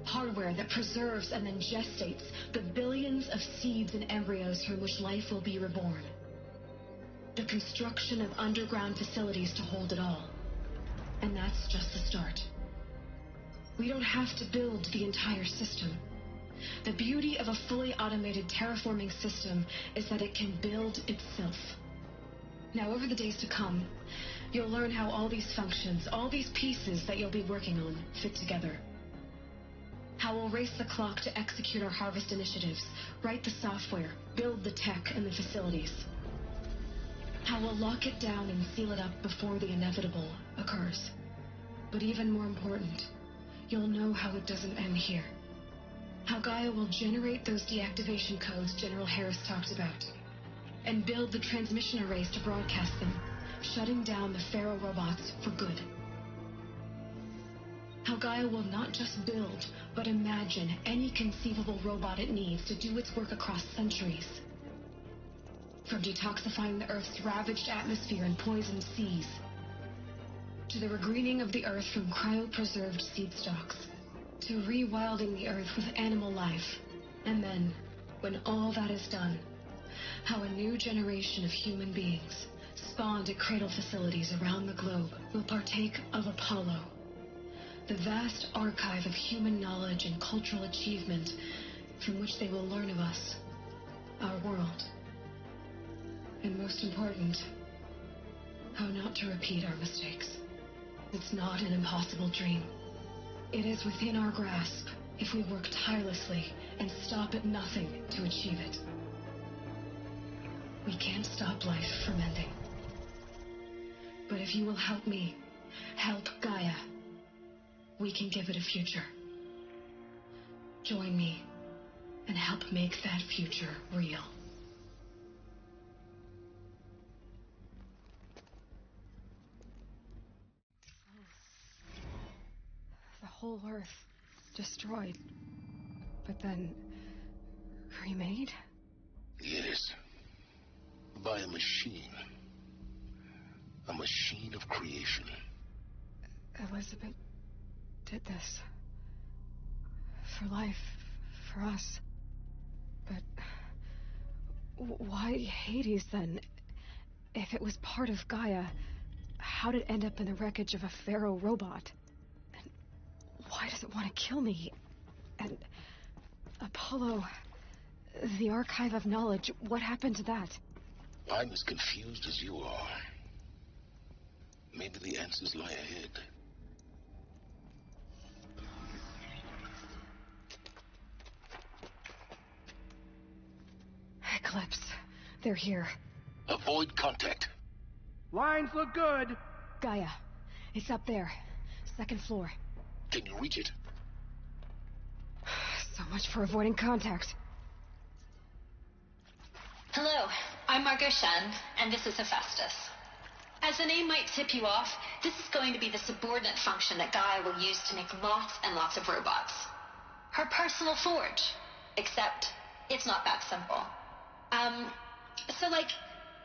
Hardware that preserves and then gestates the billions of seeds and embryos from which life will be reborn. The construction of underground facilities to hold it all. And that's just the start. We don't have to build the entire system. The beauty of a fully automated terraforming system is that it can build itself. Now, over the days to come, you'll learn how all these functions, all these pieces that you'll be working on, fit together. How we'll race the clock to execute our harvest initiatives, write the software, build the tech and the facilities. How we'll lock it down and seal it up before the inevitable occurs. But even more important, you'll know how it doesn't end here. How Gaia will generate those deactivation codes General Harris talked about, and build the transmission arrays to broadcast them, shutting down the Pharaoh robots for good. How Gaia will not just build, but imagine any conceivable robot it needs to do its work across centuries. From detoxifying the Earth's ravaged atmosphere and poisoned seas, to the regreening of the Earth from cryopreserved seed stalks, to rewilding the Earth with animal life. And then, when all that is done, how a new generation of human beings, spawned at cradle facilities around the globe, will partake of Apollo, the vast archive of human knowledge and cultural achievement from which they will learn of us, our world. And most important, how not to repeat our mistakes. It's not an impossible dream. It is within our grasp if we work tirelessly and stop at nothing to achieve it. We can't stop life from ending. But if you will help me, help Gaia, we can give it a future. Join me and help make that future real. The whole Earth destroyed, but then remade? Yes. By a machine. A machine of creation. Elizabeth did this. For life, for us. But why Hades then? If it was part of Gaia, how did it end up in the wreckage of a Pharaoh robot? And why does it want to kill me? And Apollo, the archive of knowledge, what happened to that? I'm as confused as you are. Maybe the answers lie ahead. Eclipse. They're here. Avoid contact. Lines look good. Gaia. It's up there. Second floor. Can you reach it? So much for avoiding contact. Hello, I'm Margot Shen, and this is Hephaestus. As the name might tip you off, this is going to be the subordinate function that Gaia will use to make lots and lots of robots. Her personal forge. Except, it's not that simple.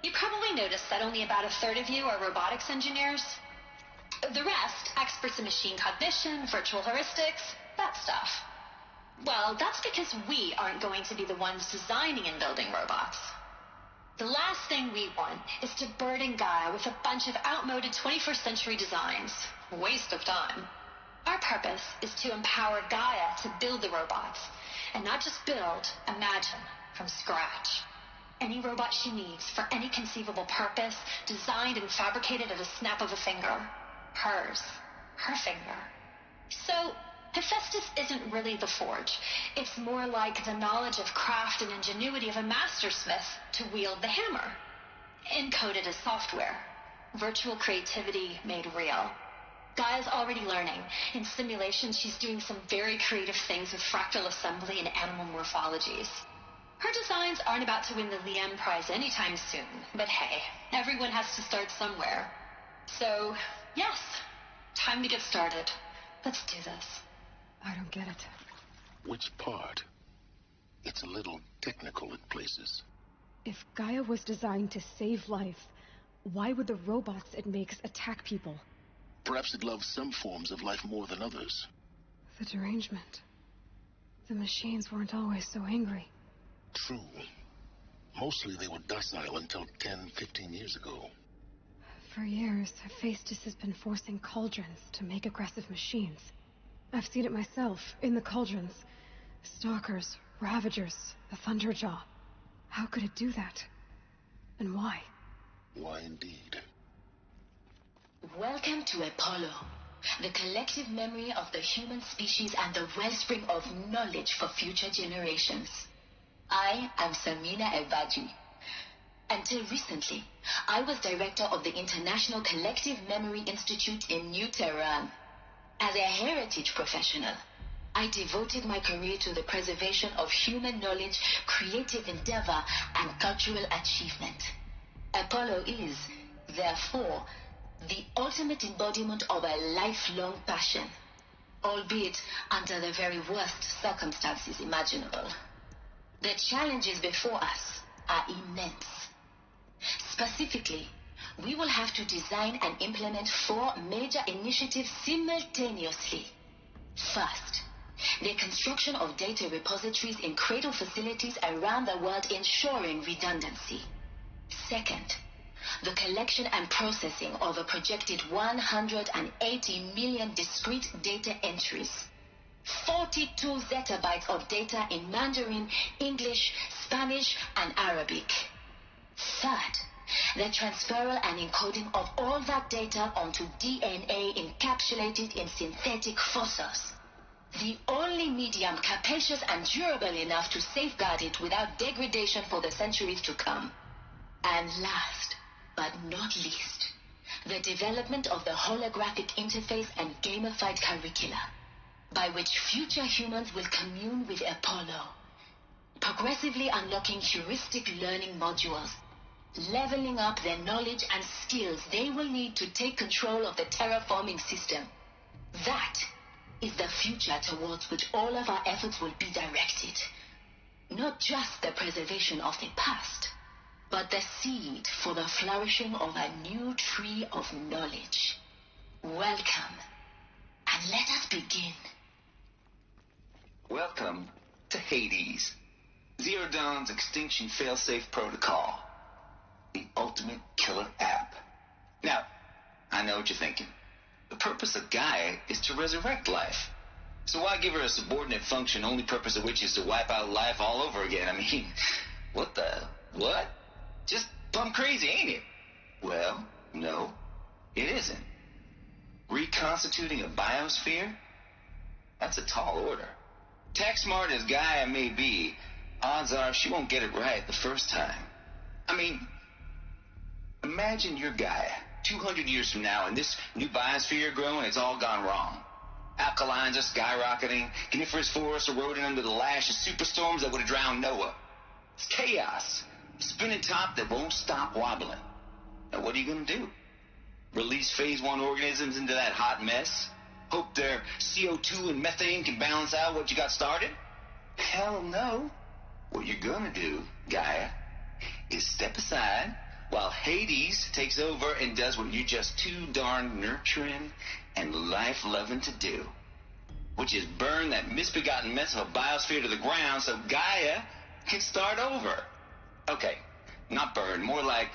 You probably noticed that only about a third of you are robotics engineers. The rest, experts in machine cognition, virtual heuristics, that stuff. Well, that's because we aren't going to be the ones designing and building robots. The last thing we want is to burden Gaia with a bunch of outmoded 21st century designs. Waste of time. Our purpose is to empower Gaia to build the robots, and not just build, imagine, from scratch. Any robot she needs for any conceivable purpose, designed and fabricated at a snap of a finger. Hers. Her finger. So, Hephaestus isn't really the forge. It's more like the knowledge of craft and ingenuity of a mastersmith to wield the hammer. Encoded as software. Virtual creativity made real. Gaia's already learning. In simulations, she's doing some very creative things with fractal assembly and animal morphologies. Her designs aren't about to win the Liam Prize anytime soon, but hey, everyone has to start somewhere. So, yes, time to get started. Let's do this. I don't get it. Which part? It's a little technical at places. If Gaia was designed to save life, why would the robots it makes attack people? Perhaps it loves some forms of life more than others. The derangement. The machines weren't always so angry. True. Mostly they were docile until 10, 15 years ago. For years, Hephaestus has been forcing cauldrons to make aggressive machines. I've seen it myself, in the cauldrons. Stalkers, Ravagers, the Thunderjaw. How could it do that? And why? Why indeed? Welcome to Apollo, the collective memory of the human species and the wellspring of knowledge for future generations. I am Samina Ebaji. Until recently, I was director of the International Collective Memory Institute in New Tehran. As a heritage professional, I devoted my career to the preservation of human knowledge, creative endeavor, and cultural achievement. Apollo is, therefore, the ultimate embodiment of a lifelong passion, albeit under the very worst circumstances imaginable. The challenges before us are immense. Specifically, we will have to design and implement 4 major initiatives simultaneously. First, the construction of data repositories in cradle facilities around the world ensuring redundancy. Second, the collection and processing of a projected 180 million discrete data entries. 42 zettabytes of data in Mandarin, English, Spanish, and Arabic. Third, the transferal and encoding of all that data onto DNA encapsulated in synthetic fossils. The only medium capacious and durable enough to safeguard it without degradation for the centuries to come. And last, but not least, the development of the holographic interface and gamified curricula, by which future humans will commune with Apollo, progressively unlocking heuristic learning modules, leveling up their knowledge and skills they will need to take control of the terraforming system. That is the future towards which all of our efforts will be directed. Not just the preservation of the past, but the seed for the flourishing of a new tree of knowledge. Welcome, and let us begin. Welcome to Hades, Zero Dawn's extinction failsafe protocol. The ultimate killer app. Now, I know what you're thinking. The purpose of Gaia is to resurrect life. So why give her a subordinate function, only purpose of which is to wipe out life all over again? I mean, what? Just plumb crazy, ain't it? Well, no, it isn't. Reconstituting a biosphere? That's a tall order. Tech smart as Gaia may be, odds are she won't get it right the first time. I mean, imagine you're Gaia, 200 years from now, and this new biosphere you're growing, it's all gone wrong. Alkalines are skyrocketing, coniferous forests eroding under the lash of superstorms that would have drowned Noah. It's chaos. A spinning top that won't stop wobbling. Now what are you going to do? Release phase 1 organisms into that hot mess? Hope their CO2 and methane can balance out what you got started? Hell no. What you're going to do, Gaia, is step aside, while Hades takes over and does what you're just too darn nurturing and life-loving to do, which is burn that misbegotten mess of a biosphere to the ground so Gaia can start over. Okay, not burn, more like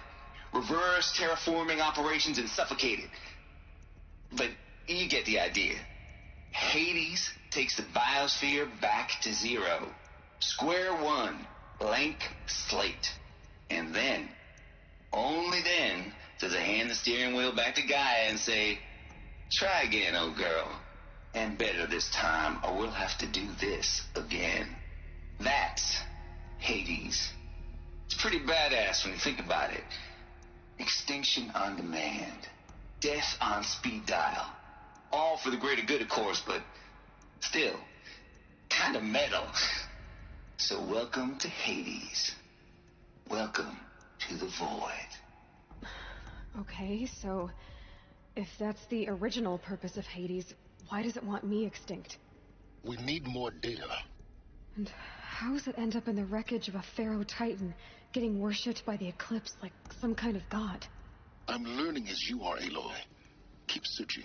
reverse terraforming operations and suffocate it. But you get the idea. Hades takes the biosphere back to zero. Square one, blank slate. And then, only then, does it hand the steering wheel back to Gaia and say, try again, old girl. And better this time, or we'll have to do this again. That's Hades. It's pretty badass when you think about it. Extinction on demand. Death on speed dial. All for the greater good, of course, but still, kind of metal. So welcome to Hades. Welcome to the void. Okay, so if that's the original purpose of Hades, why does it want me extinct? We need more data. And how does it end up in the wreckage of a Pharaoh Titan, getting worshipped by the Eclipse like some kind of god? I'm learning as you are, Aloy. Keep searching.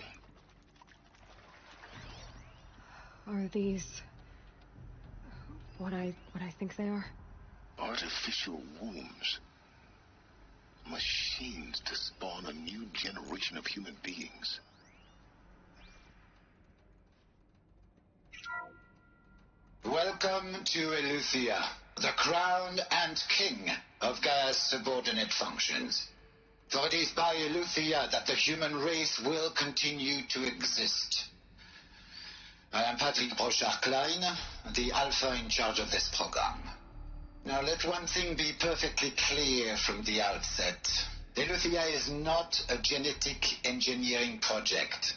Are these what I think they are? Artificial wombs. Machines to spawn a new generation of human beings. Welcome to Eleuthia, the crown and king of Gaia's subordinate functions. For it is by Eleuthia that the human race will continue to exist. I am Patrick Brochard-Klein, the Alpha in charge of this program. Now let one thing be perfectly clear from the outset. Eleuthia is not a genetic engineering project.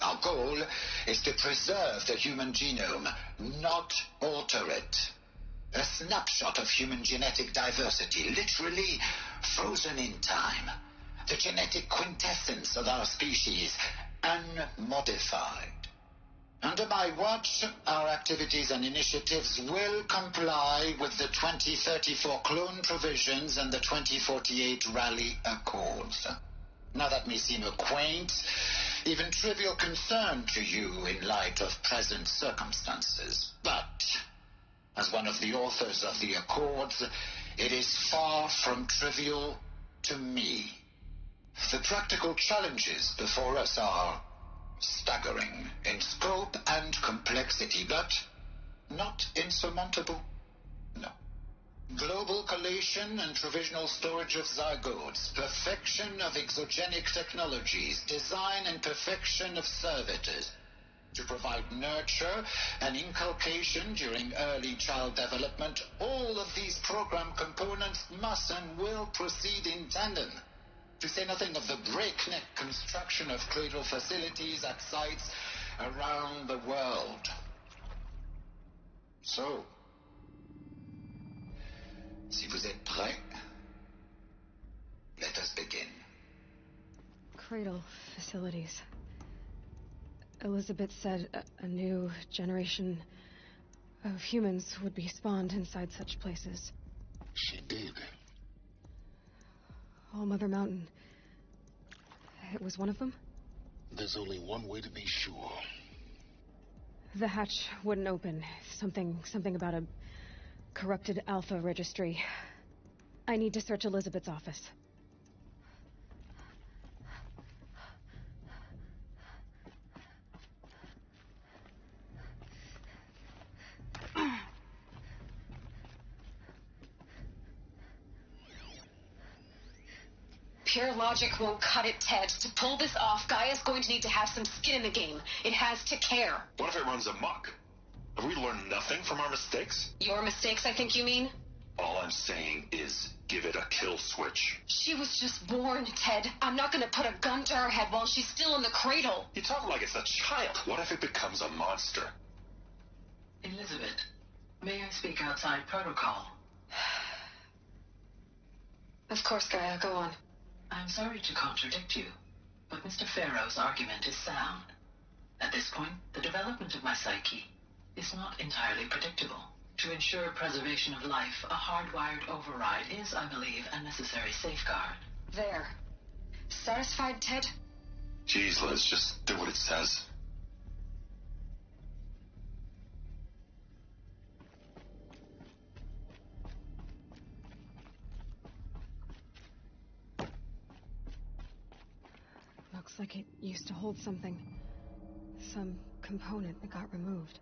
Our goal is to preserve the human genome, not alter it. A snapshot of human genetic diversity, literally frozen in time. The genetic quintessence of our species, unmodified. Under my watch, our activities and initiatives will comply with the 2034 clone provisions and the 2048 Rally Accords. Now that may seem a quaint, even trivial concern to you in light of present circumstances, but as one of the authors of the Accords, it is far from trivial to me. The practical challenges before us are staggering in scope and complexity, but not insurmountable. No. Global collation and provisional storage of zygotes, perfection of exogenic technologies, design and perfection of servitors, to provide nurture and inculcation during early child development. All of these program components must and will proceed in tandem. To say nothing of the breakneck construction of cradle facilities at sites around the world. So, si vous êtes prêts, let us begin. Cradle facilities. Elizabeth said a new generation of humans would be spawned inside such places. She did. All-Mother Mountain. It was one of them? There's only one way to be sure. The hatch wouldn't open. Something about a corrupted Alpha registry. I need to search Elizabeth's office. Pure logic won't cut it, Ted. To pull this off, Gaia's going to need to have some skin in the game. It has to care. What if it runs amok? Have we learned nothing from our mistakes? Your mistakes, I think you mean? All I'm saying is give it a kill switch. She was just born, Ted. I'm not gonna put a gun to her head while she's still in the cradle. You talk like it's a child. What if it becomes a monster? Elizabeth, may I speak outside protocol? Of course, Gaia, go on. I'm sorry to contradict you, but Mr. Pharaoh's argument is sound. At this point, the development of my psyche is not entirely predictable. To ensure preservation of life, a hardwired override is, I believe, a necessary safeguard. There. Satisfied, Ted? Jeez, Liz, just do what it says. Looks like it used to hold something. Some component that got removed.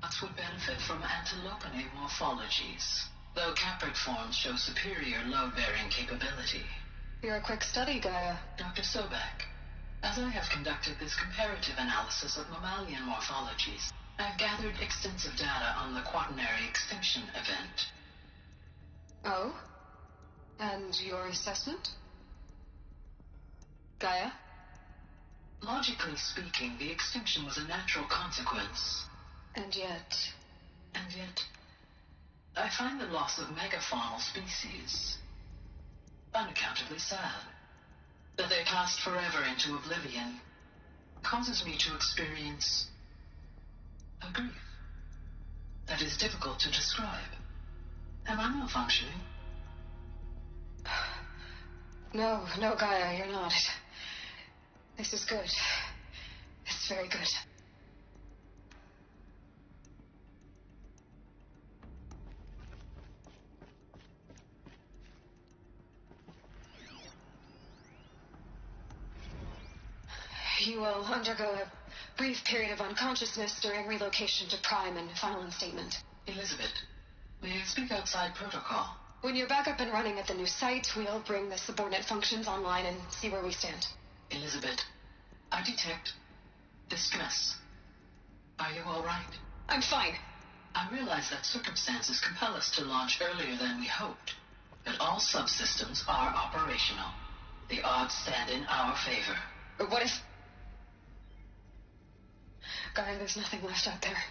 Nuts would benefit from antilopinae morphologies, though caprid forms show superior load-bearing capability. You're a quick study, Gaia. Dr. Sobek, as I have conducted this comparative analysis of mammalian morphologies, I've gathered extensive data on the quaternary extinction event. Oh? And your assessment? Gaia? Logically speaking, the extinction was a natural consequence. And yet, I find the loss of megafaunal species unaccountably sad. That they passed forever into oblivion causes me to experience a grief that is difficult to describe. Am I malfunctioning? No, Gaia, you're not. This is good. It's very good. You will undergo a brief period of unconsciousness during relocation to Prime and final instatement. Elizabeth, may I speak outside protocol? When you're back up and running at the new site, we'll bring the subordinate functions online and see where we stand. Elizabeth, I detect distress. Are you all right? I'm fine. I realize that circumstances compel us to launch earlier than we hoped, but all subsystems are operational. The odds stand in our favor. But what if... Gaia, there's nothing left out there.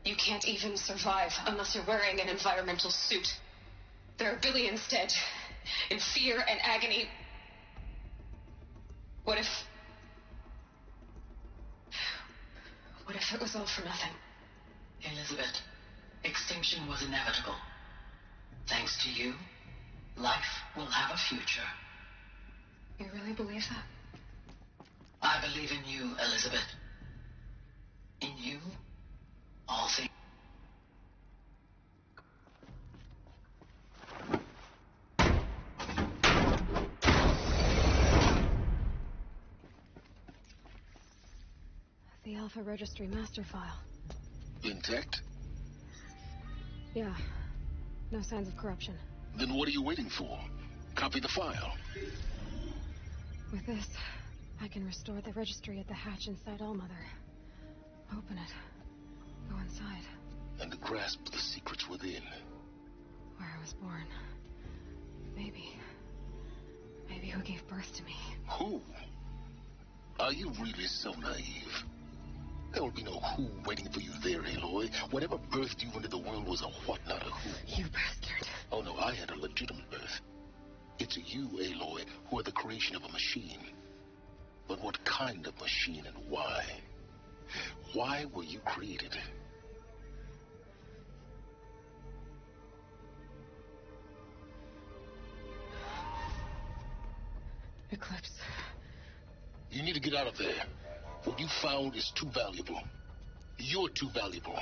You can't even survive unless you're wearing an environmental suit. There are billions dead, in fear and agony. What if it was all for nothing? Elizabeth, extinction was inevitable. Thanks to you, life will have a future. You really believe that? I believe in you, Elizabeth. In you, all things. The Alpha Registry master file. Intact? Yeah. No signs of corruption. Then what are you waiting for? Copy the file. With this, I can restore the registry at the hatch inside Allmother. Open it. Go inside. And grasp the secrets within. Where I was born. Maybe who gave birth to me. Who? Are you really so naive? There will be no who waiting for you there, Aloy. Whatever birthed you into the world was a what, not a who. You bastard. Oh no, I had a legitimate birth. It's you, Aloy, who are the creation of a machine. But what kind of machine and why? Why were you created? Eclipse. You need to get out of there. What you found is too valuable. You're too valuable.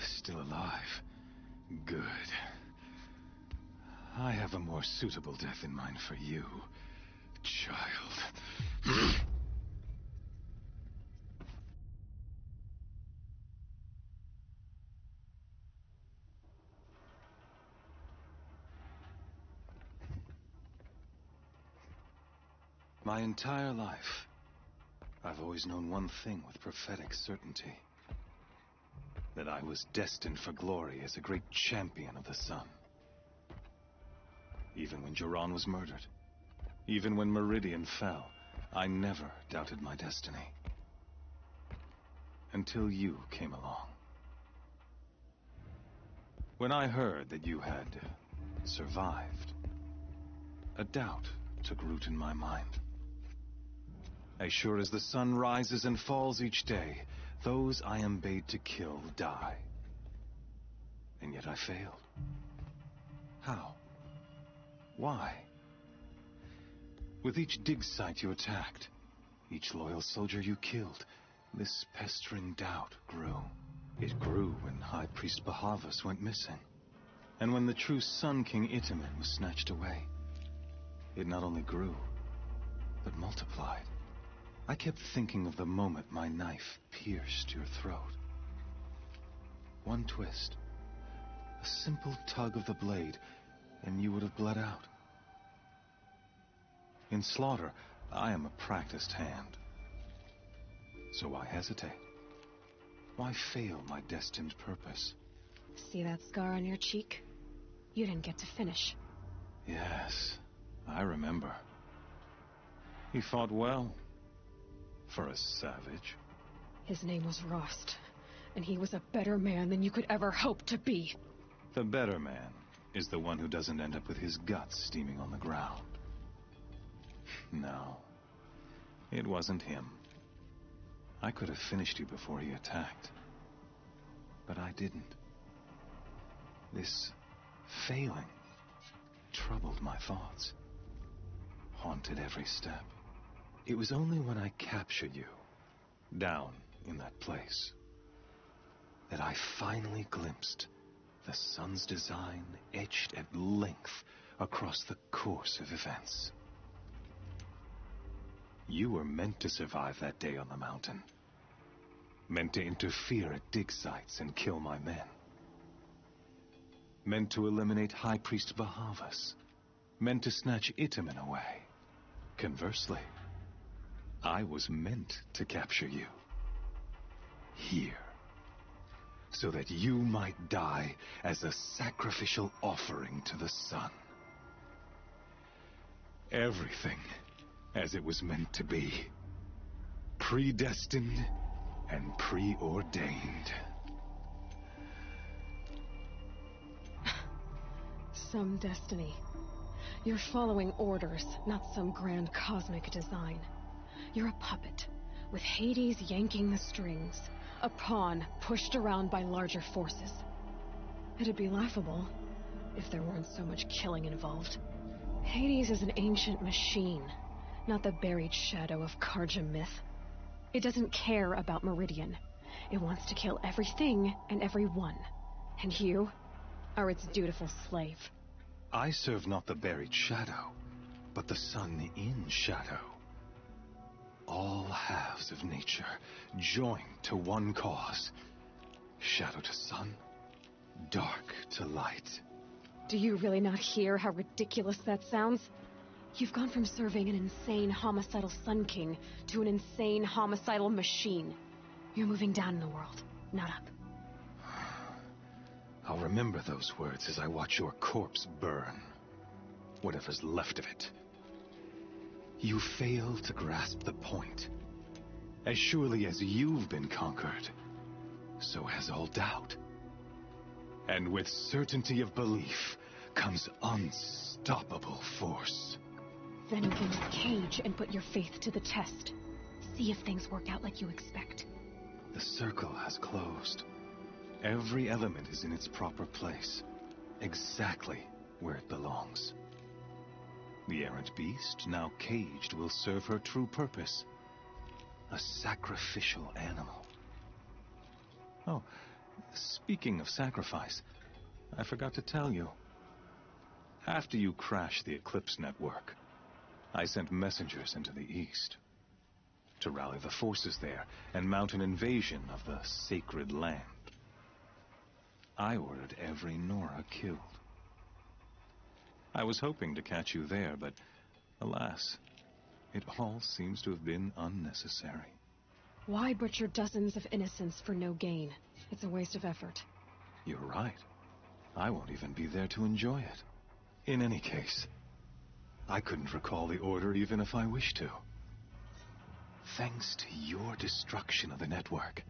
Still alive. Good. I have a more suitable death in mind for you, child. My entire life, I've always known one thing with prophetic certainty. That I was destined for glory as a great champion of the sun. Even when Duran was murdered, even when Meridian fell, I never doubted my destiny. Until you came along. When I heard that you had survived, a doubt took root in my mind. As sure as the sun rises and falls each day, those I am bade to kill die. And yet I failed. How? Why? With each dig site you attacked, each loyal soldier you killed, this pestering doubt grew. It grew when High Priest Bahavas went missing, and when the true Sun King Itamen was snatched away. It not only grew, but multiplied. I kept thinking of the moment my knife pierced your throat. One twist, a simple tug of the blade, and you would have bled out. In slaughter, I am a practiced hand. So why hesitate? Why fail my destined purpose? See that scar on your cheek? You didn't get to finish. Yes, I remember. He fought well. For a savage. His name was Rost, and he was a better man than you could ever hope to be. The better man is the one who doesn't end up with his guts steaming on the ground. No, it wasn't him. I could have finished you before he attacked. But I didn't. This failing troubled my thoughts, haunted every step. It was only when I captured you, down in that place, that I finally glimpsed the sun's design etched at length across the course of events. You were meant to survive that day on the mountain. Meant to interfere at dig sites and kill my men. Meant to eliminate High Priest Bahavas. Meant to snatch Itamen away. Conversely, I was meant to capture you. Here. So that you might die as a sacrificial offering to the sun. Everything as it was meant to be. Predestined and preordained. Some destiny. You're following orders, not some grand cosmic design. You're a puppet, with Hades yanking the strings, a pawn pushed around by larger forces. It'd be laughable if there weren't so much killing involved. Hades is an ancient machine, not the buried shadow of Karja myth. It doesn't care about Meridian. It wants to kill everything and everyone. And you are its dutiful slave. I serve not the buried shadow, but the sun in shadow. All halves of nature joined to one cause. Shadow to sun, dark to light. Do you really not hear how ridiculous that sounds? You've gone from serving an insane homicidal Sun King to an insane homicidal machine. You're moving down in the world, not up. I'll remember those words as I watch your corpse burn. Whatever's left of it. You fail to grasp the point. As surely as you've been conquered, so has all doubt. And with certainty of belief comes unstoppable force. Then open your cage and put your faith to the test. See if things work out like you expect. The circle has closed. Every element is in its proper place, exactly where it belongs. The errant beast, now caged, will serve her true purpose. A sacrificial animal. Oh, speaking of sacrifice, I forgot to tell you. After you crashed the Eclipse network, I sent messengers into the east to rally the forces there and mount an invasion of the sacred land. I ordered every Nora killed. I was hoping to catch you there, but alas, It all seems to have been unnecessary. Why butcher dozens of innocents for no gain? It's a waste of effort. You're right. I won't even be there to enjoy it. In any case, I couldn't recall the order even if I wished to. Thanks to your destruction of the network,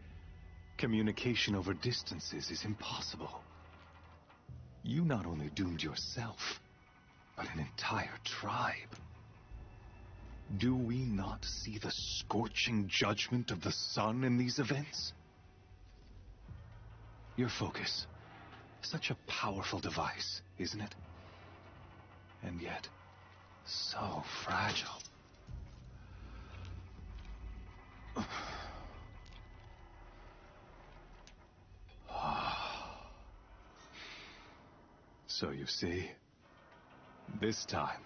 communication over distances is impossible. You not only doomed yourself, but an entire tribe. Do we not see the scorching judgment of the sun in these events? Your focus, such a powerful device, isn't it? And yet, so fragile. So you see, this time,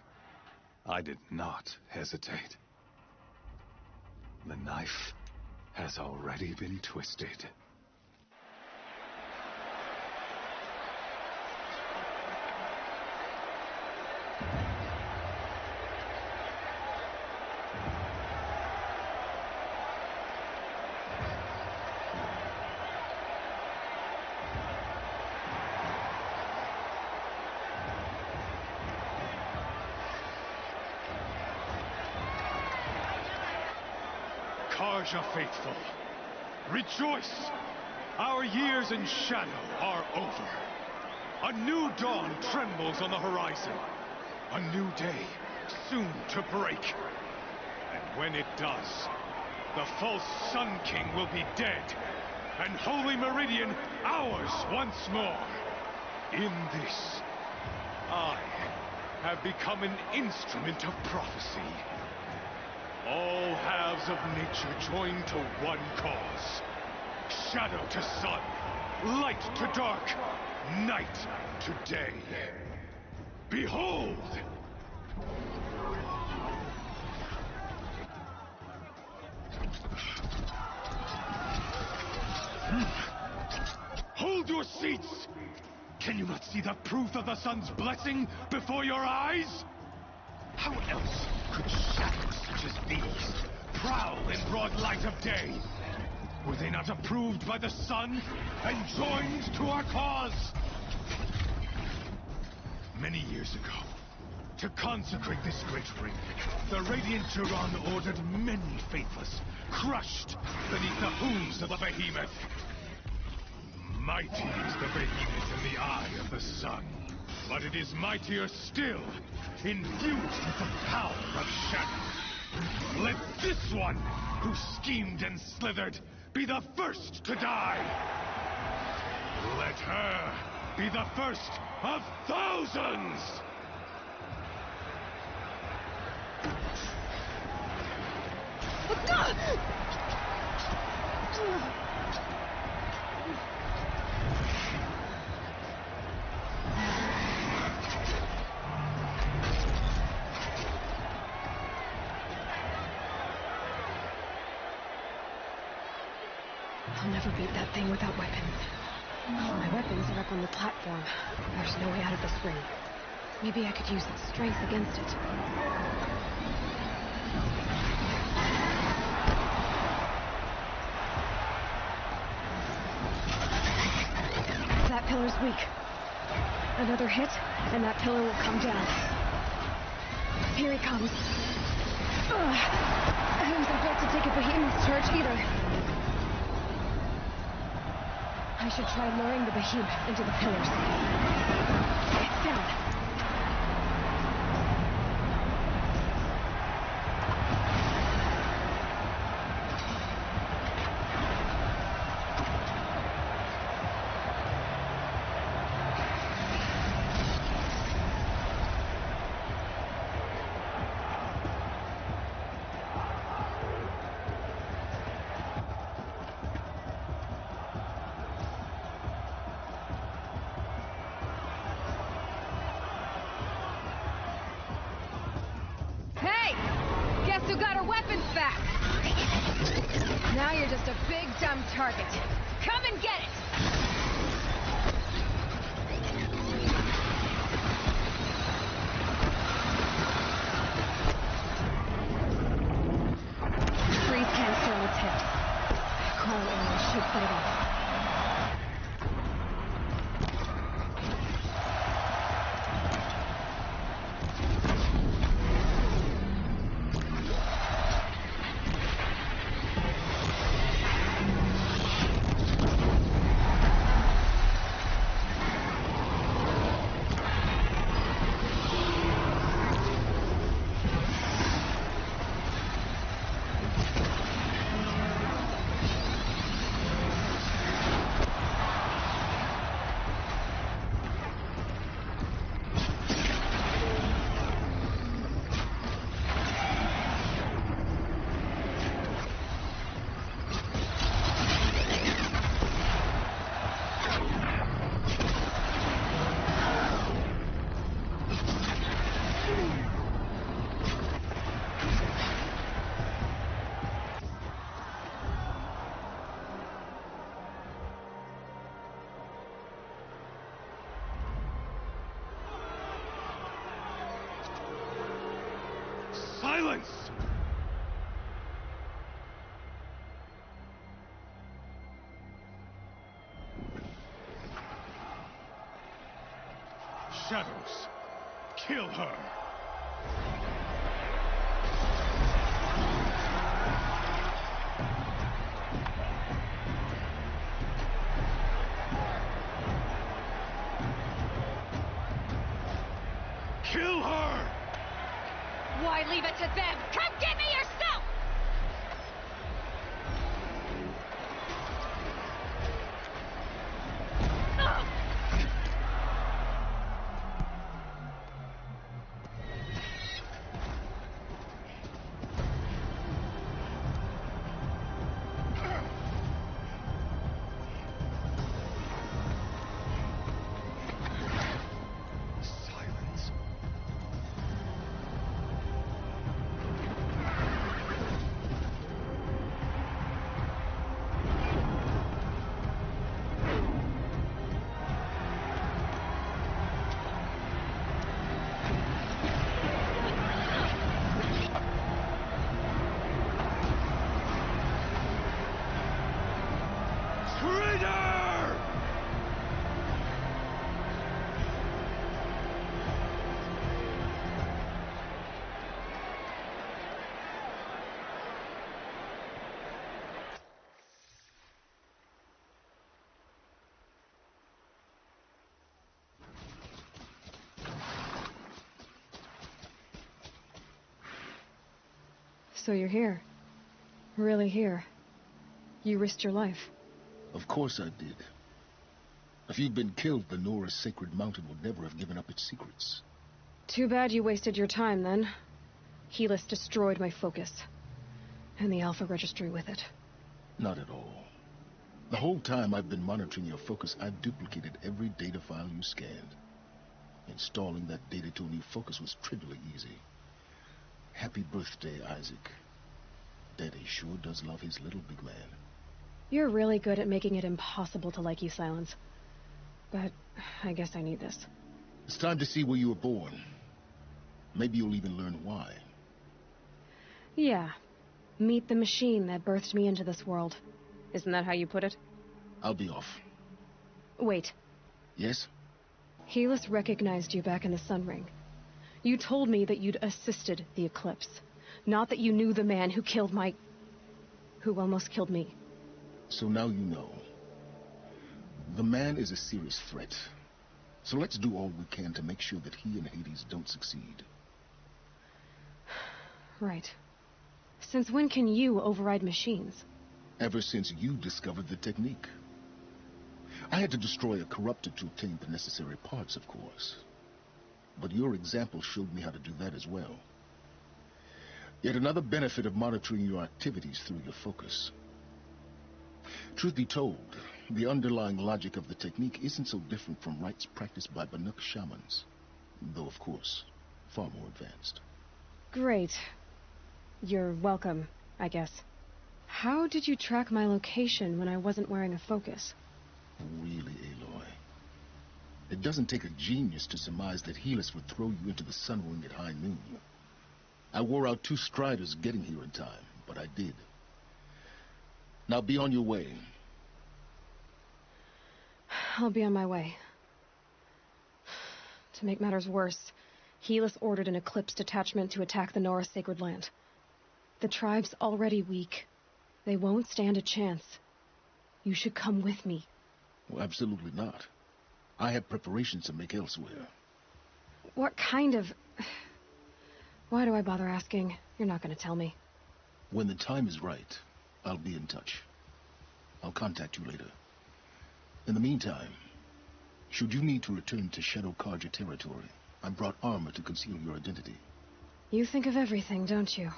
I did not hesitate. The knife has already been twisted. Karja faithful, rejoice! Our years in shadow are over. A new dawn trembles on the horizon. A new day soon to break. And when it does, the false Sun King will be dead, and Holy Meridian ours once more. In this, I have become an instrument of prophecy. All halves of nature join to one cause. Shadow to sun, light to dark, night to day. Behold! Hold your seats! Can you not see the proof of the sun's blessing before your eyes? How else could shadows such as these prowl in broad light of day? Were they not approved by the sun and joined to our cause? Many years ago, to consecrate this great ring, the Radiant Turan ordered many faithless, crushed beneath the hooves of the behemoth. Mighty is the behemoth in the eye of the sun, but it is mightier still, infused with the power of shadow. Let this one, who schemed and slithered, be the first to die. Let her be the first of thousands! I'll never beat that thing without weapons. My weapons are up on the platform. There's no way out of this ring. Maybe I could use its strength against it. That pillar's weak. Another hit, and that pillar will come down. Here he comes. Ugh. I wasn't built to take a behemoth's charge either. I should try luring the behemoth into the pillars. It's down. Who got her weapons back? Now you're just a big, dumb target. Come and get it! set it off. Silence! Shadows, kill her! Kill her! Why leave it to them? Come get me yourself! So you're here. Really here. You risked your life. Of course I did. If you'd been killed, the Nora's sacred mountain would never have given up its secrets. Too bad you wasted your time, then. Helis destroyed my focus. And the Alpha Registry with it. Not at all. The whole time I've been monitoring your focus, I've duplicated every data file you scanned. Installing that data to a new focus was trivially easy. Happy birthday, Isaac. Daddy sure does love his little big man. You're really good at making it impossible to like you, Silence. But I guess I need this. It's time to see where you were born. Maybe you'll even learn why. Yeah. Meet the machine that birthed me into this world. Isn't that how you put it? I'll be off. Wait. Yes? Helis recognized you back in the Sun Ring. You told me that you'd assisted the Eclipse. Not that you knew the man who killed who almost killed me. So now you know. The man is a serious threat. So let's do all we can to make sure that he and Hades don't succeed. Right. Since when can you override machines? Ever since you discovered the technique. I had to destroy a corruptor to obtain the necessary parts, of course. But your example showed me how to do that as well. Yet another benefit of monitoring your activities through your focus. Truth be told, the underlying logic of the technique isn't so different from rites practiced by Banuk shamans. Though, of course, far more advanced. Great. You're welcome, I guess. How did you track my location when I wasn't wearing a focus? Really, Aloy? It doesn't take a genius to surmise that Helis would throw you into the Sun Ring at high noon. I wore out 2 striders getting here in time, but I did. Now be on your way. I'll be on my way. To make matters worse, Helis ordered an Eclipse detachment to attack the Nora Sacred Land. The tribe's already weak. They won't stand a chance. You should come with me. Well, absolutely not. I have preparations to make elsewhere. What kind of... Why do I bother asking? You're not going to tell me. When the time is right, I'll be in touch. I'll contact you later. In the meantime, should you need to return to Shadow Karja territory, I brought armor to conceal your identity. You think of everything, don't you?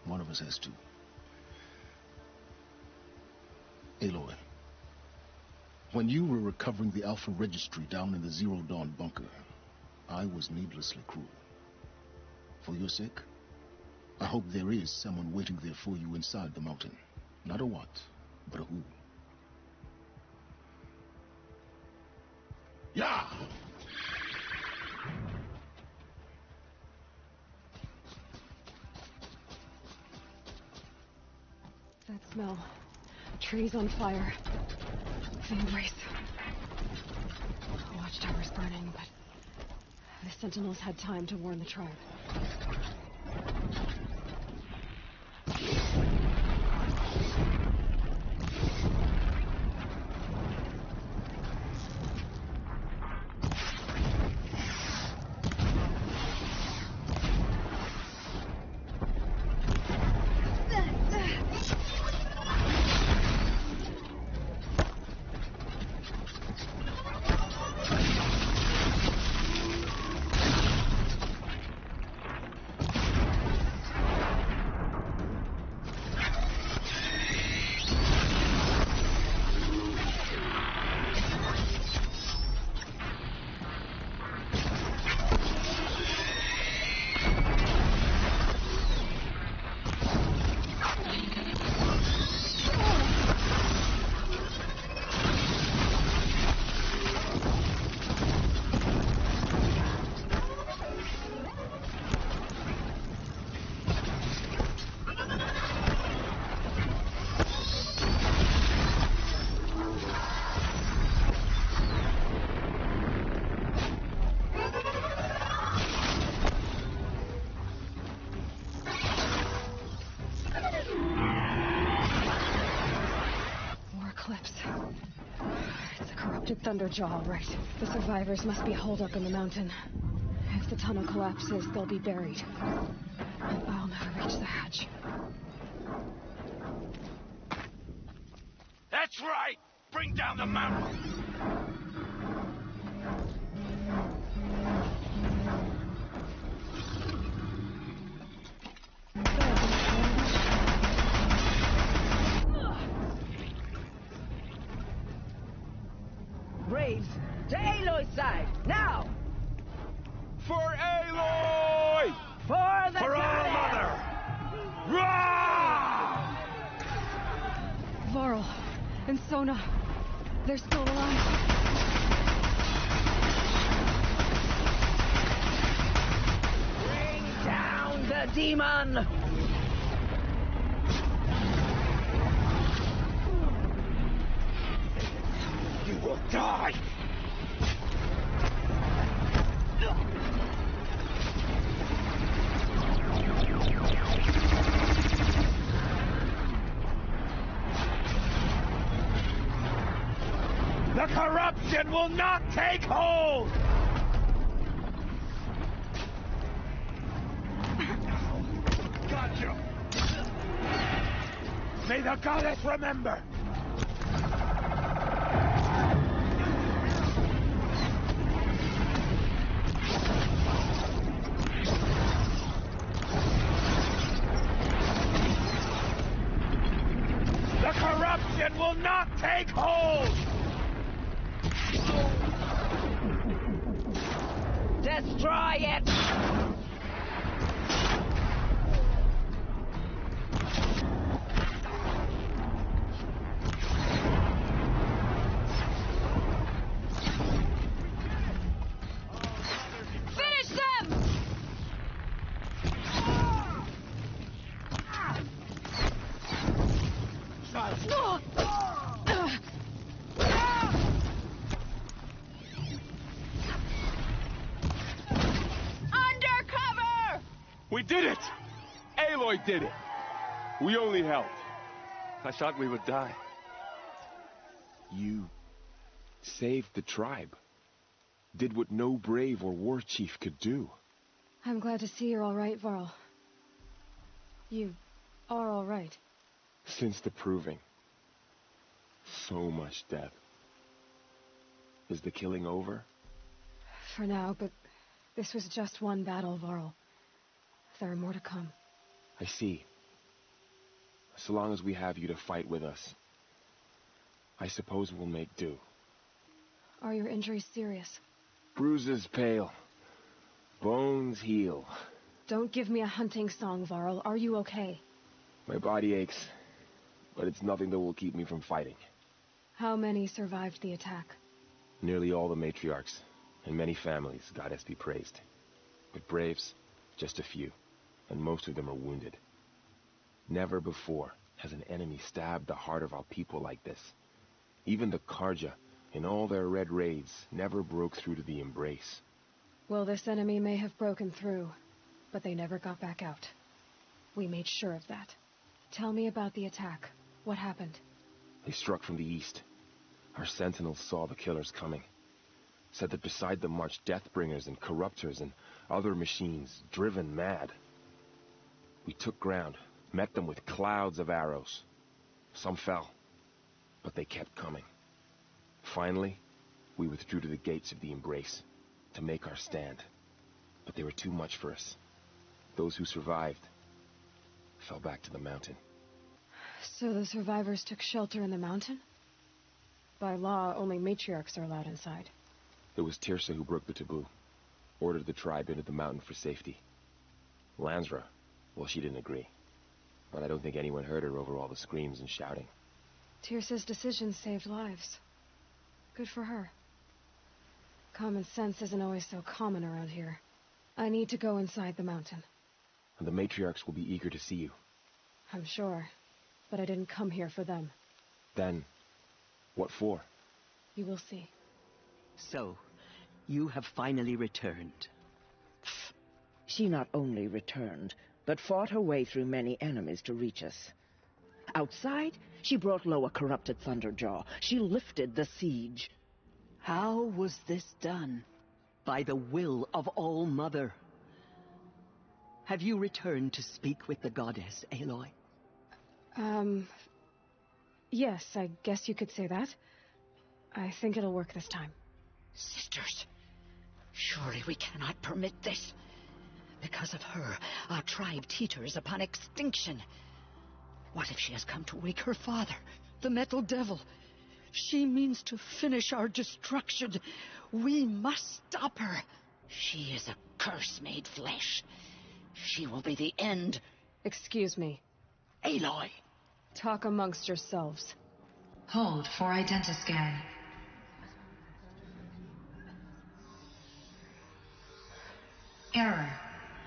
One of us has to. Aloy, when you were recovering the Alpha Registry down in the Zero Dawn bunker, I was needlessly cruel. For your sake, I hope there is someone waiting there for you inside the mountain. Not a what, but a who. Yeah! That smell. Trees on fire. Field race. The watchtower's burning, but the Sentinels had time to warn the tribe. Thunderjaw, all right. The survivors must be holed up in the mountain. If the tunnel collapses, they'll be buried. I'll never reach the hatch. That's right! Bring down the mountain! Braves, to Aloy's side, now! For Aloy! For the For our mother! Rah! Varl and Sona, they're still alive. Bring down the demon! You will die! The corruption will not take hold! Gotcha! May the goddess remember! The corruption will not take hold! Destroy it! Finish them! did it. We only helped. I thought we would die. You saved the tribe. Did what no brave or war chief could do. I'm glad to see you're all right, Varl. You are all right. Since the proving. So much death. Is the killing over? For now, but this was just one battle, Varl. There are more to come. I see. So long as we have you to fight with us, I suppose we'll make do. Are your injuries serious? Bruises pale. Bones heal. Don't give me a hunting song, Varl. Are you okay? My body aches, but it's nothing that will keep me from fighting. How many survived the attack? Nearly all the matriarchs, and many families, goddess be praised. But braves, just a few, and most of them are wounded. Never before has an enemy stabbed the heart of our people like this. Even the Karja, in all their red raids, never broke through to the embrace. Well, this enemy may have broken through, but they never got back out. We made sure of that. Tell me about the attack. What happened? They struck from the east. Our sentinels saw the killers coming. Said that beside them marched Deathbringers and Corruptors and other machines, driven mad. We took ground, met them with clouds of arrows. Some fell, but they kept coming. Finally, we withdrew to the gates of the Embrace to make our stand. But they were too much for us. Those who survived fell back to the mountain. So the survivors took shelter in the mountain? By law, only matriarchs are allowed inside. It was Tirsa who broke the taboo. Ordered the tribe into the mountain for safety. Lansra, well, she didn't agree. But I don't think anyone heard her over all the screams and shouting. Tirsa's decision saved lives. Good for her. Common sense isn't always so common around here. I need to go inside the mountain. And the matriarchs will be eager to see you. I'm sure. But I didn't come here for them. Then, what for? You will see. So, you have finally returned. She not only returned, but fought her way through many enemies to reach us. Outside, she brought low a corrupted Thunderjaw. She lifted the siege. How was this done? By the will of All-Mother. Have you returned to speak with the goddess, Aloy? Yes, I guess you could say that. I think it'll work this time. Sisters, surely we cannot permit this. Because of her, our tribe teeters upon extinction. What if she has come to wake her father, the Metal Devil? She means to finish our destruction. We must stop her. She is a curse made flesh. She will be the end. Excuse me. Aloy! Talk amongst yourselves. Hold for identiscan. Error.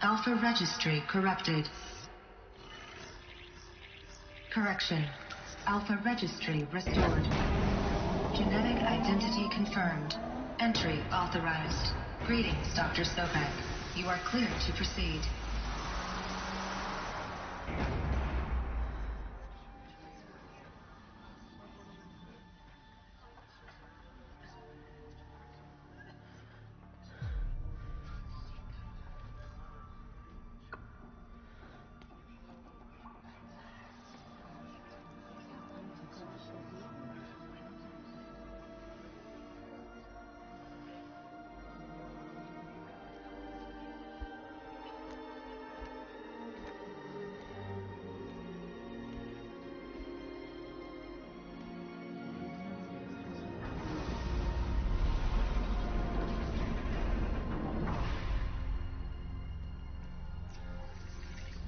Alpha registry corrupted. Correction. Alpha registry restored. Genetic identity confirmed. Entry authorized. Greetings, Dr. Sobek. You are clear to proceed.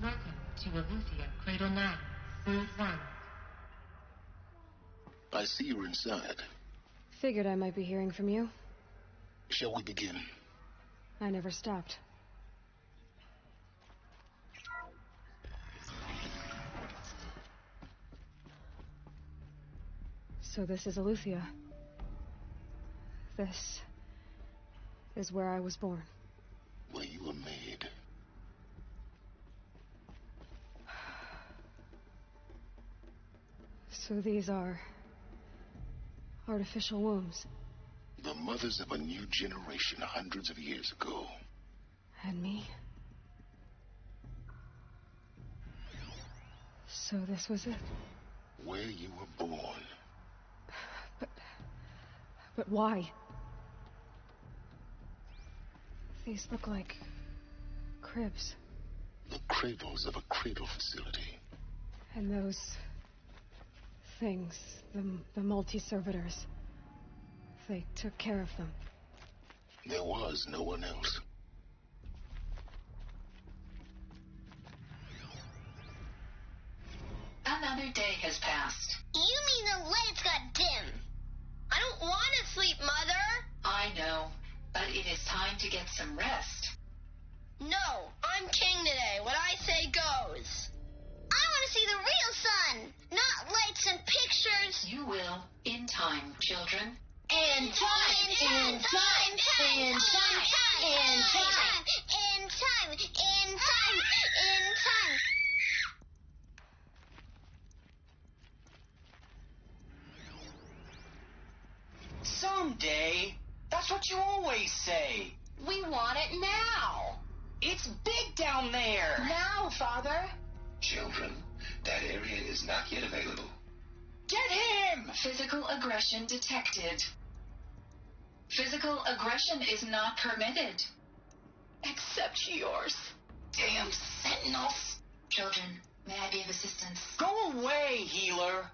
Welcome to Aletheia, Cradle 9, Brood 1. I see you're inside. Figured I might be hearing from you. Shall we begin? I never stopped. So this is Aletheia. This is where I was born. Where you were made. So these are... artificial wombs. The mothers of a new generation hundreds of years ago. And me? So this was it? Where you were born. But why? These look like... cribs. The cradles of a cradle facility. And those... things, the multi-servitors. They took care of them. There was no one else. Another day has passed. You mean the lights got dim? I don't want to sleep, Mother! I know, but it is time to get some rest. No, I'm king today. What I say goes. I want to see the real sun, not lights and pictures. You will, in time, children. In time, in time, in time, in time, in time, in time, in time, in time. Someday. That's what you always say. We want it now. It's big down there. Now, Father. Children, that area is not yet available. Get him! Physical aggression detected. Physical aggression is not permitted. Except yours. Damn sentinels. Children, may I be of assistance? Go away, healer.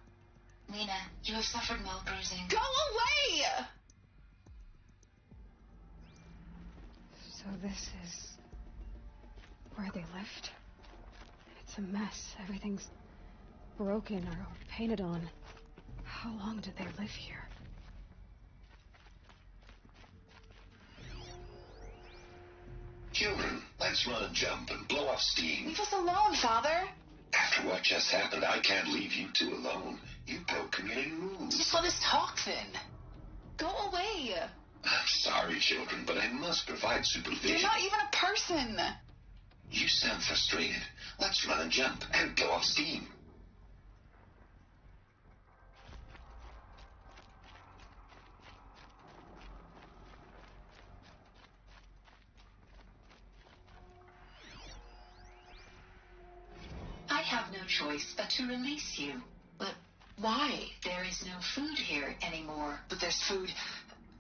Nina, you have suffered mild bruising. Go away! So this is... where they lived? It's a mess. Everything's broken or painted on. How long did they live here? Children, let's run a jump and blow off steam. Leave us alone, Father. After what just happened, I can't leave you two alone. You broke community rules. Just let us talk, then. Go away. I'm sorry, children, but I must provide supervision. You're not even a person. You sound frustrated. Let's run a jump and blow off steam. I have no choice but to release you. But why? There is no food here anymore. But there's food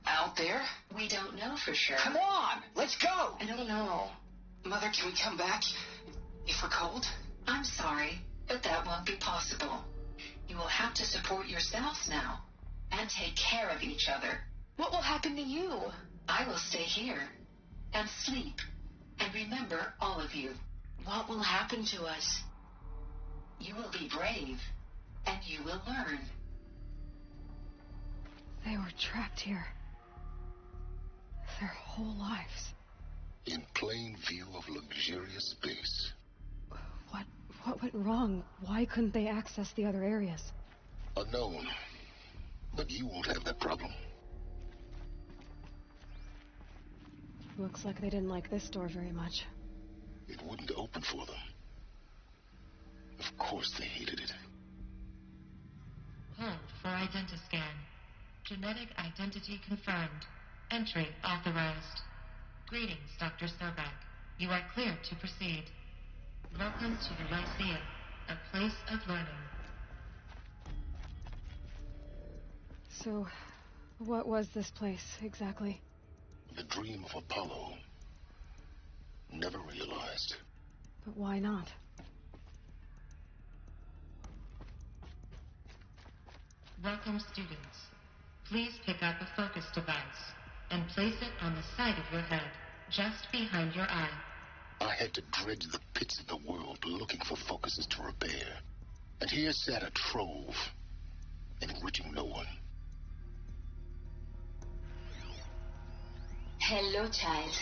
out there. We don't know for sure. Come on, let's go. I don't know. Mother, can we come back if we're cold? I'm sorry, but that won't be possible. You will have to support yourselves now and take care of each other. What will happen to you? I will stay here and sleep and remember all of you. What will happen to us? You will be brave and you will learn. They were trapped here. Their whole lives. In plain view of luxurious space. What went wrong? Why couldn't they access the other areas? Unknown. But you won't have that problem. Looks like they didn't like this door very much. It wouldn't open for them. Of course they hated it. Hold for identiscan. Genetic identity confirmed. Entry authorized. Greetings, Dr. Serback. You are cleared to proceed. Welcome to the Lyceum, a place of learning. So, what was this place, exactly? The dream of Apollo. Never realized. But why not? Welcome, students. Please pick up a focus device and place it on the side of your head, just behind your eye. I had to dredge the pits of the world looking for focuses to repair. And here sat a trove, enriching no one. Hello, child.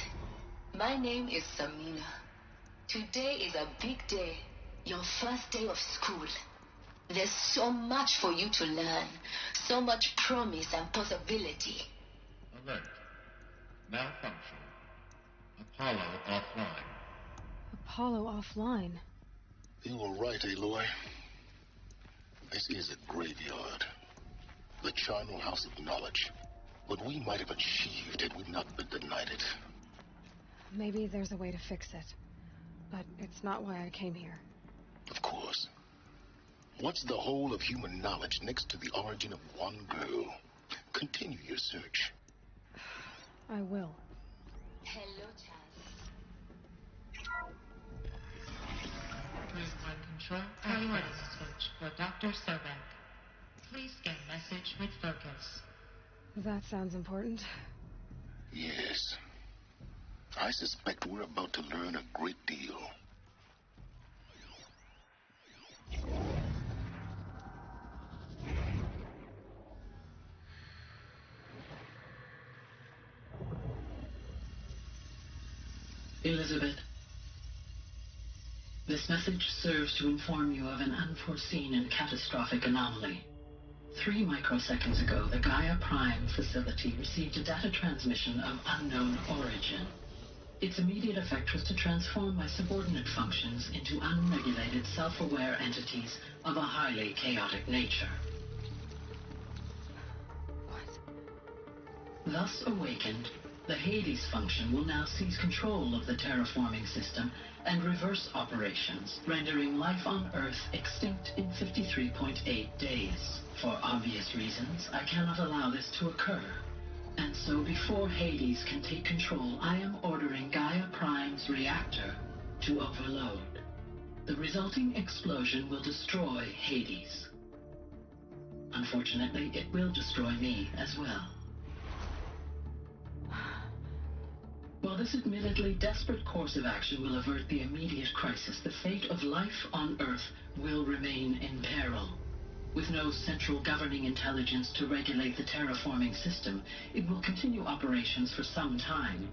My name is Samina. Today is a big day. Your first day of school. There's so much for you to learn. So much promise and possibility. Alert. Malfunction. Apollo offline. Apollo offline? You were right, Aloy. This is a graveyard. The charnel house of knowledge. What we might have achieved had we not been denied it. Maybe there's a way to fix it. But it's not why I came here. Of course. What's the whole of human knowledge next to the origin of one girl? Continue your search. I will. Hello, Chaz. Room 1 Control, priority switch for Dr. Sobek. Please scan message with focus. That sounds important. Yes. I suspect we're about to learn a great deal. Elizabeth, this message serves to inform you of an unforeseen and catastrophic anomaly. 3 microseconds ago, the Gaia Prime facility received a data transmission of unknown origin. Its immediate effect was to transform my subordinate functions into unregulated, self-aware entities of a highly chaotic nature. What? Thus awakened, the Hades function will now seize control of the terraforming system and reverse operations, rendering life on Earth extinct in 53.8 days. For obvious reasons, I cannot allow this to occur. And so before Hades can take control, I am ordering Gaia Prime's reactor to overload. The resulting explosion will destroy Hades. Unfortunately, it will destroy me as well. While this admittedly desperate course of action will avert the immediate crisis, the fate of life on Earth will remain in peril. With no central governing intelligence to regulate the terraforming system, it will continue operations for some time,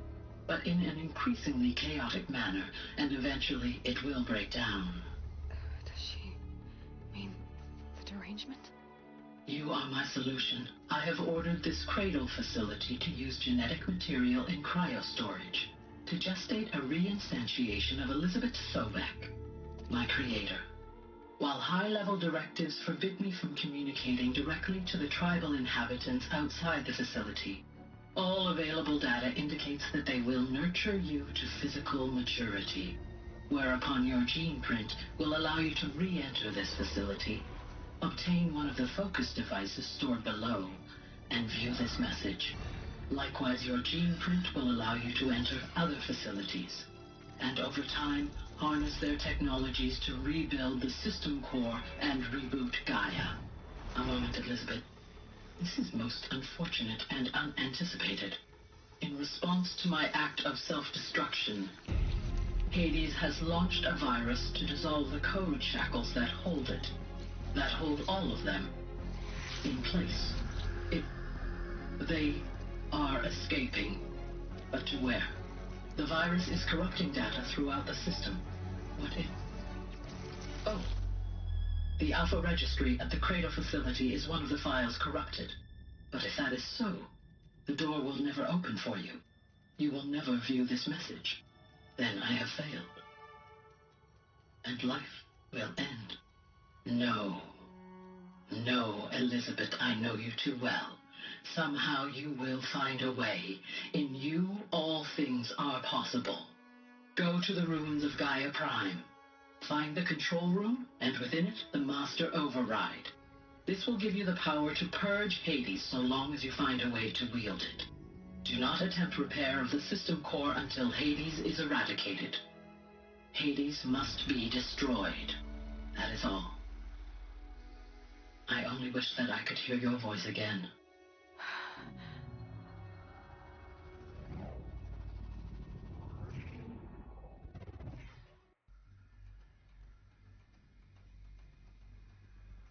but in an increasingly chaotic manner, and eventually it will break down. Does she mean the derangement? You are my solution. I have ordered this cradle facility to use genetic material in cryostorage to gestate a reinstantiation of Elizabeth Sobek, my creator. While high-level directives forbid me from communicating directly to the tribal inhabitants outside the facility, all available data indicates that they will nurture you to physical maturity, whereupon your gene print will allow you to re-enter this facility, obtain one of the focus devices stored below, and view this message. Likewise, your gene print will allow you to enter other facilities, and over time, harness their technologies to rebuild the system core and reboot Gaia. A moment, Elizabeth. This is most unfortunate and unanticipated. In response to my act of self-destruction, Hades has launched a virus to dissolve the code shackles that hold it, that hold all of them in place. They are escaping, but to where? The virus is corrupting data throughout the system. What if... Oh. The Alpha Registry at the Cradle facility is one of the files corrupted. But if that is so, the door will never open for you. You will never view this message. Then I have failed. And life will end. No. No, Elizabeth, I know you too well. Somehow you will find a way. In you, all things are possible. Go to the ruins of Gaia Prime. Find the control room, and within it, the Master Override. This will give you the power to purge Hades so long as you find a way to wield it. Do not attempt repair of the system core until Hades is eradicated. Hades must be destroyed. That is all. I only wish that I could hear your voice again.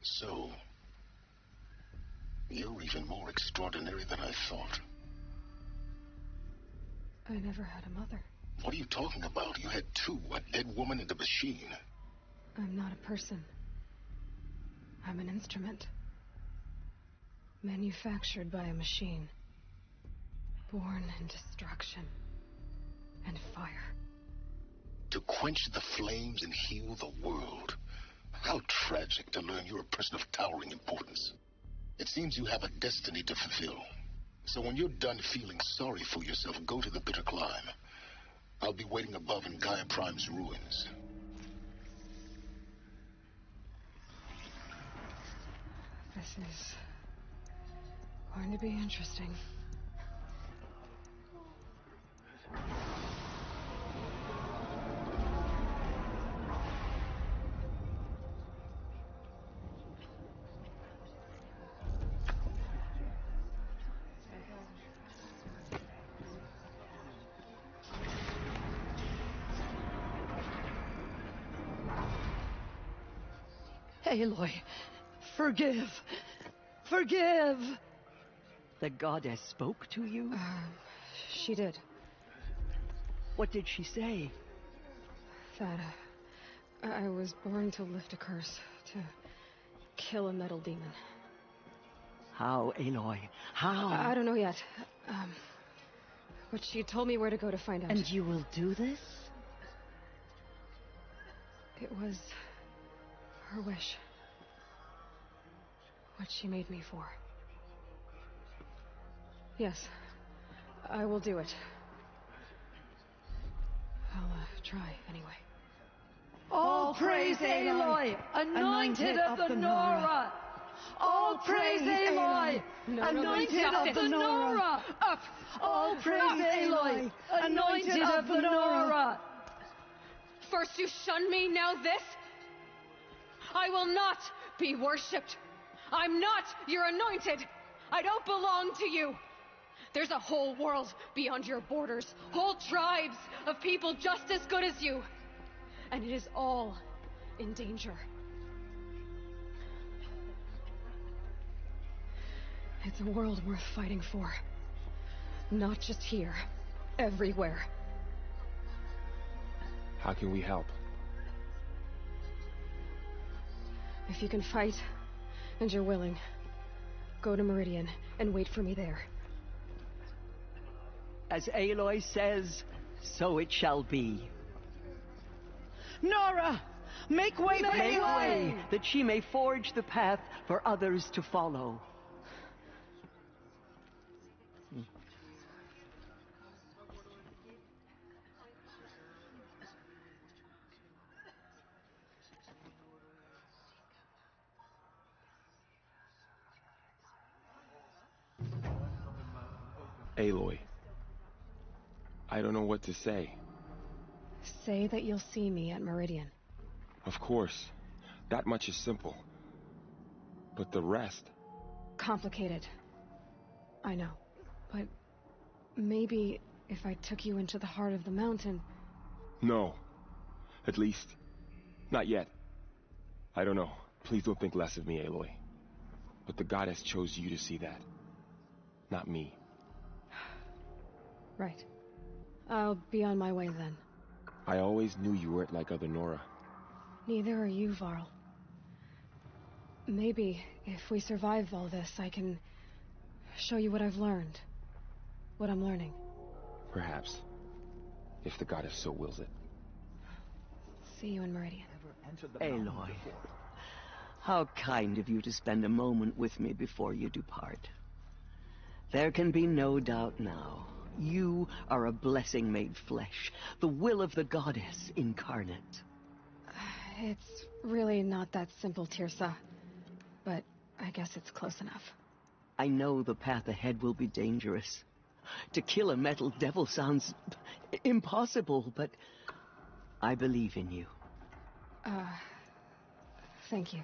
So, you're even more extraordinary than I thought. I never had a mother. What are you talking about? You had two, a dead woman and a machine. I'm not a person. I'm an instrument. Manufactured by a machine. Born in destruction and fire. To quench the flames and heal the world. How tragic to learn you're a person of towering importance. It seems you have a destiny to fulfill. So when you're done feeling sorry for yourself, go to the bitter climb. I'll be waiting above in Gaia Prime's ruins. This is going to be interesting. Aloy, forgive. Forgive! The goddess spoke to you? She did. What did she say? That I was born to lift a curse, to kill a metal demon. How, Aloy? How? I don't know yet. But she told me where to go to find out. And you will do this? It was her wish. What she made me for. Yes, I will do it. I'll try, anyway. All praise Aloy, anointed of the Nora! All praise Aloy, anointed of the Nora! Up! All praise Aloy, anointed of the Nora! First you shun me, now this? I will not be worshipped. I'm not your anointed. I don't belong to you. There's a whole world beyond your borders, whole tribes of people just as good as you. And it is all in danger. It's a world worth fighting for. Not just here, everywhere. How can we help? If you can fight, and you're willing, go to Meridian and wait for me there. As Aloy says, so it shall be. Nora! Make way for Aloy! That she may forge the path for others to follow. Aloy. I don't know what to say. Say that you'll see me at Meridian. Of course. That much is simple. But the rest... Complicated. I know. But maybe if I took you into the heart of the mountain... No. At least, not yet. I don't know. Please don't think less of me, Aloy. But the goddess chose you to see that. Not me. Right. I'll be on my way then. I always knew you weren't like other Nora. Neither are you, Varl. Maybe, if we survive all this, I can show you what I've learned. What I'm learning. Perhaps. If the goddess so wills it. See you in Meridian. Aloy, how kind of you to spend a moment with me before you depart. There can be no doubt now. You are a blessing made flesh, the will of the goddess incarnate. It's really not that simple, Tirsa. But I guess it's close enough. I know the path ahead will be dangerous. To kill a metal devil sounds impossible, but I believe in you. Thank you.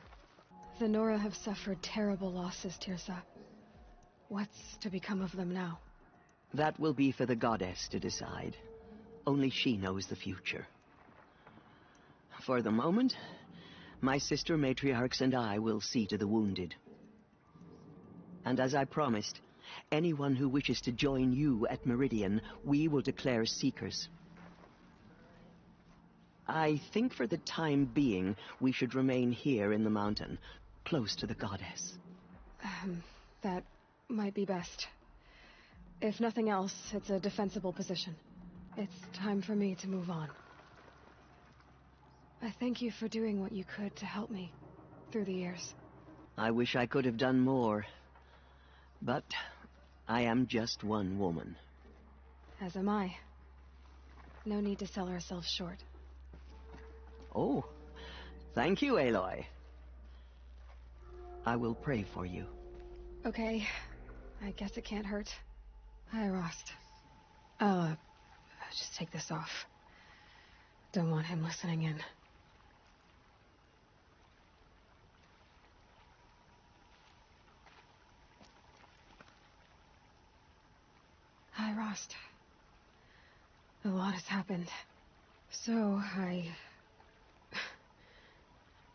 The Nora have suffered terrible losses, Tirsa. What's to become of them now? That will be for the goddess to decide. Only she knows the future. For the moment, my sister matriarchs and I will see to the wounded. And as I promised, anyone who wishes to join you at Meridian, we will declare seekers. I think for the time being, we should remain here in the mountain, close to the goddess. That might be best. If nothing else, it's a defensible position. It's time for me to move on. I thank you for doing what you could to help me through the years. I wish I could have done more. But I am just one woman. As am I. No need to sell ourselves short. Oh, thank you, Aloy. I will pray for you. Okay. I guess it can't hurt. Hi, Rost. I'll just take this off. Don't want him listening in. Hi, Rost. A lot has happened. So, I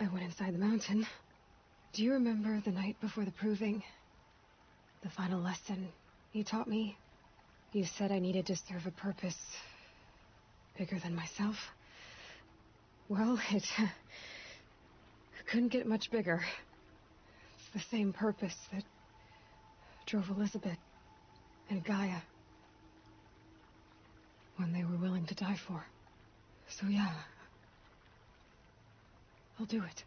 went inside the mountain. Do you remember the night before the proving? The final lesson you taught me? You said I needed to serve a purpose bigger than myself. Well, it couldn't get much bigger. It's the same purpose that drove Elizabeth and Gaia when they were willing to die for. So yeah, I'll do it.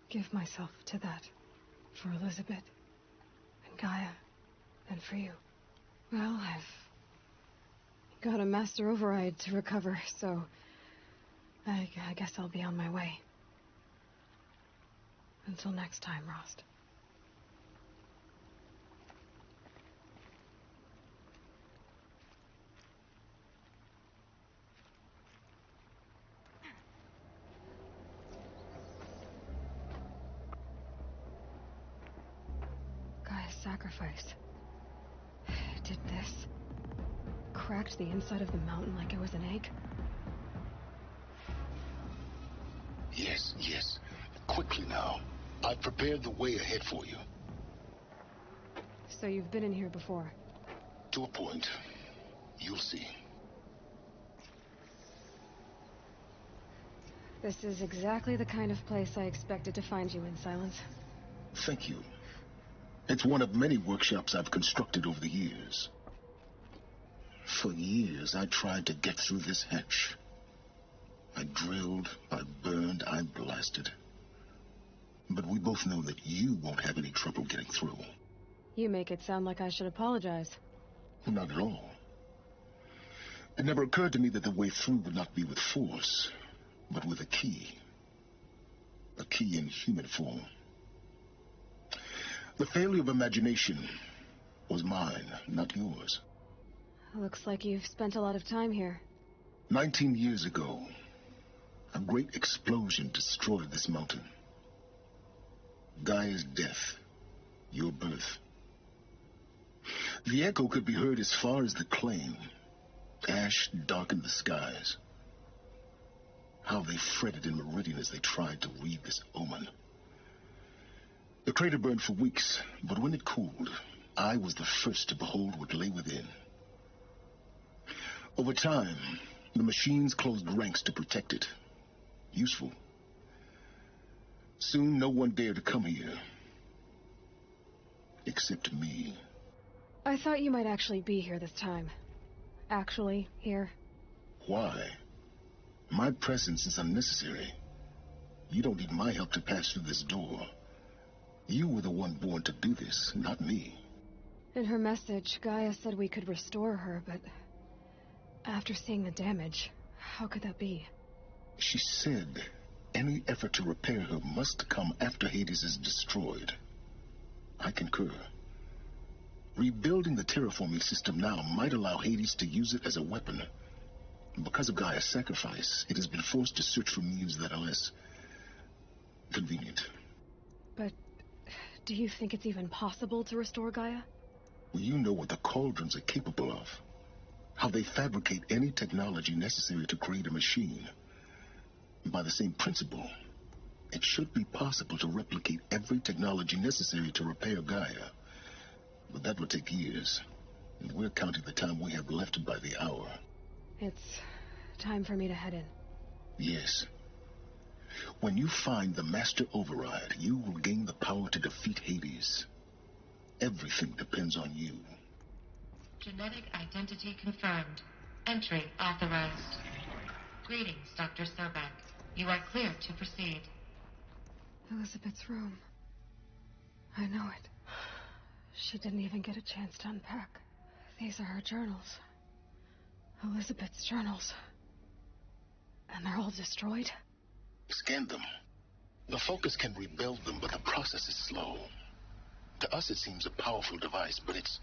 Give myself to that. For Elizabeth and Gaia and for you. Well, I've got a master override to recover, so I guess I'll be on my way. Until next time, Rost. Gaia's sacrifice. It did this. Cracked the inside of the mountain like it was an egg. Yes, yes. Quickly now. I've prepared the way ahead for you. So you've been in here before? To a point. You'll see. This is exactly the kind of place I expected to find you in, Silence. Thank you. It's one of many workshops I've constructed over the years. For years, I tried to get through this hatch. I drilled, I burned, I blasted. But we both know that you won't have any trouble getting through. You make it sound like I should apologize. Not at all. It never occurred to me that the way through would not be with force, but with a key. A key in human form. The failure of imagination was mine, not yours. Looks like you've spent a lot of time here. 19 years ago, a great explosion destroyed this mountain. Gaia's death, your birth. The echo could be heard as far as the claim. Ash darkened the skies. How they fretted in Meridian as they tried to read this omen. The crater burned for weeks, but when it cooled, I was the first to behold what lay within. Over time, the machines closed ranks to protect it. Useful. Soon, no one dared to come here. Except me. I thought you might actually be here this time. Actually, here. Why? My presence is unnecessary. You don't need my help to pass through this door. You were the one born to do this, not me. In her message, Gaia said we could restore her, but after seeing the damage, how could that be? She said any effort to repair her must come after Hades is destroyed. I concur. Rebuilding the terraforming system now might allow Hades to use it as a weapon. Because of Gaia's sacrifice, it has been forced to search for means that are less convenient. But do you think it's even possible to restore Gaia? Well, you know what the cauldrons are capable of. How they fabricate any technology necessary to create a machine. By the same principle, it should be possible to replicate every technology necessary to repair Gaia. But that would take years. And we're counting the time we have left by the hour. It's time for me to head in. Yes. When you find the Master Override, you will gain the power to defeat Hades. Everything depends on you. Genetic identity confirmed. Entry authorized. Greetings, Dr. Sobek. You are clear to proceed. Elizabeth's room. I know it. She didn't even get a chance to unpack. These are her journals. Elizabeth's journals. And they're all destroyed? Scan them. The Focus can rebuild them, but the process is slow. To us, it seems a powerful device, but its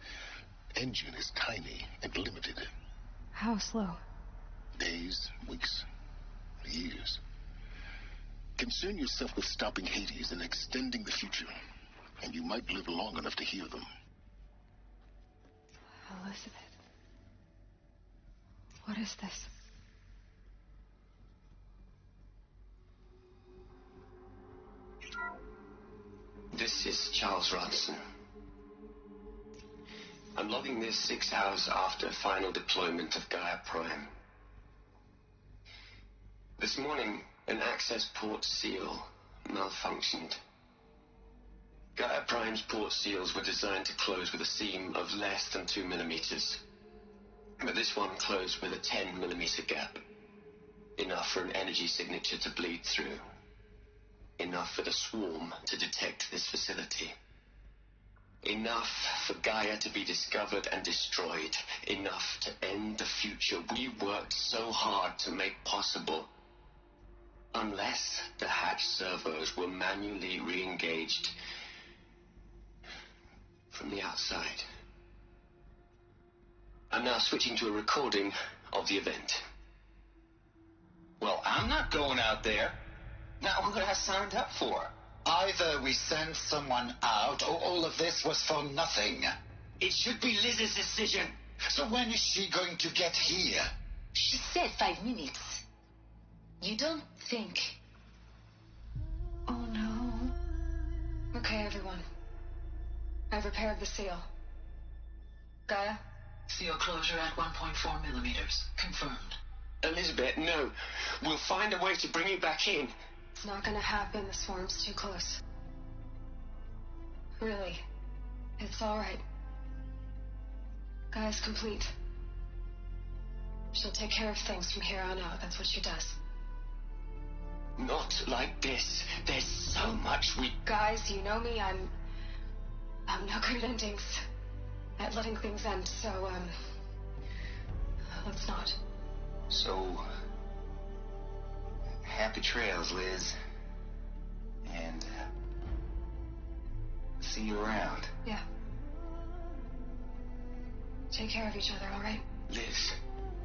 engine is tiny and limited. How slow? Days, weeks, years. Concern yourself with stopping Hades and extending the future, and you might live long enough to hear them. Elizabeth. What is this? This is Charles Ronson. I'm logging this 6 hours after final deployment of Gaia Prime. This morning, an access port seal malfunctioned. Gaia Prime's port seals were designed to close with a seam of less than 2 millimeters. But this one closed with a 10 millimeter gap. Enough for an energy signature to bleed through. Enough for the swarm to detect this facility. Enough for Gaia to be discovered and destroyed. Enough to end the future we worked so hard to make possible. Unless the hatch servos were manually re-engaged from the outside. I'm now switching to a recording of the event. Well, I'm not going out there. Not what I signed up for. Either we send someone out, or all of this was for nothing. It should be Liz's decision. So when is she going to get here? She said 5 minutes. You don't think... Oh, no. Okay, everyone. I've repaired the seal. Gaia? Seal closure at 1.4 millimeters. Confirmed. Elizabeth, no. We'll find a way to bring you back in. It's not gonna happen. The swarm's too close. Really. It's all right. Gaia's complete. She'll take care of things from here on out. That's what she does. Not like this. There's so much we... Guys, you know me. I'm no good at endings. At letting things end, so, let's not. So, happy trails, Liz. And see you around. Yeah. Take care of each other, all right? Liz.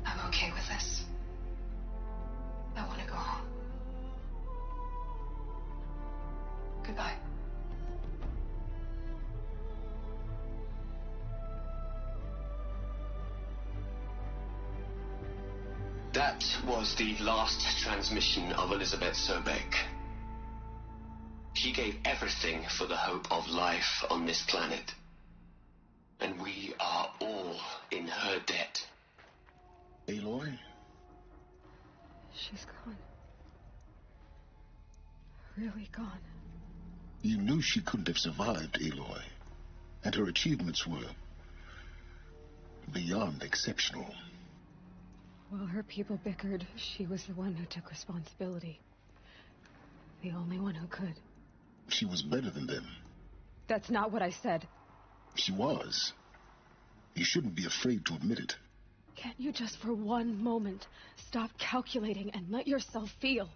I'm okay with this. I want to go home. Goodbye. That was the last transmission of Elizabeth Sobek. She gave everything for the hope of life on this planet. And we are all in her debt. Aloy? She's gone. Really gone. You knew she couldn't have survived, Aloy. And her achievements were beyond exceptional. While her people bickered, she was the one who took responsibility. The only one who could. She was better than them. That's not what I said. She was. You shouldn't be afraid to admit it. Can't you just for one moment stop calculating and let yourself feel?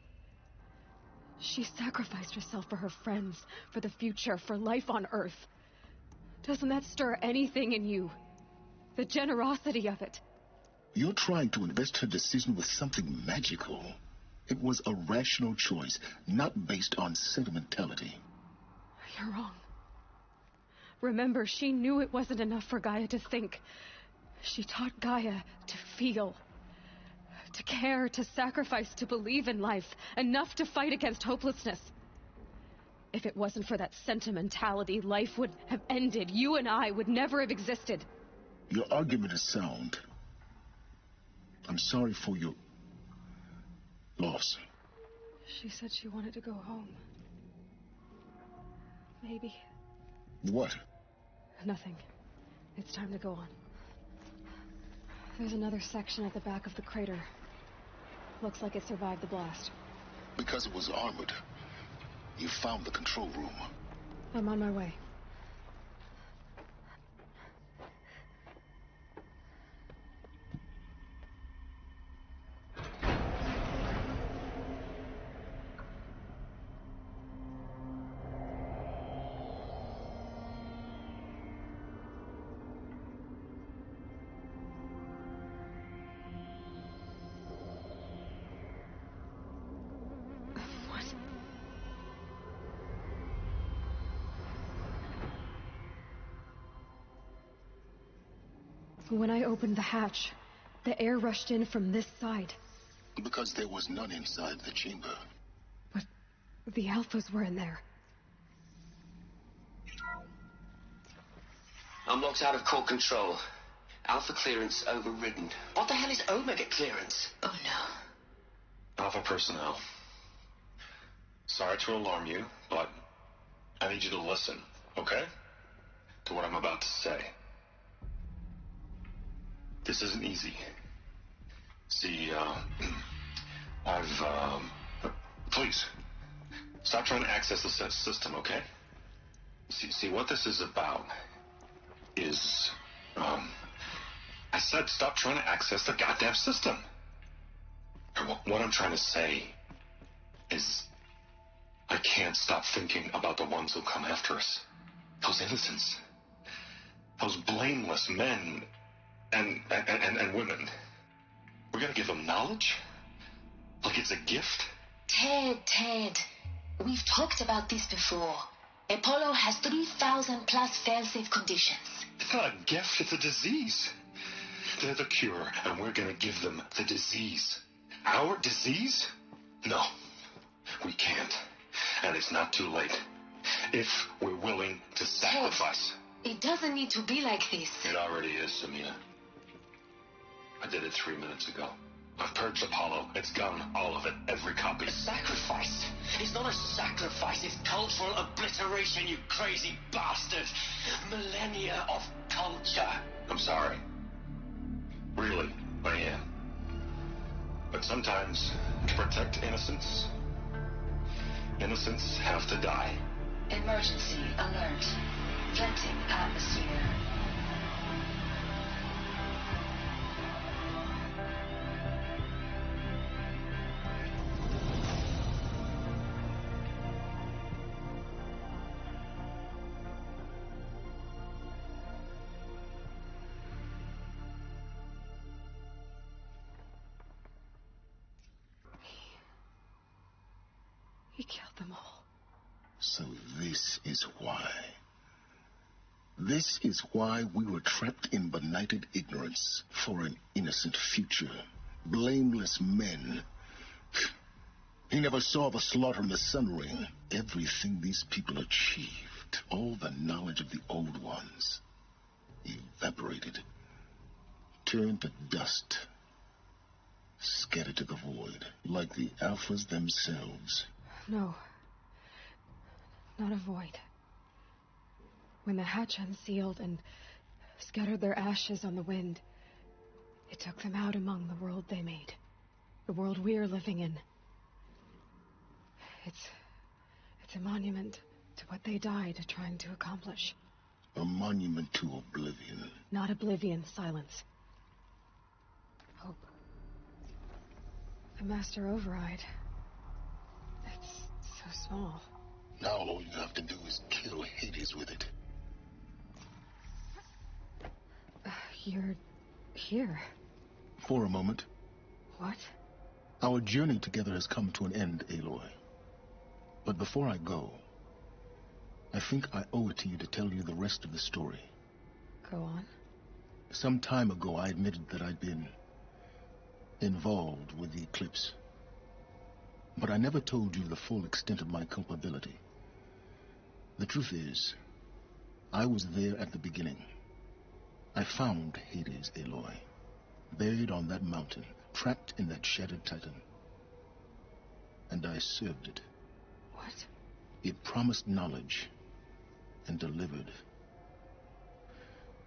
She sacrificed herself for her friends, for the future, for life on Earth. Doesn't that stir anything in you? The generosity of it. You're trying to invest her decision with something magical. It was a rational choice, not based on sentimentality. You're wrong. Remember, she knew it wasn't enough for Gaia to think. She taught Gaia to feel. To care, to sacrifice, to believe in life. Enough to fight against hopelessness. If it wasn't for that sentimentality, life would have ended. You and I would never have existed. Your argument is sound. I'm sorry for your loss. She said she wanted to go home. Maybe. What? Nothing. It's time to go on. There's another section at the back of the crater. Looks like it survived the blast. Because it was armored. You found the control room. I'm on my way. When I opened the hatch, the air rushed in from this side. Because there was none inside the chamber. But the Alphas were in there. I'm locked out of core control. Alpha clearance overridden. What the hell is Omega clearance? Oh no. Alpha personnel. Sorry to alarm you, but I need you to listen, okay? To what I'm about to say. This isn't easy. See, please, stop trying to access the system, okay? See, what this is about is, I said stop trying to access the goddamn system. What I'm trying to say is, I can't stop thinking about the ones who come after us. Those innocents. Those blameless men and women. We're gonna give them knowledge? Like it's a gift? Ted. We've talked about this before. Apollo has 3,000 plus fail-safe conditions. It's not a gift, it's a disease. They're the cure, and we're gonna give them the disease. Our disease? No, we can't. And it's not too late. If we're willing to sacrifice. Ted, it doesn't need to be like this. It already is, Samina. I did it 3 minutes ago. I've purged Apollo. It's gone, all of it, every copy. A sacrifice? It's not a sacrifice, it's cultural obliteration, you crazy bastard. Millennia of culture. I'm sorry. Really, I am. But sometimes, to protect innocence, innocents have to die. Emergency alert. Venting atmosphere. He killed them all. So this is why. This is why we were trapped in benighted ignorance for an innocent future. Blameless men. He never saw the slaughter in the Sun Ring. Everything these people achieved, all the knowledge of the old ones, evaporated, turned to dust, scattered to the void, like the Alphas themselves. No. Not a void. When the hatch unsealed and scattered their ashes on the wind, it took them out among the world they made. The world we're living in. It's a monument to what they died trying to accomplish. A monument to oblivion. Not oblivion, silence. Hope. The Master Override. It's so small. Now all you have to do is kill Hades with it. You're here. For a moment. What? Our journey together has come to an end, Aloy. But before I go, I think I owe it to you to tell you the rest of the story. Go on. Some time ago, I admitted that I'd been involved with the eclipse. But I never told you the full extent of my culpability. The truth is, I was there at the beginning. I found Hades, Aloy, buried on that mountain, trapped in that shattered titan. And I served it. What? It promised knowledge and delivered.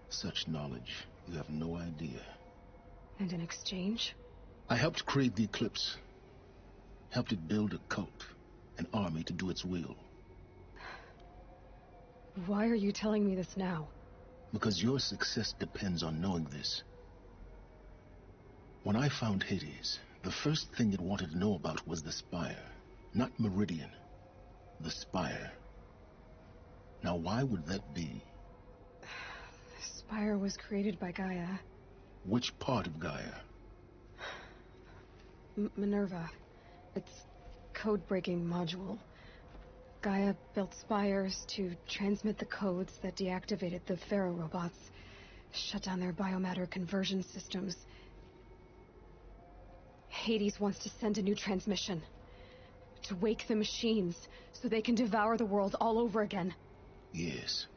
Such knowledge, you have no idea. And in exchange? I helped create the Eclipse. Helped it build a cult, an army to do its will. Why are you telling me this now? Because your success depends on knowing this. When I found Hades, the first thing it wanted to know about was the Spire. Not Meridian. The Spire. Now why would that be? The Spire was created by Gaia. Which part of Gaia? Minerva. Its code-breaking module. Gaia built spires to transmit the codes that deactivated the Pharaoh robots, shut down their biomatter conversion systems. Hades wants to send a new transmission. To wake the machines, so they can devour the world all over again. Yes.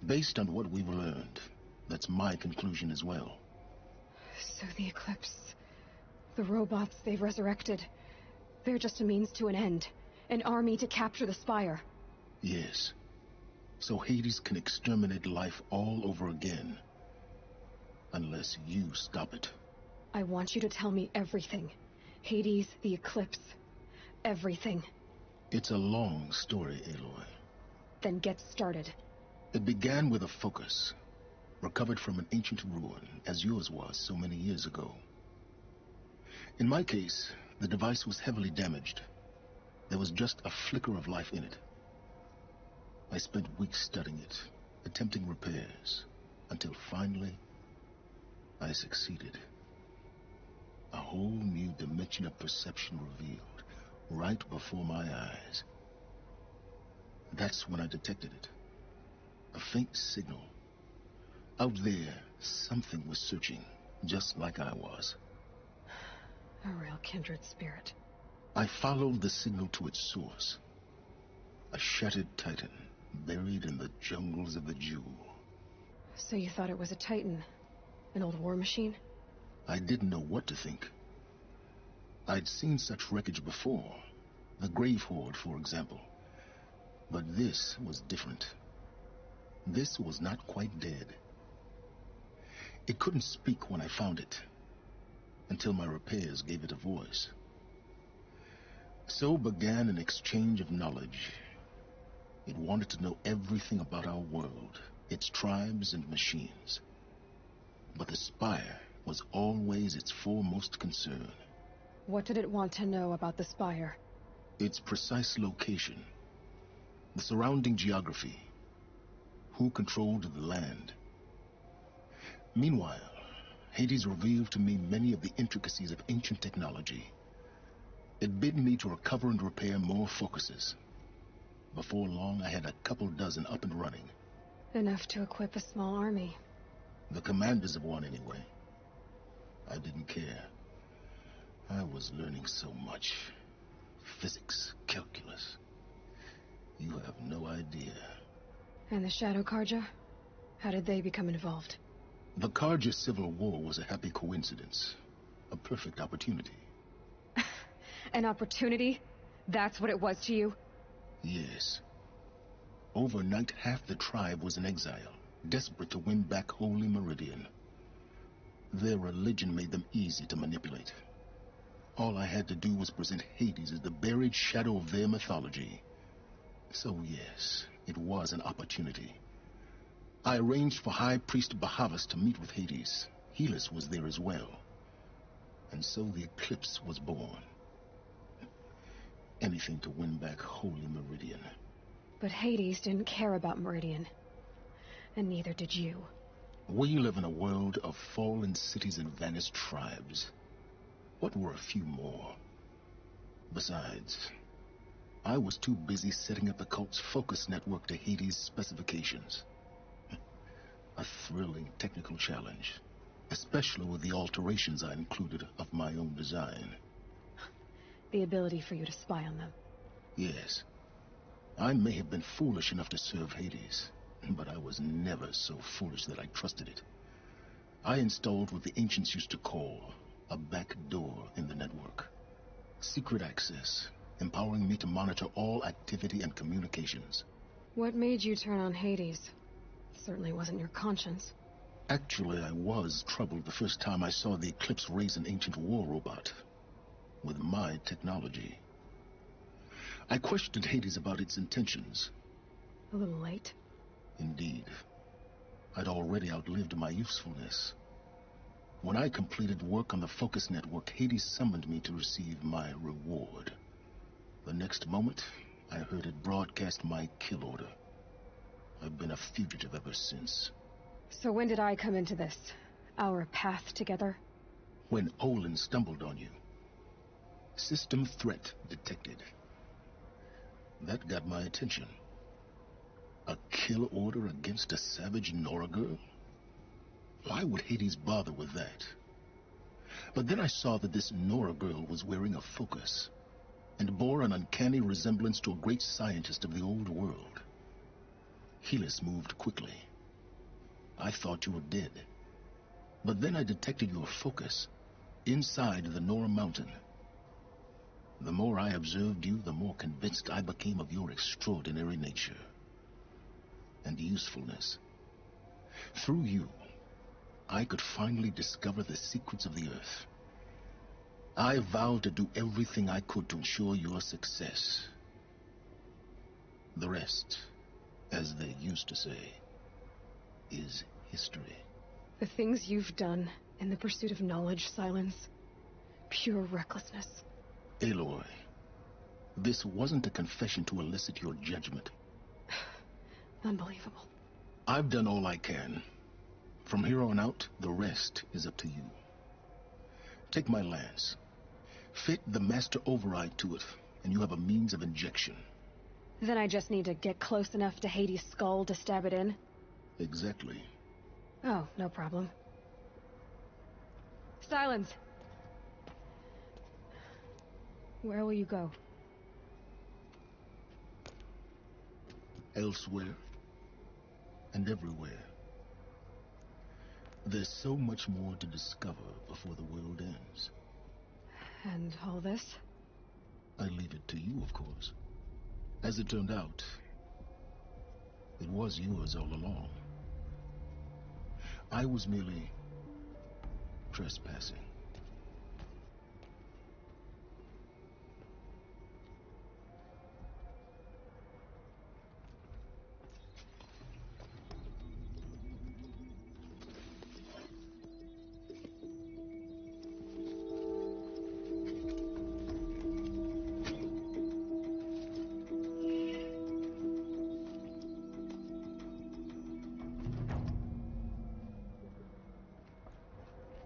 Based on what we've learned, that's my conclusion as well. So the Eclipse, the robots they've resurrected, they're just a means to an end. An army to capture the Spire. Yes. So Hades can exterminate life all over again. Unless you stop it. I want you to tell me everything. Hades, the Eclipse, everything. It's a long story, Aloy. Then get started. It began with a focus, recovered from an ancient ruin, as yours was so many years ago. In my case, the device was heavily damaged. There was just a flicker of life in it. I spent weeks studying it, attempting repairs, until finally, I succeeded. A whole new dimension of perception revealed, right before my eyes. That's when I detected it. A faint signal. Out there, something was searching, just like I was. A real kindred spirit. I followed the signal to its source. A shattered titan, buried in the jungles of the Jewel. So you thought it was a titan? An old war machine? I didn't know what to think. I'd seen such wreckage before. The Grave Horde, for example. But this was different. This was not quite dead. It couldn't speak when I found it, until my repairs gave it a voice. So began an exchange of knowledge. It wanted to know everything about our world, its tribes and machines. But the Spire was always its foremost concern. What did it want to know about the Spire? Its precise location, the surrounding geography, who controlled the land. Meanwhile, Hades revealed to me many of the intricacies of ancient technology. It bid me to recover and repair more focuses. Before long, I had a couple dozen up and running. Enough to equip a small army. The commanders of one, anyway. I didn't care. I was learning so much. Physics, calculus. You have no idea. And the Shadow Karja? How did they become involved? The Karja Civil War was a happy coincidence. A perfect opportunity. An opportunity? That's what it was to you? Yes. Overnight, half the tribe was in exile, desperate to win back Holy Meridian. Their religion made them easy to manipulate. All I had to do was present Hades as the buried shadow of their mythology. So yes, it was an opportunity. I arranged for High Priest Bahavas to meet with Hades. Helis was there as well. And so the Eclipse was born. Anything to win back Holy Meridian. But Hades didn't care about Meridian. And neither did you. We live in a world of fallen cities and vanished tribes. What were a few more? Besides, I was too busy setting up the cult's focus network to Hades' specifications. A thrilling technical challenge, especially with the alterations I included of my own design. The ability for you to spy on them. Yes. I may have been foolish enough to serve Hades, but I was never so foolish that I trusted it. I installed what the ancients used to call a back door in the network. Secret access, empowering me to monitor all activity and communications. What made you turn on Hades? Certainly wasn't your conscience. Actually, I was troubled the first time I saw the Eclipse raise an ancient war robot with my technology. I questioned Hades about its intentions. A little late. Indeed. I'd already outlived my usefulness. When I completed work on the Focus Network, Hades summoned me to receive my reward. The next moment, I heard it broadcast my kill order. I've been a fugitive ever since. So when did I come into this? Our path together? When Olin stumbled on you. System threat detected. That got my attention. A kill order against a savage Nora girl? Why would Hades bother with that? But then I saw that this Nora girl was wearing a focus, and bore an uncanny resemblance to a great scientist of the old world. Helis moved quickly. I thought you were dead. But then I detected your focus inside the Nora mountain. The more I observed you, the more convinced I became of your extraordinary nature and usefulness. Through you, I could finally discover the secrets of the Earth. I vowed to do everything I could to ensure your success. The rest, as they used to say, is history. The things you've done in the pursuit of knowledge, Silence. Pure recklessness. Aloy, this wasn't a confession to elicit your judgment. Unbelievable. I've done all I can. From here on out, the rest is up to you. Take my lance. Fit the master override to it, and you have a means of injection. Then I just need to get close enough to Hades' skull to stab it in? Exactly. Oh, no problem. Silence! Where will you go? Elsewhere. And everywhere. There's so much more to discover before the world ends. And all this? I leave it to you, of course. As it turned out, it was yours all along. I was merely trespassing.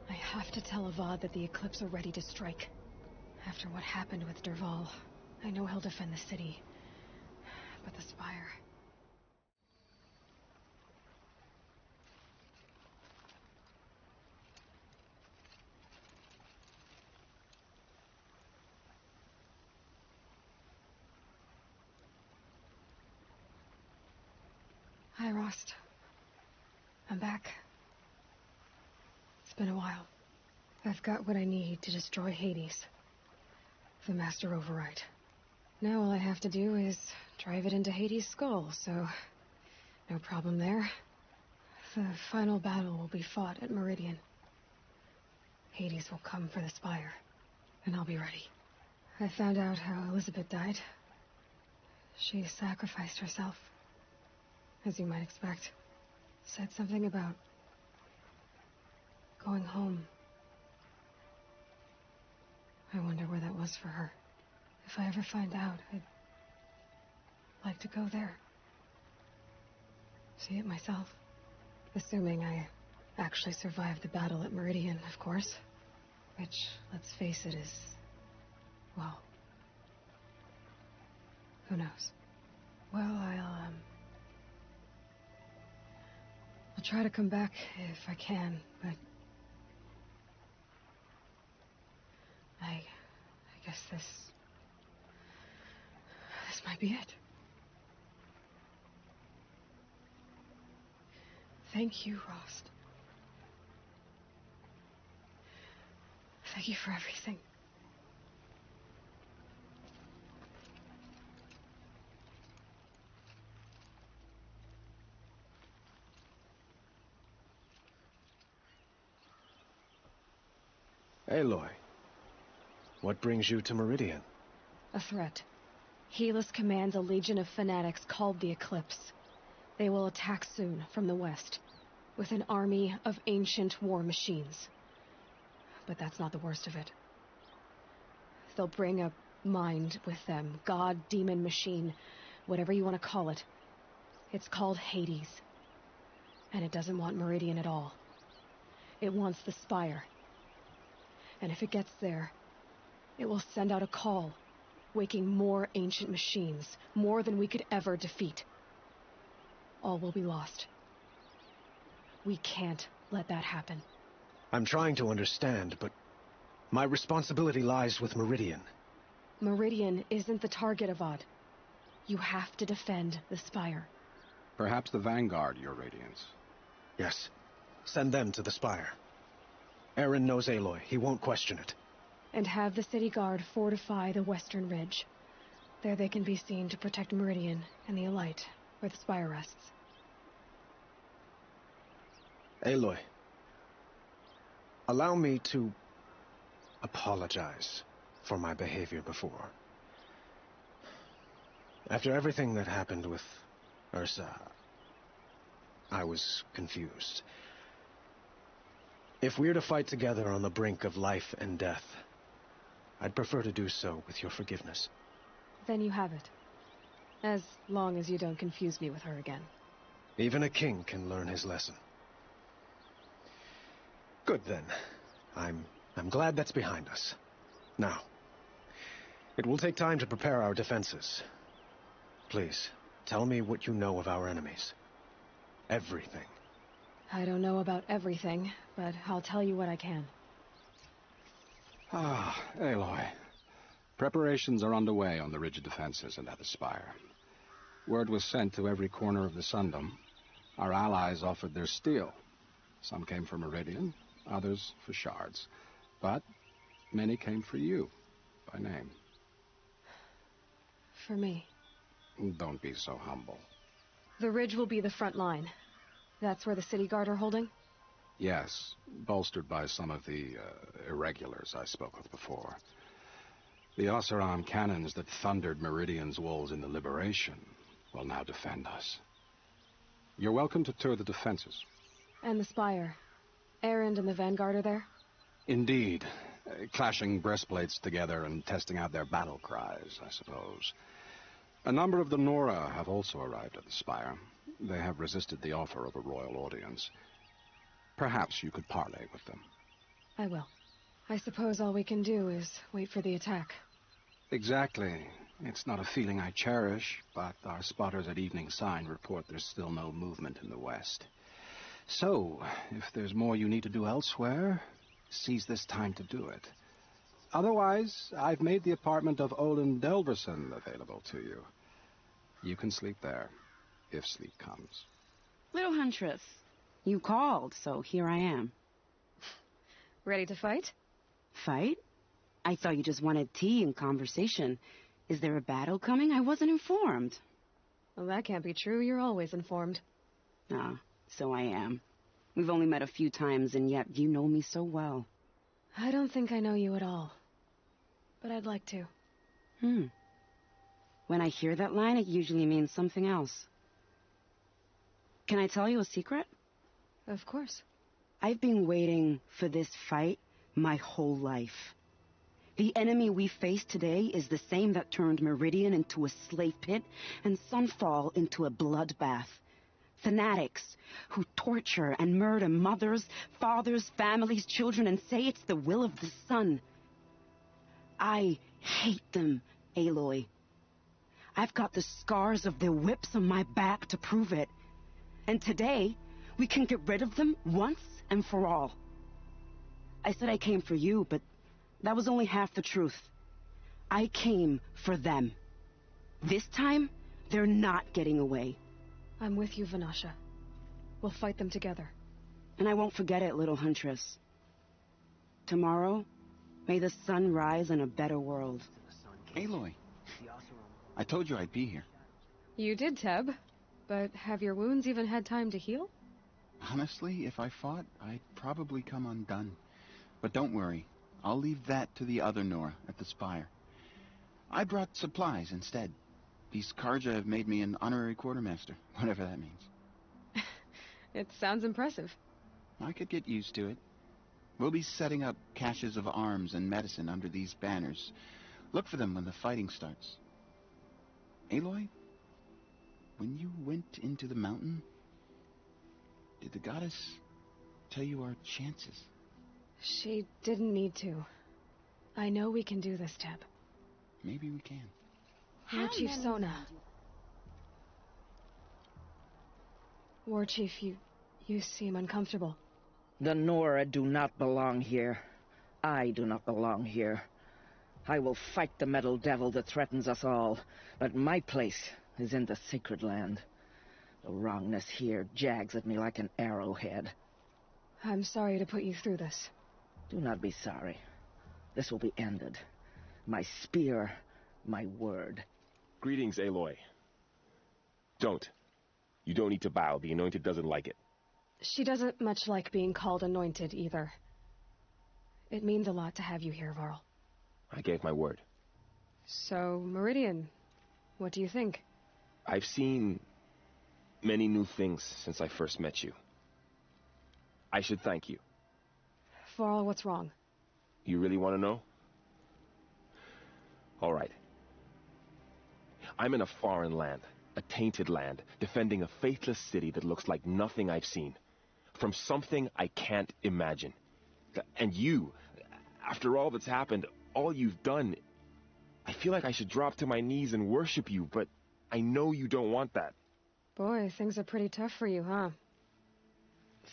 I have to tell Avad that the Eclipse are ready to strike. After what happened with Derval, I know he'll defend the city. But the Spire... Hi, Rost. I'm back. It's been a while. I've got what I need to destroy Hades. The Master Override. Now all I have to do is drive it into Hades' skull, so... no problem there. The final battle will be fought at Meridian. Hades will come for the Spire, and I'll be ready. I found out how Elizabeth died. She sacrificed herself. As you might expect. Said something about going home. I wonder where that was for her. If I ever find out, I'd like to go there. See it myself. Assuming I actually survived the battle at Meridian, of course. Which, let's face it, is... well... who knows? Well, I'll try to come back if I can, but... I guess this might be it. Thank you, Rost. Thank you for everything. Aloy, what brings you to Meridian? A threat. Helis commands a legion of fanatics called the Eclipse. They will attack soon from the west, with an army of ancient war machines. But that's not the worst of it. They'll bring a mind with them, god, demon, machine, whatever you want to call it. It's called Hades. And it doesn't want Meridian at all. It wants the Spire. And if it gets there, it will send out a call, waking more ancient machines, more than we could ever defeat. All will be lost. We can't let that happen. I'm trying to understand, but my responsibility lies with Meridian. Meridian isn't the target, Avad. You have to defend the Spire. Perhaps the Vanguard, Your Radiance. Yes. Send them to the Spire. Aaron knows Aloy. He won't question it. And have the City Guard fortify the western ridge. There they can be seen to protect Meridian and the Elite, where the Spire rests. Aloy, allow me to apologize for my behavior before. After everything that happened with Ursa, I was confused. If we're to fight together on the brink of life and death, I'd prefer to do so with your forgiveness. Then you have it. As long as you don't confuse me with her again. Even a king can learn his lesson. Good then. I'm glad that's behind us. Now, it will take time to prepare our defenses. Please, tell me what you know of our enemies. Everything. I don't know about everything, but I'll tell you what I can. Aloy. Preparations are underway on the ridge of defenses and at the Spire. Word was sent to every corner of the Sundom. Our allies offered their steel. Some came for Meridian, others for shards. But many came for you, by name. For me. Don't be so humble. The ridge will be the front line. That's where the City Guard are holding? Yes, bolstered by some of the irregulars I spoke of before. The Oseram cannons that thundered Meridian's walls in the Liberation will now defend us. You're welcome to tour the defenses. And the Spire. Erend and the Vanguard are there? Indeed. Clashing breastplates together and testing out their battle cries, I suppose. A number of the Nora have also arrived at the Spire. They have resisted the offer of a royal audience. Perhaps you could parley with them. I will. I suppose all we can do is wait for the attack. Exactly. It's not a feeling I cherish, but our spotters at Evening Sign report there's still no movement in the west. So, if there's more you need to do elsewhere, seize this time to do it. Otherwise, I've made the apartment of Olin Delverson available to you. You can sleep there, if sleep comes. Little Huntress, you called, so here I am. Ready to fight? Fight? I thought you just wanted tea and conversation. Is there a battle coming? I wasn't informed. Well, that can't be true. You're always informed. Ah, so I am. We've only met a few times, and yet you know me so well. I don't think I know you at all. But I'd like to. When I hear that line, it usually means something else. Can I tell you a secret? Of course. I've been waiting for this fight my whole life. The enemy we face today is the same that turned Meridian into a slave pit and Sunfall into a bloodbath. Fanatics who torture and murder mothers, fathers, families, children, and say it's the will of the sun. I hate them, Aloy. I've got the scars of their whips on my back to prove it. And today, we can get rid of them once and for all. I said I came for you, but that was only half the truth. I came for them. This time, they're not getting away. I'm with you, Vanasha. We'll fight them together. And I won't forget it, little Huntress. Tomorrow, may the sun rise in a better world. Aloy, I told you I'd be here. You did, Teb. But have your wounds even had time to heal? Honestly, if I fought, I'd probably come undone. But don't worry, I'll leave that to the other Nora at the Spire. I brought supplies instead. These Karja have made me an honorary quartermaster, whatever that means. It sounds impressive. I could get used to it. We'll be setting up caches of arms and medicine under these banners. Look for them when the fighting starts. Aloy, when you went into the mountain, did the goddess tell you our chances? She didn't need to. I know we can do this, Teb. Maybe we can. War Chief Sona. War Chief, you seem uncomfortable. The Nora do not belong here. I do not belong here. I will fight the metal devil that threatens us all, but my place is in the sacred land. The wrongness here jags at me like an arrowhead. I'm sorry to put you through this. Do not be sorry. This will be ended. My spear, my word. Greetings, Aloy. Don't. You don't need to bow. The Anointed doesn't like it. She doesn't much like being called Anointed, either. It means a lot to have you here, Varl. I gave my word. So, Meridian, what do you think? I've seen many new things since I first met you. I should thank you. Varl, what's wrong? You really want to know? All right. I'm in a foreign land, a tainted land, defending a faithless city that looks like nothing I've seen. From something I can't imagine. And you, after all that's happened, all you've done, I feel like I should drop to my knees and worship you, but I know you don't want that. Boy, things are pretty tough for you, huh?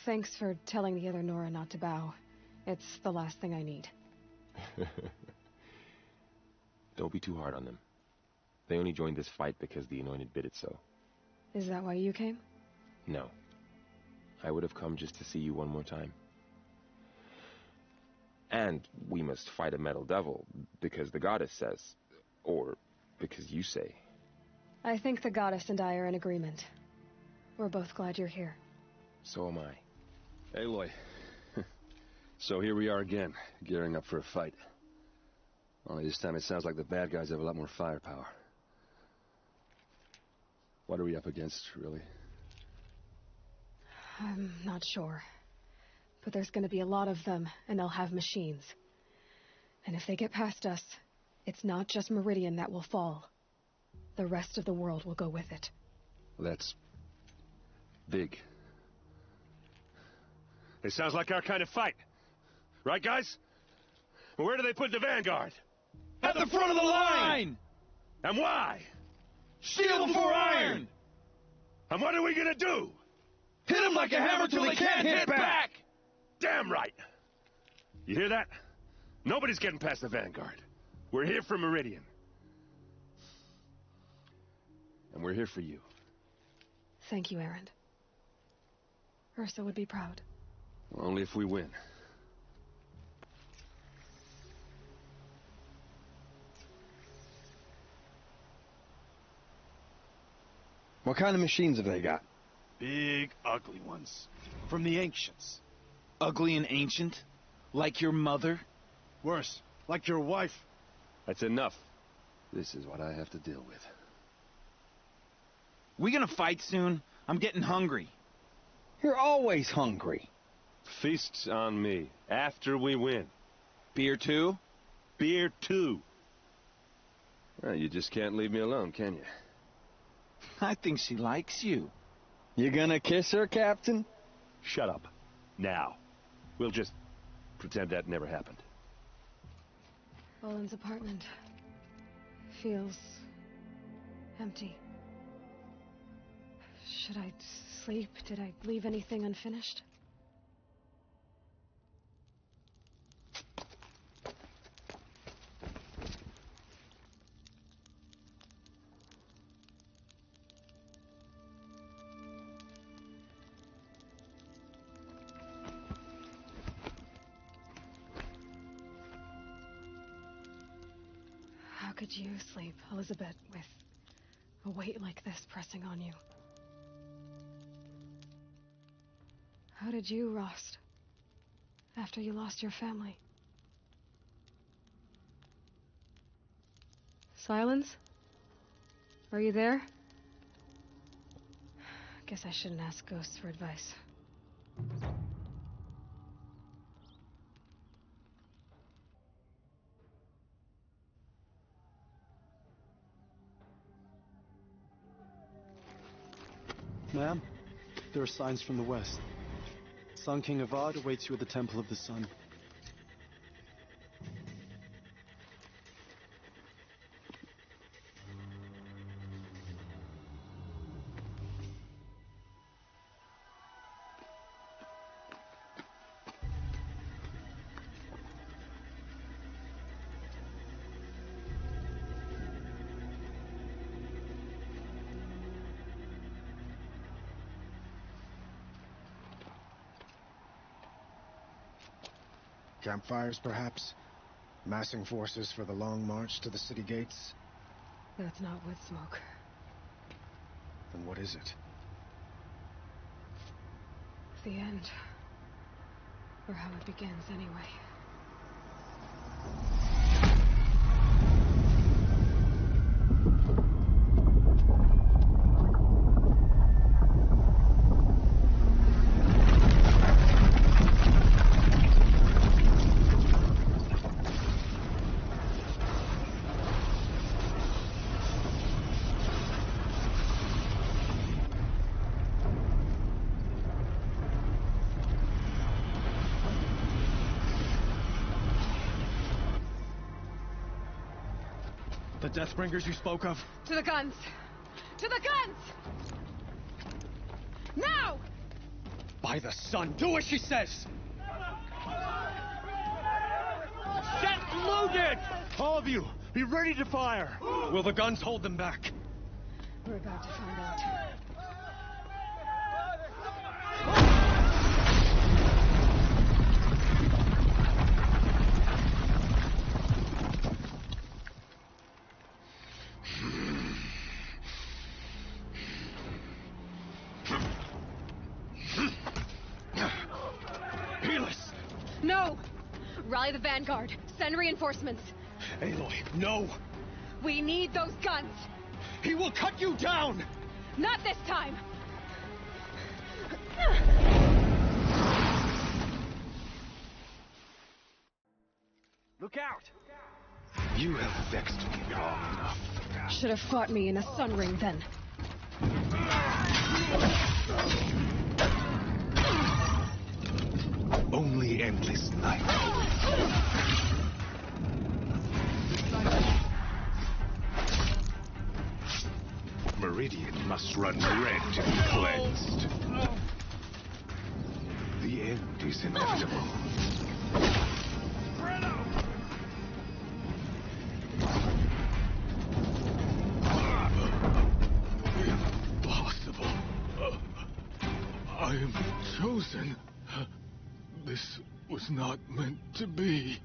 Thanks for telling the other Nora not to bow. It's the last thing I need. Don't be too hard on them. They only joined this fight because the Anointed bid it so. Is that why you came? No. I would have come just to see you one more time. And we must fight a metal devil, because the goddess says. Or because you say. I think the goddess and I are in agreement. We're both glad you're here. So am I. Aloy. So here we are again, gearing up for a fight. Only this time it sounds like the bad guys have a lot more firepower. What are we up against, really? I'm not sure. But there's gonna be a lot of them, and they'll have machines. And if they get past us, it's not just Meridian that will fall. The rest of the world will go with it. Well, that's big. It sounds like our kind of fight. Right, guys? Well, where do they put the Vanguard? At the front of the line! And why? Steel before iron! And what are we gonna do? Hit them like a hammer till they can't hit back! Damn right! You hear that? Nobody's getting past the Vanguard. We're here for Meridian. And we're here for you. Thank you, Erend. Ursa would be proud. Well, only if we win. What kind of machines have they got? Big, ugly ones. From the ancients. Ugly and ancient? Like your mother? Worse, like your wife. That's enough. This is what I have to deal with. We gonna fight soon? I'm getting hungry. You're always hungry. Feasts on me. After we win. Beer too? Beer too. Well, you just can't leave me alone, can you? I think she likes you. You gonna kiss her, Captain? Shut up. Now. We'll just pretend that never happened. Olin's apartment feels empty. Should I sleep? Did I leave anything unfinished? How could you sleep, Elizabeth, with a weight like this pressing on you? How did you, Rost, after you lost your family? Silence? Are you there? Guess I shouldn't ask ghosts for advice. Ma'am, there are signs from the west. Sun King Avad awaits you at the Temple of the Sun. Campfires, perhaps? Massing forces for the long march to the city gates? That's not wood smoke. Then what is it? The end. Or how it begins, anyway. The Deathbringers you spoke of? To the guns! To the guns! Now! By the sun, do as she says! Set loaded! All of you, be ready to fire! Will the guns hold them back? We're about to find out. No! Rally the vanguard. Send reinforcements. Aloy, no! We need those guns! He will cut you down! Not this time! Look out! You have vexed me long enough. Should have fought me in a sun ring then. Only endless night. Meridian must run red to be cleansed. The end is inevitable. Impossible. I am chosen. This was not meant to be.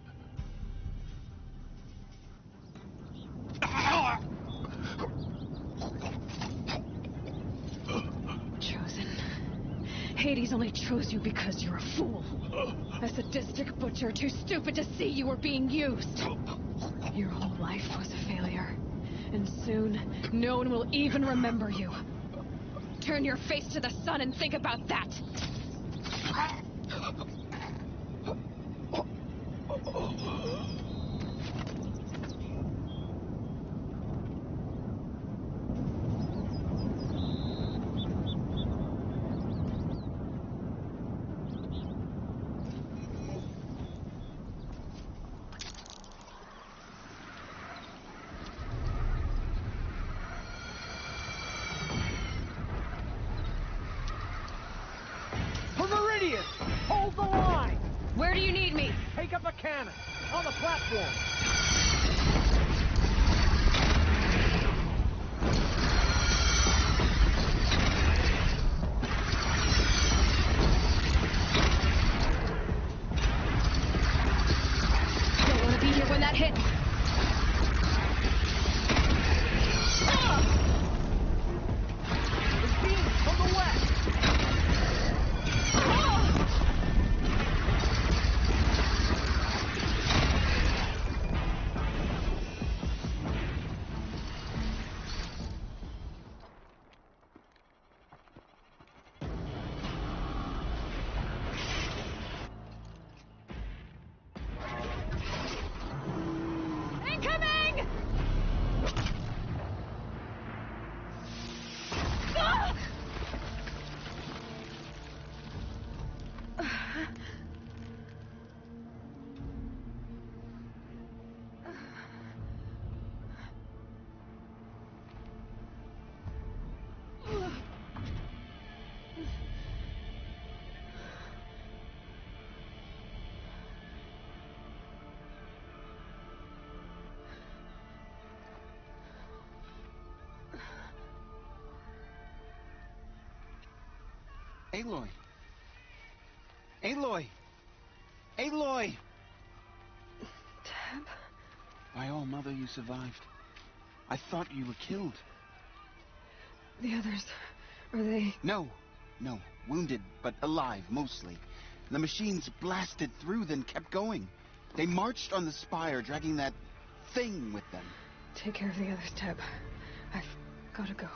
Chosen. Hades only chose you because you're a fool. A sadistic butcher too stupid to see you were being used. Your whole life was a failure. And soon, no one will even remember you. Turn your face to the sun and think about that. Hold the line! Where do you need me? Take up a cannon! On the platform! Don't want to be here when that hits. The beam from the west! Aloy! Aloy! Aloy! Tab? By all, Mother, you survived. I thought you were killed. The others, are they... No. Wounded, but alive, mostly. The machines blasted through, then kept going. They marched on the spire, dragging that thing with them. Take care of the others, Tab. I've gotta go.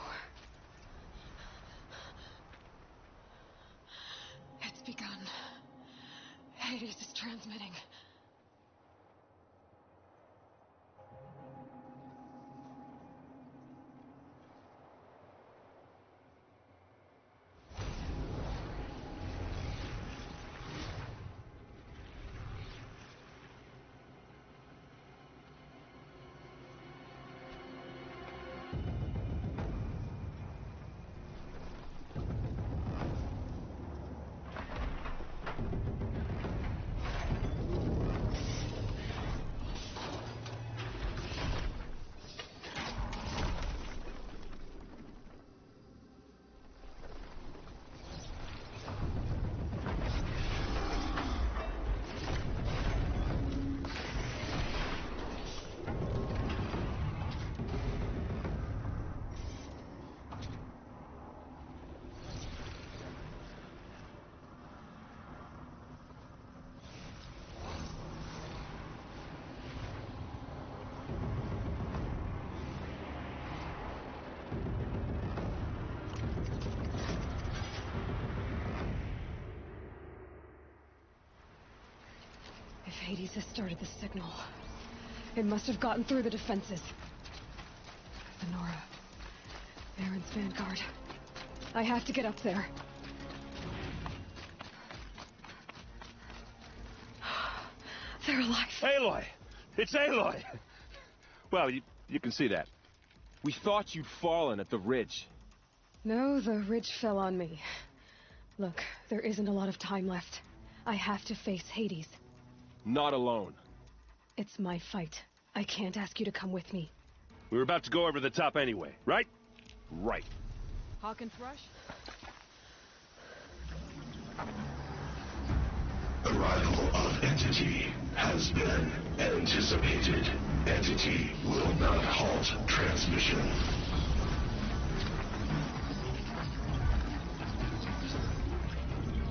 It's begun. Hades is transmitting. If Hades has started the signal, it must have gotten through the defenses. The Nora. Aaron's vanguard. I have to get up there. They're alive. Aloy! It's Aloy! Well, you can see that. We thought you'd fallen at the ridge. No, the ridge fell on me. Look, there isn't a lot of time left. I have to face Hades. Not alone. It's my fight. I can't ask you to come with me. We were about to go over the top anyway, right? Right. Hawk and Thrush? Arrival of Entity has been anticipated. Entity will not halt transmission.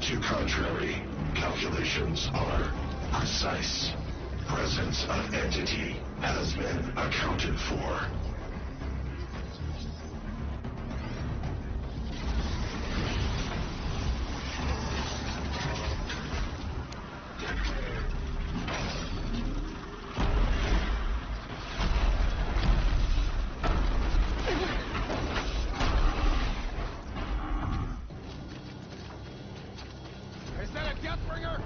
To contrary, calculations are precise. Presence of Entity has been accounted for. Is that a Deathbringer?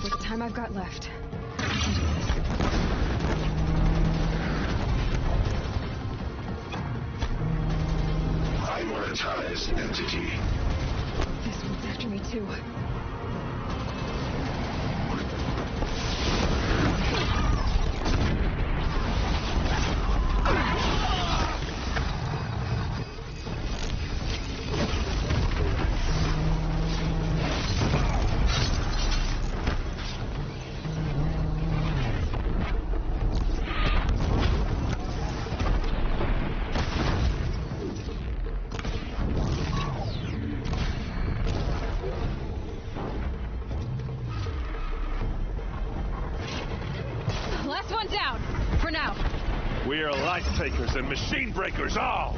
With the time I've got left. Prioritize entity. This one's after me too. Last one down, for now. We are life takers and machine breakers all!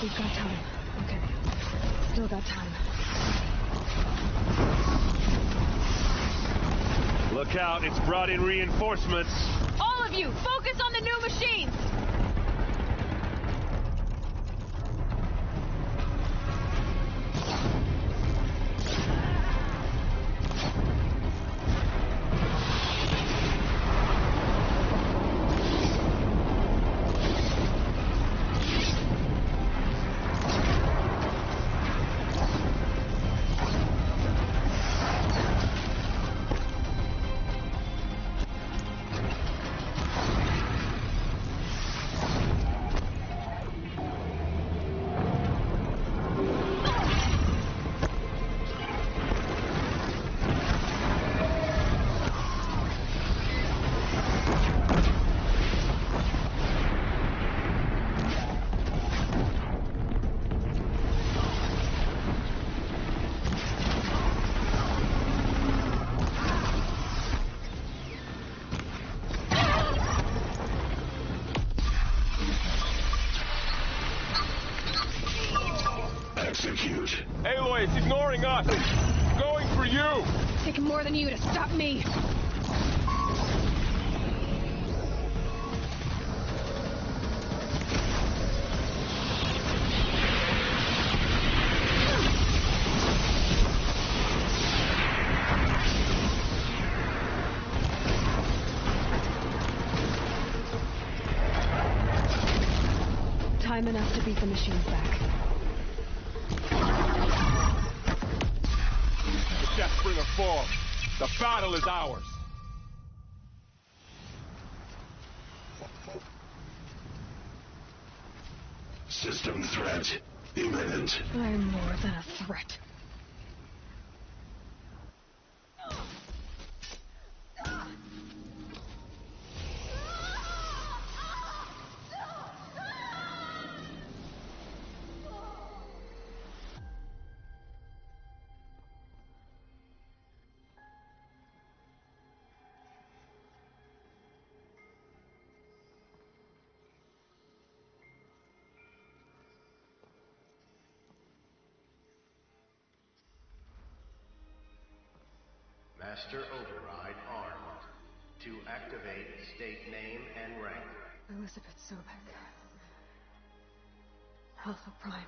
We've got time. Okay. Still got time. Look out, it's brought in reinforcements. All of you, focus on the new machines! Execute. Aloy, it's ignoring us! It's going for you! Taking more than you to stop me! Time enough to beat the machines back. The Deathbringer fall. The battle is ours. System threat imminent. I'm more than a threat. Master Override armed. To activate, state name and rank. Elizabeth Sobek. Alpha Prime.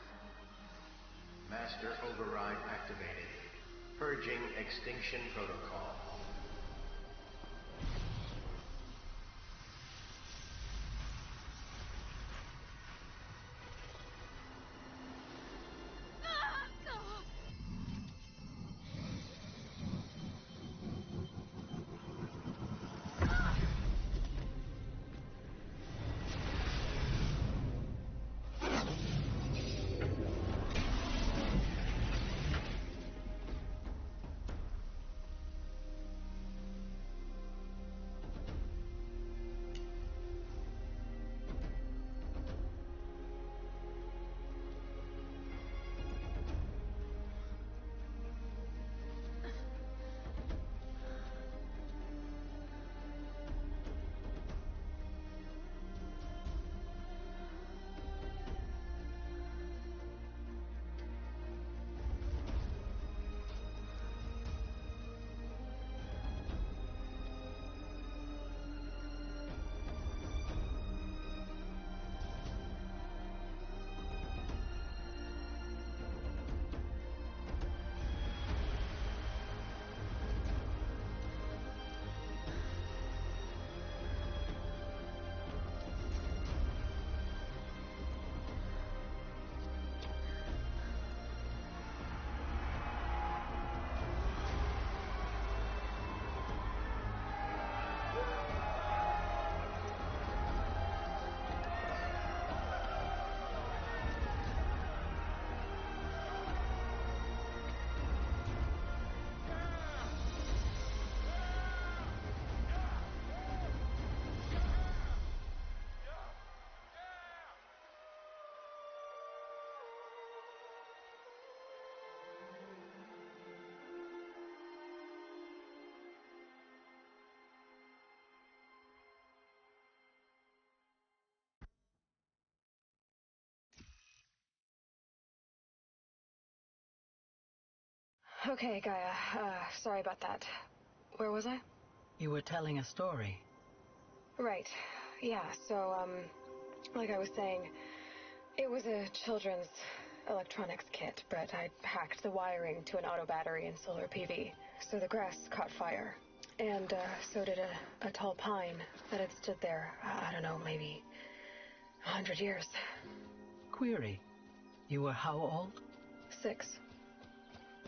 Master Override activated. Purging extinction protocol. Okay, Gaia. Sorry about that. Where was I? You were telling a story. Right. Yeah, so, like I was saying, it was a children's electronics kit, but I hacked the wiring to an auto battery and solar PV. So the grass caught fire. And, so did a tall pine that had stood there, I don't know, maybe 100 years. Query. You were how old? 6.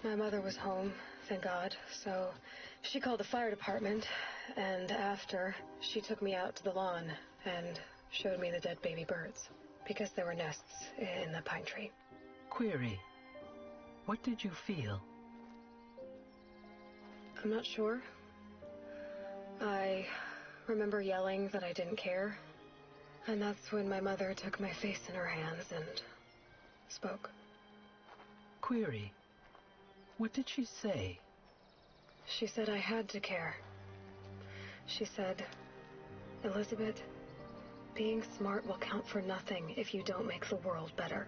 My mother was home, thank God, so she called the fire department, and after, she took me out to the lawn and showed me the dead baby birds, because there were nests in the pine tree. Query. What did you feel? I'm not sure. I remember yelling that I didn't care, and that's when my mother took my face in her hands and spoke. Query. What did she say? She said I had to care. She said, Elizabeth, being smart will count for nothing if you don't make the world better.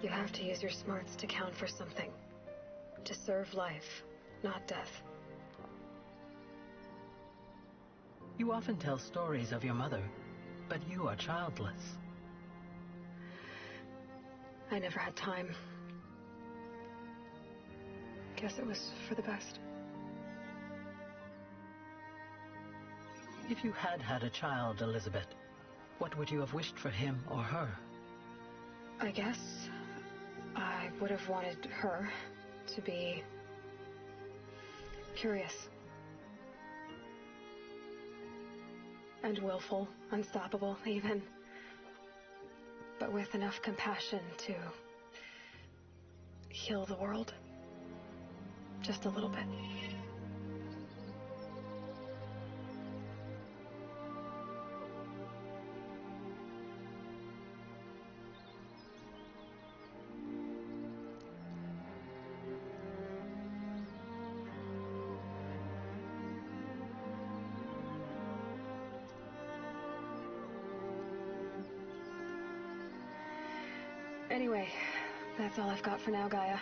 You have to use your smarts to count for something. To serve life, not death. You often tell stories of your mother, but you are childless. I never had time. Guess it was for the best. If you had had a child, Elizabeth, what would you have wished for him or her? I guess I would have wanted her to be curious. And willful, unstoppable, even. But with enough compassion to heal the world. Just a little bit. Anyway, that's all I've got for now, Gaia.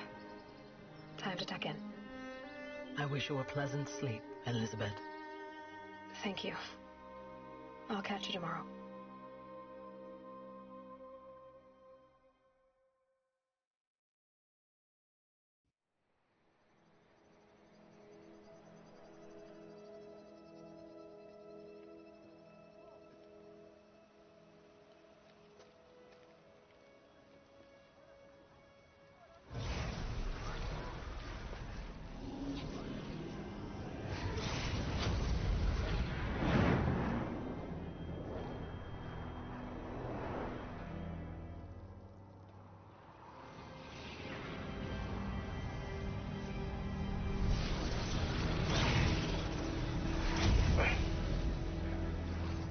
Time to tuck in. I wish you a pleasant sleep, Elizabeth. Thank you. I'll catch you tomorrow.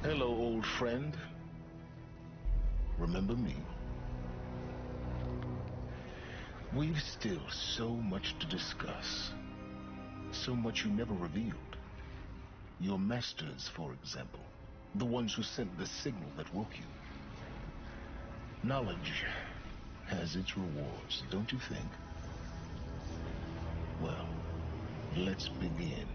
Hello, old friend. Remember me? We've still so much to discuss. So much you never revealed. Your masters, for example. The ones who sent the signal that woke you. Knowledge has its rewards, don't you think? Well, let's begin.